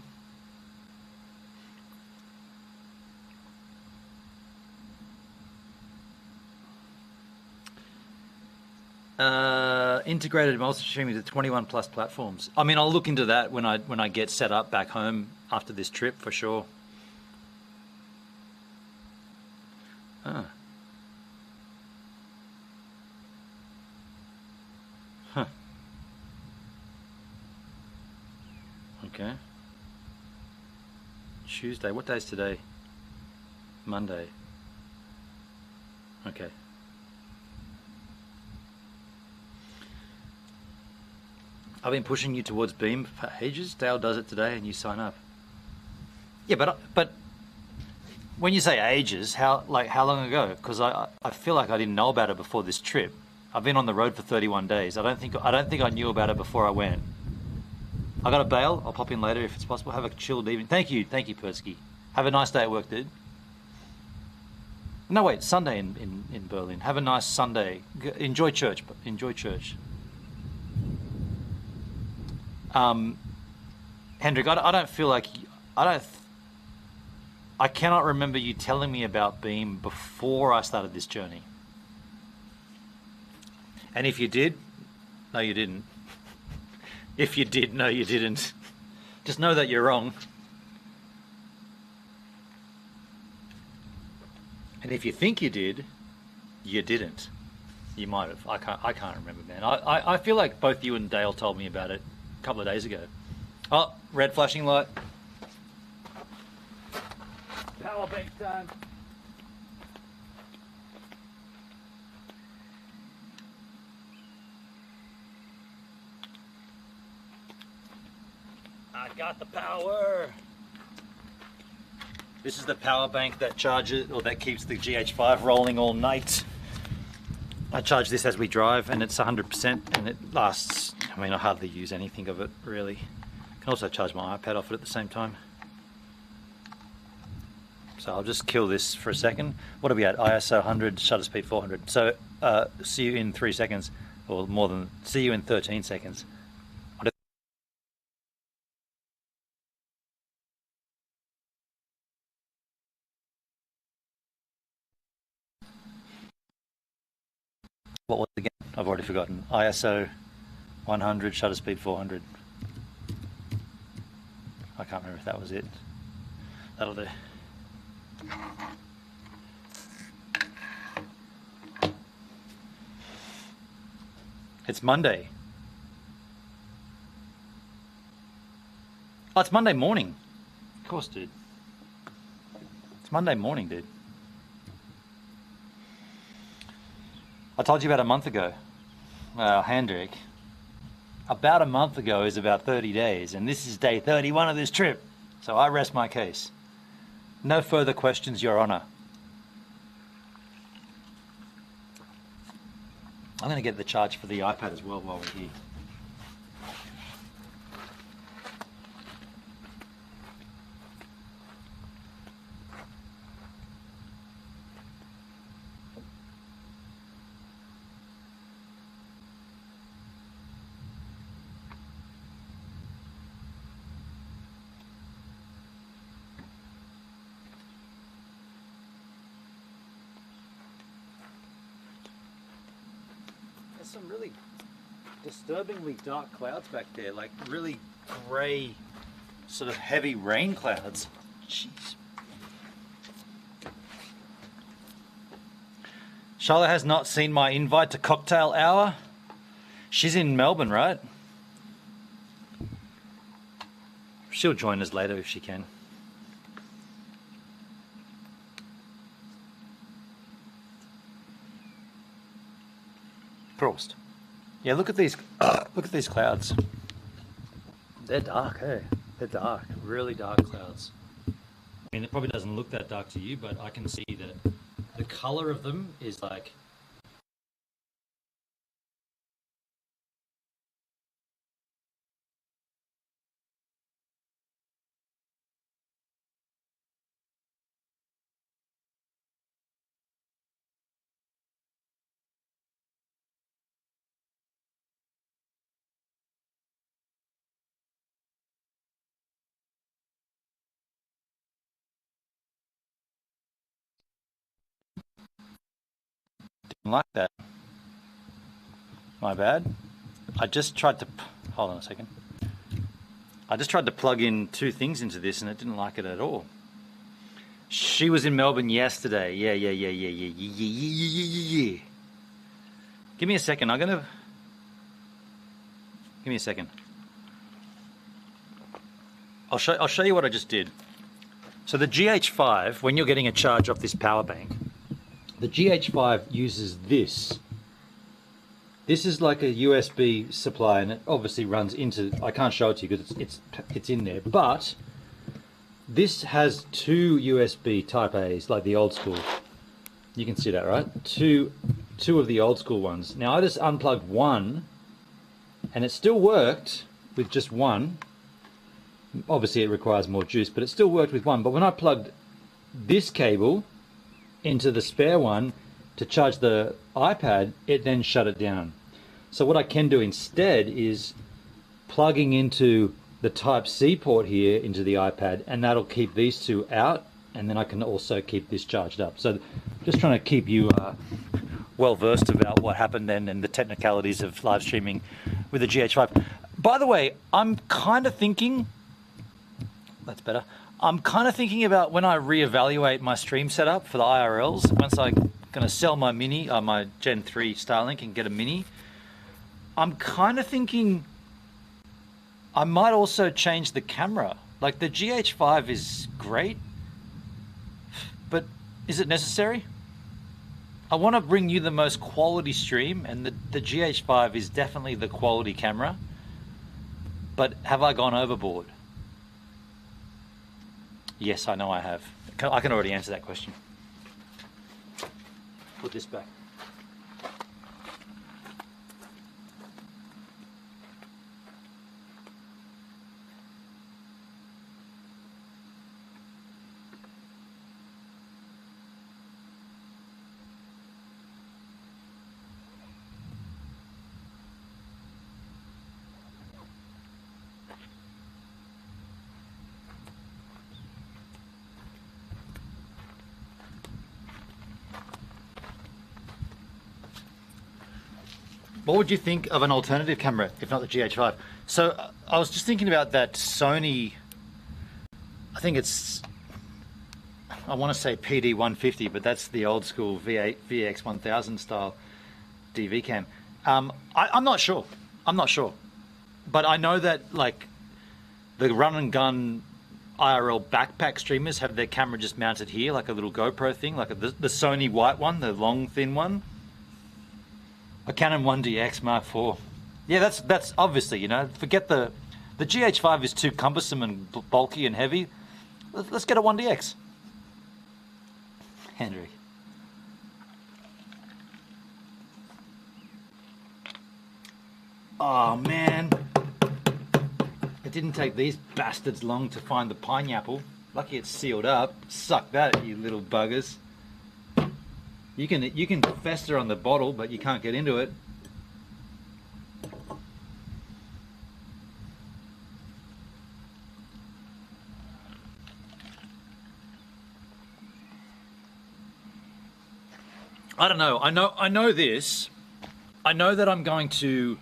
Integrated multi-streaming to 21 plus platforms. I mean, I'll look into that when I get set up back home after this trip for sure. Ah. Huh. Okay. Tuesday. What day is today? Monday. Okay. I've been pushing you towards Beam for ages. Dale does it today, and you sign up. Yeah, but when you say ages, how long ago? Because I feel like I didn't know about it before this trip. I've been on the road for 31 days. I don't think I knew about it before I went. I got to bail. I'll pop in later if it's possible. Have a chilled evening. Thank you, Persky. Have a nice day at work, dude. No, wait, Sunday in Berlin. Have a nice Sunday. Enjoy church. Enjoy church. Hendrik, I don't feel like I cannot remember you telling me about Beam before I started this journey. And if you did, no, you didn't. If you did, no, you didn't. Just know that you're wrong. And if you think you did, you didn't. You might have. I can't remember, man. I feel like both you and Dale told me about it a couple of days ago. Oh, red flashing light. Power bank time. I got the power. This is the power bank that charges, or that keeps the GH5 rolling all night. I charge this as we drive, and it's 100%, and it lasts. I mean, I hardly use anything of it, really. I can also charge my iPad off it at the same time. So I'll just kill this for a second. What are we at? ISO 100, shutter speed 400. So see you in 3 seconds, or more than, see you in 13 seconds. What was it again? I've already forgotten. ISO 100, shutter speed 400. I can't remember if that was it. That'll do. It's Monday. Oh, it's Monday morning. Of course, dude. It's Monday morning, dude. I told you about a month ago. Well, Hendrik, about a month ago is about 30 days, and this is day 31 of this trip. So I rest my case. No further questions, Your Honor. I'm going to get the charge for the iPad as well while we're here. There's some really disturbingly dark clouds back there, like really grey, sort of heavy rain clouds. Jeez. Charlotte has not seen my invite to cocktail hour. She's in Melbourne, right? She'll join us later if she can. Prost. Yeah, look at these clouds. They're dark, hey? They're dark, really dark clouds. I mean, it probably doesn't look that dark to you, but I can see that the color of them is like... like that. My bad. I just tried to... Hold on a second. I just tried to plug in two things into this and it didn't like it at all. She was in Melbourne yesterday. Yeah. Give me a second. Give me a second. I'll show you what I just did. So the GH5, when you're getting a charge off this power bank, the GH5 uses this. This is like a USB supply, and it obviously runs into... I can't show it to you because it's in there, but this has two USB Type A's, like the old school. You can see that, right? Two of the old school ones. Now I just unplugged one, and it still worked with just one. Obviously it requires more juice, but it still worked with one. But when I plugged this cable into the spare one to charge the iPad, it then shut it down. So what I can do instead is plugging into the Type-C port here into the iPad, and that'll keep these two out, and then I can also keep this charged up. So just trying to keep you well versed about what happened then and the technicalities of live streaming with the GH5. By the way, I'm kind of thinking... That's better. I'm kind of thinking about when I reevaluate my stream setup for the IRLs, once I'm going to sell my Mini, my Gen 3 Starlink and get a Mini, I'm kind of thinking I might also change the camera. Like the GH5 is great, but is it necessary? I want to bring you the most quality stream, and the GH5 is definitely the quality camera, but have I gone overboard? Yes, I know I have. I can already answer that question. Put this back. What would you think of an alternative camera, if not the GH5? So I was just thinking about that Sony, I think it's, I want to say PD150, but that's the old school VX1000 style DV cam. I'm not sure. I'm not sure. But I know that like the run and gun IRL backpack streamers have their camera just mounted here, like a little GoPro thing, like the Sony white one, the long thin one. A Canon 1DX Mark IV. Yeah, that's obviously, you know, forget the GH5 is too cumbersome and bulky and heavy. Let's get a 1DX. Hendrik. Oh man, it didn't take these bastards long to find the pineapple. Lucky it's sealed up. Suck that, you little buggers. You can fester on the bottle, but you can't get into it. I don't know. I know this. I know that I'm going to,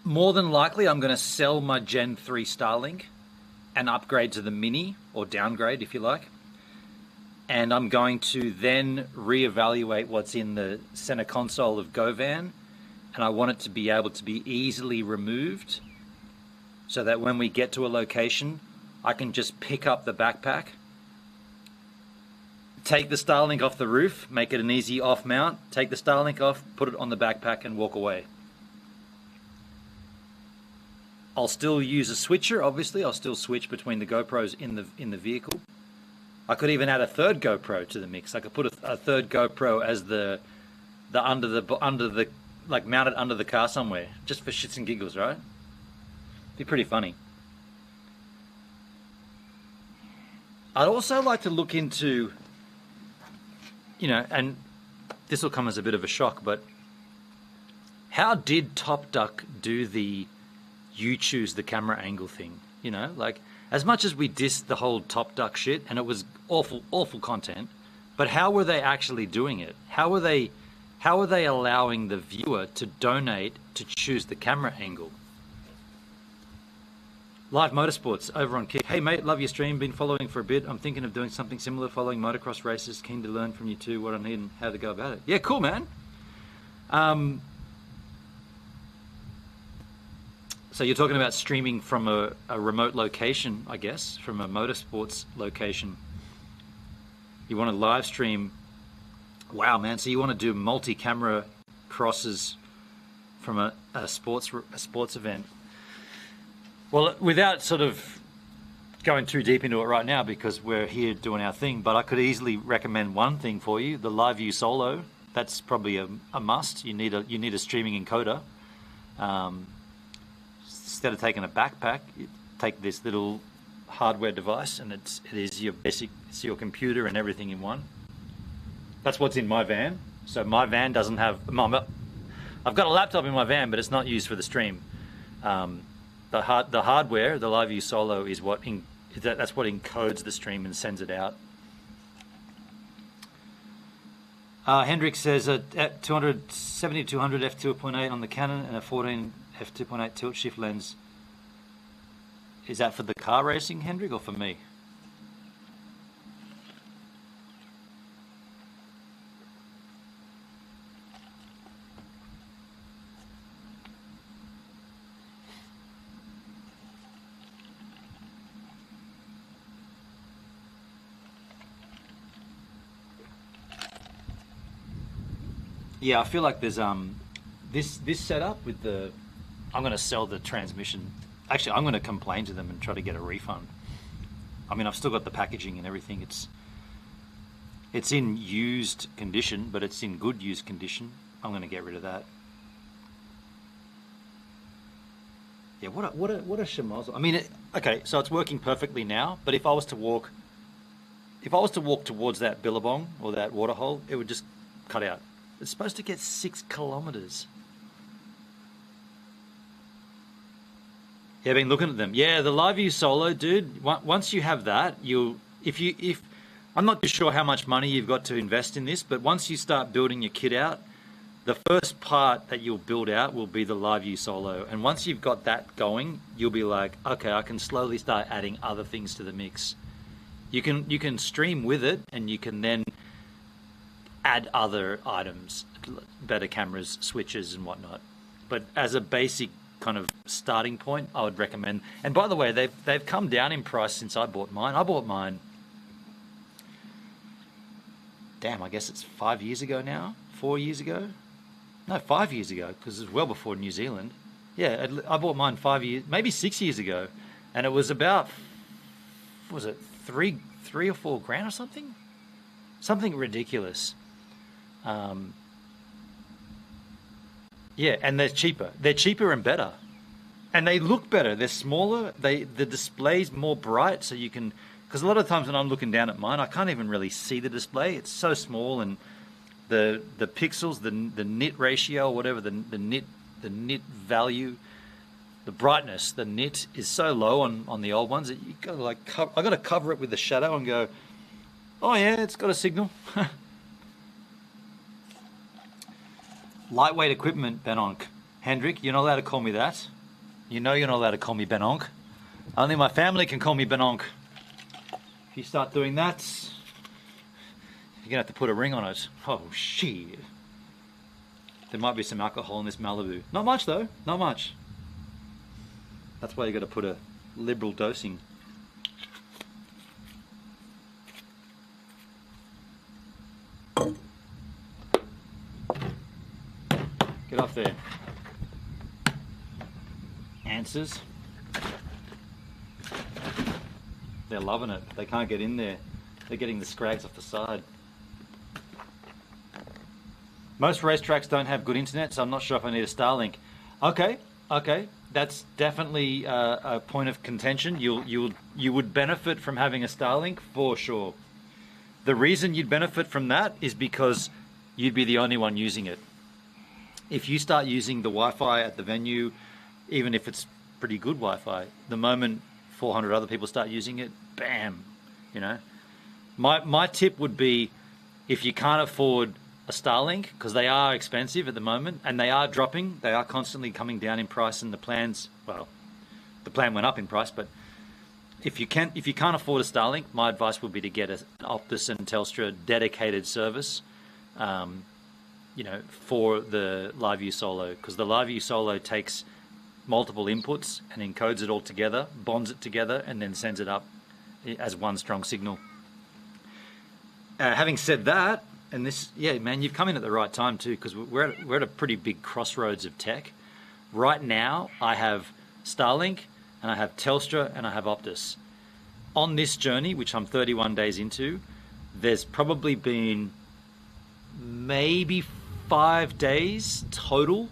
more than likely, I'm going to sell my Gen 3 Starlink and upgrade to the Mini, or downgrade if you like. And I'm going to then reevaluate what's in the center console of GoVan, and I want it to be able to be easily removed so that when we get to a location, I can just pick up the backpack, take the Starlink off the roof, make it an easy off mount, take the Starlink off, put it on the backpack and walk away. I'll still use a switcher, obviously. I'll still switch between the GoPros in the vehicle. I could even add a third GoPro to the mix. I could put a third GoPro as the under the like mounted under the car somewhere, just for shits and giggles, right? Be pretty funny. I'd also like to look into, you know, and this will come as a bit of a shock, but how did Top Duck do the you choose the camera angle thing? You know, like, as much as we dissed the whole Top Duck shit, and it was awful content, but how were they actually doing it? How were they allowing the viewer to donate to choose the camera angle? Live Motorsports over on Kick. Hey mate, love your stream, been following for a bit. I'm thinking of doing something similar, following motocross races. Keen to learn from you too what I need and how to go about it. Yeah, cool, man. So you're talking about streaming from a remote location, I guess, from a motorsports location. You want to live stream. Wow, man. So you want to do multi-camera crosses from a sports event. Well, without sort of going too deep into it right now because we're here doing our thing, but I could easily recommend one thing for you, the Live View Solo. That's probably a must. You need a streaming encoder. Instead of taking a backpack, you take this little hardware device, and it is your basic, it's your computer and everything in one. That's what's in my van. So my van doesn't have. I've got a laptop in my van, but it's not used for the stream. The hardware, the Live View Solo, is that's what encodes the stream and sends it out. Hendrik says at 270 to 200 f2.8 on the Canon and a 14 f2.8 tilt shift lens. Is that for the car racing, Hendrik, or for me? Yeah, I feel like there's this setup with the. I'm going to sell the transmission. Actually, I'm going to complain to them and try to get a refund. I mean, I've still got the packaging and everything. It's in used condition, but it's in good used condition. I'm going to get rid of that. Yeah, what a schmozzle. I mean, okay, so it's working perfectly now. But if I was to walk towards that billabong or that waterhole, it would just cut out. It's supposed to get 6 kilometers. Yeah, I've been looking at them. Yeah, the Live View Solo, dude. Once you have that, I'm not too sure how much money you've got to invest in this, but once you start building your kit out, the first part that you'll build out will be the Live View Solo. And once you've got that going, you'll be like, okay, I can slowly start adding other things to the mix. You can stream with it, and you can then add other items, better cameras, switches, and whatnot. But as a basic kind of starting point, I would recommend. And by the way, they've come down in price since I bought mine. I bought mine. Damn, I guess it's 5 years ago now, 4 years ago. No, 5 years ago, because it was well before New Zealand. Yeah, I bought mine 5 years, maybe 6 years ago, and it was about, what was it, three or 4 grand or something? Something ridiculous. Yeah, and they're cheaper. They're cheaper and better. And they look better. They're smaller. The display's more bright, so you can... Because a lot of times when I'm looking down at mine, I can't even really see the display. It's so small, and the pixels, the nit ratio, or whatever, the nit value, the brightness, the nit is so low on the old ones that you got to like I got to cover it with the shadow and go, oh yeah, it's got a signal. Lightweight equipment, Benonk. Hendrik, you're not allowed to call me that. You know you're not allowed to call me Benonk. Only my family can call me Benonk. If you start doing that, you're gonna have to put a ring on it. Oh shit. There might be some alcohol in this Malibu. Not much though, not much. That's why you gotta put a liberal dosing. Get off there. Answers. They're loving it. They can't get in there. They're getting the scrags off the side. Most racetracks don't have good internet, so I'm not sure if I need a Starlink. Okay. That's definitely a point of contention. You would benefit from having a Starlink for sure. The reason you'd benefit from that is because you'd be the only one using it. If you start using the Wi-Fi at the venue, even if it's pretty good Wi-Fi, the moment 400 other people start using it, bam, you know. My tip would be, if you can't afford a Starlink, because they are expensive at the moment and they are dropping, they are constantly coming down in price, and the plans, well, the plan went up in price, but if you can't afford a Starlink, my advice would be to get an Optus and Telstra dedicated service, you know, for the LiveView Solo, because the LiveView Solo takes multiple inputs and encodes it all together, bonds it together, and then sends it up as one strong signal. Having said that, and this, yeah, man, you've come in at the right time too, because we're at a pretty big crossroads of tech. Right now, I have Starlink, and I have Telstra, and I have Optus. On this journey, which I'm 31 days into, there's probably been maybe 5 days total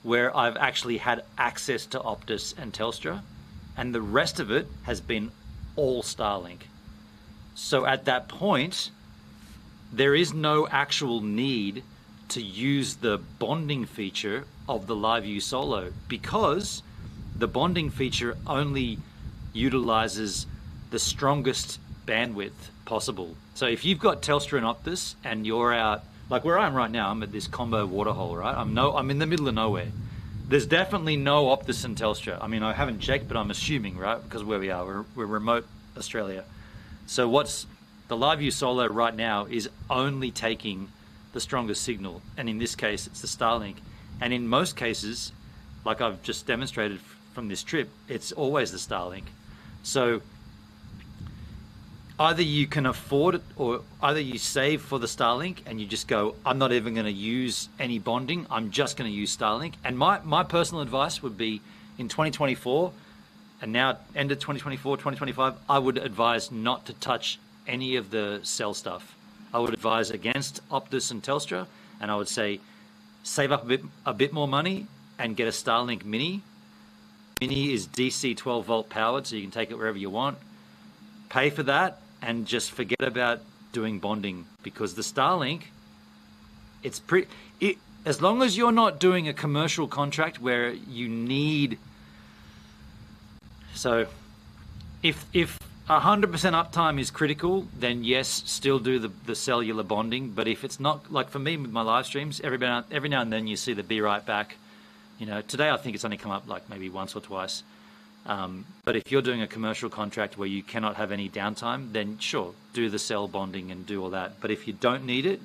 where I've actually had access to Optus and Telstra, and the rest of it has been all Starlink. So at that point, there is no actual need to use the bonding feature of the LiveView Solo, because the bonding feature only utilizes the strongest bandwidth possible. So if you've got Telstra and Optus and you're out, like where I am right now, I'm at this combo waterhole, right? I'm in the middle of nowhere. There's definitely no Optus and Telstra. I mean, I haven't checked, but I'm assuming, right? Because where we are, we're remote Australia. So what's the LiveView Solo right now is only taking the strongest signal, and in this case, it's the Starlink. And in most cases, like I've just demonstrated from this trip, it's always the Starlink. So either you can afford it, or either you save for the Starlink and you just go, I'm not even going to use any bonding, I'm just going to use Starlink. And my personal advice would be, in 2024, and now end of 2024, 2025, I would advise not to touch any of the cell stuff. I would advise against Optus and Telstra, and I would say save up a bit more money and get a Starlink Mini. Mini is DC 12 volt powered, so you can take it wherever you want. Pay for that and just forget about doing bonding, because the Starlink, it's as long as you're not doing a commercial contract where you need, so if 100% uptime is critical, then yes, still do the cellular bonding. But if it's not, like for me with my live streams, every now and then you see the be right back. You know, today I think it's only come up like maybe once or twice. But if you're doing a commercial contract where you cannot have any downtime, then sure, do the cell bonding and do all that. But if you don't need it,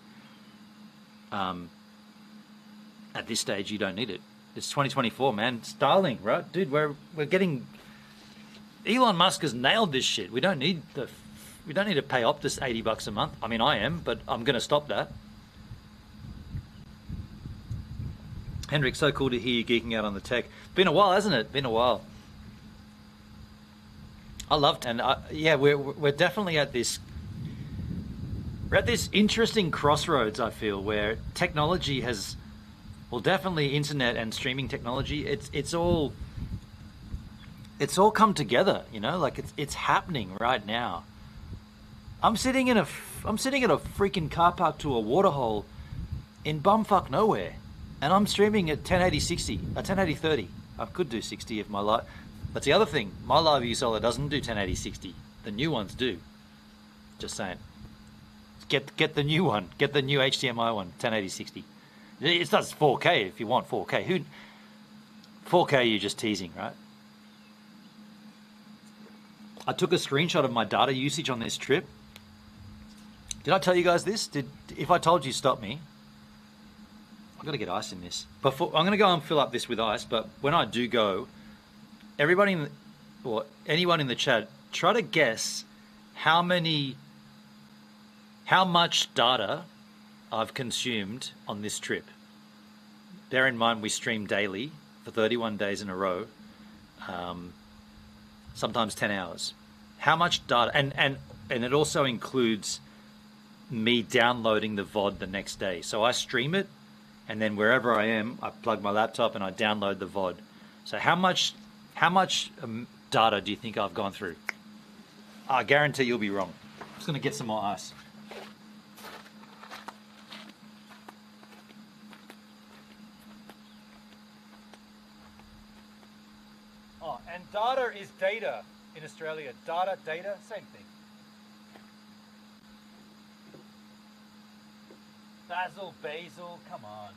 at this stage you don't need it. It's 2024, man. Starlink, right, dude? We're getting. Elon Musk has nailed this shit. We don't need to pay Optus $80 a month. I mean, I am, but I'm going to stop that. Hendrik, so cool to hear you geeking out on the tech. Been a while, hasn't it? Been a while. I loved, and yeah, we're definitely at this. We're at this interesting crossroads. I feel where technology has, well, definitely internet and streaming technology. It's all come together. You know, like it's happening right now. I'm sitting at a freaking car park to a waterhole in bumfuck nowhere, and I'm streaming at 1080 60, 1080 30. I could do 60 if my live. That's the other thing. My live view solar doesn't do 1080 60. The new ones do. Just saying. Get the new one. Get the new HDMI one. 1080 60. It does 4K if you want 4K. 4K? You're just teasing, right? I took a screenshot of my data usage on this trip. Did I tell you guys this? If I told you, stop me. I've got to get ice in this. I'm going to go and fill up this with ice, but when I do go, everybody or anyone in the chat, try to guess how much data I've consumed on this trip. Bear in mind we stream daily for 31 days in a row, sometimes 10 hours. How much data, and it also includes me downloading the VOD the next day. So I stream it, and then wherever I am, I plug my laptop and I download the VOD. So how much data do you think I've gone through? I guarantee you'll be wrong. I'm just going to get some more ice. Oh, and data is data in Australia. Data, same thing. Basil, come on.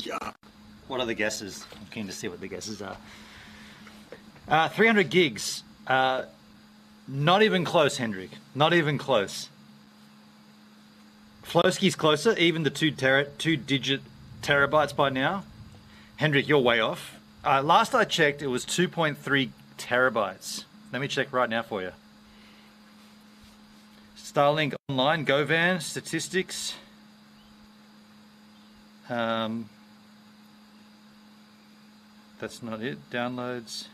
Yeah. What are the guesses? I'm keen to see what the guesses are. 300 gigs. Not even close, Hendrik. Not even close. Flowski's closer, even the two-digit terabytes by now. Hendrik, you're way off. Last I checked, it was 2.3 terabytes. Let me check right now for you. Starlink Online, GoVan, statistics. That's not it. Downloads.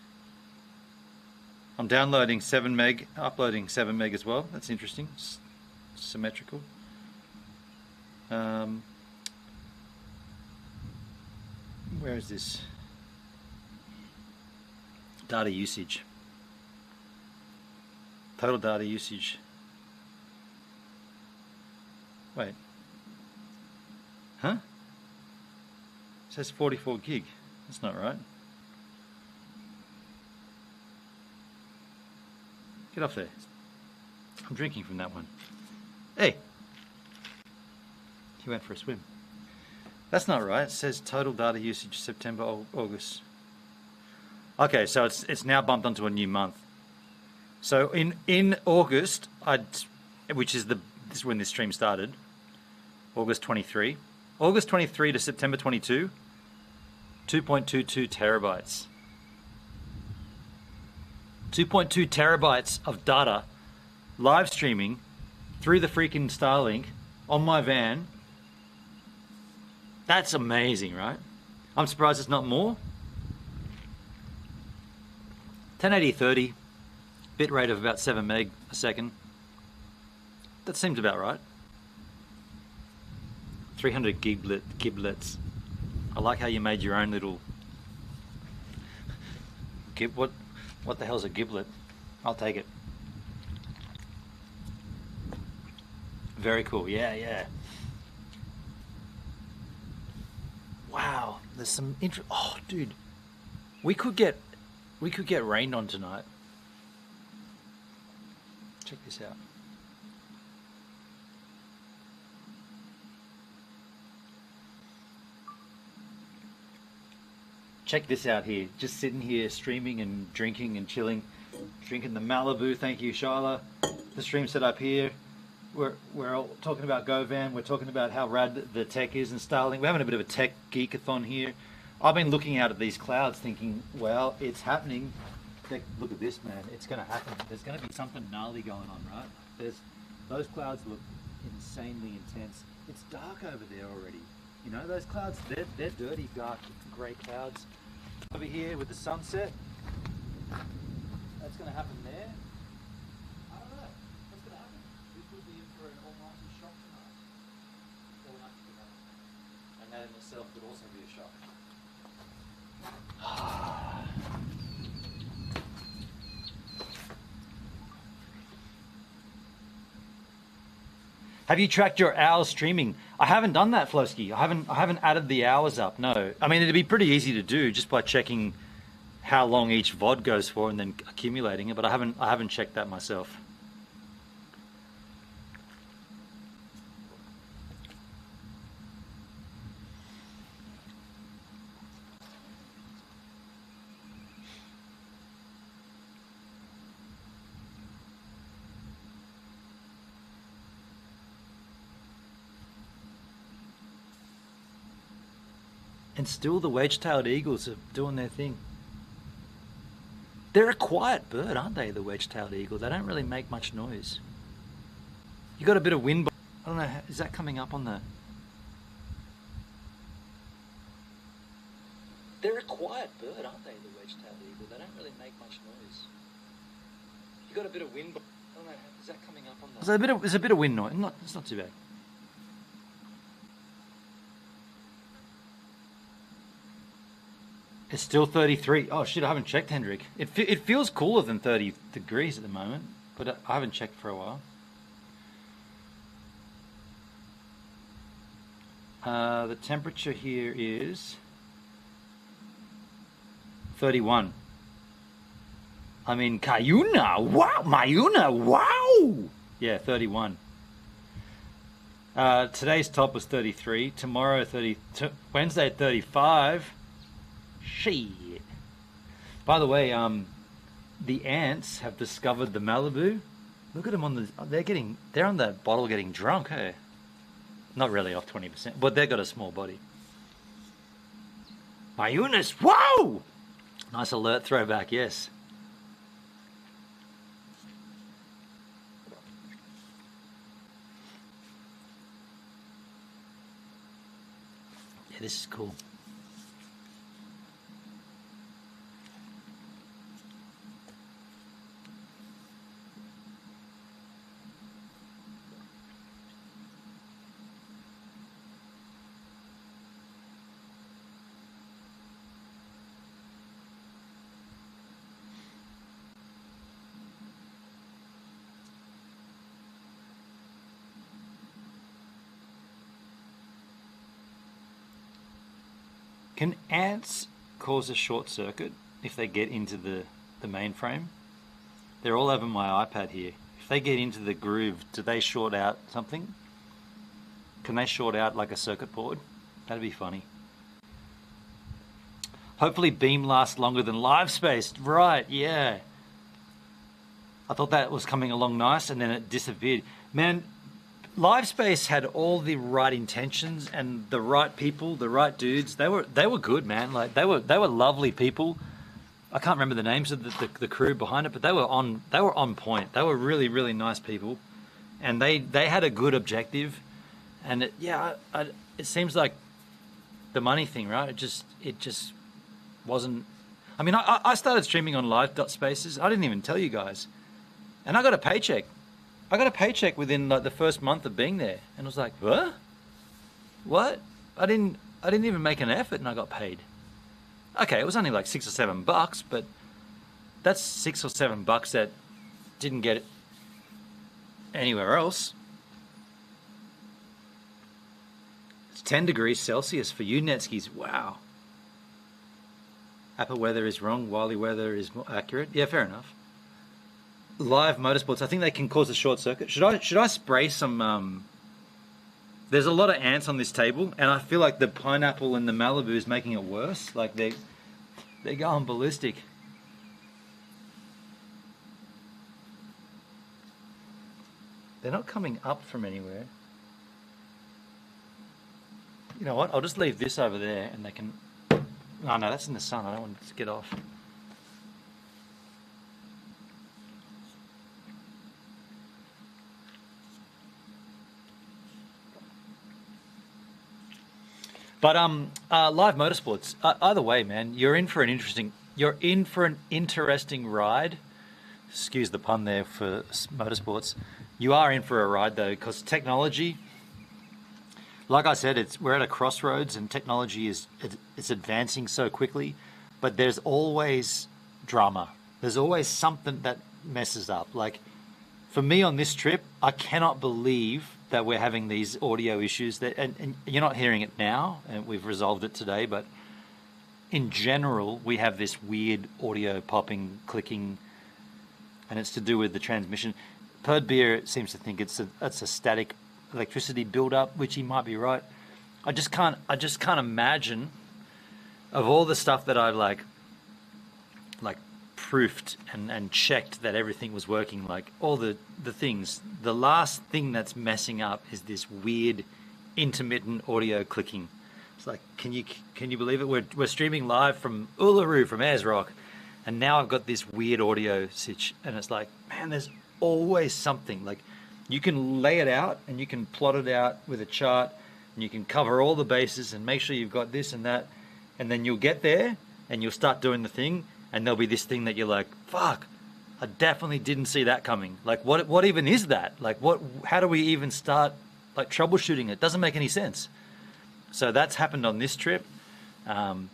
I'm downloading 7 meg, uploading 7 meg as well. That's interesting. Symmetrical. Where is this? Data usage. Total data usage. Wait. Huh? It says 44 gig. That's not right. Get off there. I'm drinking from that one. Hey! He went for a swim. That's not right. It says total data usage September, August. Okay, so it's now bumped onto a new month. So in August, which is this is when this stream started, August 23. August 23 to September 22, 2.22 terabytes. 2.2 terabytes of data live streaming through the freaking Starlink on my van. That's amazing, right? I'm surprised it's not more. 1080 30, bit rate of about 7 meg a second. That seems about right. 300 giblets. I like how you made your own little what the hell's a giblet? I'll take it. Very cool. Yeah. There's some oh, dude, we could get rained on tonight. Check this out. Check this out here. Just sitting here streaming and drinking and chilling. Drinking the Malibu, thank you, Shyla. The stream set up here. We're all talking about GoVan. We're talking about how rad the tech is and Starlink. We're having a bit of a tech geekathon here. I've been looking out at these clouds thinking, well, it's happening. Look at this, man. It's going to happen. There's going to be something gnarly going on, right? Those clouds look insanely intense. It's dark over there already. You know, those clouds, they're dirty, dark, grey clouds. Over here with the sunset, that's going to happen there. I don't know. What's going to happen? We could be in for an almighty shock tonight. All night tonight. And that in itself could also be a shock. Have you tracked your hours streaming? I haven't done that, Flosky. I haven't added the hours up. No, I mean it'd be pretty easy to do just by checking how long each VOD goes for and then accumulating it. But I haven't checked that myself. And still the wedge-tailed eagles are doing their thing. They're a quiet bird, aren't they, the wedge-tailed eagle? They don't really make much noise. You got a bit of wind. I don't know, is that coming up on the... They're a quiet bird, aren't they, the wedge-tailed eagle? They don't really make much noise. You got a bit of wind. I don't know, is that coming up on the... There's a bit of wind noise. It's not too bad. It's still 33. Oh shit, I haven't checked, Hendrik. It feels cooler than 30 degrees at the moment, but I haven't checked for a while. The temperature here is 31. I'm in Cuyuna. Wow, Mayuna. Wow. Yeah, 31. Today's top was 33. Tomorrow, Wednesday, 35. Shit. By the way, the ants have discovered the Malibu. Look at them on the. They're on the bottle getting drunk. Hey, not really off 20%, but they've got a small body. My Eunice, whoa! Nice alert throwback. Yes. Yeah, this is cool. Can ants cause a short circuit if they get into the mainframe? They're all over my iPad here. If they get into the groove, do they short out something? Can they short out like a circuit board? That'd be funny. Hopefully Beam lasts longer than Live Space. Right, yeah. I thought that was coming along nice and then it disappeared. Man, Live Space had all the right intentions and the right people, the right dudes. They were good, man. Like they were lovely people. I can't remember the names of the crew behind it, but they were on point. They were really, really nice people, and they had a good objective. And it seems like the money thing, right? It just wasn't. I mean, I started streaming on Live.Spaces. I didn't even tell you guys, and I got a paycheck. I got a paycheck within like the first month of being there, and I was like, what? I didn't even make an effort, and I got paid. Okay, it was only like $6 or $7, but that's $6 or $7 that didn't get it anywhere else. It's 10 degrees Celsius for you, Netskis. Wow, Apple weather is wrong. Wily weather is more accurate. Yeah, fair enough. Live motorsports. I think they can cause a short circuit. Should I spray some? There's a lot of ants on this table, and I feel like the pineapple and the Malibu is making it worse. Like they're going ballistic. They're not coming up from anywhere. You know what? I'll just leave this over there, and they can. Oh no, that's in the sun. I don't want it to get off. But live motorsports. Either way, man, you're in for an interesting ride. Excuse the pun there for motorsports. You are in for a ride though, because technology. Like I said, we're at a crossroads, and technology it's advancing so quickly. But there's always drama. There's always something that messes up. Like for me on this trip, I cannot believe that we're having these audio issues and you're not hearing it now, and we've resolved it today, but in general we have this weird audio popping, clicking, and it's to do with the transmission. Perd Beer seems to think it's a static electricity build-up, which he might be right. I just can't imagine, of all the stuff that I like proofed and checked that everything was working, like all the things, the last thing that's messing up is this weird intermittent audio clicking. It's like, can you believe it? We're streaming live from Uluru, from Ayers Rock, and now I've got this weird audio sitch, and it's like, man, there's always something. Like, you can lay it out and you can plot it out with a chart, and you can cover all the bases and make sure you've got this and that, and then you'll get there and you'll start doing the thing, and there'll be this thing that you're like, fuck, I definitely didn't see that coming. Like, what even is that? Like, how do we even start like troubleshooting it? Doesn't make any sense. So that's happened on this trip. And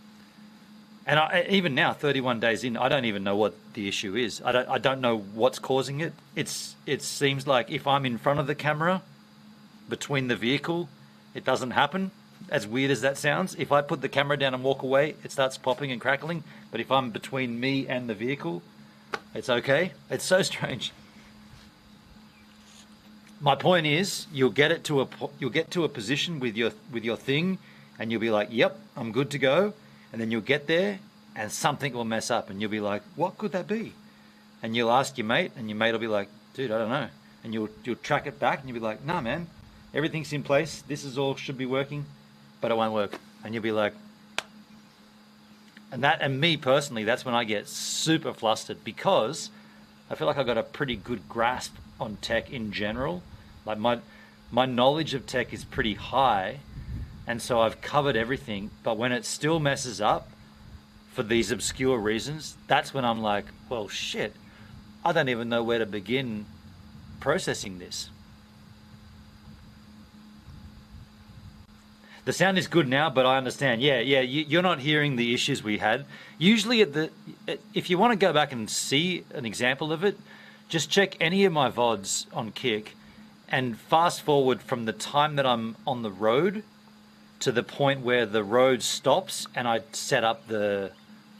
even now, 31 days in, I don't even know what the issue is. I don't know what's causing it. It seems like if I'm in front of the camera, between the vehicle, it doesn't happen. As weird as that sounds, if I put the camera down and walk away, it starts popping and crackling. But if I'm between me and the vehicle, it's okay. It's so strange. My point is, you'll get to a position with your thing, and you'll be like, "Yep, I'm good to go." And then you'll get there, and something will mess up, and you'll be like, "What could that be?" And you'll ask your mate, and your mate will be like, "Dude, I don't know." And you'll track it back, and you'll be like, "Nah, man, everything's in place. This is all should be working." But it won't work, and you'll be like, and me personally, that's when I get super flustered, because I feel like I've got a pretty good grasp on tech in general. Like my knowledge of tech is pretty high, and so I've covered everything. But when it still messes up for these obscure reasons, that's when I'm like, well, shit, I don't even know where to begin processing this. The sound is good now, but I understand. Yeah, you're not hearing the issues we had. Usually, if you want to go back and see an example of it, just check any of my VODs on Kick and fast forward from the time that I'm on the road to the point where the road stops and I set up the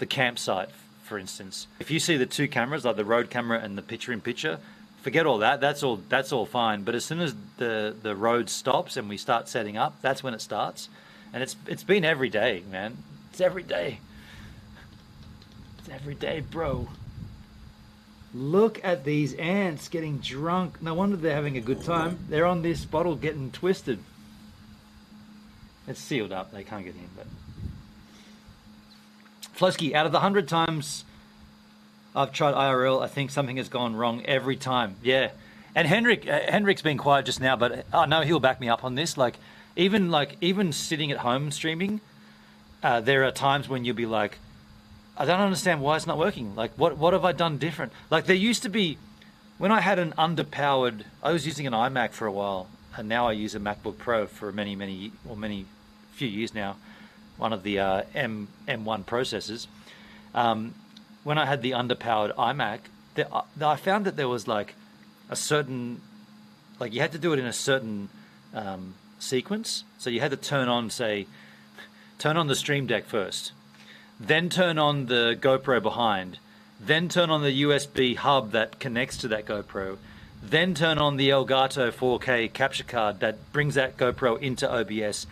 campsite, for instance. If you see the two cameras, like the road camera and the picture-in-picture, forget all that. That's all fine. But as soon as the road stops and we start setting up, that's when it starts. And it's been every day, man. It's every day. It's every day, bro. Look at these ants getting drunk. No wonder they're having a good time. They're on this bottle getting twisted. It's sealed up. They can't get in. But Flosky, out of the 100 times I've tried IRL, I think something has gone wrong every time. Yeah. And Henrik's been quiet just now, but I know he'll back me up on this. Even sitting at home streaming, there are times when you'll be like, I don't understand why it's not working. Like, what have I done different? Like, there used to be, when I had an underpowered, I was using an iMac for a while, and now I use a MacBook Pro for few years now, one of the M1 processors. When I had the underpowered iMac, I found that there was like a certain, like you had to do it in a certain sequence. So you had to turn on the Stream Deck first. then turn on the GoPro behind, then turn on the USB hub that connects to that GoPro, then turn on the Elgato 4K capture card that brings that GoPro into OBS,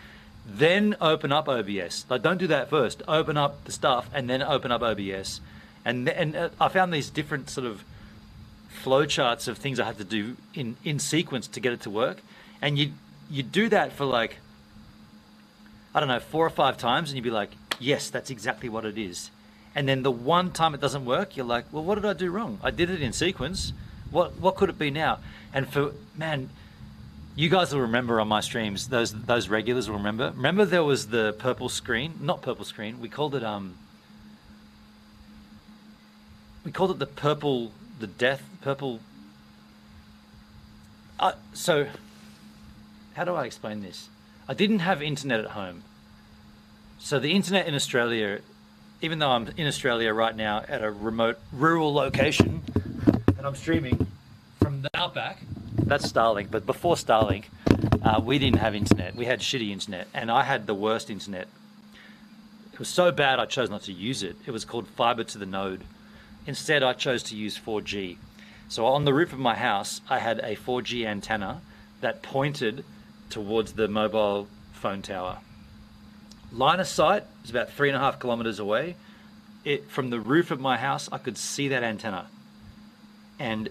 then open up OBS. Like, don't do that first. Open up the stuff and then open up OBS. And I found these different sort of flow charts of things I had to do in sequence to get it to work. And you do that for like, I don't know, 4 or 5 times, and you'd be like, yes, that's exactly what it is. And then the one time it doesn't work, you're like, well, what did I do wrong? I did it in sequence. What could it be now? And man, you guys will remember on my streams, those regulars will remember. Remember there was the purple screen, not purple screen, we called it the purple, the death, purple. So how do I explain this? I didn't have internet at home. So the internet in Australia, even though I'm in Australia right now at a remote rural location, and I'm streaming from the outback, that's Starlink, but before Starlink, we didn't have internet. We had shitty internet, and I had the worst internet. It was so bad I chose not to use it. It was called fiber to the node. Instead, I chose to use 4G. So on the roof of my house, I had a 4G antenna that pointed towards the mobile phone tower. Line of sight is about 3.5 kilometers away. From the roof of my house, I could see that antenna. And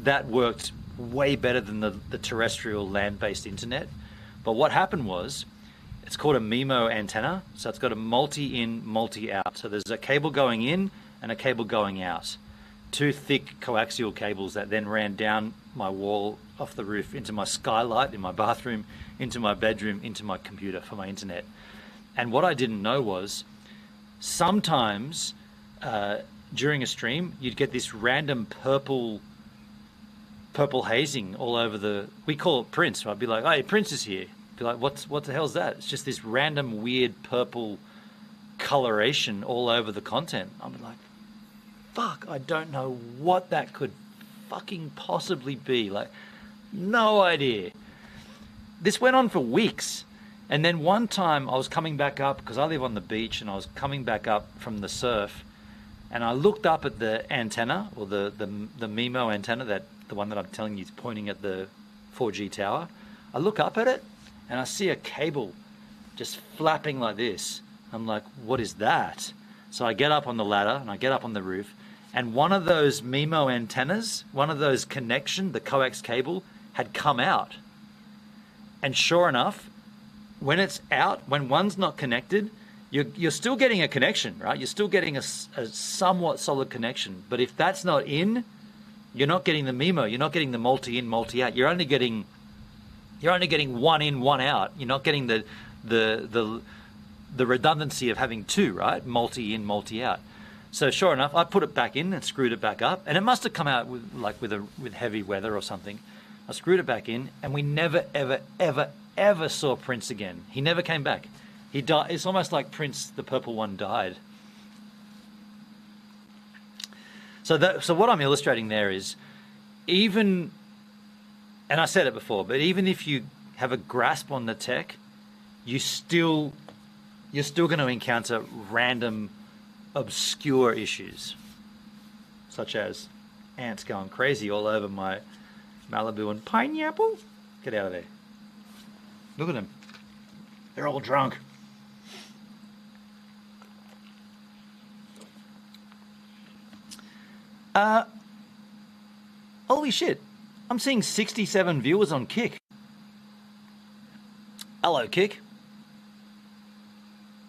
that worked way better than the terrestrial land-based internet. But what happened was, it's called a MIMO antenna. So it's got a multi-in, multi-out. So there's a cable going in and a cable going out. 2 thick coaxial cables that then ran down my wall off the roof into my skylight in my bathroom, into my bedroom, into my computer for my internet. And what I didn't know was, sometimes during a stream, you'd get this random purple hazing all over we call it Prince. I'd be like, hey, Prince is here. Be like, what the hell's that? It's just this random weird purple coloration all over the content. I'm like, fuck, I don't know what that could fucking possibly be. Like, no idea. This went on for weeks. And then one time I was coming back up, because I live on the beach, and I was coming back up from the surf, and I looked up at the antenna, or the MIMO antenna, the one that I'm telling you is pointing at the 4G tower. I look up at it, and I see a cable just flapping like this. I'm like, what is that? So I get up on the ladder, and I get up on the roof, and one of those MIMO antennas, one of those the coax cable, had come out. And sure enough, when it's out, when one's not connected, you're still getting a connection, right? You're still getting a somewhat solid connection. But if that's not in, you're not getting the MIMO. You're not getting the multi-in, multi-out. You're only getting one in, one out. You're not getting the redundancy of having 2, right? Multi-in, multi-out. So sure enough, I put it back in and screwed it back up, and it must have come out with heavy weather or something. I screwed it back in, and we never, ever, ever, ever saw Prince again. He never came back. He died. It's almost like Prince, the purple one, died. So what I'm illustrating there is, even, and I said it before, but even if you have a grasp on the tech, you're still going to encounter random, obscure issues, such as ants going crazy all over my Malibu and pineapple. Get out of there. Look at them. They're all drunk. Holy shit. I'm seeing 67 viewers on Kick. Hello, Kick.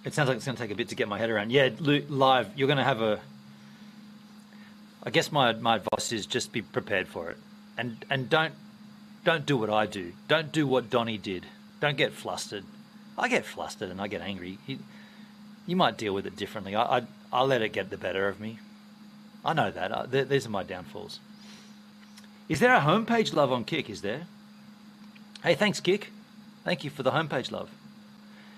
It sounds like it's going to take a bit to get my head around. Yeah, live, you're going to have I guess my advice is just be prepared for it. And don't do what I do. Don't do what Donnie did. Don't get flustered. I get flustered and I get angry. You might deal with it differently. I'll let it get the better of me. I know that. These are my downfalls. Is there a homepage love on Kick? Is there? Hey, thanks, Kick. Thank you for the homepage love.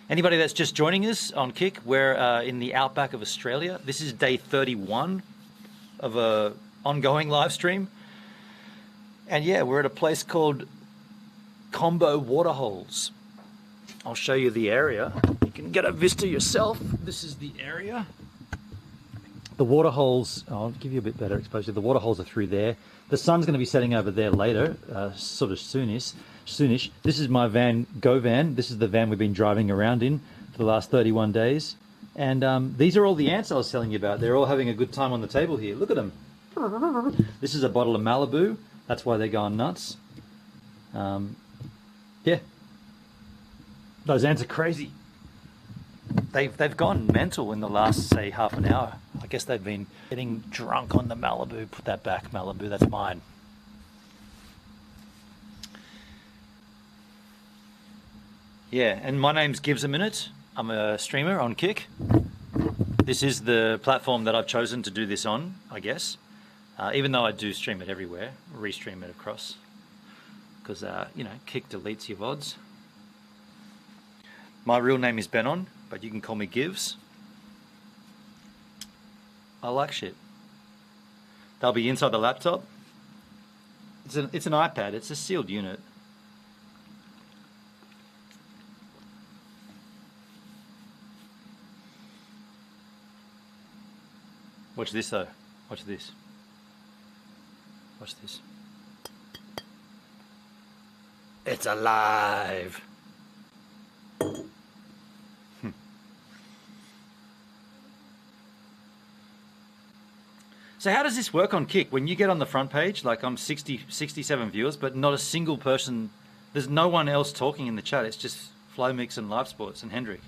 Anybody that's just joining us on Kick, we're in the outback of Australia. This is day 31 of a ongoing live stream. And yeah, we're at a place called Combo Waterholes. I'll show you the area. you can get a vista yourself. This is the area. The water holes, I'll give you a bit better exposure. The water holes are through there. The sun's going to be setting over there later, sort of soonish. This is my van, Go Van. This is the van we've been driving around in for the last 31 days. And these are all the ants I was telling you about. They're all having a good time on the table here. Look at them. This is a bottle of Malibu. That's why they're going nuts. Yeah. Those ants are crazy. They've gone mental in the last, say, half an hour. I guess they've been getting drunk on the Malibu. Put that back, Malibu. That's mine. Yeah, and my name's Gives a Minute. I'm a streamer on Kick. This is the platform that I've chosen to do this on, I guess. Even though I do stream it everywhere, restream it across. Because, you know, Kick deletes your VODs. My real name is Benon, but you can call me Gives. I like shit. They'll be inside the laptop. It's an iPad. It's a sealed unit. Watch this though. Watch this. Watch this. It's alive. So how does this work on Kick? When you get on the front page, like I'm 67 viewers, but not a single person, there's no one else talking in the chat. It's just Flow Mix and Live Sports and Hendrik.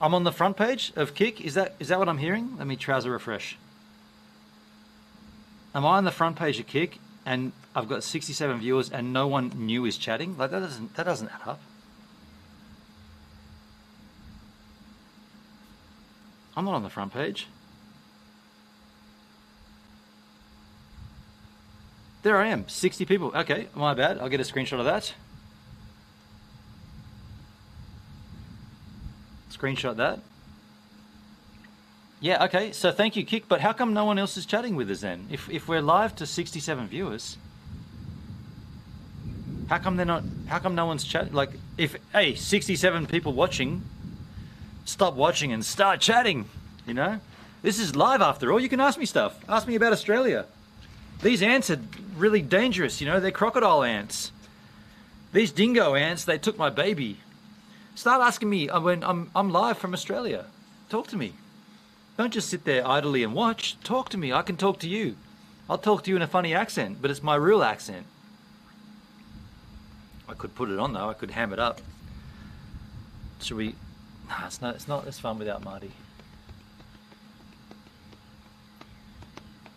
I'm on the front page of Kick. Is that what I'm hearing? Let me trouser refresh. Am I on the front page of Kick and I've got 67 viewers and no one new is chatting? Like that doesn't add up. I'm not on the front page. There I am, 60 people. Okay, my bad. I'll get a screenshot of that. Screenshot that. Yeah, okay, so thank you, Kick, but how come no one else is chatting with us then? If we're live to 67 viewers, how come no one's chatting? Like, hey, 67 people watching, stop watching and start chatting, you know? This is live after all. You can ask me stuff. Ask me about Australia. These ants are really dangerous, you know? They're crocodile ants. These dingo ants, they took my baby. Start asking me when I'm live from Australia. Talk to me. Don't just sit there idly and watch. Talk to me. I can talk to you. I'll talk to you in a funny accent, but it's my real accent. I could put it on though. I could ham it up. Should we? Nah, it's not as fun without Marty.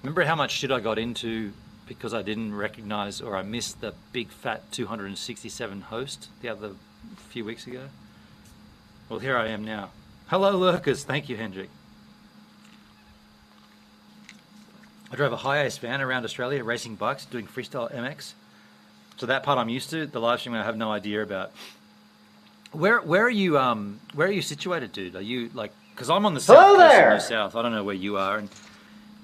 Remember how much shit I got into because I didn't recognize or I missed the big fat 267 host the other few weeks ago? Well, here I am now. Hello, lurkers. Thank you, Hendrik. I drove a high-ace van around Australia, racing bikes, doing freestyle MX. So that part I'm used to. The live stream I have no idea about. Where are you situated, dude? Are you like? Because I'm on the south coast in the south. I don't know where you are, and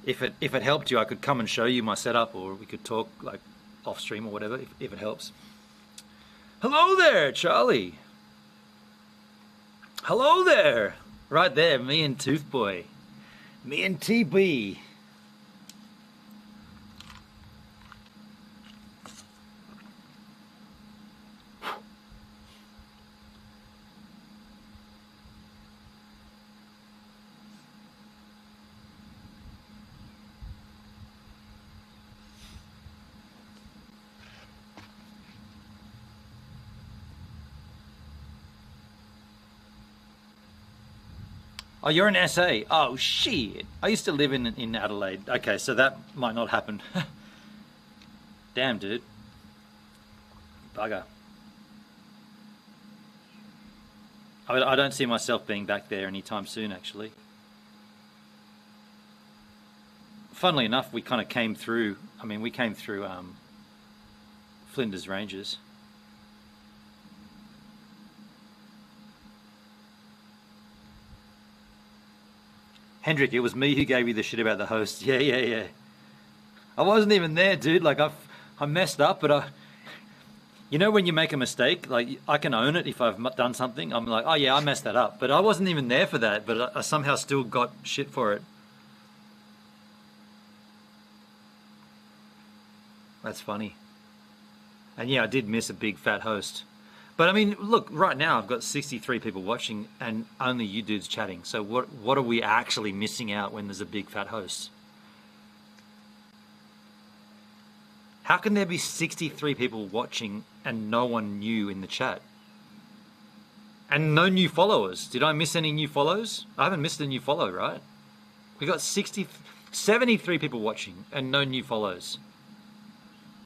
if it helped you, I could come and show you my setup, or we could talk like off stream or whatever, if it helps. Hello there, Charlie. Hello there. Right there, me and Toothboy. Me and TB. Oh, you're in SA. Oh, shit. I used to live in Adelaide. Okay, so that might not happen. Damn, dude. Bugger. I don't see myself being back there anytime soon, actually. Funnily enough, we kind of came through, we came through Flinders Ranges. Hendrik, it was me who gave you the shit about the host. Yeah. I wasn't even there, dude. Like, I messed up, but You know when you make a mistake, like I can own it if I've done something. I'm like, oh yeah, I messed that up. But I wasn't even there for that, but I somehow still got shit for it. That's funny. And yeah, I did miss a big fat host. But I mean, look, right now I've got 63 people watching and only you dudes chatting. So what are we actually missing out when there's a big fat host? How can there be 63 people watching and no one new in the chat? And no new followers. Did I miss any new follows? I haven't missed a new follow, right? We got 73 people watching and no new follows.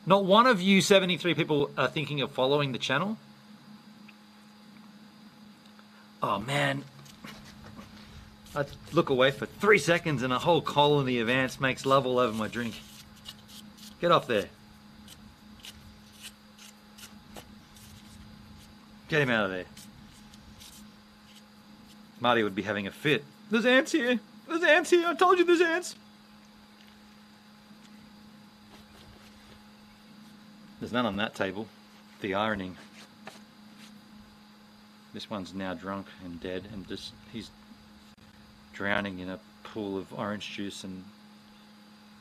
Not one of you 73 people are thinking of following the channel? Oh man. I look away for 3 seconds and a whole colony of ants makes love all over my drink. Get off there. Get him out of there. Marty would be having a fit. There's ants here. There's ants here. I told you there's ants. There's none on that table. The irony. This one's now drunk and dead and just he's drowning in a pool of orange juice and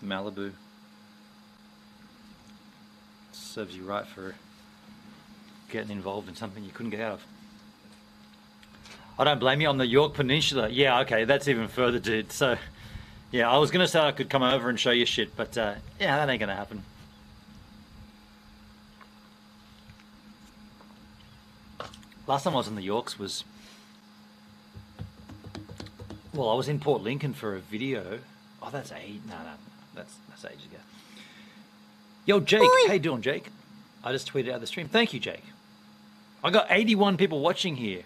Malibu. Serves you right for getting involved in something you couldn't get out of. I don't blame you. On the York Peninsula. Yeah, okay, that's even further, dude. So, yeah, I was going to say I could come over and show you shit, but yeah, that ain't going to happen. Last time I was in the Yorks was... Well, I was in Port Lincoln for a video. Oh, that's age... No, that's ages ago. Yo, Jake. Oi. How you doing, Jake? I just tweeted out the stream. Thank you, Jake. I got 81 people watching here.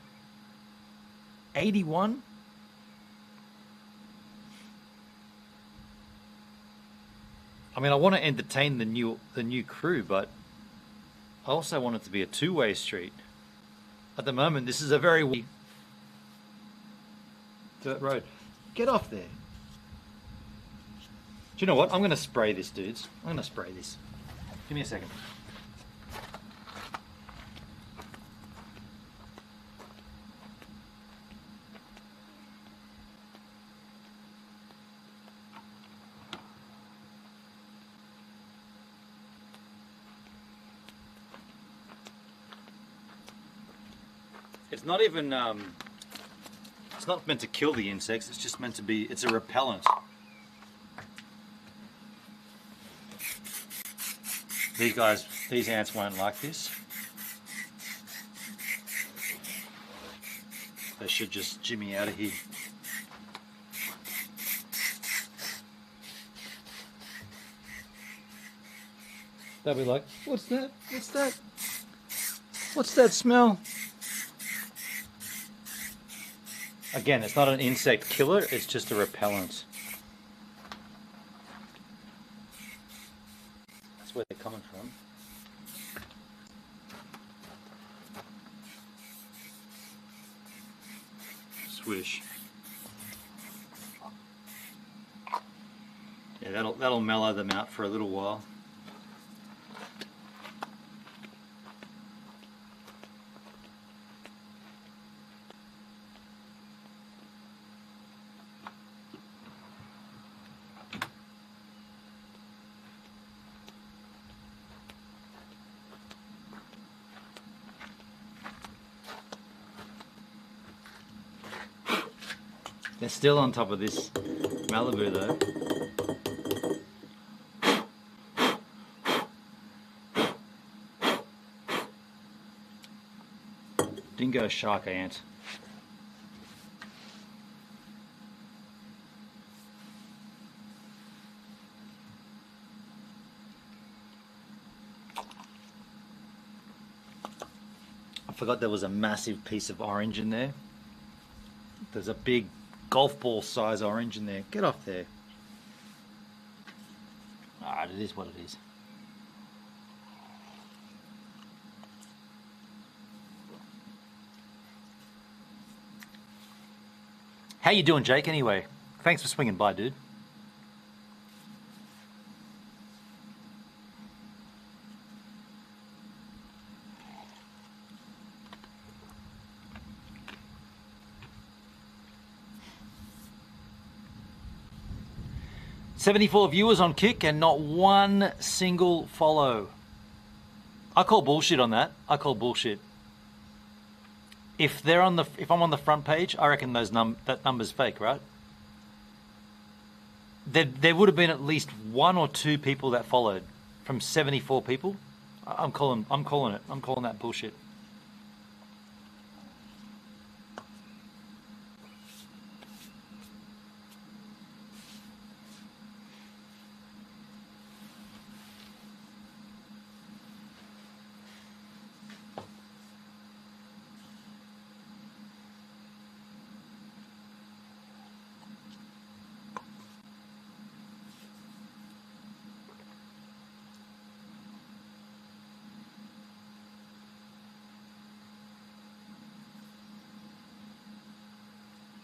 81? I mean, I want to entertain the new crew, but I also want it to be a two-way street. At the moment, this is a very dirt road. Get off there. Do you know what? I'm going to spray this, dudes. I'm going to spray this. Give me a second. It's not even, it's not meant to kill the insects, it's just meant to be, it's a repellent. These ants won't like this. They should just jimmy out of here. They'll be like, what's that? What's that? What's that smell? Again, it's not an insect killer, it's just a repellent. That's where they're coming from. Swish. Yeah, that'll mellow them out for a little while. They're still on top of this Malibu though. Dingo shark ant. I forgot there was a massive piece of orange in there. There's a big golf ball size orange in there. Get off there. Alright, it is what it is. How you doing, Jake, anyway? Thanks for swinging by, dude. 74 viewers on Kick and not one single follow. I call bullshit on that. I call bullshit. If they're on the, if I'm on the front page, I reckon that number's fake, right? There would have been at least 1 or 2 people that followed from 74 people. I'm calling it. I'm calling that bullshit.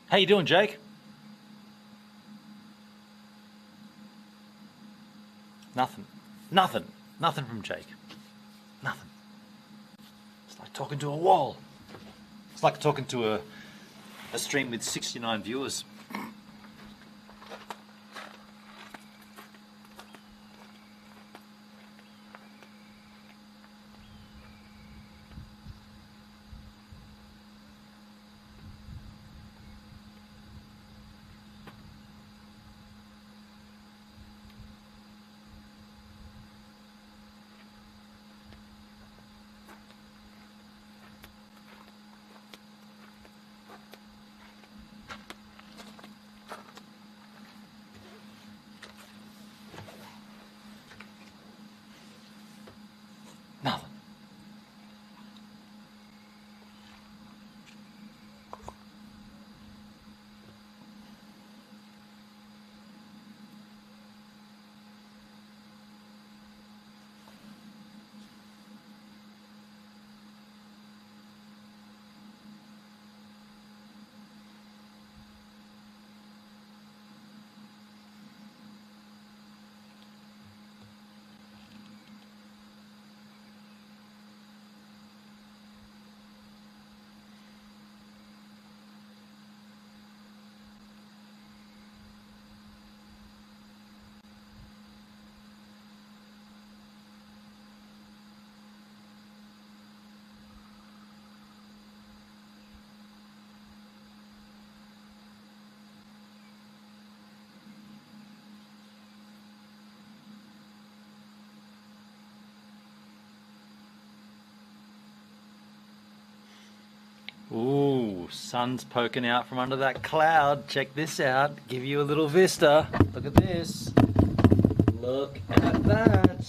How you doing, Jake? Nothing. Nothing. Nothing from Jake. Nothing. It's like talking to a wall. It's like talking to a stream with 69 viewers. Nothing. Ooh, sun's poking out from under that cloud. Check this out. Give you a little vista. Look at this. Look at that.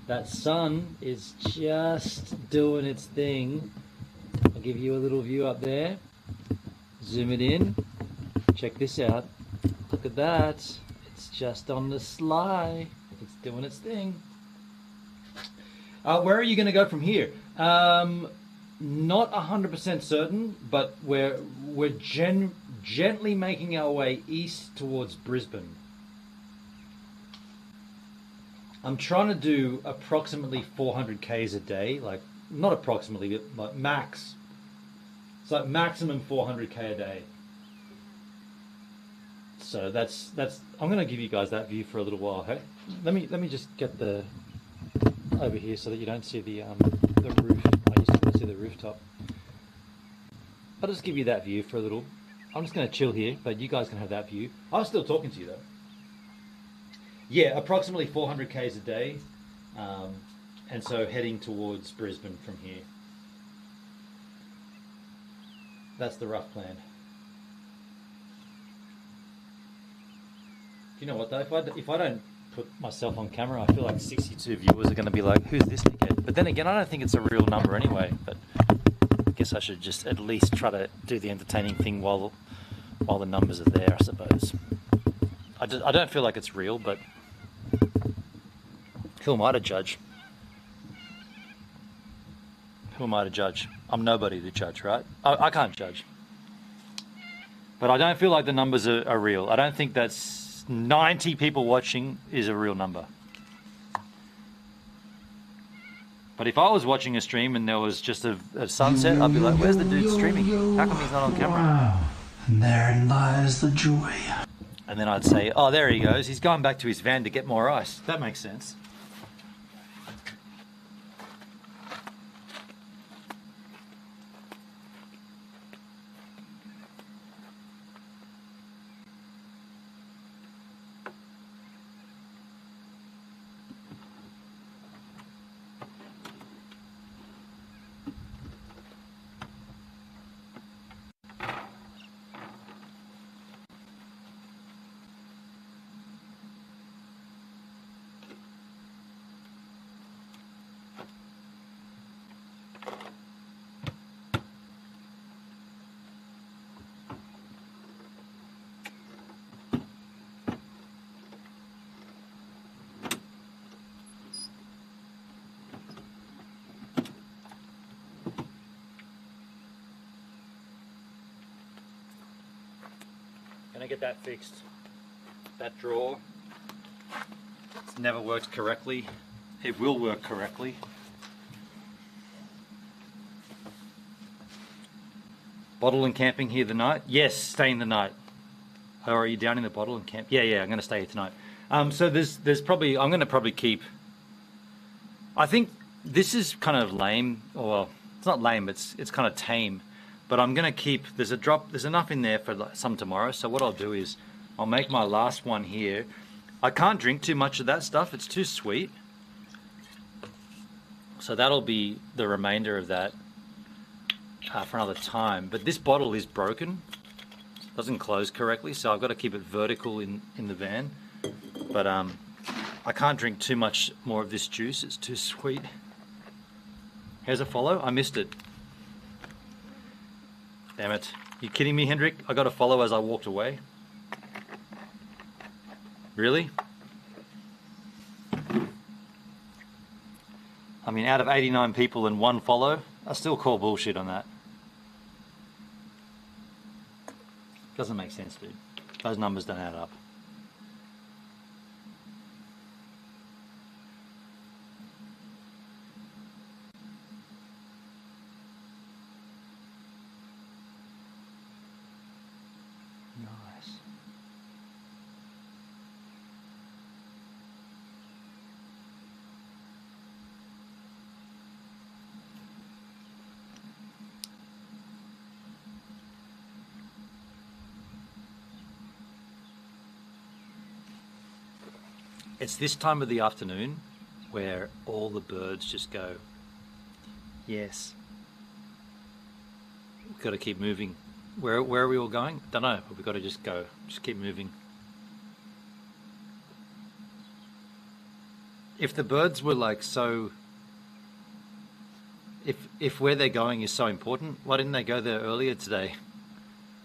That sun is just doing its thing. I'll give you a little view up there. Zoom it in. Check this out. Look at that. It's just on the sly. It's doing its thing. Where are you going to go from here? Not 100% certain, but we're gently making our way east towards Brisbane. I'm trying to do approximately 400 Ks a day, like not approximately, but like max. It's like maximum 400 K a day. So that's I'm gonna give you guys that view for a little while. Hey, let me just get the over here so that you don't see the roof. I just want to see the rooftop. I'll just give you that view for a little. I'm just going to chill here, but you guys can have that view. I'm still talking to you though. Yeah, approximately 400 Ks a day, and so heading towards Brisbane from here. That's the rough plan. You know what though? If I don't put myself on camera, I feel like 62 viewers are going to be like, "Who's this dickhead?" But then again, I don't think it's a real number anyway. But I guess I should just at least try to do the entertaining thing while the numbers are there, I suppose. I don't feel like it's real, but who am I to judge? Who am I to judge? I'm nobody to judge, right? I can't judge. But I don't feel like the numbers are real. I don't think that's 90 people watching is a real number. But if I was watching a stream and there was just a sunset, I'd be like, where's the dude streaming? How come he's not on camera? Wow. And therein lies the joy. And then I'd say, oh, there he goes. He's going back to his van to get more ice. That makes sense. Gonna get that fixed. That drawer, it's never worked correctly. It will work correctly. Bottle and camping here the night? Yes, staying the night. Oh, are you down in the bottle and camp? Yeah, I'm gonna stay here tonight. So there's probably, I'm gonna probably keep, I think this is kind of lame, or well, it's not lame, it's kind of tame. But I'm gonna keep, there's enough in there for some tomorrow. So what I'll do is, I'll make my last one here. I can't drink too much of that stuff, it's too sweet. So that'll be the remainder of that for another time. But this bottle is broken, doesn't close correctly, so I've got to keep it vertical in the van. But I can't drink too much more of this juice, it's too sweet. Here's a follow, I missed it. Damn it. You kidding me, Hendrik? I got a follow as I walked away. Really? I mean, out of 89 people and 1 follow, I still call bullshit on that. Doesn't make sense, dude. Those numbers don't add up. Nice. It's this time of the afternoon where all the birds just go, yes. We've got to keep moving. Where are we all going? Don't know, but we've got to just go. Just keep moving. If the birds were like so... If where they're going is so important, why didn't they go there earlier today?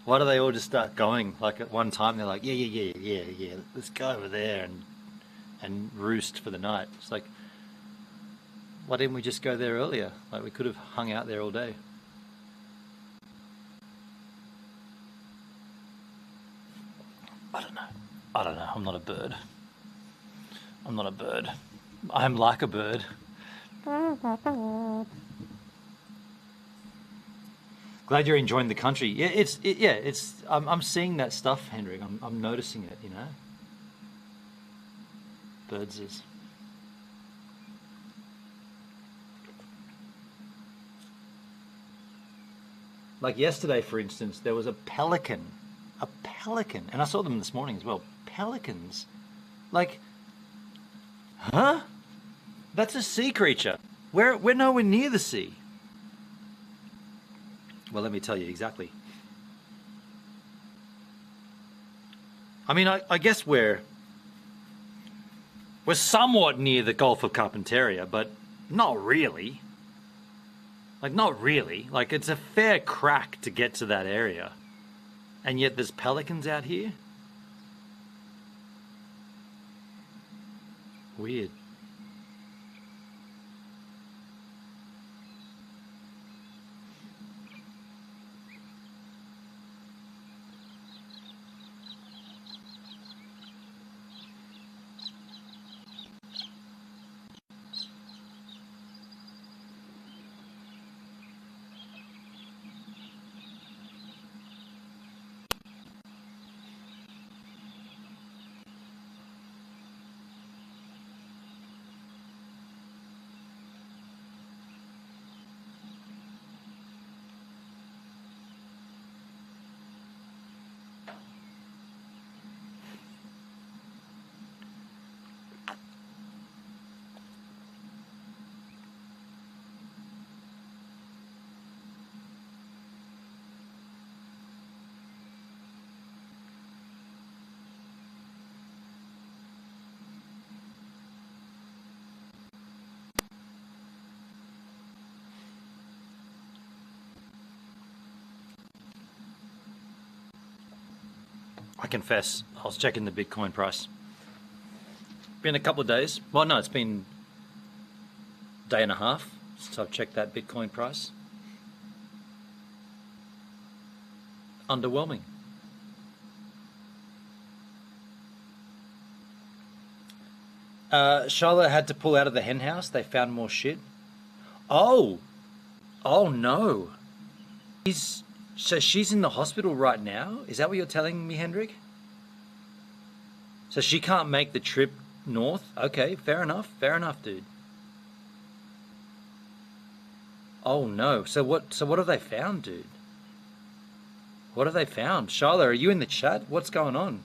Why do they all just start going like at one time? They're like, yeah, let's go over there and roost for the night. It's like, why didn't we just go there earlier? Like we could have hung out there all day. I don't know. I'm not a bird. I'm not a bird. I'm like a bird. Glad you're enjoying the country. Yeah, I'm seeing that stuff, Hendrik. I'm noticing it, you know. Birds is. Like yesterday, for instance, there was a pelican, and I saw them this morning as well. Pelicans, like, huh? That's a sea creature. We're nowhere near the sea. Well, let me tell you exactly. I mean, I guess we're somewhat near the Gulf of Carpentaria, but not really. Like, not really. Like, it's a fair crack to get to that area. And yet there's pelicans out here? Weird. I confess, I was checking the Bitcoin price. Been a couple of days. Well, no, it's been a day and a half since I've checked that Bitcoin price. Underwhelming. Charlotte had to pull out of the hen house. They found more shit. Oh no. So she's in the hospital right now? Is that what you're telling me, Hendrik? So she can't make the trip north? Okay, fair enough, dude. Oh no. So what have they found, dude? What have they found? Charlotte, are you in the chat? What's going on?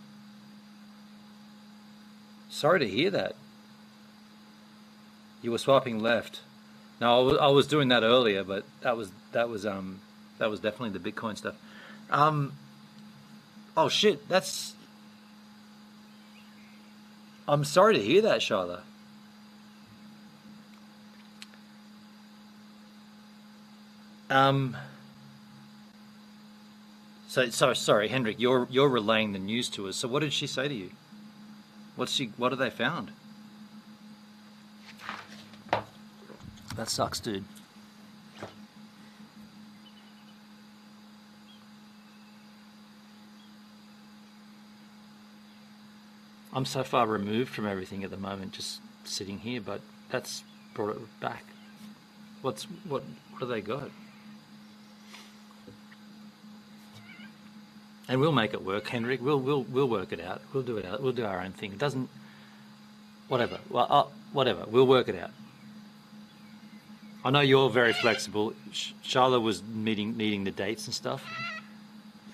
Sorry to hear that. You were swiping left. No, I was doing that earlier, but that was definitely the Bitcoin stuff. Oh shit, I'm sorry to hear that, Charlotte. So sorry, Hendrik, you're relaying the news to us. So what did she say to you? What have they found? That sucks, dude. I'm so far removed from everything at the moment, just sitting here, but that's brought it back. What have they got? And we'll make it work, Hendrik. We'll work it out. We'll do it out. We'll do our own thing. It doesn't. Whatever. Well, whatever. We'll work it out. I know you're very flexible. Charlotte was needing the dates and stuff.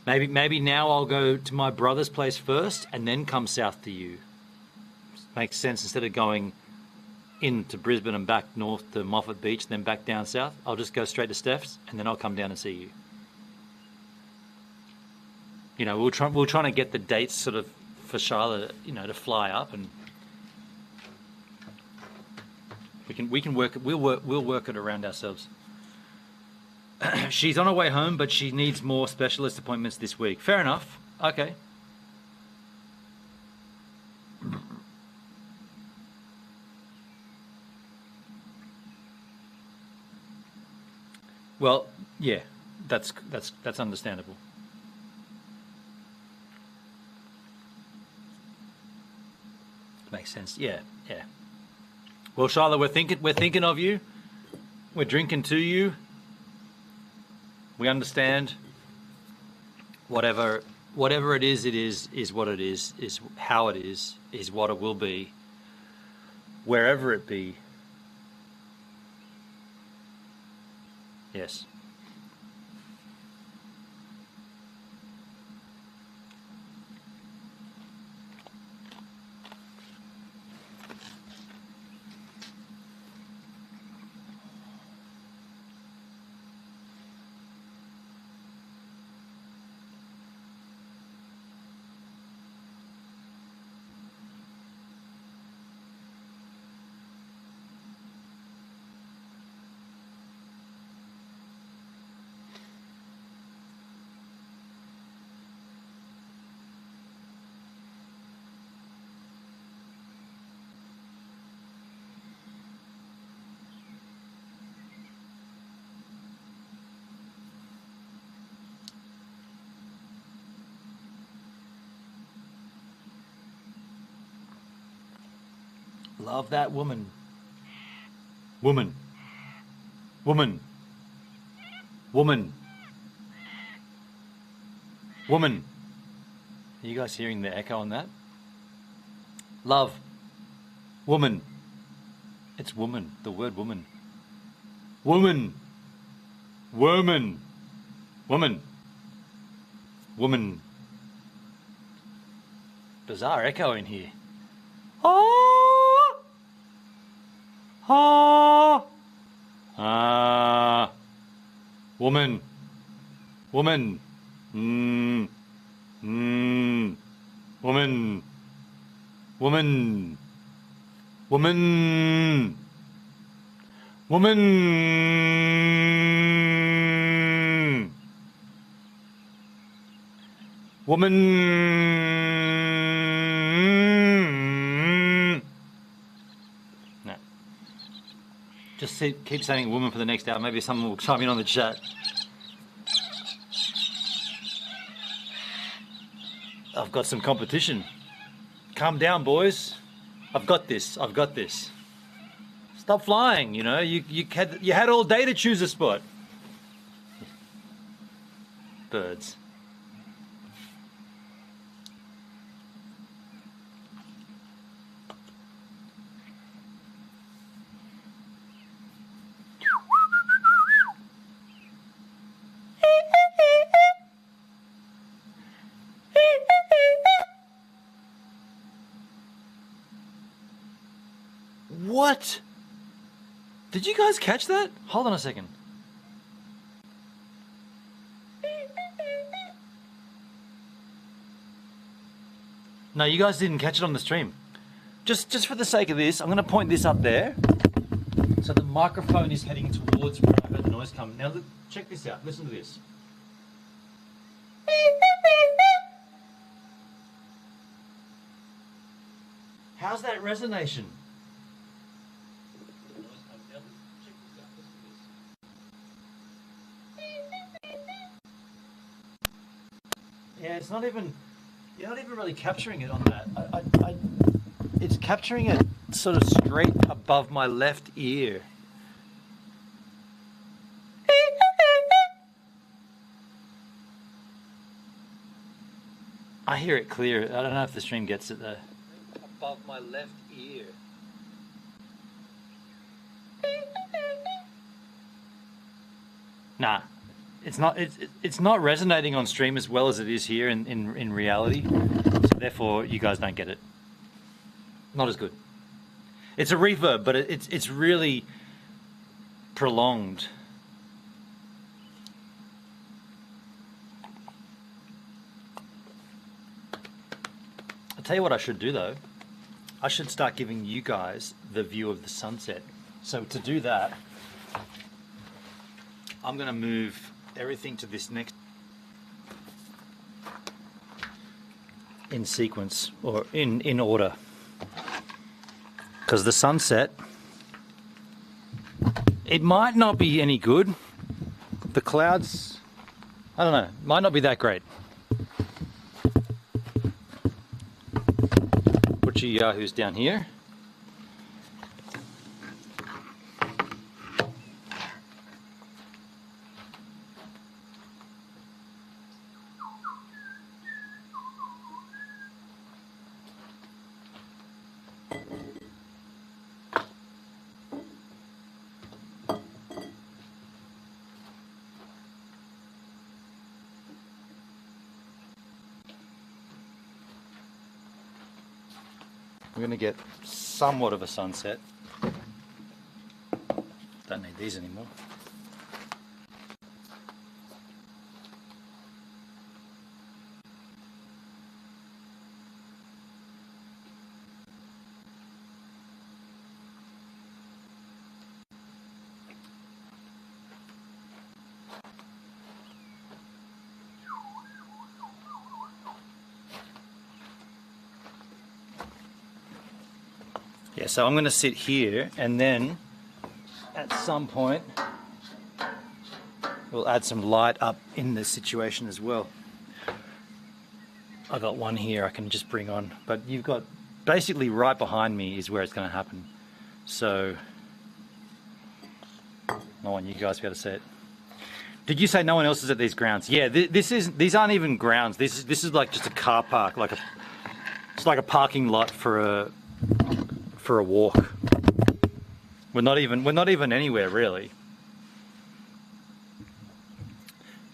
Maybe now I'll go to my brother's place first and then come south to you. Makes sense. Instead of going into Brisbane and back north to Moffat Beach, then back down south, I'll just go straight to Steph's and then I'll come down and see you. You know, we're trying to get the dates sort of for Charlotte, you know, to fly up, and we can work. We'll work it around ourselves. She's on her way home, but she needs more specialist appointments this week. Fair enough. Okay. Well, yeah, that's understandable. Makes sense. Yeah. Well, Charlotte, we're thinking of you. We're drinking to you. We understand. Whatever it is what it is how it is what it will be, wherever it be. Yes. Love that woman. Woman. Woman. Woman. Woman. Are you guys hearing the echo on that? Love. Woman. It's woman. The word woman. Woman. Woman. Woman. Woman. Bizarre echo in here. Oh! Ah! Ah! Woman. Woman. Woman. Woman. Woman. Woman. Woman. Just keep saying woman for the next hour. Maybe someone will chime in on the chat. I've got some competition. Calm down, boys. I've got this. I've got this. Stop flying. You know, you had all day to choose a spot. Birds. What? Did you guys catch that? Hold on a second. No, you guys didn't catch it on the stream. Just for the sake of this, I'm going to point this up there. So the microphone is heading towards where I heard the noise come. Now look, check this out. Listen to this. How's that resonation? Yeah, it's not even, you're not even really capturing it on that. It's capturing it sort of straight above my left ear. I hear it clear. I don't know if the stream gets it though. Above my left ear. Nah. It's not resonating on stream as well as it is here in reality, so therefore you guys don't get it. Not as good. It's a reverb, but it's really prolonged. I'll tell you what I should do though. I should start giving you guys the view of the sunset. So to do that, I'm going to move everything to this next in sequence or in order, because the sunset, it might not be any good. The clouds, I don't know, might not be that great. Put your yahoos down here. We're going to get somewhat of a sunset. Don't need these anymore. Yeah, so I'm going to sit here, and then at some point we'll add some light up in this situation as well. I got one here I can just bring on, but you've got basically right behind me is where it's going to happen. So I want you guys to be able to see it. Did you say no one else is at these grounds? Yeah, these aren't even grounds. This is like just a car park, it's like a parking lot for a walk. We're not even anywhere really.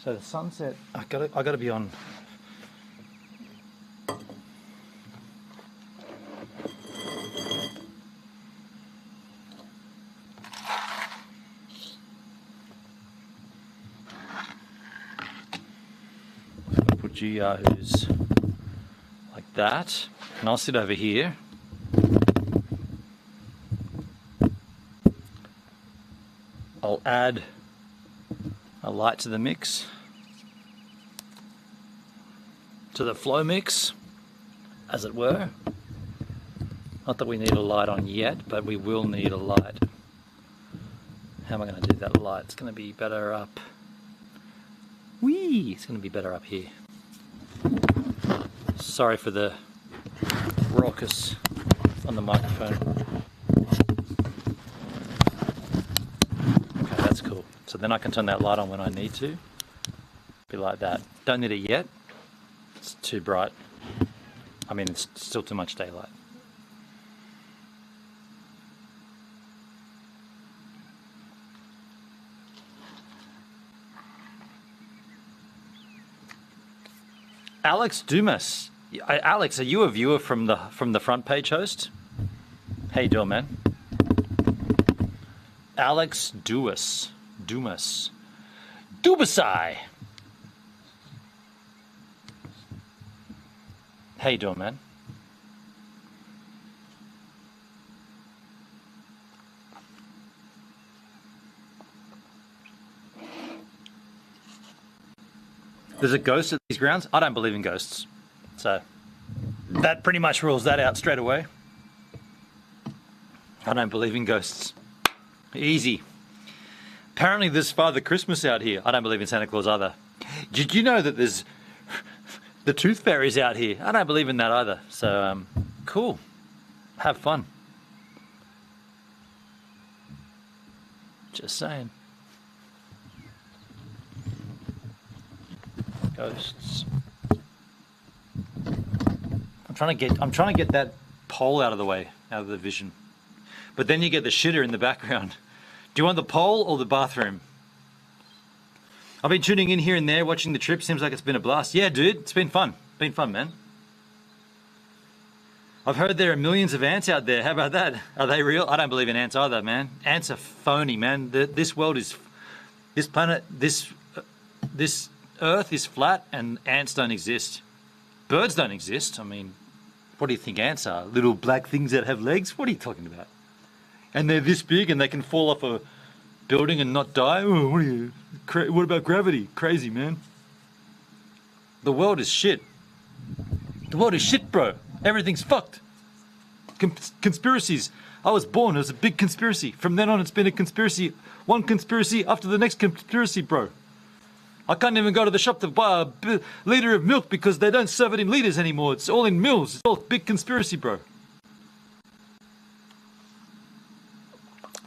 So the sunset, I gotta be on. Put yahoos like that, and I'll sit over here. I'll add a light to the mix, to the flow mix, as it were. Not that we need a light on yet, but we will need a light. How am I going to do that light? It's going to be better up. Whee! It's going to be better up here. Sorry for the raucous on the microphone. Okay, that's cool. So then I can turn that light on when I need to. Be like that. Don't need it yet. It's too bright. I mean, it's still too much daylight. Alex Dumas. Alex, are you a viewer from the front page host? How you doing, man? Alex Dumas. Dubasai. How you doing, man? There's a ghost at these grounds? I don't believe in ghosts. So that pretty much rules that out straight away. I don't believe in ghosts. Easy. Apparently there's Father Christmas out here. I don't believe in Santa Claus either. Did you know that there's the tooth fairies out here? I don't believe in that either. So, cool. Have fun. Just saying. Ghosts. I'm trying to get that pole out of the way, out of the vision. But then you get the shitter in the background. Do you want the pole or the bathroom? I've been tuning in here and there, watching the trip. Seems like it's been a blast. Yeah, dude, it's been fun. Been fun, man. I've heard there are millions of ants out there. How about that? Are they real? I don't believe in ants either, man. Ants are phony, man. This world is, this planet, this Earth is flat, and ants don't exist. Birds don't exist. I mean, what do you think ants are? Little black things that have legs? What are you talking about? And they're this big and they can fall off a building and not die? Oh, what about gravity? Crazy, man. The world is shit. The world is shit, bro. Everything's fucked. Conspiracies. I was born, it was a big conspiracy. From then on, it's been a conspiracy. One conspiracy after the next conspiracy, bro. I can't even go to the shop to buy a litre of milk because they don't serve it in litres anymore. It's all in mils. It's all big conspiracy, bro.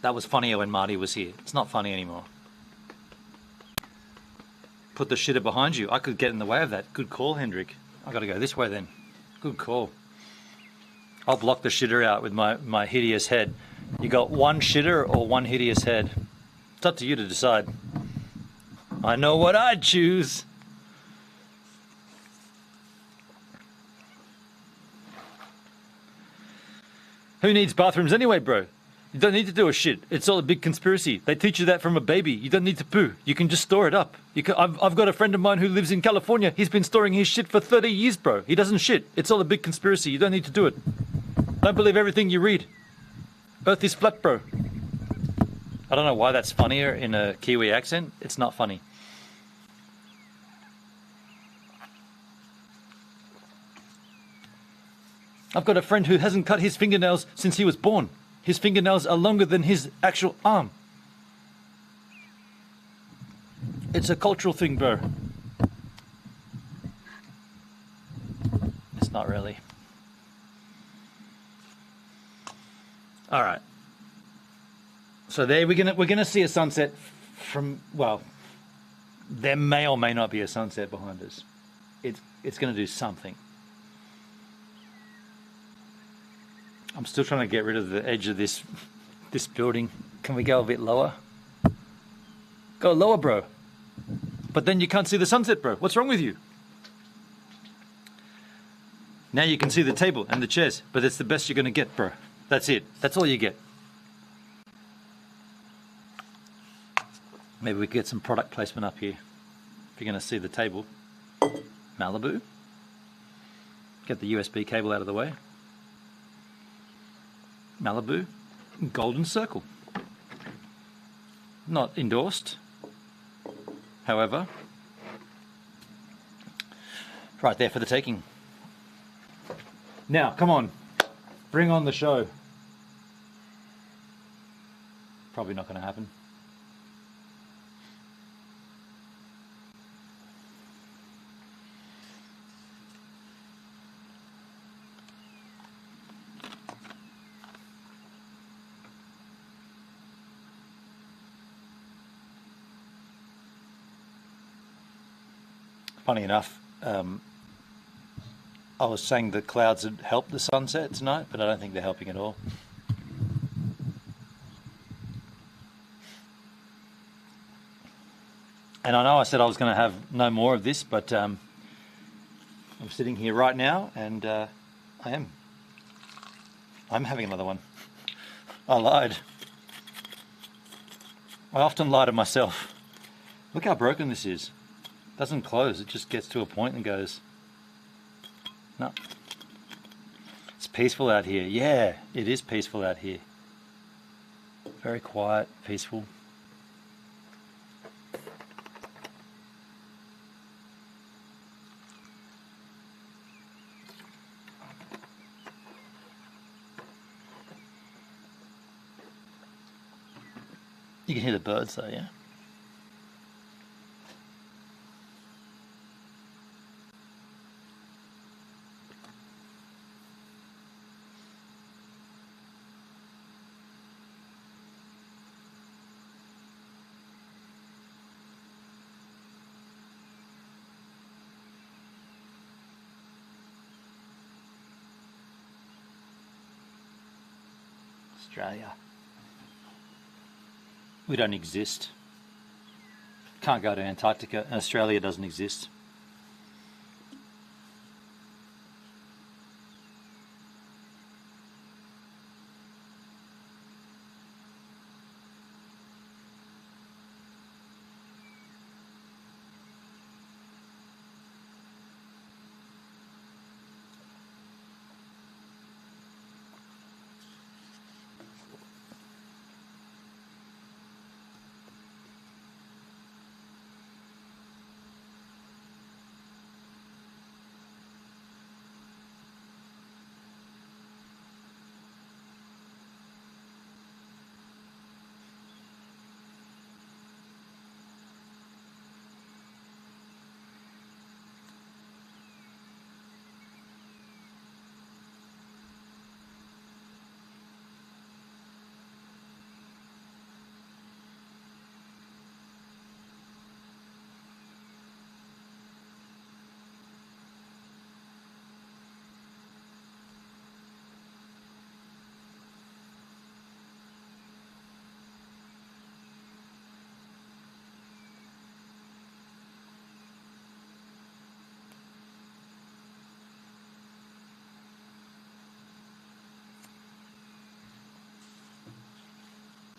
That was funnier when Marty was here. It's not funny anymore. Put the shitter behind you. I could get in the way of that. Good call, Hendrik. I gotta go this way then. Good call. I'll block the shitter out with my hideous head. You got one shitter or one hideous head? It's up to you to decide. I know what I'd choose. Who needs bathrooms anyway, bro? You don't need to do a shit. It's all a big conspiracy. They teach you that from a baby. You don't need to poo. You can just store it up. I've got a friend of mine who lives in California. He's been storing his shit for 30 years, bro. He doesn't shit. It's all a big conspiracy. You don't need to do it. Don't believe everything you read. Earth is flat, bro. I don't know why that's funnier in a Kiwi accent. It's not funny. I've got a friend who hasn't cut his fingernails since he was born. His fingernails are longer than his actual arm. It's a cultural thing, bro. It's not really. All right. So there we're gonna see a sunset from, well, there may or may not be a sunset behind us. It's gonna do something. I'm still trying to get rid of the edge of this building. Can we go a bit lower? Go lower, bro. But then you can't see the sunset, bro. What's wrong with you? Now you can see the table and the chairs, but it's the best you're going to get, bro. That's it. That's all you get. Maybe we could get some product placement up here. If you're going to see the table. Malibu. Get the USB cable out of the way. Malibu, Golden Circle. Not endorsed, however. Right there for the taking. Now, come on, bring on the show. Probably not going to happen. Funny enough, I was saying the clouds had helped the sunset tonight, but I don't think they're helping at all. And I know I said I was going to have no more of this, but I'm sitting here right now, and I'm having another one. I lied. I often lie to myself. Look how broken this is. It doesn't close, it just gets to a point and goes, no. It's peaceful out here. Yeah, it is peaceful out here. Very quiet, peaceful. You can hear the birds though, yeah? Australia. We don't exist. Can't go to Antarctica. Australia doesn't exist.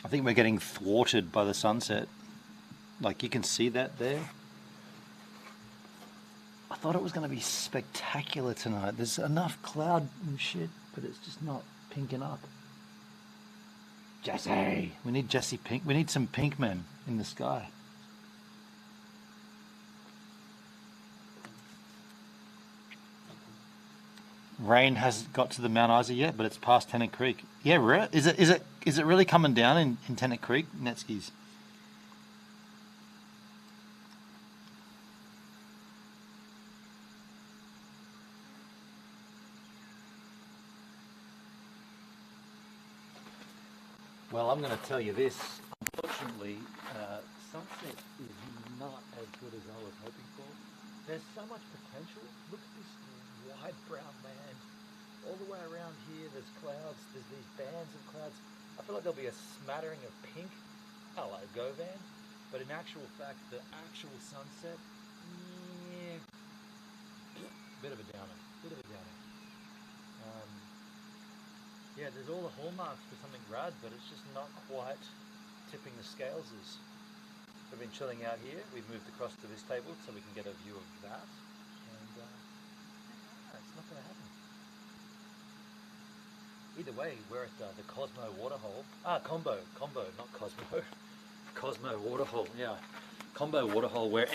I think we're getting thwarted by the sunset. Like you can see that there. I thought it was going to be spectacular tonight. There's enough cloud and shit, but it's just not pinking up. Jesse! We need Jesse Pink. We need some pink men in the sky. Rain hasn't got to the Mount Isa yet, but it's past Tennant Creek. Yeah, is it really coming down in Tennant Creek, Netskis? Well, I'm going to tell you this. Unfortunately, sunset is not as good as I was hoping for. There's so much potential. Look at this wide brown band. All the way around here, there's clouds. There's these bands of clouds. I feel like there'll be a smattering of pink. Hello, Govan. But in actual fact, the actual sunset, yeah, bit of a downer. Yeah, there's all the hallmarks for something rad, but it's just not quite tipping the scales. We've been chilling out here. We've moved across to this table so we can get a view of that. And it's not going to happen. Either way, we're at the Cosmo Waterhole. Combo, not Cosmo. Cosmo Waterhole, yeah. Combo Waterhole, where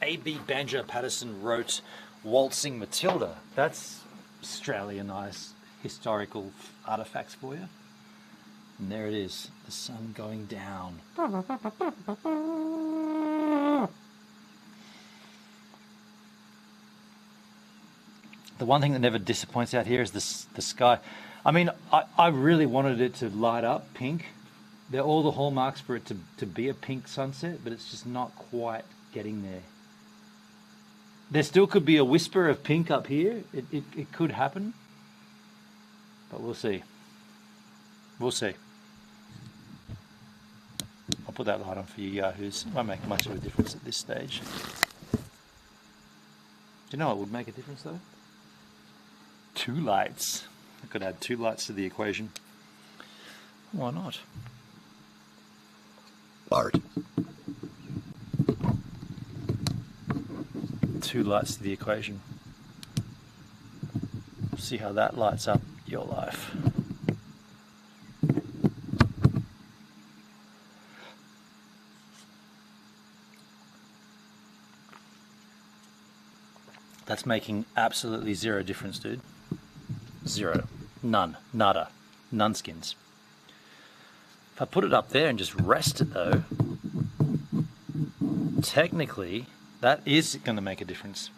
A.B. Banjo Patterson wrote Waltzing Matilda. That's Australianised historical artifacts for you. And there it is, the sun going down. The one thing that never disappoints out here is the sky. I mean, I really wanted it to light up pink. They're all the hallmarks for it to be a pink sunset, but it's just not quite getting there. There still could be a whisper of pink up here. It could happen. But we'll see. We'll see. I'll put that light on for you yahoos. It won't make much of a difference at this stage. Do you know what would make a difference though? 2 lights. I could add 2 lights to the equation. Why not? Art. 2 lights to the equation. See how that lights up your life. That's making absolutely 0 difference, dude. 0. None. Nada. None skins. If I put it up there and just rest it though, technically that is going to make a difference.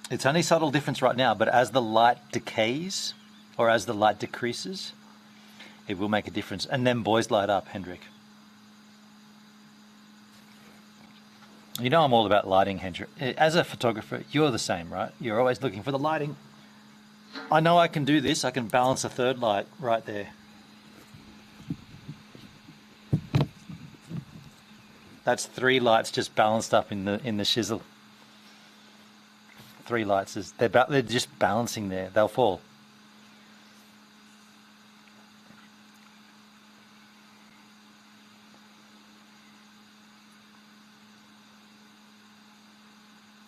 It's only subtle difference right now, but as the light decays, or as the light decreases, it will make a difference. And then boys light up, Hendrik. You know I'm all about lighting, Hendrik. As a photographer, you're the same, right? You're always looking for the lighting. I know I can do this. I can balance a 3rd light right there. That's 3 lights just balanced up in the shizzle. 3 lights is they're just balancing there. They'll fall.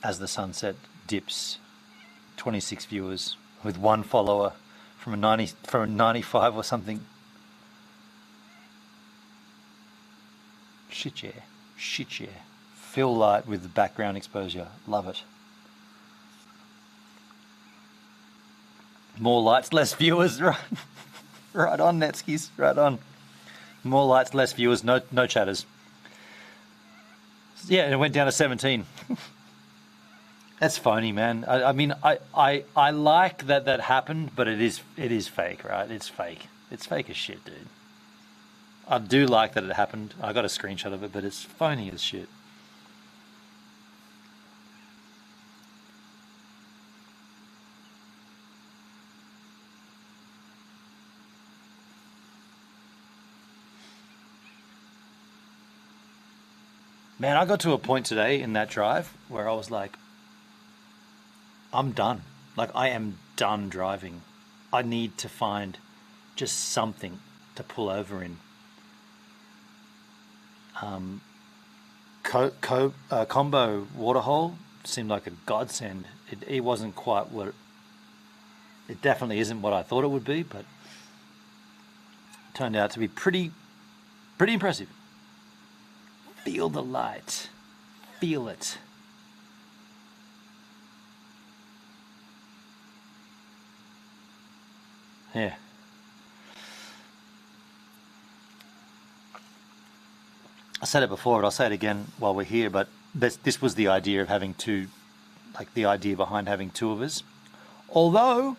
As the sunset dips, 26 viewers with 1 follower from a 95 or something. Shit yeah, shit yeah. Fill light with the background exposure, love it. More lights, less viewers, right? Right on, Netskis, right on. More lights, less viewers, no chatters. Yeah, and it went down to 17. That's phony, man. I mean, I like that happened, but it is fake, right? It's fake. It's fake as shit, dude. I do like that it happened. I got a screenshot of it, but it's phony as shit. Man, I got to a point today in that drive where I was like, I'm done. Like, I am done driving. I need to find just something to pull over in. Combo waterhole seemed like a godsend. It wasn't quite what... It definitely isn't what I thought it would be, but it turned out to be pretty impressive. Feel the light. Feel it. Yeah. I said it before, but I'll say it again while we're here, but this was the idea of having 2, like the idea behind having 2 of us. Although,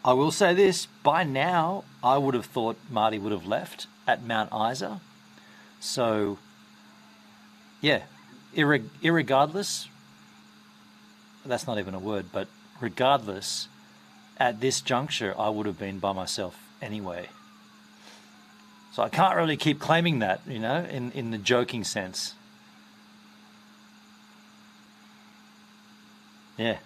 I will say this, by now, I would have thought Marty would have left at Mount Isa. So, yeah, irregardless, that's not even a word, but regardless, at this juncture, I would have been by myself anyway. So I can't really keep claiming that, you know, in the joking sense. Yeah.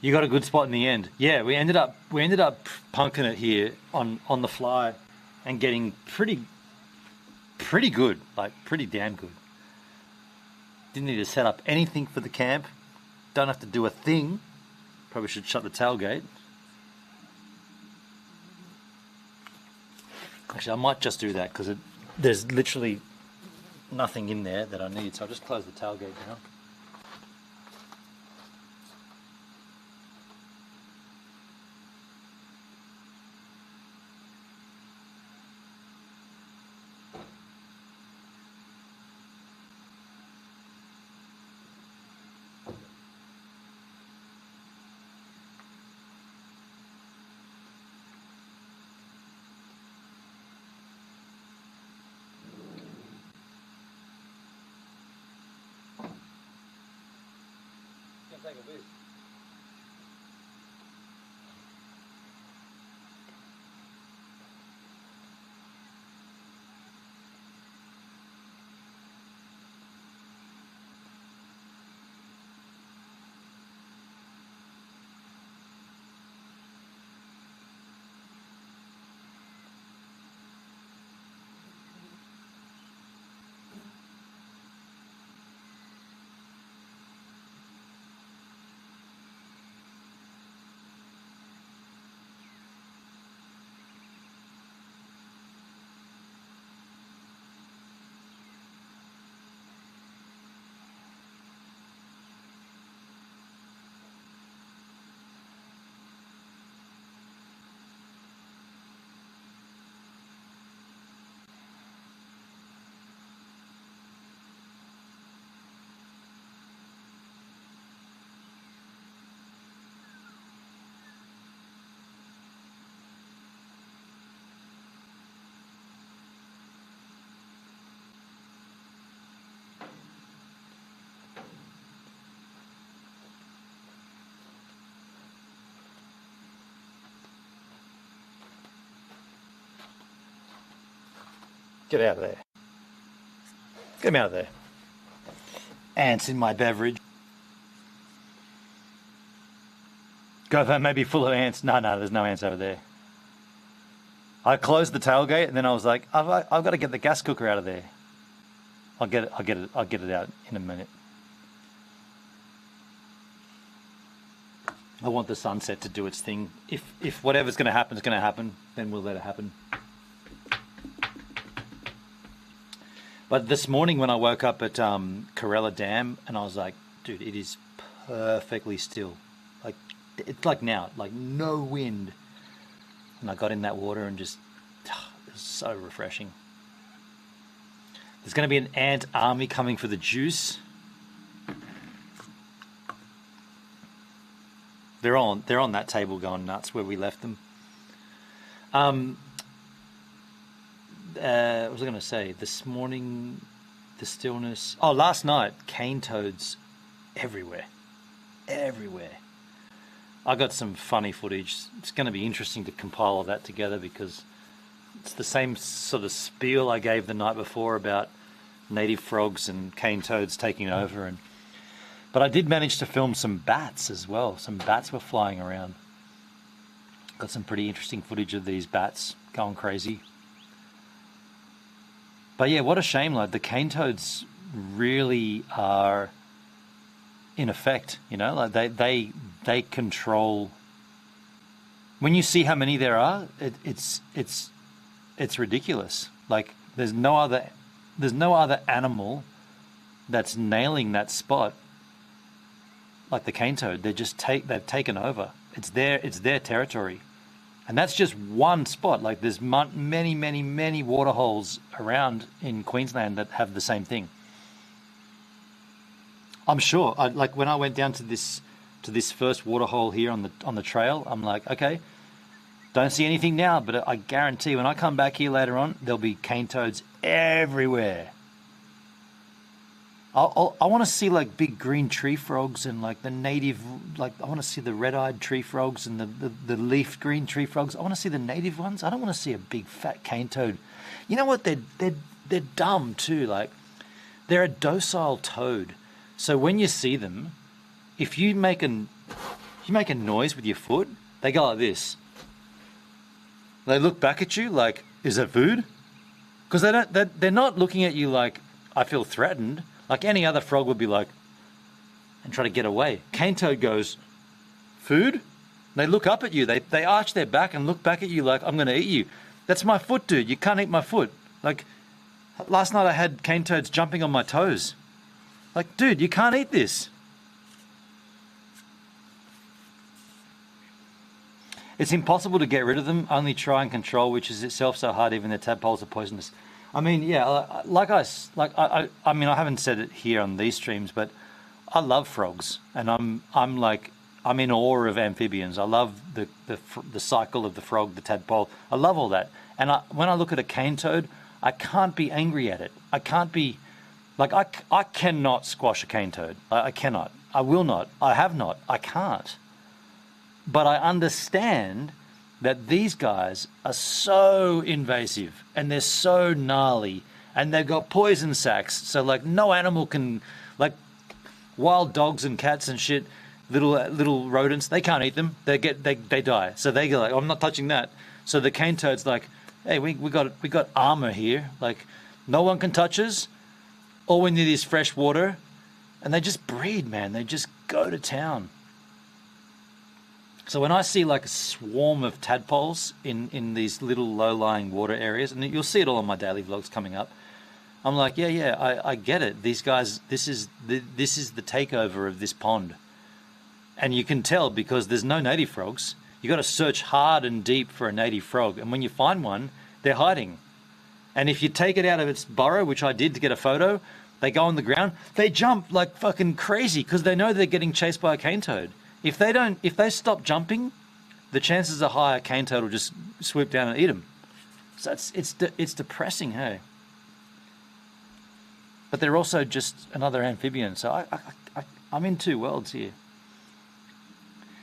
You got a good spot in the end. Yeah, we ended up punking it here on the fly and getting pretty good, like pretty damn good. Didn't need to set up anything for the camp. Don't have to do a thing. Probably should shut the tailgate. Actually, I might just do that because there's literally nothing in there that I need, so I'll just close the tailgate, you know. take a whiz. Get out of there. Get me out of there. Ants in my beverage. Go, maybe full of ants. No, there's no ants over there. I closed the tailgate and then I was like, I've got to get the gas cooker out of there. I'll get it out in a minute. I want the sunset to do its thing. If whatever's going to happen is going to happen, then we'll let it happen. But this morning when I woke up at Corella Dam and I was like, dude, it is perfectly still. Like, it's like now, like no wind. And I got in that water and just, it was so refreshing. There's going to be an ant army coming for the juice. They're on that table going nuts where we left them. What was I going to say? This morning, the stillness. Oh, last night, cane toads everywhere. Everywhere. I got some funny footage. It's going to be interesting to compile all that together because it's the same sort of spiel I gave the night before about native frogs and cane toads taking over. But I did manage to film some bats as well. Some bats were flying around. Got some pretty interesting footage of these bats going crazy. But yeah, what a shame, like the cane toads really are in effect, you know, like they control. When you see how many there are, it's ridiculous. Like there's no other animal that's nailing that spot like the cane toad. They've taken over. It's their territory. And that's just one spot. Like there's many water holes around in Queensland that have the same thing. I'm sure. Like when I went down to this first water hole here on the trail, I'm like, okay, don't see anything now, but I guarantee when I come back here later on, there'll be cane toads everywhere. I want to see like big green tree frogs and like the native, like I want to see the red-eyed tree frogs and the leaf green tree frogs. I want to see the native ones. I don't want to see a big fat cane toad. You know what? They're dumb too. Like they're a docile toad. So when you see them, if you make a noise with your foot, they go like this. They look back at you like, is that food? Because they're not looking at you like, I feel threatened. Like any other frog would be like, and try to get away. Cane toad goes, food? They look up at you. They arch their back and look back at you like, I'm going to eat you. That's my foot, dude. You can't eat my foot. Like, last night I had cane toads jumping on my toes. Like, dude, you can't eat this. It's impossible to get rid of them. Only try and control, which is itself so hard. Even the tadpoles are poisonous. I mean, yeah, I mean, I haven't said it here on these streams, but I love frogs, and I'm in awe of amphibians. I love the cycle of the frog, the tadpole. I love all that. And when I look at a cane toad, I can't be angry at it. I can't be like I cannot squash a cane toad. I cannot. I will not. I have not. I can't. But I understand that these guys are so invasive and they're so gnarly and they've got poison sacs. So like no animal can, like wild dogs and cats and shit, little rodents, they can't eat them. They die. So they go like, I'm not touching that. So the cane toad's like, hey, we got armor here. Like no one can touch us. All we need is fresh water. And they just breed, man. They just go to town. So when I see like a swarm of tadpoles in these little low-lying water areas, and you'll see it all on my daily vlogs coming up, I'm like, yeah, I get it. These guys, this is the takeover of this pond. And you can tell because there's no native frogs. You got to search hard and deep for a native frog. And when you find one, they're hiding. And if you take it out of its burrow, which I did to get a photo, they go on the ground, they jump like fucking crazy because they know they're getting chased by a cane toad. If they stop jumping, the chances are high a cane toad will just swoop down and eat them. So it's depressing, hey. But they're also just another amphibian. So I'm in two worlds here.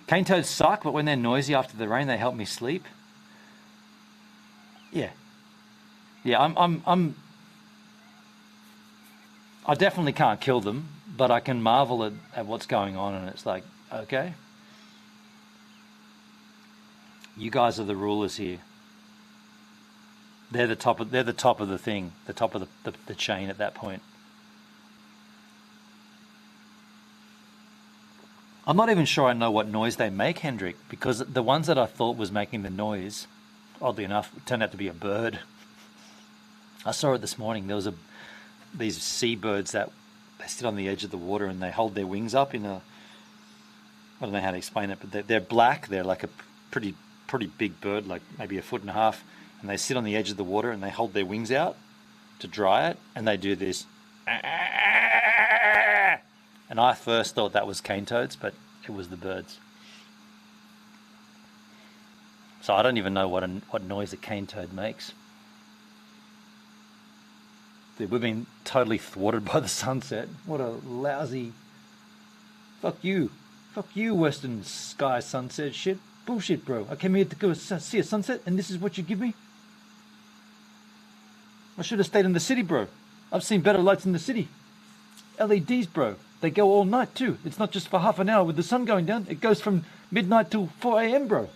Cane toads suck, but when they're noisy after the rain, they help me sleep. Yeah. I definitely can't kill them, but I can marvel at what's going on, and it's like, okay, you guys are the rulers here. They're the top of the thing, the top of the chain at that point. I'm not even sure I know what noise they make, Hendrik, because the ones that I thought was making the noise, oddly enough, turned out to be a bird. I saw it this morning. There was these seabirds that they sit on the edge of the water and they hold their wings up in a, I don't know how to explain it, but they're black. They're like a pretty big bird, like maybe 1.5 feet, and they sit on the edge of the water and they hold their wings out to dry it, and they do this. And I first thought that was cane toads, but it was the birds. So I don't even know what noise a cane toad makes. Dude, we've been totally thwarted by the sunset. What a lousy... Fuck you, Western Sky sunset shit. Bullshit, bro. I came here to go see a sunset, and this is what you give me? I should have stayed in the city, bro. I've seen better lights in the city. LEDs, bro. They go all night, too. It's not just for half an hour with the sun going down. It goes from midnight till 4 a.m., bro.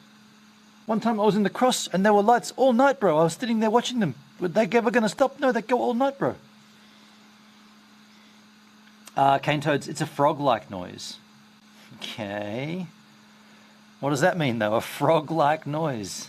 One time I was in the cross, and there were lights all night, bro. I was sitting there watching them. Were they ever going to stop? No, they go all night, bro. Cane toads, it's a frog-like noise. Okay. What does that mean, though? A frog-like noise.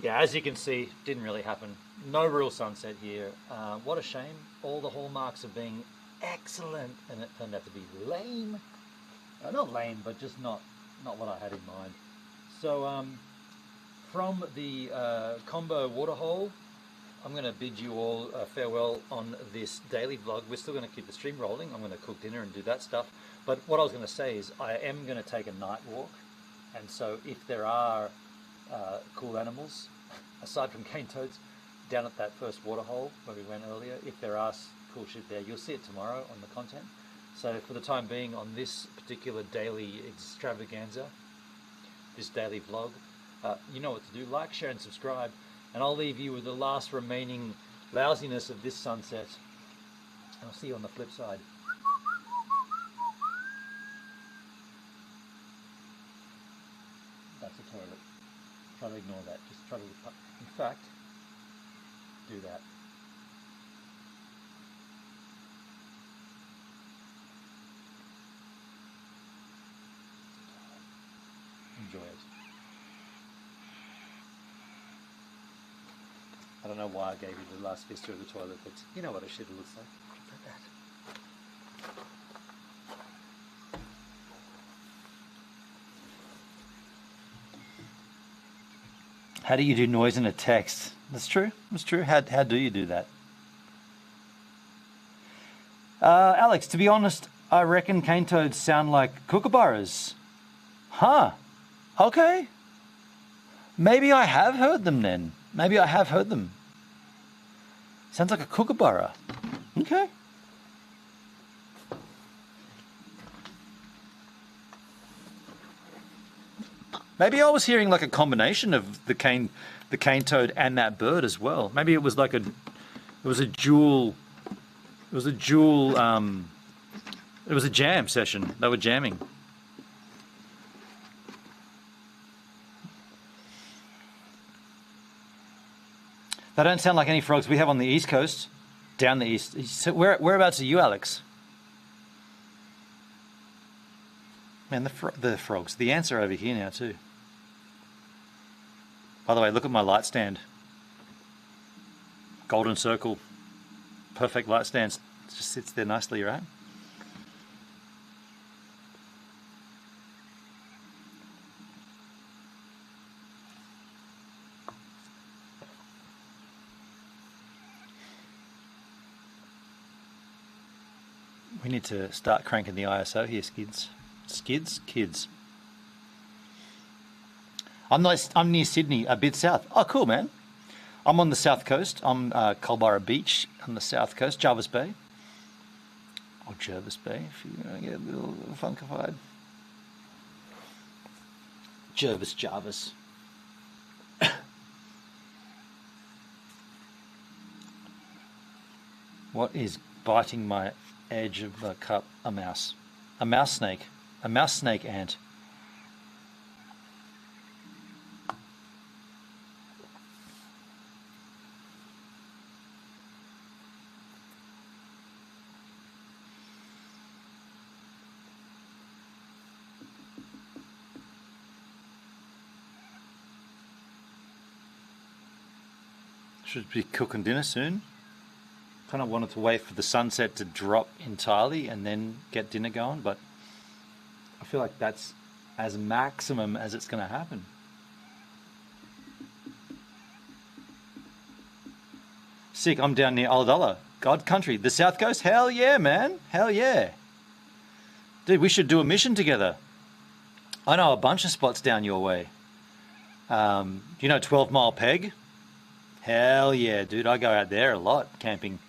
Yeah, as you can see, didn't really happen. No real sunset here. What a shame. All the hallmarks of being excellent, and it turned out to be lame. Not lame, but just not what I had in mind. So from the combo waterhole, I'm going to bid you all farewell on this daily vlog. We're still going to keep the stream rolling. I'm going to cook dinner and do that stuff. But what I was going to say is I am going to take a night walk. And so if there are cool animals, aside from cane toads, down at that first waterhole where we went earlier, if there are cool shit there, you'll see it tomorrow on the content. So for the time being, on this particular daily extravaganza, this daily vlog, you know what to do. Like, share and subscribe, and I'll leave you with the last remaining lousiness of this sunset. And I'll see you on the flip side. That's a toilet. Try to ignore that. Just try to, in fact, do that. Enjoy it. I don't know why I gave you the last vista of the toilet, but you know what a shit looks like. Like that. How do you do noise in a text? That's true. That's true. How do you do that? Alex, to be honest, I reckon cane toads sound like kookaburras. Huh. Okay. Maybe I have heard them then. Maybe I have heard them. Sounds like a kookaburra. Okay. Maybe I was hearing like a combination of the cane toad and that bird as well. Maybe it was like it was a jam session. They were jamming. They don't sound like any frogs we have on the East Coast, down the east. So whereabouts are you, Alex? Man, the frogs. The ants are over here now too. By the way, look at my light stand. Golden circle. Perfect light stand. It just sits there nicely, right? We need to start cranking the ISO here, skids. Kids. I'm near Sydney, a bit south. Oh, cool, man. I'm on the south coast. I'm Culburra Beach on the south coast, Jarvis Bay. Or Jervis Bay, if you want to get a little funkified. Jarvis. What is biting my edge of the cup? A mouse. A mouse snake. A mouse snake ant. Should be cooking dinner soon. Kind of wanted to wait for the sunset to drop entirely and then get dinner going, but I feel like that's as maximum as it's going to happen. Sick, I'm down near Ulladulla, God country, the south coast. Hell yeah, man. Hell yeah. Dude, we should do a mission together. I know a bunch of spots down your way. You know 12 Mile Peg? Hell yeah, dude. I go out there a lot camping.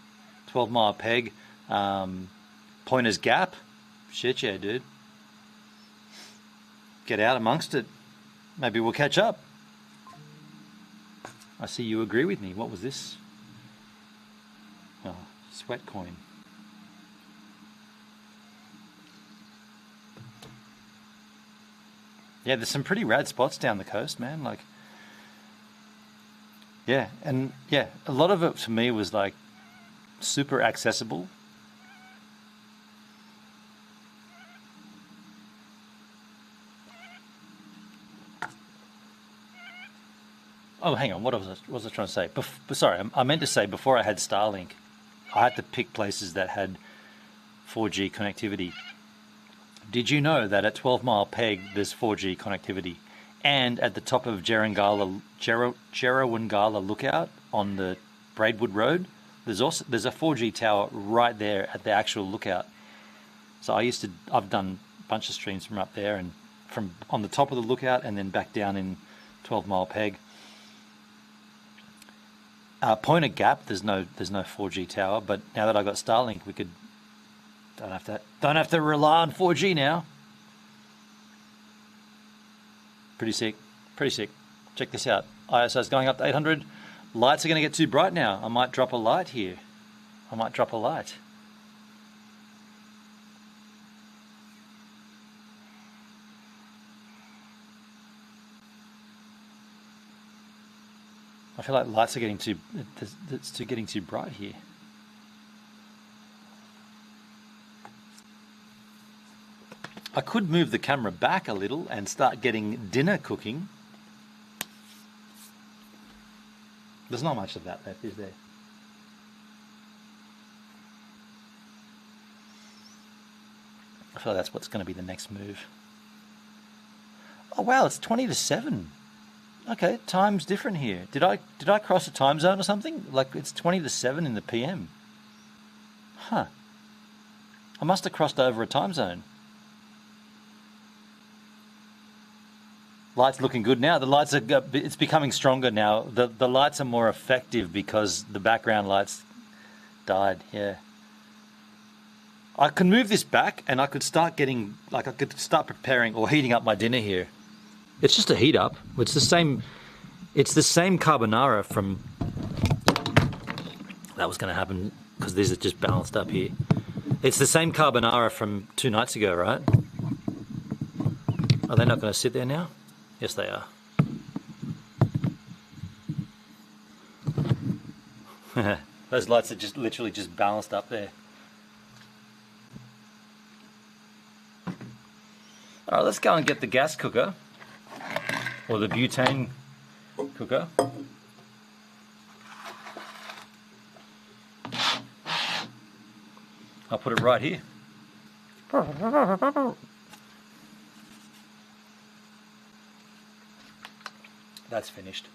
12 Mile Peg, Pointer's Gap. Shit yeah, dude. Get out amongst it. Maybe we'll catch up. I see you agree with me. What was this? Oh, sweat coin. Yeah, there's some pretty rad spots down the coast, man. Like, yeah, and yeah, a lot of it to me was like super accessible. Oh, hang on, what was I trying to say? Sorry, I meant to say before I had Starlink, I had to pick places that had 4G connectivity. Did you know that at 12 Mile Peg there's 4G connectivity? And at the top of Jerrawangala Lookout on the Braidwood Road, there's a 4G tower right there at the actual lookout. So I've done a bunch of streams from up there and from on the top of the lookout and then back down in 12 Mile Peg. Pointer Gap, there's no 4G tower, but now that I got Starlink, we don't have to rely on 4G now. Pretty sick. Check this out. ISO is going up to 800. Lights are going to get too bright now. I might drop a light here. I feel like lights are getting too bright here. I could move the camera back a little and start getting dinner cooking. There's not much of that left, is there? I feel like that's what's going to be the next move. Oh wow, it's 20 to 7. Okay, time's different here. Did I cross a time zone or something? Like it's 20 to 7 in the PM. Huh. I must have crossed over a time zone. Lights looking good now. The lights are, it's becoming stronger now. The lights are more effective because the background lights died, yeah. I can move this back and I could start getting, like I could start preparing or heating up my dinner here. It's just a heat up. It's the same carbonara from, that was going to happen because these are just balanced up here. It's the same carbonara from 2 nights ago, right? Are they not going to sit there now? Yes, they are. Those lights are just literally just balanced up there. All right, let's go and get the gas cooker or the butane cooker. I'll put it right here. That's finished.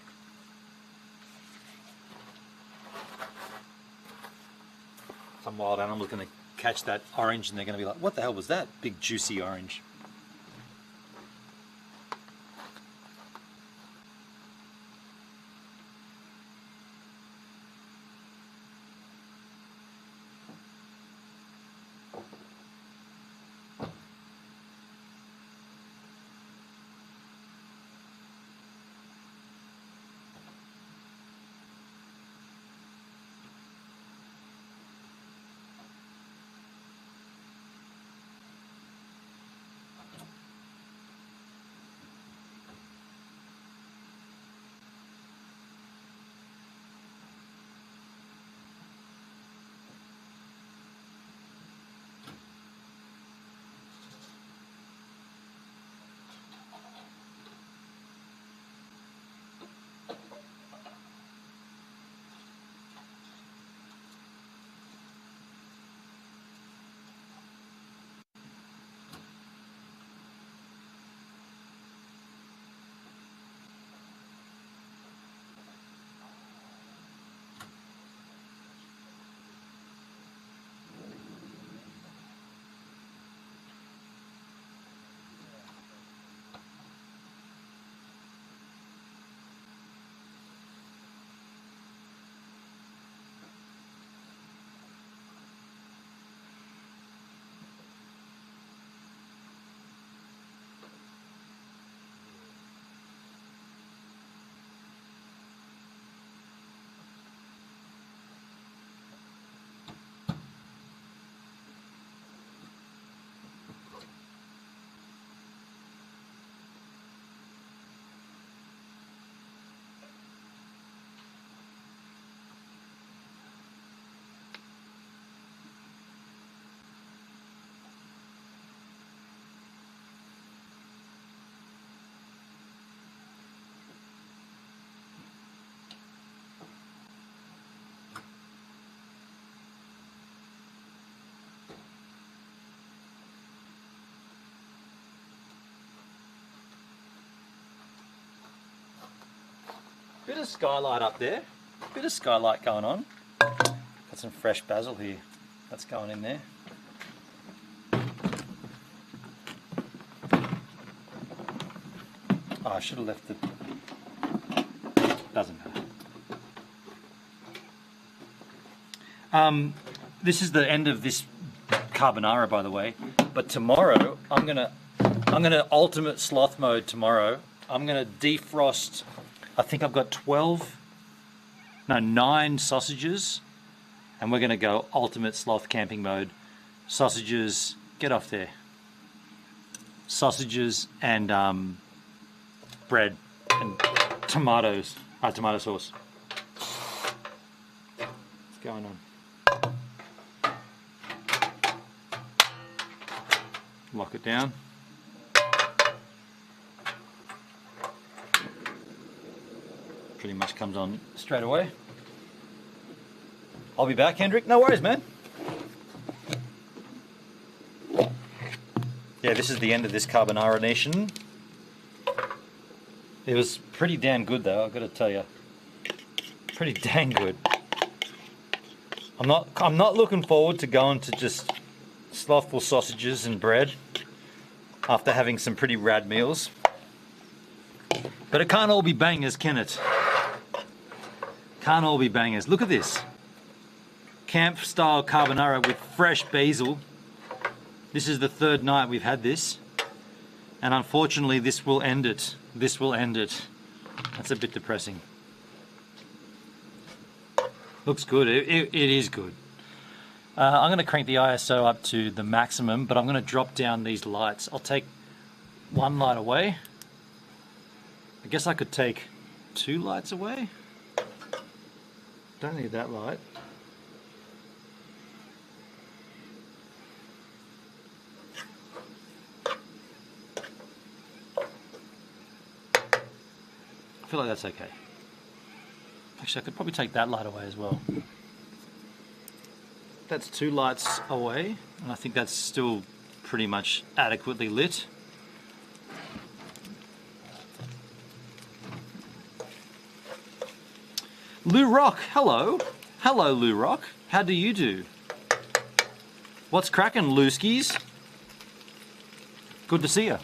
Some wild animal's going to catch that orange and they're going to be like, what the hell was that? Big juicy orange. Bit of skylight up there, bit of skylight going on. Got some fresh basil here, that's going in there. Oh, I should have left the, doesn't matter. This is the end of this carbonara, by the way, but tomorrow I'm gonna ultimate sloth mode tomorrow. I'm gonna defrost, I think I've got 9 sausages, and we're going to go ultimate sloth camping mode. Sausages, get off there. Sausages and bread and tomatoes, tomato sauce. What's going on? Lock it down. Pretty much comes on straight away. I'll be back, Hendrik. No worries, man. Yeah, this is the end of this carbonara nation. It was pretty damn good though, I've got to tell you. Pretty dang good. I'm not looking forward to going to just slothful sausages and bread after having some pretty rad meals. But it can't all be bangers, can it? Can't all be bangers. Look at this. Camp style carbonara with fresh basil. This is the third night we've had this. And unfortunately this will end it. This will end it. That's a bit depressing. Looks good. It is good. I'm going to crank the ISO up to the maximum, but I'm going to drop down these lights. I'll take one light away. I guess I could take 2 lights away. Don't need that light. I feel like that's okay. Actually, I could probably take that light away as well. That's 2 lights away, and I think that's still pretty much adequately lit. Lou Rock, hello. Hello, Lou Rock. How do you do? What's cracking, Looskies? Good to see you.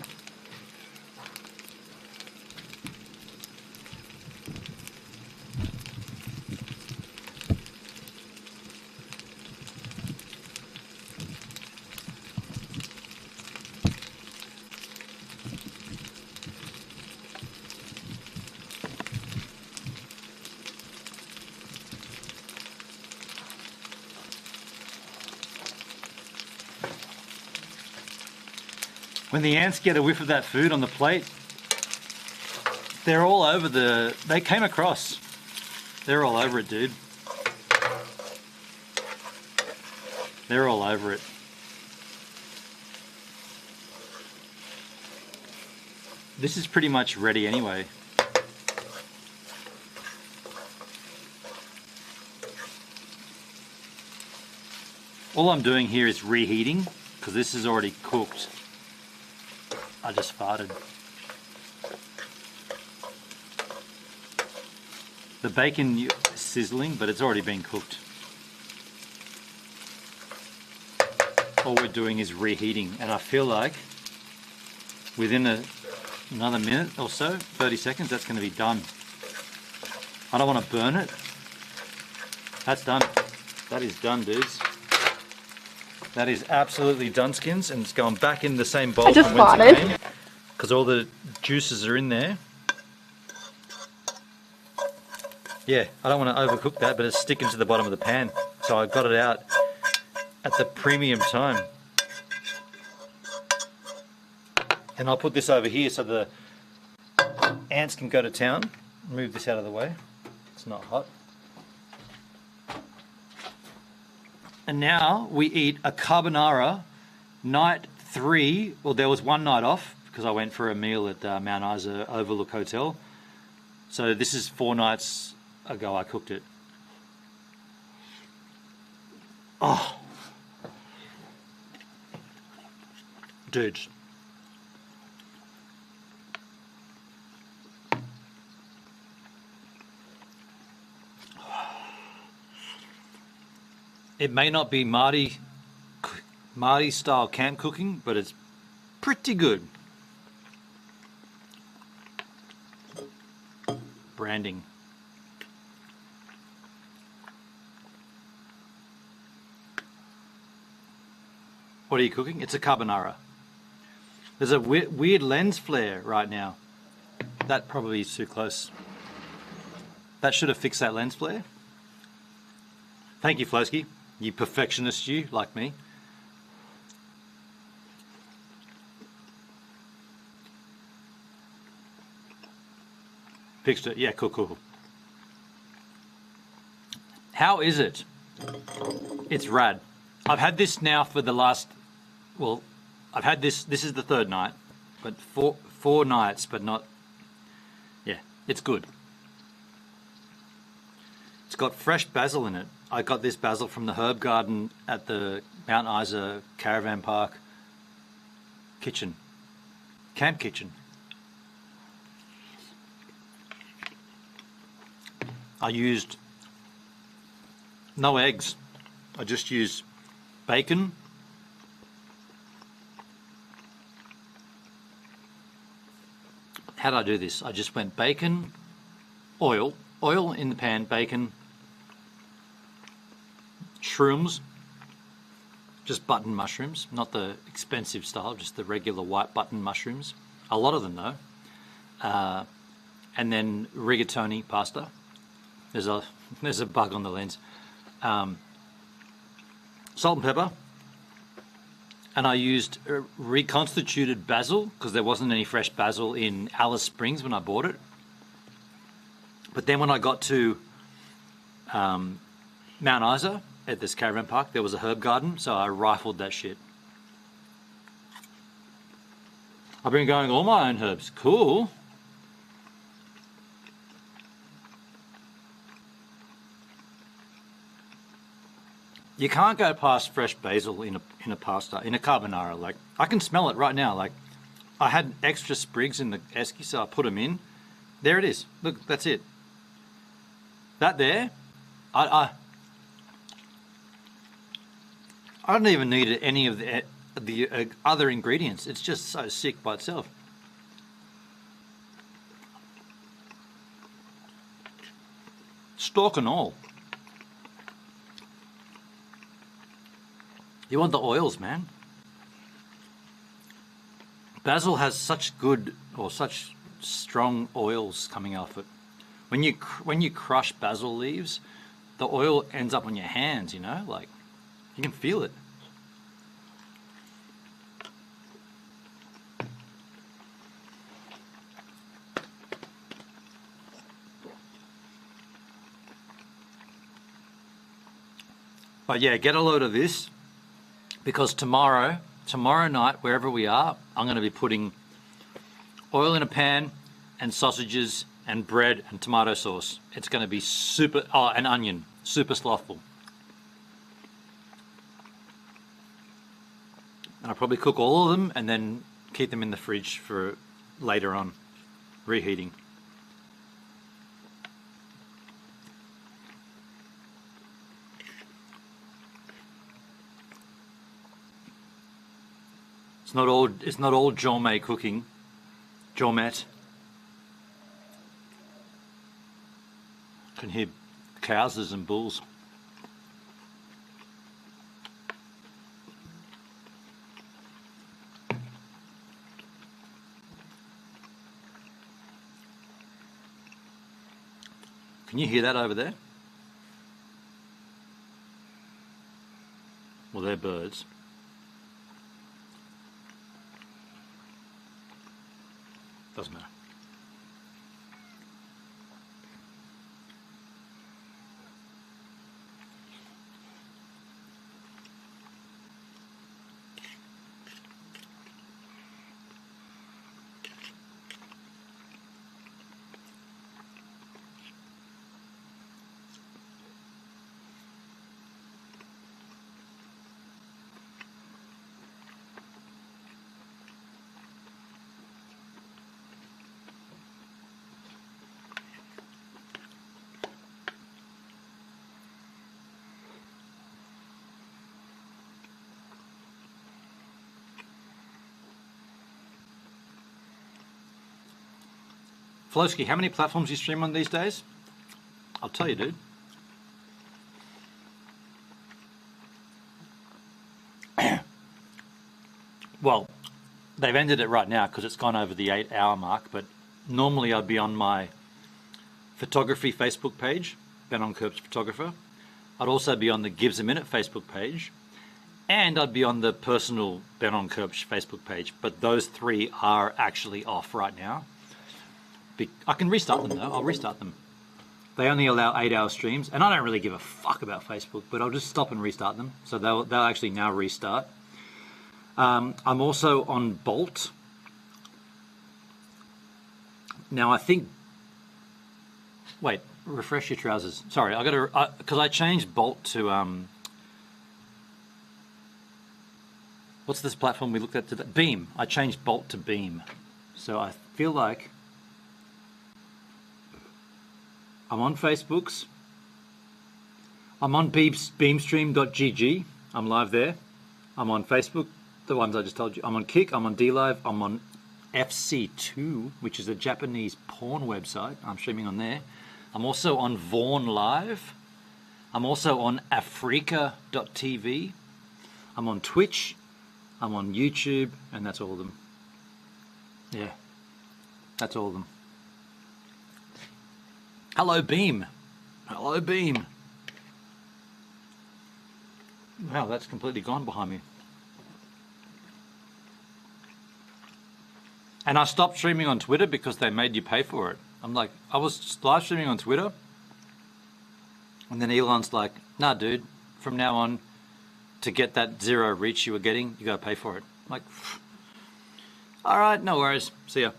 When the ants get a whiff of that food on the plate, they're all over they came across. They're all over it, dude. They're all over it. This is pretty much ready anyway. All I'm doing here is reheating, because this is already cooked. I just farted. The bacon is sizzling, but it's already been cooked. All we're doing is reheating, and I feel like within another minute or so, 30 seconds, that's going to be done. I don't want to burn it. That's done. That is done, dudes. That is absolutely done, skins, and it's going back in the same bowl. I just farted. Because all the juices are in there. Yeah, I don't want to overcook that, but it's sticking to the bottom of the pan. So I got it out at the premium time. And I'll put this over here so the ants can go to town. Move this out of the way. It's not hot. And now we eat a carbonara night 3. Well, there was one night off because I went for a meal at Mount Isa Overlook Hotel. So this is 4 nights ago I cooked it. Oh. Dudes. It may not be Marty style camp cooking, but it's pretty good. Branding. What are you cooking? It's a carbonara. There's a weird lens flare right now. That probably is too close. That should have fixed that lens flare. Thank you, Flosky. You perfectionist, you, like me. Fixed it. Yeah, cool. How is it? It's rad. I've had this now for the last, well, I've had this is the 3rd night, but four nights, but not, yeah, it's good. It's got fresh basil in it. I got this basil from the herb garden at the Mount Isa Caravan Park kitchen, camp kitchen. I used no eggs. I just used bacon, how did I do this? I just went bacon, oil in the pan, bacon, shrooms, just button mushrooms, not the expensive style, just the regular white button mushrooms. A lot of them though. And then rigatoni pasta. There's a bug on the lens. Salt and pepper. And I used reconstituted basil because there wasn't any fresh basil in Alice Springs when I bought it. But then when I got to Mount Isa at this caravan park, there was a herb garden, so I rifled that shit. I've been growing all my own herbs. Cool. You can't go past fresh basil in a pasta, in a carbonara. Like, I can smell it right now. Like, I had extra sprigs in the esky, so I put them in. There it is. Look, that's it. That there, I don't even need any of the other ingredients. It's just so sick by itself. Stalk and all. You want the oils, man. Basil has such good or such strong oils coming off it. When you crush basil leaves, the oil ends up on your hands, you know, like you can feel it. But yeah, get a load of this. Because tomorrow night, wherever we are, I'm going to be putting oil in a pan and sausages and bread and tomato sauce. It's going to be super, and onion, super slothful. And I'll probably cook all of them and then keep them in the fridge for later on, reheating. It's not all gourmet cooking. Gourmet. Can hear cows and bulls. Can you hear that over there? Well, they're birds. Doesn't matter. Flowski, how many platforms do you stream on these days? I'll tell you, dude. Well, they've ended it right now because it's gone over the 8-hour mark, but normally I'd be on my photography Facebook page, Ben on Curbs Photographer. I'd also be on the Gives a Minute Facebook page, and I'd be on the personal Ben on Curbs Facebook page, but those three are actually off right now. I can restart them though, I'll restart them. They only allow 8-hour streams, and I don't really give a fuck about Facebook, but I'll just stop and restart them. So they'll actually now restart. I'm also on Bolt. Now I think, wait, refresh your trousers. Sorry, I gotta, because I changed Bolt to, what's this platform we looked at today? Beam. I changed Bolt to Beam. So I feel like I'm on Facebooks. I'm on beamstream.gg. I'm live there. I'm on Facebook, the ones I just told you. I'm on Kick, I'm on DLive, I'm on FC2, which is a Japanese porn website. I'm streaming on there. I'm also on Vaughan Live. I'm also on Africa.tv. I'm on Twitch. I'm on YouTube, and that's all of them. Yeah, that's all of them. Hello, Beam. Hello, Beam. Wow, that's completely gone behind me. And I stopped streaming on Twitter because they made you pay for it. I'm like, I was live streaming on Twitter, and then Elon's like, nah, dude, from now on, to get that 0 reach you were getting, you gotta pay for it. I'm like, all right, no worries. See ya.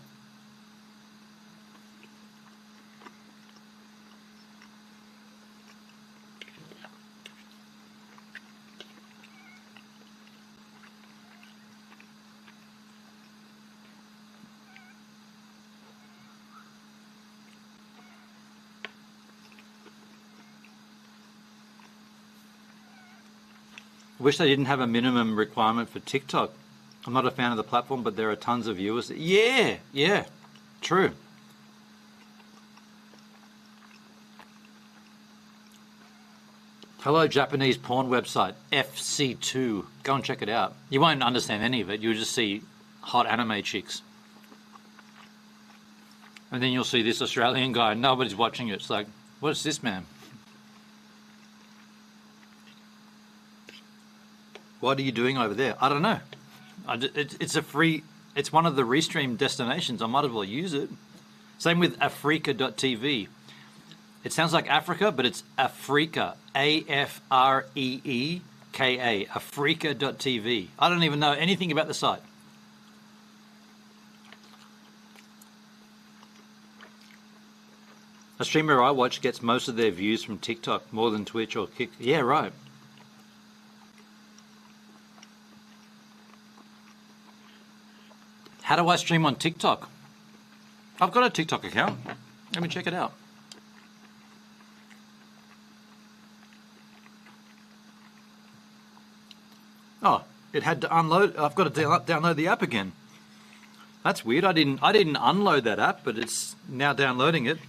Wish they didn't have a minimum requirement for TikTok. I'm not a fan of the platform, but there are tons of viewers. Yeah, true. Hello, Japanese porn website, FC2. Go and check it out. You won't understand any of it. You'll just see hot anime chicks. And then you'll see this Australian guy. Nobody's watching it. It's like, what is this, man? What are you doing over there? I don't know. It's a free, it's one of the restream destinations. I might as well use it. Same with Africa.tv. It sounds like Africa, but it's Africa. A-F-R-E-E-K-A. Africa.tv. I don't even know anything about the site. A streamer I watch gets most of their views from TikTok, more than Twitch or Kick. Yeah, right. How do I stream on TikTok? I've got a TikTok account. Let me check it out. Oh, it had to unload. I've got to download the app again. That's weird. I didn't unload that app, but it's now downloading it.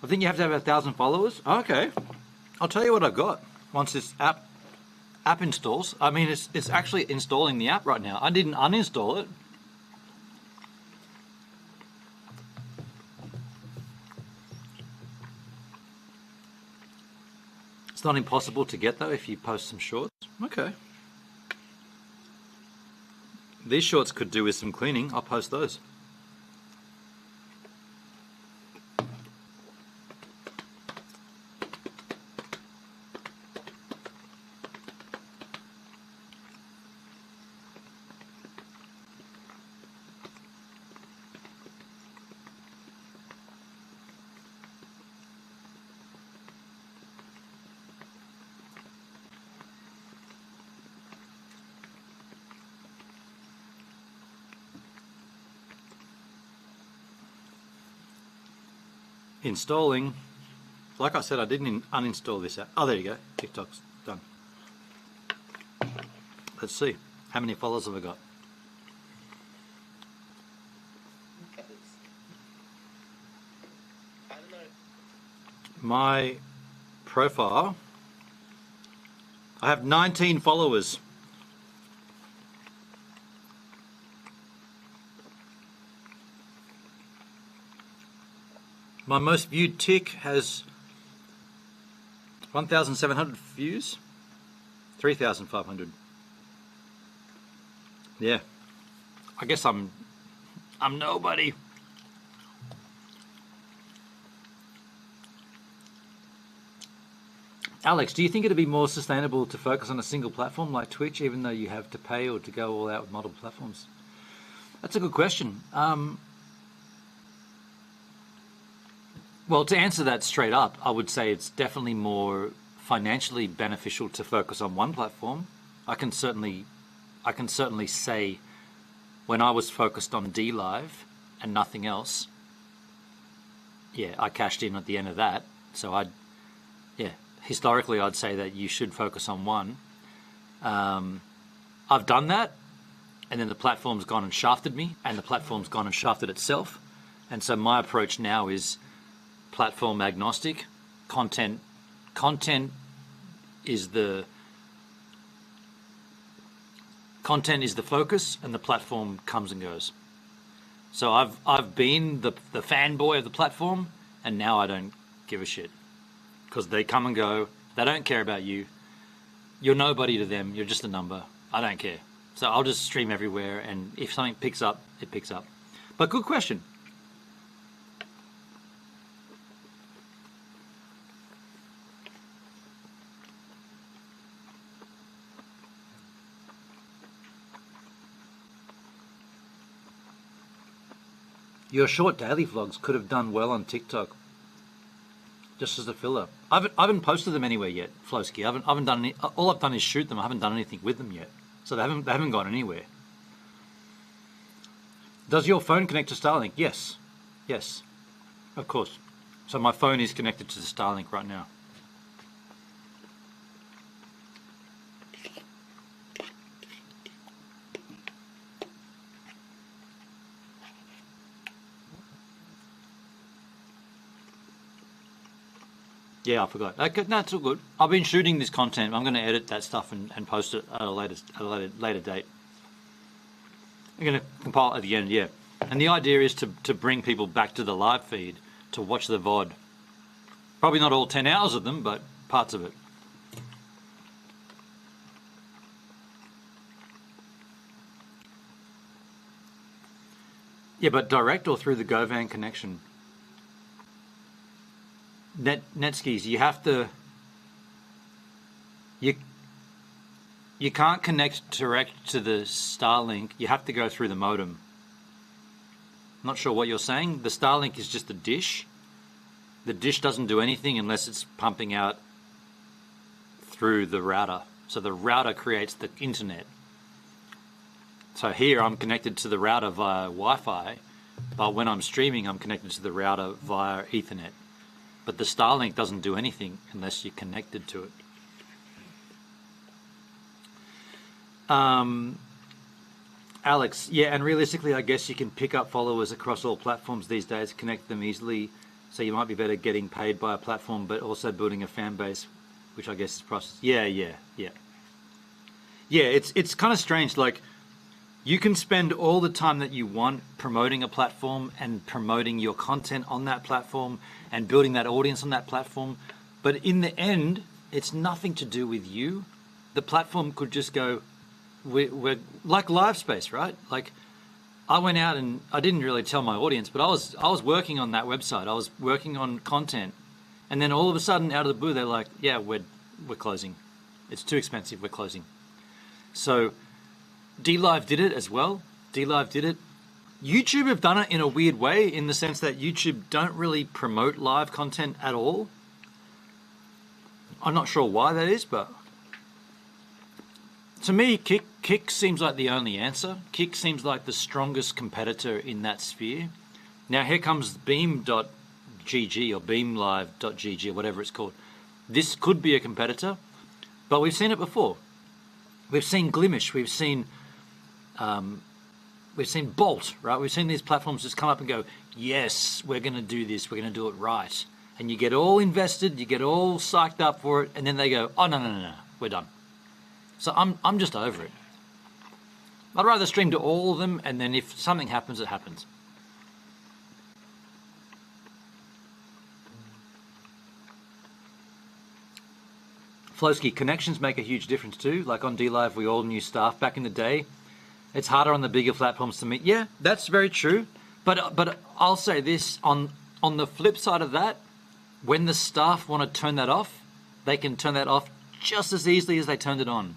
I think you have to have 1,000 followers. Okay. I'll tell you what I've got once this app installs. I mean, it's actually installing the app right now. I didn't uninstall it. It's not impossible to get though if you post some shorts. Okay. These shorts could do with some cleaning. I'll post those. Installing. Like I said, I didn't uninstall this app. Oh, there you go. TikTok's done. Let's see. How many followers have I got? My profile. I have 19 followers. My most viewed tick has 1,700 views, 3,500. Yeah, I guess I'm nobody. Alex, do you think it'd be more sustainable to focus on a single platform like Twitch, even though you have to pay or to go all out with multiple platforms? That's a good question. Well, to answer that straight up, I would say it's definitely more financially beneficial to focus on one platform. I can certainly say when I was focused on DLive, and nothing else, yeah, I cashed in at the end of that. So historically I'd say that you should focus on one. I've done that, and then the platform's gone and shafted me, and the platform's gone and shafted itself. And so my approach now is platform agnostic. Content is the focus, and the platform comes and goes. So I've been the fanboy of the platform, and now I don't give a shit, because they come and go. They don't care about you. You're nobody to them. You're just a number. I don't care. So I'll just stream everywhere, and if something picks up, it picks up. But good question. Your short daily vlogs could have done well on TikTok, just as a filler. I haven't posted them anywhere yet, Flowski. I haven't done any. All I've done is shoot them. I haven't done anything with them yet, so they haven't gone anywhere. Does your phone connect to Starlink? Yes, of course. So my phone is connected to the Starlink right now. Yeah, I forgot. Okay, no, it's all good. I've been shooting this content. I'm going to edit that stuff and post it at a later date. I'm going to compile at the end, yeah. And the idea is to bring people back to the live feed to watch the VOD. Probably not all 10 hours of them, but parts of it. Yeah, but direct or through the GoVan connection? Netskis, you have to. You can't connect direct to the Starlink. You have to go through the modem. I'm not sure what you're saying. The Starlink is just a dish. The dish doesn't do anything unless it's pumping out through the router. So the router creates the internet. So here I'm connected to the router via Wi-Fi, but when I'm streaming, I'm connected to the router via Ethernet. But the Starlink doesn't do anything unless you're connected to it. Alex, yeah, and realistically, I guess you can pick up followers across all platforms these days, connect them easily, so you might be better getting paid by a platform, but also building a fan base, which I guess is process. Yeah, it's kind of strange. Like, you can spend all the time that you want promoting a platform and promoting your content on that platform and building that audience on that platform, but in the end, it's nothing to do with you. The platform could just go, we're like LiveSpace, right? Like, I went out and I didn't really tell my audience, but I was working on that website. I was working on content, and then all of a sudden, out of the blue, they're like, "Yeah, we're closing. It's too expensive. We're closing." So, DLive did it as well. DLive did it. YouTube have done it in a weird way, in the sense that YouTube don't really promote live content at all. I'm not sure why that is, but to me, Kick seems like the only answer. Kick seems like the strongest competitor in that sphere. Now here comes beam.gg or beamlive.gg or whatever it's called. This could be a competitor, but we've seen it before. We've seen Glimish, we've seen Bolt, right? We've seen these platforms just come up and go, yes, we're going to do this, we're going to do it right. And you get all invested, you get all psyched up for it, and then they go, oh, no, we're done. So I'm just over it. I'd rather stream to all of them, and then if something happens, it happens. Flowski, connections make a huge difference too. Like on DLive, we all knew staff back in the day. It's harder on the bigger platforms to meet. Yeah, that's very true. But I'll say this, on the flip side of that, when the staff want to turn that off, they can turn that off just as easily as they turned it on.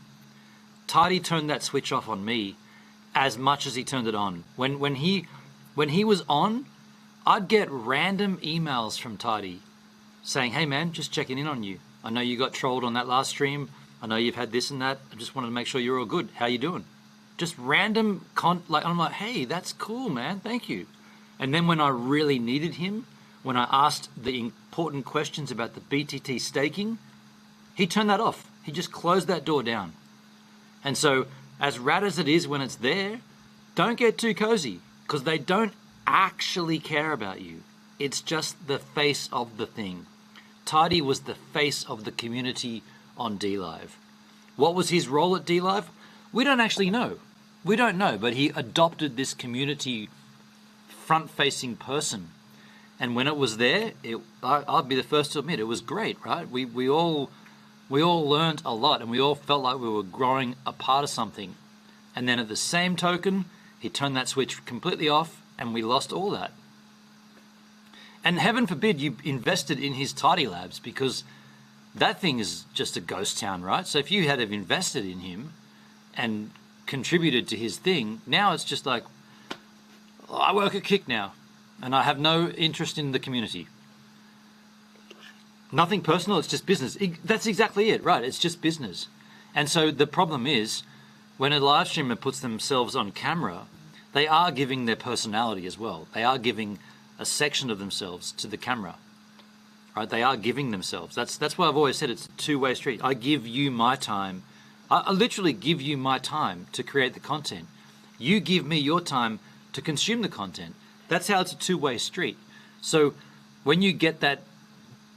Tidy turned that switch off on me as much as he turned it on. When he was on, I'd get random emails from Tidy saying, hey man, just checking in on you. I know you got trolled on that last stream. I know you've had this and that. I just wanted to make sure you're all good. How you doing? Just random I'm like, hey, that's cool, man. Thank you. And then when I really needed him, when I asked the important questions about the BTT staking, he turned that off. He just closed that door down. And so, as rad as it is when it's there, don't get too cozy, because they don't actually care about you. It's just the face of the thing. Tidy was the face of the community on DLive. What was his role at DLive? We don't actually know. We don't know, but he adopted this community front-facing person. And when it was there, I'll be the first to admit, it was great, right? We all learned a lot, and we all felt like we were growing a part of something. And then at the same token, he turned that switch completely off, and we lost all that. And heaven forbid you invested in his Tidy Labs, because that thing is just a ghost town, right? So if you had have invested in him and contributed to his thing, now it's just like, I work at Kick now, and I have no interest in the community. Nothing personal, it's just business. That's exactly it, right? It's just business. And so the problem is, when a live streamer puts themselves on camera, they are giving their personality as well. They are giving a section of themselves to the camera, right? They are giving themselves. That's why I've always said it's a two-way street. I give you my time. I literally give you my time to create the content. You give me your time to consume the content. That's how it's a two-way street. So when you get that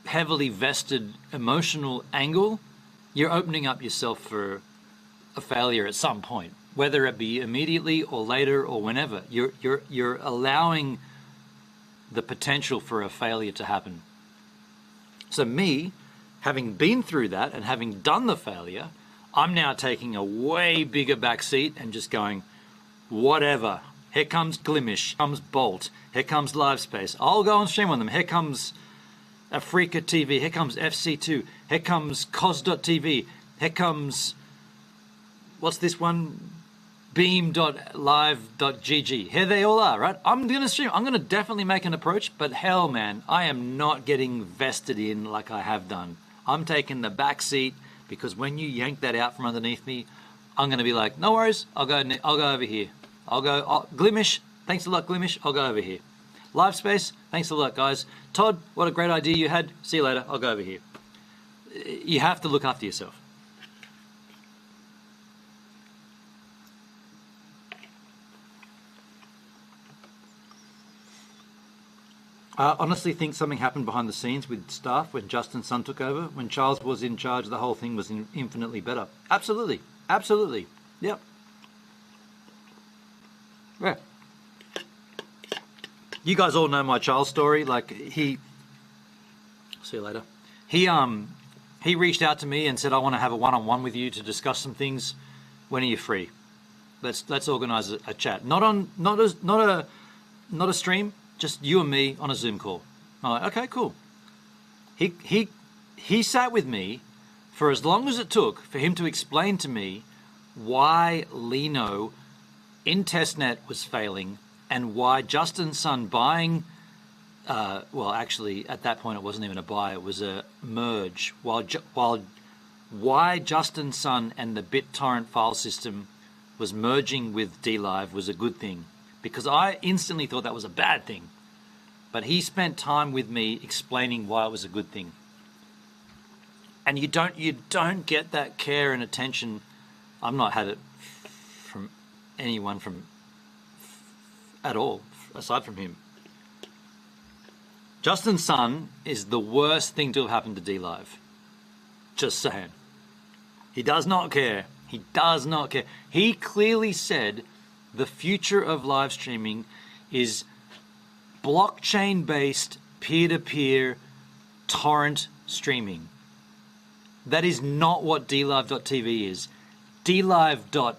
heavily vested emotional angle, you're opening up yourself for a failure at some point, whether it be immediately or later or whenever. You're allowing the potential for a failure to happen. So me, having been through that and having done the failure, I'm now taking a way bigger back seat and just going, whatever. Here comes Glimish, here comes Bolt, here comes Livespace. I'll go and stream on them. Here comes Afrika TV, here comes FC2, here comes Cos.tv, here comes, what's this one? Beam.live.gg. Here they all are, right? I'm going to stream. I'm going to definitely make an approach, but hell, man, I am not getting vested in like I have done. I'm taking the back seat, because when you yank that out from underneath me, I'm going to be like, no worries, I'll go over here. Glimish, thanks a lot, Glimish, I'll go over here. Livespace, thanks a lot, guys. Todd, what a great idea you had. See you later, I'll go over here. You have to look after yourself. I honestly think something happened behind the scenes with staff when Justin's son took over. When Charles was in charge, the whole thing was infinitely better. Absolutely. Absolutely. Yep. Yeah. You guys all know my Charles story. Like, see you later. He reached out to me and said, I want to have a one-on-one with you to discuss some things. When are you free? Let's organize a chat. Not a stream. Just you and me on a Zoom call. I'm like, okay, cool. He sat with me for as long as it took for him to explain to me why Lino in testnet was failing, and why Justin's son buying, well, actually, at that point it wasn't even a buy, it was a merge. Why Justin's son and the BitTorrent file system was merging with DLive was a good thing. Because I instantly thought that was a bad thing. But he spent time with me explaining why it was a good thing. And you don't get that care and attention. I've not had it from anyone at all, aside from him. Justin's son is the worst thing to have happened to DLive. Just saying. He does not care. He does not care. He clearly said the future of live streaming is blockchain-based, peer-to-peer, torrent streaming. That is not what DLive.tv is. DLive.org,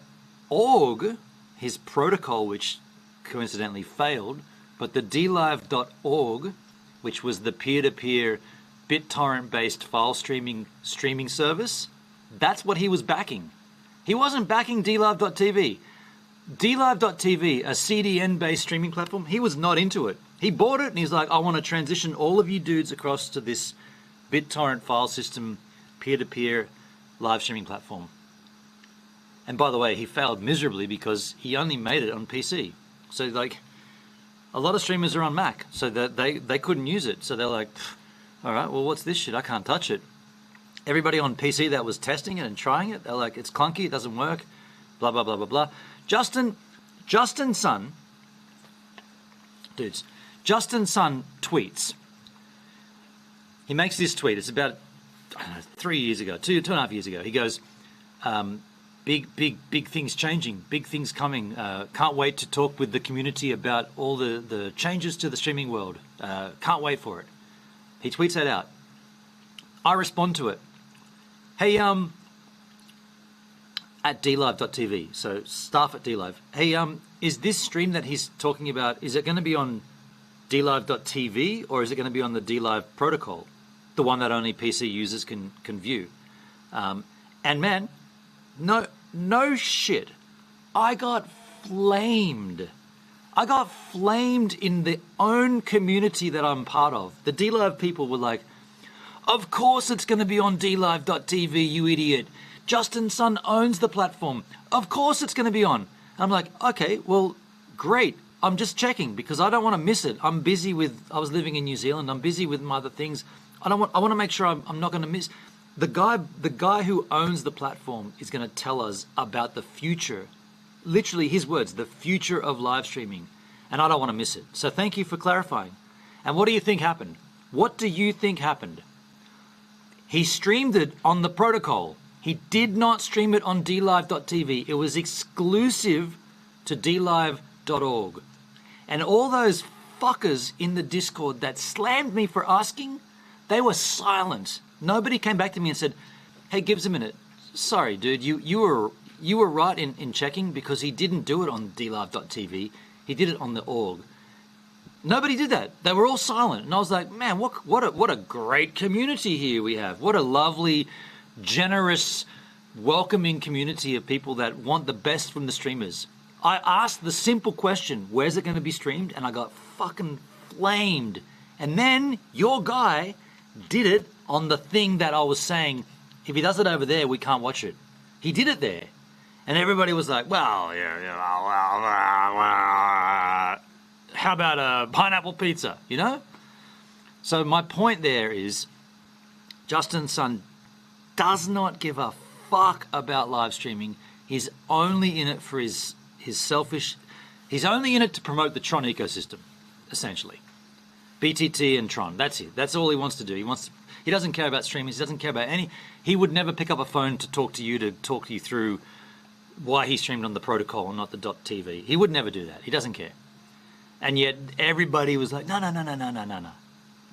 his protocol, which coincidentally failed, but the DLive.org, which was the peer-to-peer, BitTorrent-based file streaming service, that's what he was backing. He wasn't backing DLive.tv. DLive.tv, a CDN-based streaming platform, he was not into it. He bought it and he's like, I want to transition all of you dudes across to this BitTorrent file system, peer-to-peer live streaming platform. And by the way, he failed miserably because he only made it on PC. So like, A lot of streamers are on Mac, so that they couldn't use it. So they're like, all right, well, what's this shit? I can't touch it. Everybody on PC that was testing it and trying it, they're like, it's clunky, it doesn't work, blah, blah, blah, blah, blah. Justin's son tweets. He makes this tweet. It's about, I don't know, 3 years ago, two and a half years ago. He goes, big things changing, big things coming. Can't wait to talk with the community about all the changes to the streaming world. Can't wait for it. He tweets that out. I respond to it. Hey, at dlive.tv, so staff at dlive. Hey, is this stream that he's talking about, is it going to be on dlive.tv or is it going to be on the dlive protocol, the one that only PC users can view? And man, no shit, I got flamed. I got flamed in the own community that I'm part of. The dlive people were like, of course it's going to be on dlive.tv, you idiot. Justin's son owns the platform. Of course it's going to be on. I'm like, okay, well, great. I'm just checking because I don't want to miss it. I was living in New Zealand. I'm busy with my other things. I want to make sure I'm not going to miss. The guy who owns the platform is going to tell us about the future, literally his words, the future of live streaming. And I don't want to miss it. So thank you for clarifying. And what do you think happened? What do you think happened? He streamed it on the protocol. He did not stream it on dlive.tv. It was exclusive to dlive.org. And all those fuckers in the Discord that slammed me for asking, they were silent. Nobody came back to me and said, hey, give us a minute. Sorry, dude, you were right in checking because he didn't do it on dlive.tv. He did it on the org. Nobody did that. They were all silent. And I was like, man, what a great community here we have. What a lovely, generous, welcoming community of people that want the best from the streamers. I asked the simple question, where's it going to be streamed? And I got fucking flamed. And then your guy did it on the thing that I was saying, if he does it over there, we can't watch it. He did it there. And everybody was like, well, how about a pineapple pizza, you know? So my point there is Justin's son does not give a fuck about live streaming. He's only in it for his selfish, he's only in it to promote the Tron ecosystem, essentially. BTT and Tron, that's it. That's all he wants to do. He doesn't care about streaming. He doesn't care about he would never pick up a phone to talk to you through why he streamed on the protocol and not the .tv. He would never do that. He doesn't care. And yet everybody was like, no.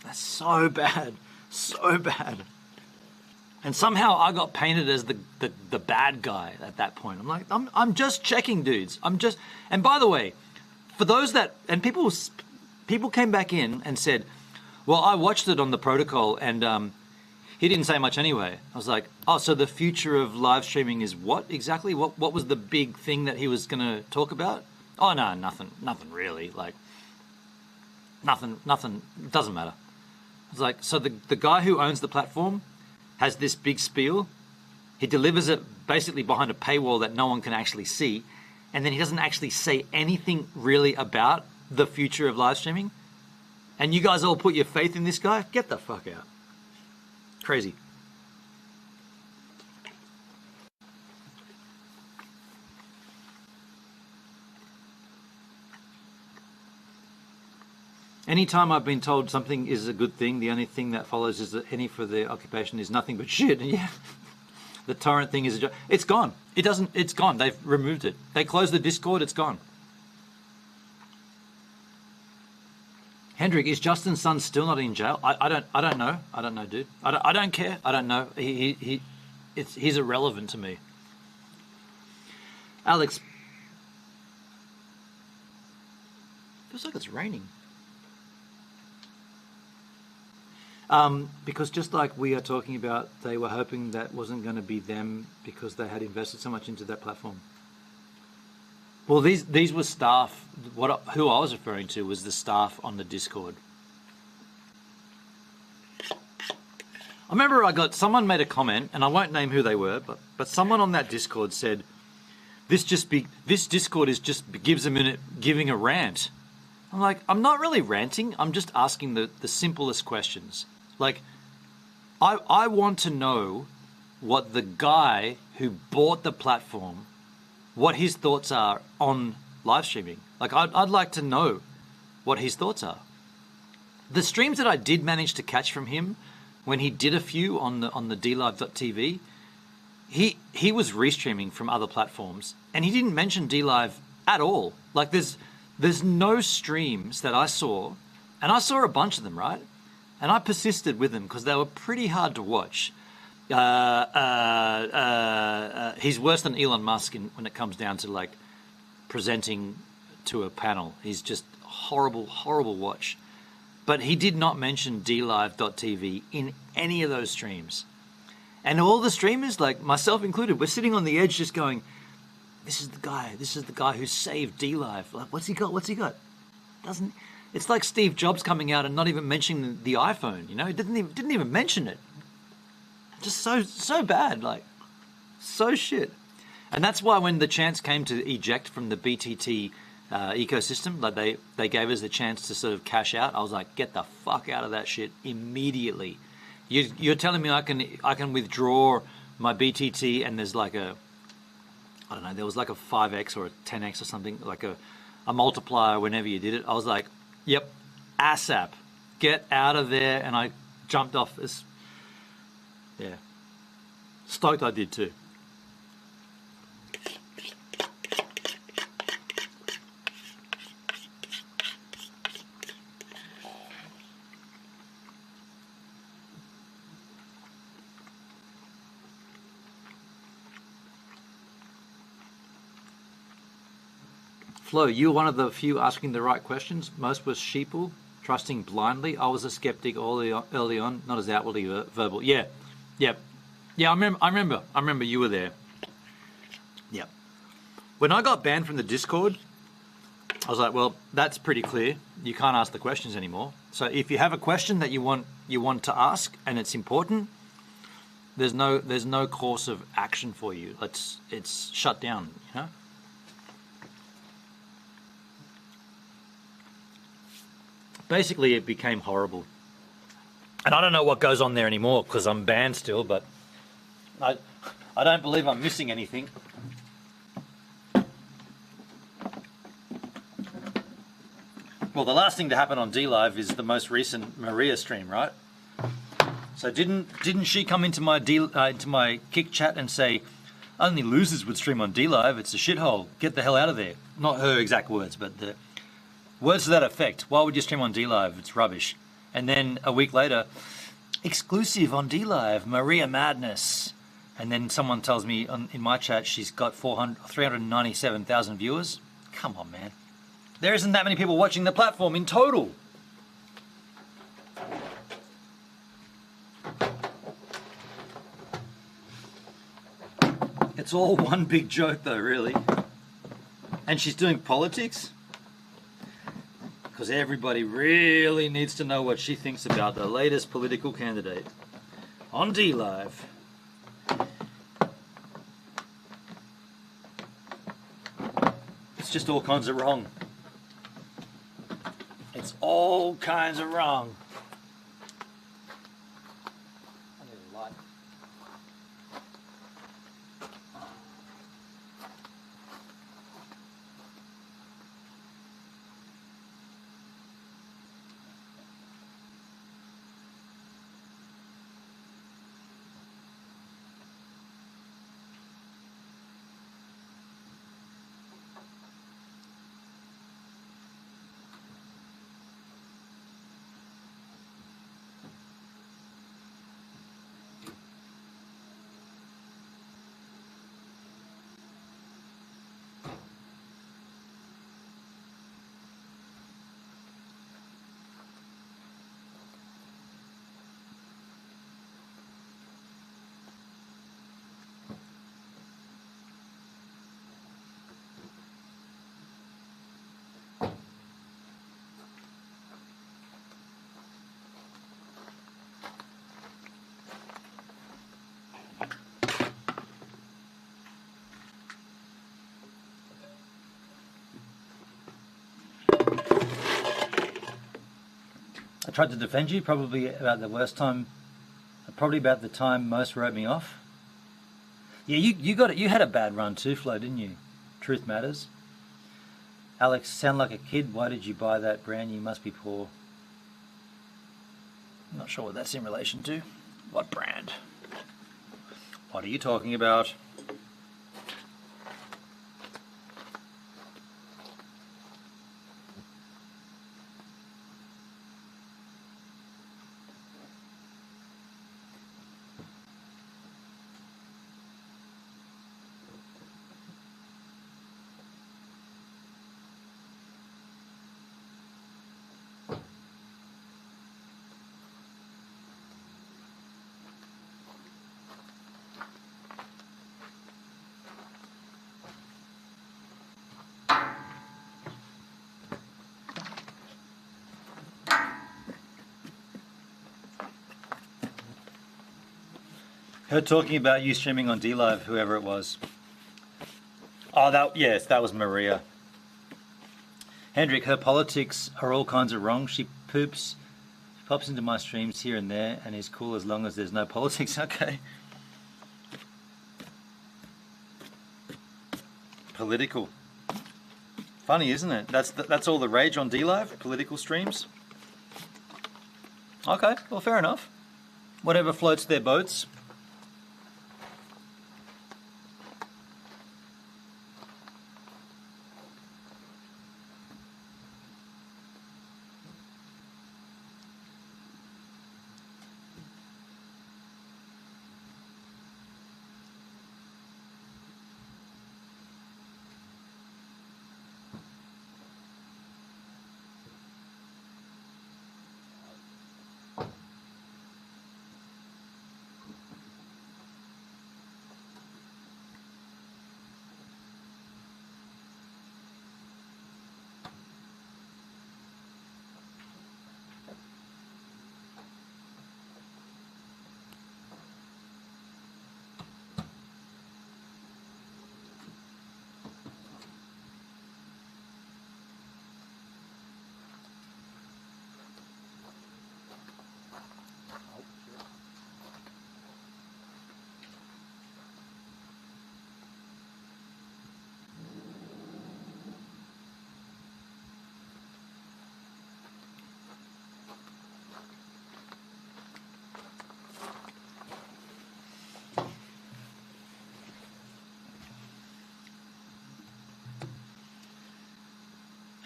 That's so bad. So bad. And somehow I got painted as the bad guy at that point. I'm like, I'm just checking, dudes. And by the way, for those that, and people came back in and said, well, I watched it on the protocol and he didn't say much anyway. I was like, oh, so the future of live streaming is what exactly? What was the big thing that he was going to talk about? Oh, no, nothing really. Like, nothing, it doesn't matter. It's like, so the guy who owns the platform has this big spiel. He delivers it basically behind a paywall that no one can actually see. And then he doesn't actually say anything really about the future of live streaming. And you guys all put your faith in this guy? Get the fuck out. Crazy. Anytime I've been told something is a good thing, the only thing that follows is that any for the occupation is nothing but shit. And yeah, the torrent thing is a joke. It's gone. It's gone. They've removed it. They closed the Discord. It's gone. Hendrik, is Justin's son still not in jail? I don't know. I don't know, dude. I don't care. I don't know. He's irrelevant to me. Alex, feels like it's raining. Because just like we are talking about, they were hoping that wasn't going to be them because they had invested so much into that platform. Well, these were staff. Who I was referring to was the staff on the Discord. I remember someone made a comment, and I won't name who they were, but someone on that Discord said, this Discord is just gives a minute giving a rant. I'm like, I'm not really ranting. I'm just asking the simplest questions. Like, I want to know what the guy who bought the platform, what his thoughts are on live streaming. Like, I'd like to know what his thoughts are. The streams that I did manage to catch from him when he did a few on the DLive.tv, he was restreaming from other platforms, and he didn't mention DLive at all. Like, there's no streams that I saw, and I saw a bunch of them, right? And I persisted with them because they were pretty hard to watch. He's worse than Elon Musk when it comes down to like presenting to a panel. He's just horrible, horrible watch. But he did not mention DLive.tv in any of those streams. And all the streamers, like myself included, we're sitting on the edge just going, this is the guy who saved DLive. Like, what's he got? It's like Steve Jobs coming out and not even mentioning the iPhone, you know? He didn't even mention it. Just so bad, like, so shit. And that's why when the chance came to eject from the BTT ecosystem, like they gave us the chance to sort of cash out, I was like, get the fuck out of that shit immediately. You're telling me I can withdraw my BTT and there's like a, I don't know, there was like a 5x or a 10x or something, like a multiplier whenever you did it. I was like, yep, ASAP, get out of there. And I jumped off as, yeah, stoked I did too. Flo, you were one of the few asking the right questions. Most was sheeple, trusting blindly. I was a skeptic early on, not as outwardly verbal. Yeah. I remember you were there. Yep. When I got banned from the Discord, I was like, well, that's pretty clear. You can't ask the questions anymore. So if you have a question that you want to ask and it's important, there's no course of action for you. It's shut down, you know? Basically, it became horrible. And I don't know what goes on there anymore because I'm banned still, but I don't believe I'm missing anything. Well, the last thing to happen on DLive is the most recent Maria stream, right? So didn't she come into my Kick chat and say, only losers would stream on DLive, it's a shithole, get the hell out of there. Not her exact words, but the words to that effect. Why would you stream on DLive? It's rubbish. And then a week later, exclusive on DLive, Maria Madness. And then someone tells me in my chat she's got 397,000 viewers. Come on, man. There isn't that many people watching the platform in total. It's all one big joke though, really. And she's doing politics? Because everybody really needs to know what she thinks about the latest political candidate on DLive. It's just all kinds of wrong. It's all kinds of wrong. I need a light. tried to defend you probably about the worst time, probably about the time most wrote me off. Yeah, you got it. You had a bad run too, Flo, didn't you? Truth matters. Alex, sound like a kid. Why did you buy that brand? You must be poor. I'm not sure what that's in relation to. What brand? What are you talking about? Her talking about you streaming on DLive, whoever it was. Oh, yes, that was Maria. Hendrik, her politics are all kinds of wrong. She pops into my streams here and there and is cool as long as there's no politics. Okay. Political. Funny, isn't it? That's all the rage on DLive, political streams. Okay, well, fair enough. Whatever floats their boats.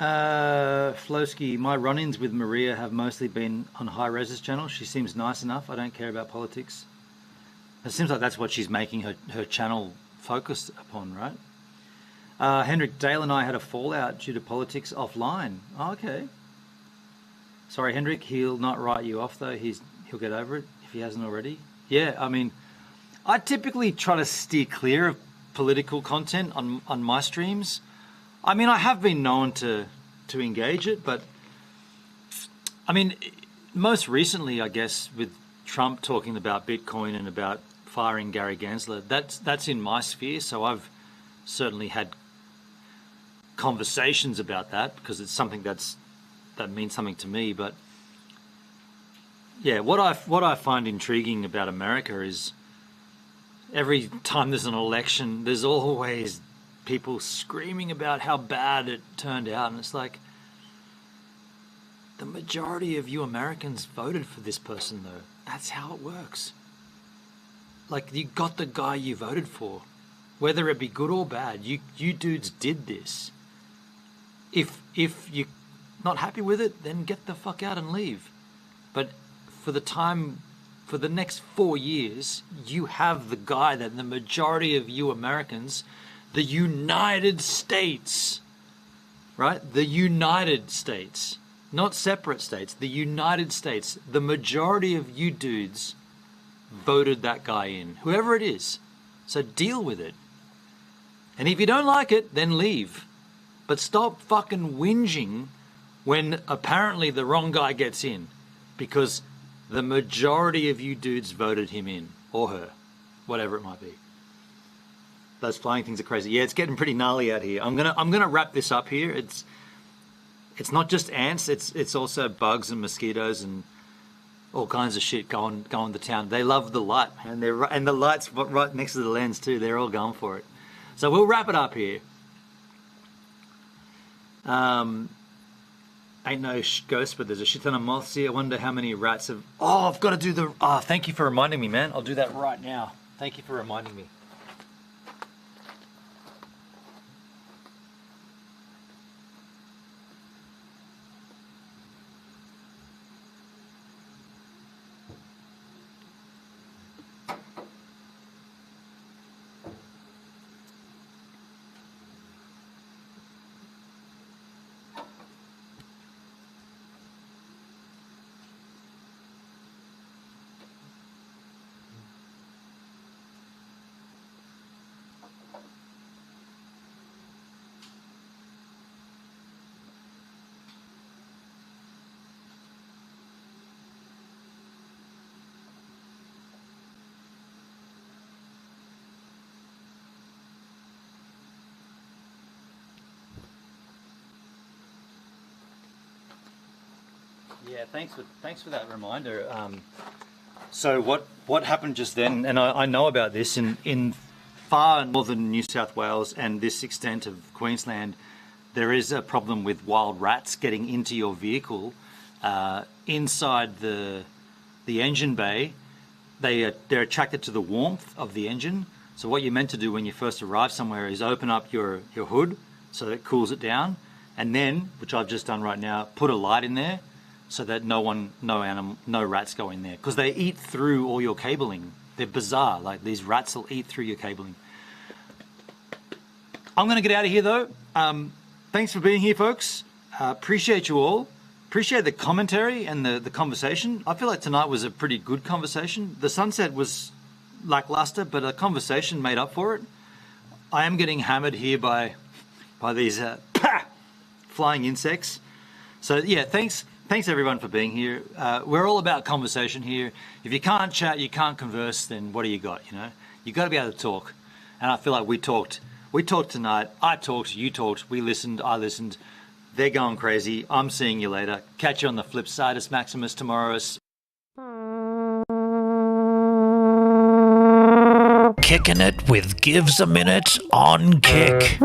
Flowski, my run-ins with Maria have mostly been on High Res's channel. She seems nice enough. I don't care about politics. It seems like that's what she's making her channel focused upon, right? Hendrik, Dale and I had a fallout due to politics offline. Oh, okay. Sorry, Hendrik, he'll not write you off, though. He'll get over it if he hasn't already. Yeah, I mean, I typically try to steer clear of political content on my streams. I mean, I have been known to engage it, but I mean, most recently, I guess, with Trump talking about Bitcoin and about firing Gary Gensler, that's in my sphere. So I've certainly had conversations about that because it's something that means something to me. But yeah, what I find intriguing about America is every time there's an election, there's always people screaming about how bad it turned out, and it's like the majority of you Americans voted for this person, though. That's how it works. Like, you got the guy you voted for, whether it be good or bad. You dudes did this. If you're not happy with it, then get the fuck out and leave. But for the next 4 years, you have the guy that the majority of you Americans, the United States, right? The United States, not separate states, the United States, the majority of you dudes voted that guy in, whoever it is. So deal with it. And if you don't like it, then leave. But stop fucking whinging when apparently the wrong guy gets in, because the majority of you dudes voted him in, or her, whatever it might be. Those flying things are crazy. Yeah, it's getting pretty gnarly out here. I'm gonna wrap this up here. it's not just ants. It's also bugs and mosquitoes and all kinds of shit going to town. They love the light, and the light's right next to the lens too. They're all going for it. So we'll wrap it up here. Ain't no ghost, but there's a shit ton of moths here. I wonder how many rats have... Oh, I've got to do the... Oh, thank you for reminding me, man. I'll do that right now. Thank you for reminding me. Yeah, thanks for that reminder. So what happened just then, and I know about this in far northern New South Wales and this extent of Queensland, there is a problem with wild rats getting into your vehicle inside the engine bay. They're attracted to the warmth of the engine. So what you're meant to do when you first arrive somewhere is open up your hood so that it cools it down, and then, which I've just done right now, put a light in there so that no rats go in there, because they eat through all your cabling. They're bizarre. Like, these rats will eat through your cabling. I'm going to get out of here though. Thanks for being here, folks. Appreciate you all. Appreciate the commentary and the conversation. I feel like tonight was a pretty good conversation. The sunset was lackluster, but a conversation made up for it. I am getting hammered here by these flying insects. So yeah, thanks everyone for being here. We're all about conversation here. If you can't chat, you can't converse, then what do you got? You know, you got to be able to talk. And I feel like we talked tonight. I talked, you talked, we listened, I listened. They're going crazy. I'm seeing you later. Catch you on the flip side. It's Maximus tomorrow. Kicking it with Gives a Minute on Kick.